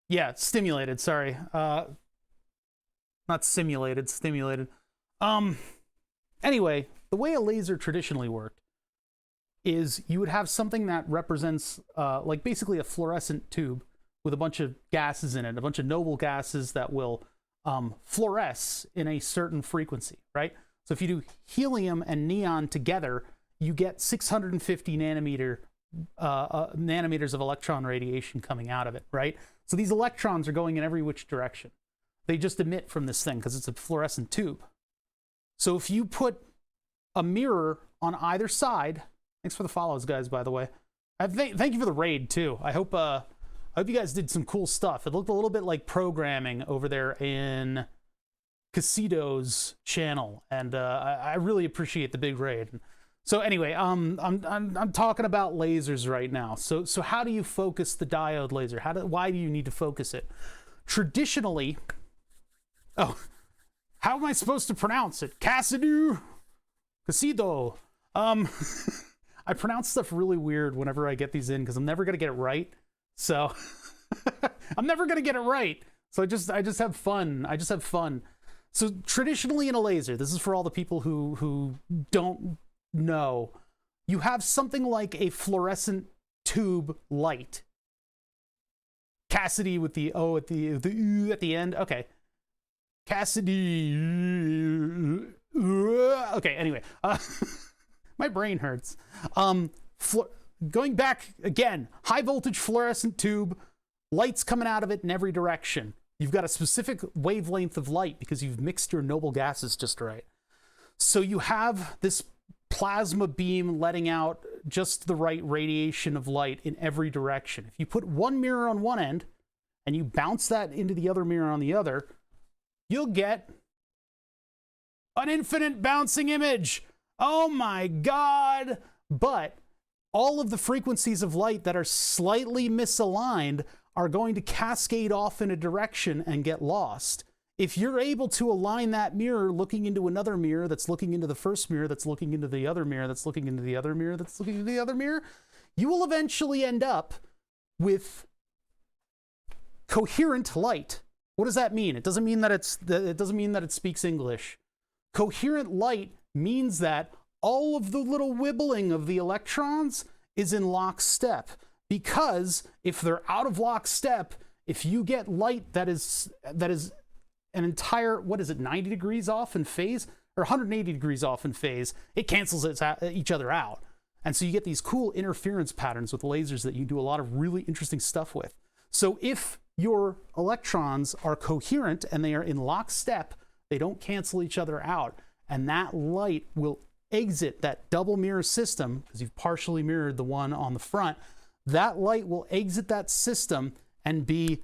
Yeah, stimulated, sorry. Not simulated, stimulated. Anyway, the way a laser traditionally worked is you would have something that represents like basically a fluorescent tube with a bunch of gases in it, a bunch of noble gases that will fluoresce in a certain frequency, right? So if you do helium and neon together, you get 650 nanometers of electron radiation coming out of it, right? So these electrons are going in every which direction. They just emit from this thing because it's a fluorescent tube. So if you put a mirror on either side, thanks for the follows, guys, by the way. Thank you for the raid, too. I hope you guys did some cool stuff. It looked a little bit like programming over there in Cassidoo's channel, and I really appreciate the big raid. So anyway, I'm talking about lasers right now. So how do you focus the diode laser? Why do you need to focus it? Traditionally, how am I supposed to pronounce it? Cassidoo, Cassidoo. I pronounce stuff really weird whenever I get these in because I'm never gonna get it right. So I'm never gonna get it right. So I just have fun. I just have fun. So traditionally in a laser, this is for all the people who don't know, you have something like a fluorescent tube light. Cassidy with the O at the at the end. Okay. Cassidy. Okay, anyway. My brain hurts. Going back again, high voltage fluorescent tube, lights coming out of it in every direction. You've got a specific wavelength of light because you've mixed your noble gases just right. So you have this plasma beam letting out just the right radiation of light in every direction. If you put one mirror on one end and you bounce that into the other mirror on the other, you'll get an infinite bouncing image. Oh my God. But all of the frequencies of light that are slightly misaligned are going to cascade off in a direction and get lost. If you're able to align that mirror looking into another mirror that's looking into the first mirror, that's looking into the other mirror, that's looking into the other mirror, that's looking into the other mirror, you will eventually end up with coherent light. What does that mean? It doesn't mean that it speaks English. Coherent light means that all of the little wibbling of the electrons is in lockstep. Because if they're out of lockstep, if you get light that is an entire, 90 degrees off in phase, or 180 degrees off in phase, it cancels each other out. And so you get these cool interference patterns with lasers that you do a lot of really interesting stuff with. So if your electrons are coherent and they are in lockstep, they don't cancel each other out. And that light will exit that double mirror system, because you've partially mirrored the one on the front. That light will exit that system and be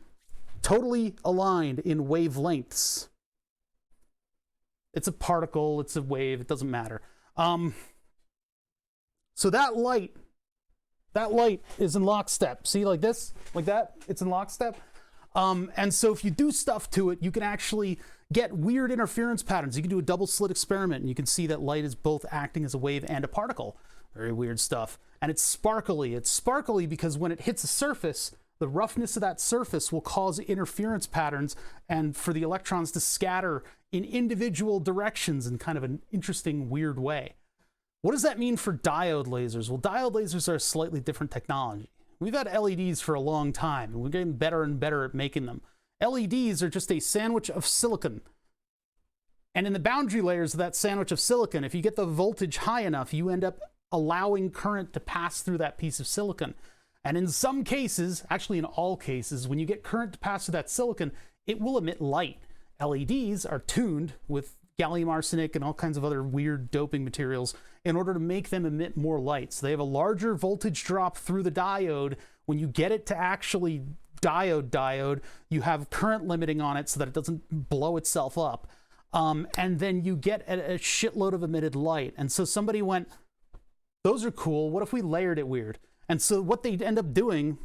totally aligned in wavelengths. It's a particle, it's a wave, it doesn't matter. So that light is in lockstep. See, like this, like that, it's in lockstep. And so if you do stuff to it, you can actually get weird interference patterns. You can do a double slit experiment and you can see that light is both acting as a wave and a particle. Very weird stuff. And it's sparkly. It's sparkly because when it hits a surface, the roughness of that surface will cause interference patterns and for the electrons to scatter in individual directions in kind of an interesting, weird way. What does that mean for diode lasers? Well, diode lasers are a slightly different technology. We've had LEDs for a long time, and we're getting better and better at making them. LEDs are just a sandwich of silicon. And in the boundary layers of that sandwich of silicon, if you get the voltage high enough, you end up allowing current to pass through that piece of silicon. And in some cases, actually in all cases, when you get current to pass through that silicon, it will emit light. LEDs are tuned with gallium arsenic and all kinds of other weird doping materials in order to make them emit more light. So they have a larger voltage drop through the diode. When you get it to actually diode, you have current limiting on it so that it doesn't blow itself up. And then you get a shitload of emitted light. And so somebody went, those are cool. What if we layered it weird? And so what they end up doing,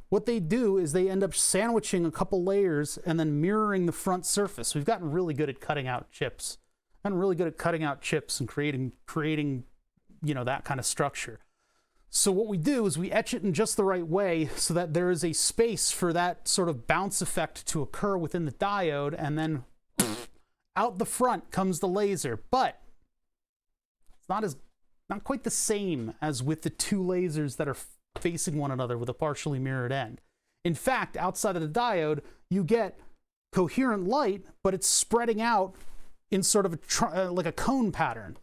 what they do is they end up sandwiching a couple layers and then mirroring the front surface. We've gotten really good at cutting out chips. And creating, you know, that kind of structure. So what we do is we etch it in just the right way so that there is a space for that sort of bounce effect to occur within the diode, and then out the front comes the laser. But it's not quite the same as with the two lasers that are facing one another with a partially mirrored end. In fact, outside of the diode, you get coherent light, but it's spreading out in sort of like a cone pattern.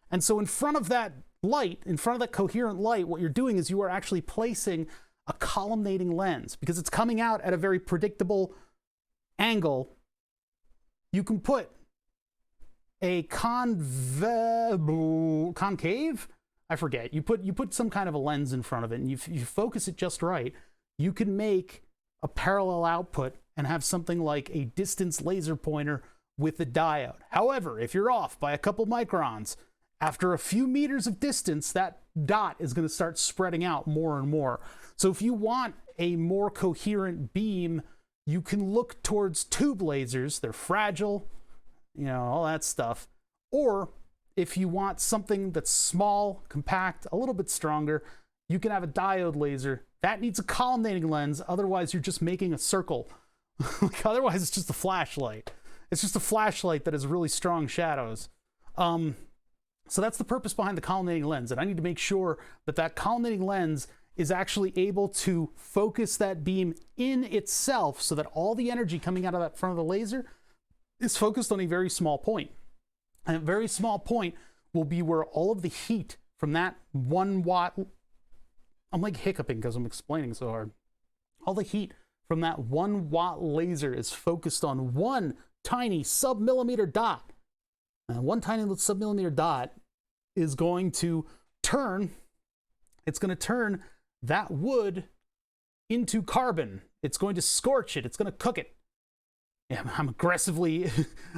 And so in front of that light, in front of that coherent light, what you're doing is you are actually placing a columnating lens, because it's coming out at a very predictable angle. You can put a concave, I forget. You put some kind of a lens in front of it, and you focus it just right. You can make a parallel output and have something like a distance laser pointer with the diode. However, if you're off by a couple microns, after a few meters of distance, that dot is going to start spreading out more and more. So if you want a more coherent beam, you can look towards tube lasers. They're fragile, you know, all that stuff. Or if you want something that's small, compact, a little bit stronger, you can have a diode laser. That needs a columnating lens. Otherwise, you're just making a circle. Like, otherwise, it's just a flashlight. It's just a flashlight that has really strong shadows. So that's the purpose behind the columnating lens. And I need to make sure that that columnating lens is actually able to focus that beam in itself so that all the energy coming out of that front of the laser is focused on a very small point. And a very small point will be where all of the heat from that 1 watt, I'm like hiccuping because I'm explaining so hard. All the heat from that 1 watt laser is focused on one tiny sub-millimeter dot. And one tiny sub-millimeter dot is going to turn, it's going to turn that wood into carbon. It's going to scorch it. It's going to cook it. Yeah, I'm aggressively,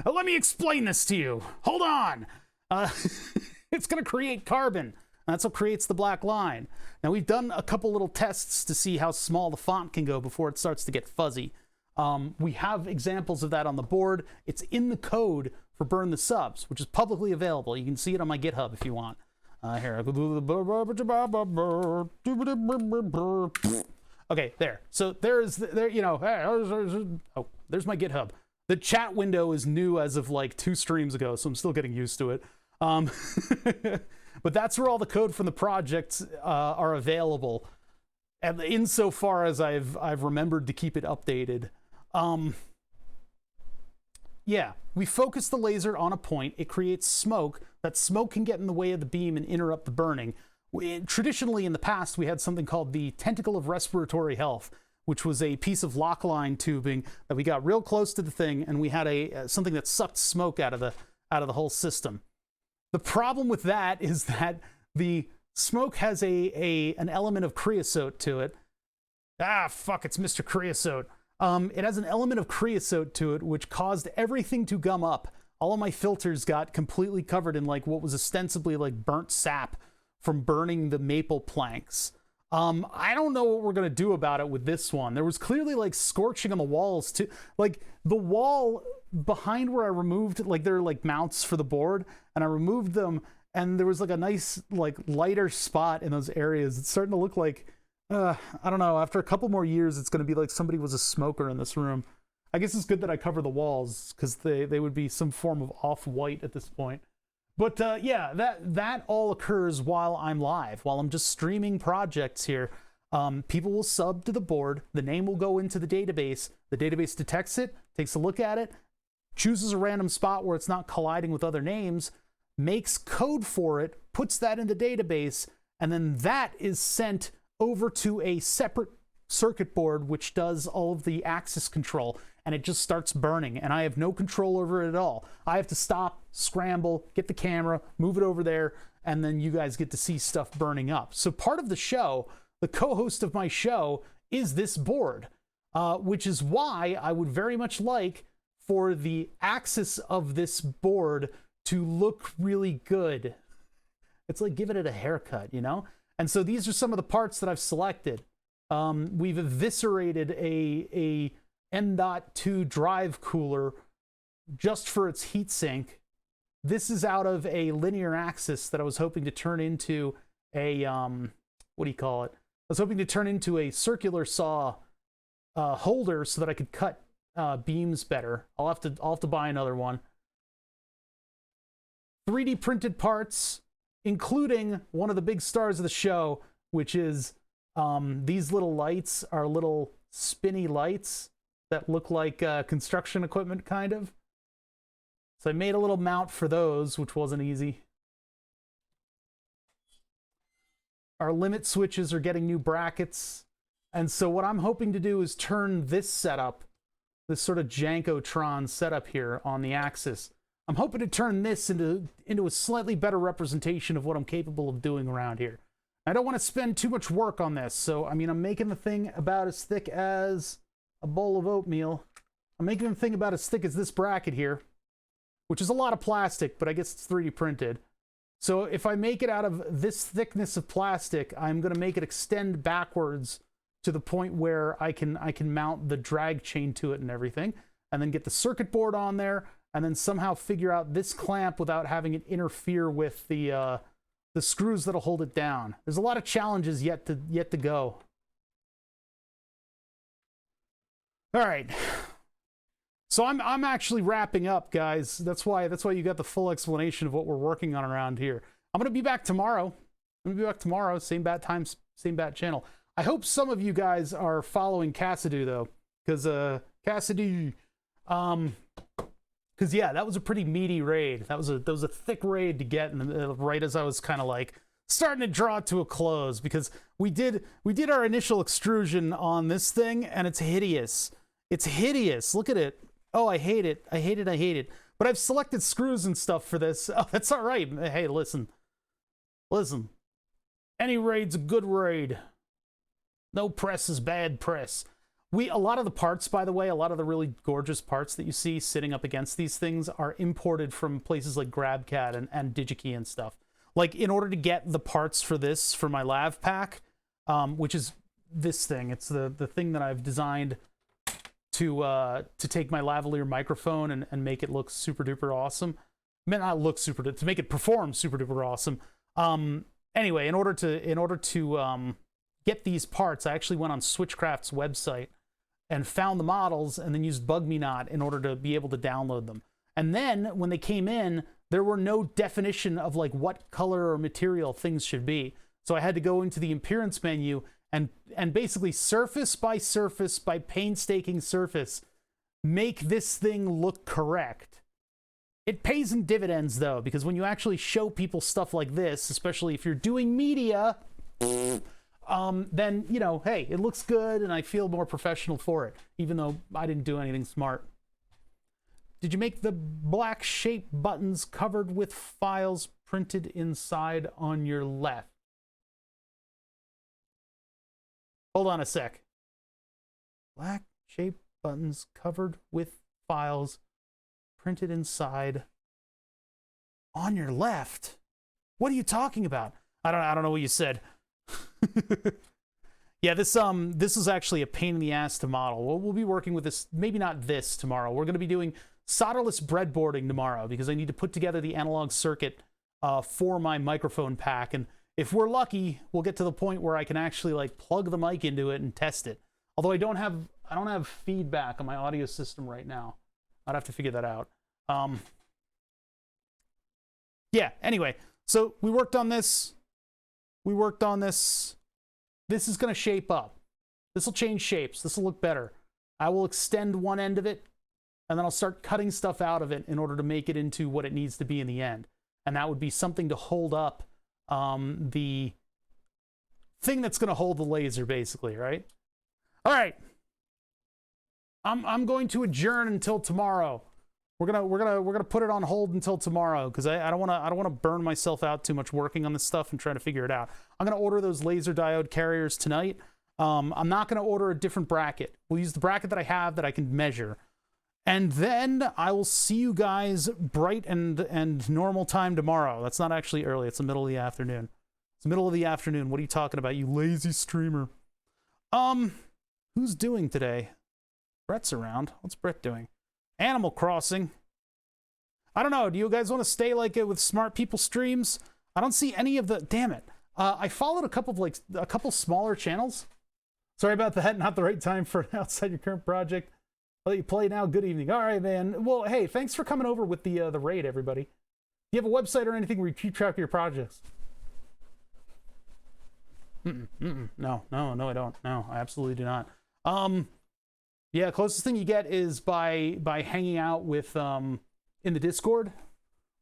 let me explain this to you. Hold on. It's going to create carbon. That's what creates the black line. Now, we've done a couple little tests to see how small the font can go before it starts to get fuzzy. We have examples of that on the board. It's in the code for Burn the Subs, which is publicly available. You can see it on my GitHub if you want. Here. Okay, there. So there's you know, oh, there's my GitHub. The chat window is new as of like 2 streams ago, so I'm still getting used to it. But that's where all the code from the projects are available, and insofar as I've remembered to keep it updated. Yeah, we focus the laser on a point. It creates smoke. That smoke can get in the way of the beam and interrupt the burning. Traditionally, in the past, we had something called the Tentacle of Respiratory Health, which was a piece of lock line tubing that we got real close to the thing, and we had something that sucked smoke out of the whole system. The problem with that is that the smoke has an element of creosote to it. It's Mr. Creosote. It has an element of creosote to it, which caused everything to gum up. All of my filters got completely covered in like what was ostensibly like burnt sap from burning the maple planks. I don't know what we're gonna do about it with this one. There was clearly like scorching on the walls too. Like the wall behind where I removed, like there are like mounts for the board, and I removed them, and there was like a nice like lighter spot in those areas. It's starting to look like, I don't know, after a couple more years, it's gonna be like somebody was a smoker in this room. I guess it's good that I cover the walls, because they would be some form of off-white at this point. But yeah, that all occurs while I'm live, while I'm just streaming projects here. People will sub to the board, the name will go into the database detects it, takes a look at it, chooses a random spot where it's not colliding with other names, makes code for it, puts that in the database, and then that is sent over to a separate circuit board which does all of the access control. and it just starts burning, and I have no control over it at all. I have to stop, scramble, get the camera, move it over there, and then you guys get to see stuff burning up. So part of the show, the co-host of my show, is this board, which is why I would very much like for the axis of this board to look really good. It's like giving it a haircut, you know? And so these are some of the parts that I've selected. We've eviscerated a M.2 drive cooler just for its heatsink. This is out of a linear axis that I was hoping to turn into a, what do you call it? I was hoping to turn into a circular saw holder so that I could cut beams better. I'll have to buy another one. 3D printed parts, including one of the big stars of the show, which is these little lights are little spinny lights that look like construction equipment, kind of. So I made a little mount for those, which wasn't easy. Our limit switches are getting new brackets. And so what I'm hoping to do is turn this setup, this sort of Jankotron setup here on the axis, I'm hoping to turn this into a slightly better representation of what I'm capable of doing around here. I don't want to spend too much work on this, so I mean, I'm making the thing about as thick as a bowl of oatmeal. I'm making the thing about as thick as this bracket here, which is a lot of plastic, but I guess it's 3D printed. So if I make it out of this thickness of plastic, I'm going to make it extend backwards to the point where I can mount the drag chain to it and everything, and then get the circuit board on there, and then somehow figure out this clamp without having it interfere with the screws that'll hold it down. There's a lot of challenges yet to go. All right. So I'm actually wrapping up, guys. That's why you got the full explanation of what we're working on around here. I'm gonna be back tomorrow. Same bat time, same bat channel. I hope some of you guys are following Cassidoo though, because Cassidoo, because yeah, that was a pretty meaty raid. That was a thick raid to get, and right as I was kind of like starting to draw it to a close, because we did our initial extrusion on this thing, and it's hideous. It's hideous. Look at it. Oh, I hate it. I hate it. I hate it. But I've selected screws and stuff for this. Oh, that's all right. Hey, listen. Any raid's a good raid. No press is bad press. A lot of the parts, by the way, a lot of the really gorgeous parts that you see sitting up against these things are imported from places like GrabCAD and DigiKey and stuff. Like, in order to get the parts for this, for my lav pack, which is this thing. It's the thing that I've designed to take my lavalier microphone and make it look super duper awesome. I mean, not look super, to make it perform super duper awesome. Anyway, in order to get these parts, I actually went on Switchcraft's website and found the models, and then used BugMeNot in order to be able to download them. And then when they came in, there were no definition of like what color or material things should be. So I had to go into the appearance menu and basically surface by painstaking surface, make this thing look correct. It pays in dividends though, because when you actually show people stuff like this, especially if you're doing media, then, you know, hey, it looks good and I feel more professional for it, even though I didn't do anything smart. Did you make the black shape buttons covered with files printed inside on your left? Hold on a sec. Black shape buttons covered with files printed inside on your left? What are you talking about? I don't know what you said. Yeah, this is actually a pain in the ass to model. We'll be working with this, maybe not this tomorrow. We're going to be doing solderless breadboarding tomorrow, because I need to put together the analog circuit for my microphone pack, and if we're lucky, we'll get to the point where I can actually like plug the mic into it and test it. Although I don't have feedback on my audio system right now. I'd have to figure that out. Yeah, anyway, so we worked on this. This is going to shape up. This will change shapes. This will look better. I will extend one end of it, and then I'll start cutting stuff out of it in order to make it into what it needs to be in the end. And that would be something to hold up the thing that's going to hold the laser, basically, right? All right. I'm going to adjourn until tomorrow. We're gonna put it on hold until tomorrow because I don't wanna burn myself out too much working on this stuff and trying to figure it out. I'm gonna order those laser diode carriers tonight. I'm not gonna order a different bracket. We'll use the bracket that I have that I can measure. And then I will see you guys bright and normal time tomorrow. That's not actually early. It's the middle of the afternoon. It's the middle of the afternoon. What are you talking about, you lazy streamer? Who's doing today? Brett's around. What's Brett doing? Animal Crossing. I don't know. Do you guys want to stay like it with smart people streams? I don't see any of the... Damn it. I followed a couple smaller channels. Sorry about that. Not the right time for outside your current project. I'll let you play now. Good evening. All right, man. Well, hey, thanks for coming over with the raid, everybody. Do you have a website or anything where you keep track of your projects? No, I don't. No, I absolutely do not. Yeah, closest thing you get is by hanging out with in the Discord,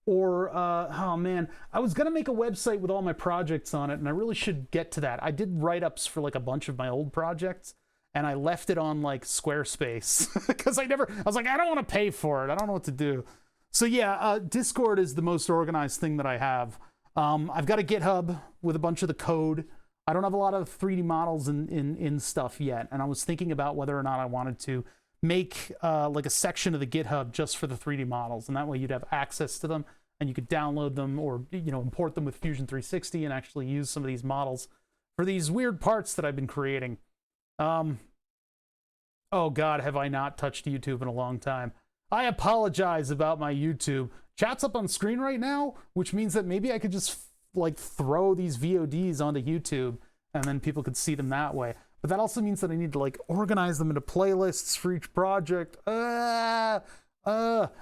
or oh man, I was gonna make a website with all my projects on it, and I really should get to that. I did write-ups for like a bunch of my old projects, and I left it on like Squarespace because I was like, I don't want to pay for it. I don't know what to do. So yeah, Discord is the most organized thing that I have. I've got a GitHub with a bunch of the code. I don't have a lot of 3D models in stuff yet, and I was thinking about whether or not I wanted to make like a section of the GitHub just for the 3D models, and that way you'd have access to them, and you could download them or import them with Fusion 360 and actually use some of these models for these weird parts that I've been creating. Oh God, have I not touched YouTube in a long time. I apologize about my YouTube. Chat's up on screen right now, which means that maybe I could just like throw these VODs onto YouTube and then people could see them that way. But that also means that I need to like organize them into playlists for each project. I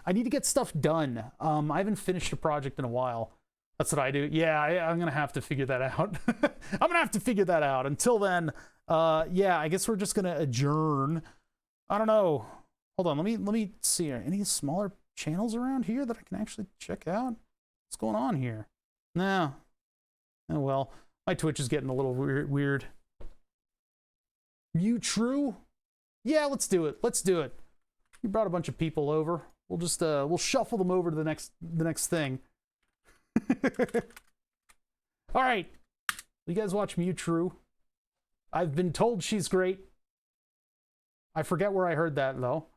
need to get stuff done. I haven't finished a project in a while. That's what I do. Yeah, I'm gonna have to figure that out. I'm gonna have to figure that out. Until then, yeah, I guess we're just gonna adjourn. I don't know. Hold on, let me see. Are any smaller channels around here that I can actually check out? What's going on here? No. Oh well, my Twitch is getting a little weird. You true? Yeah, let's do it. Let's do it. You brought a bunch of people over. We'll just we'll shuffle them over to the next thing. All right. You guys watch Mew True? I've been told she's great. I forget where I heard that though.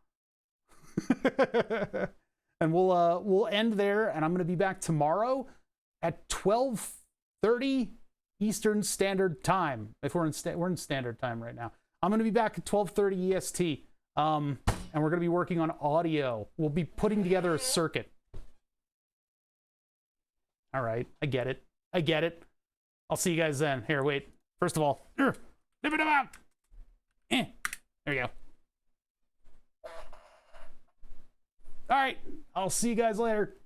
And we'll end there, and I'm gonna be back tomorrow at 12:30 Eastern Standard Time. If we're in Standard Time right now. I'm going to be back at 12:30 EST. And we're going to be working on audio. We'll be putting together a circuit. All right, I get it. I get it. I'll see you guys then. Here, wait. First of all, there you go. All right, I'll see you guys later.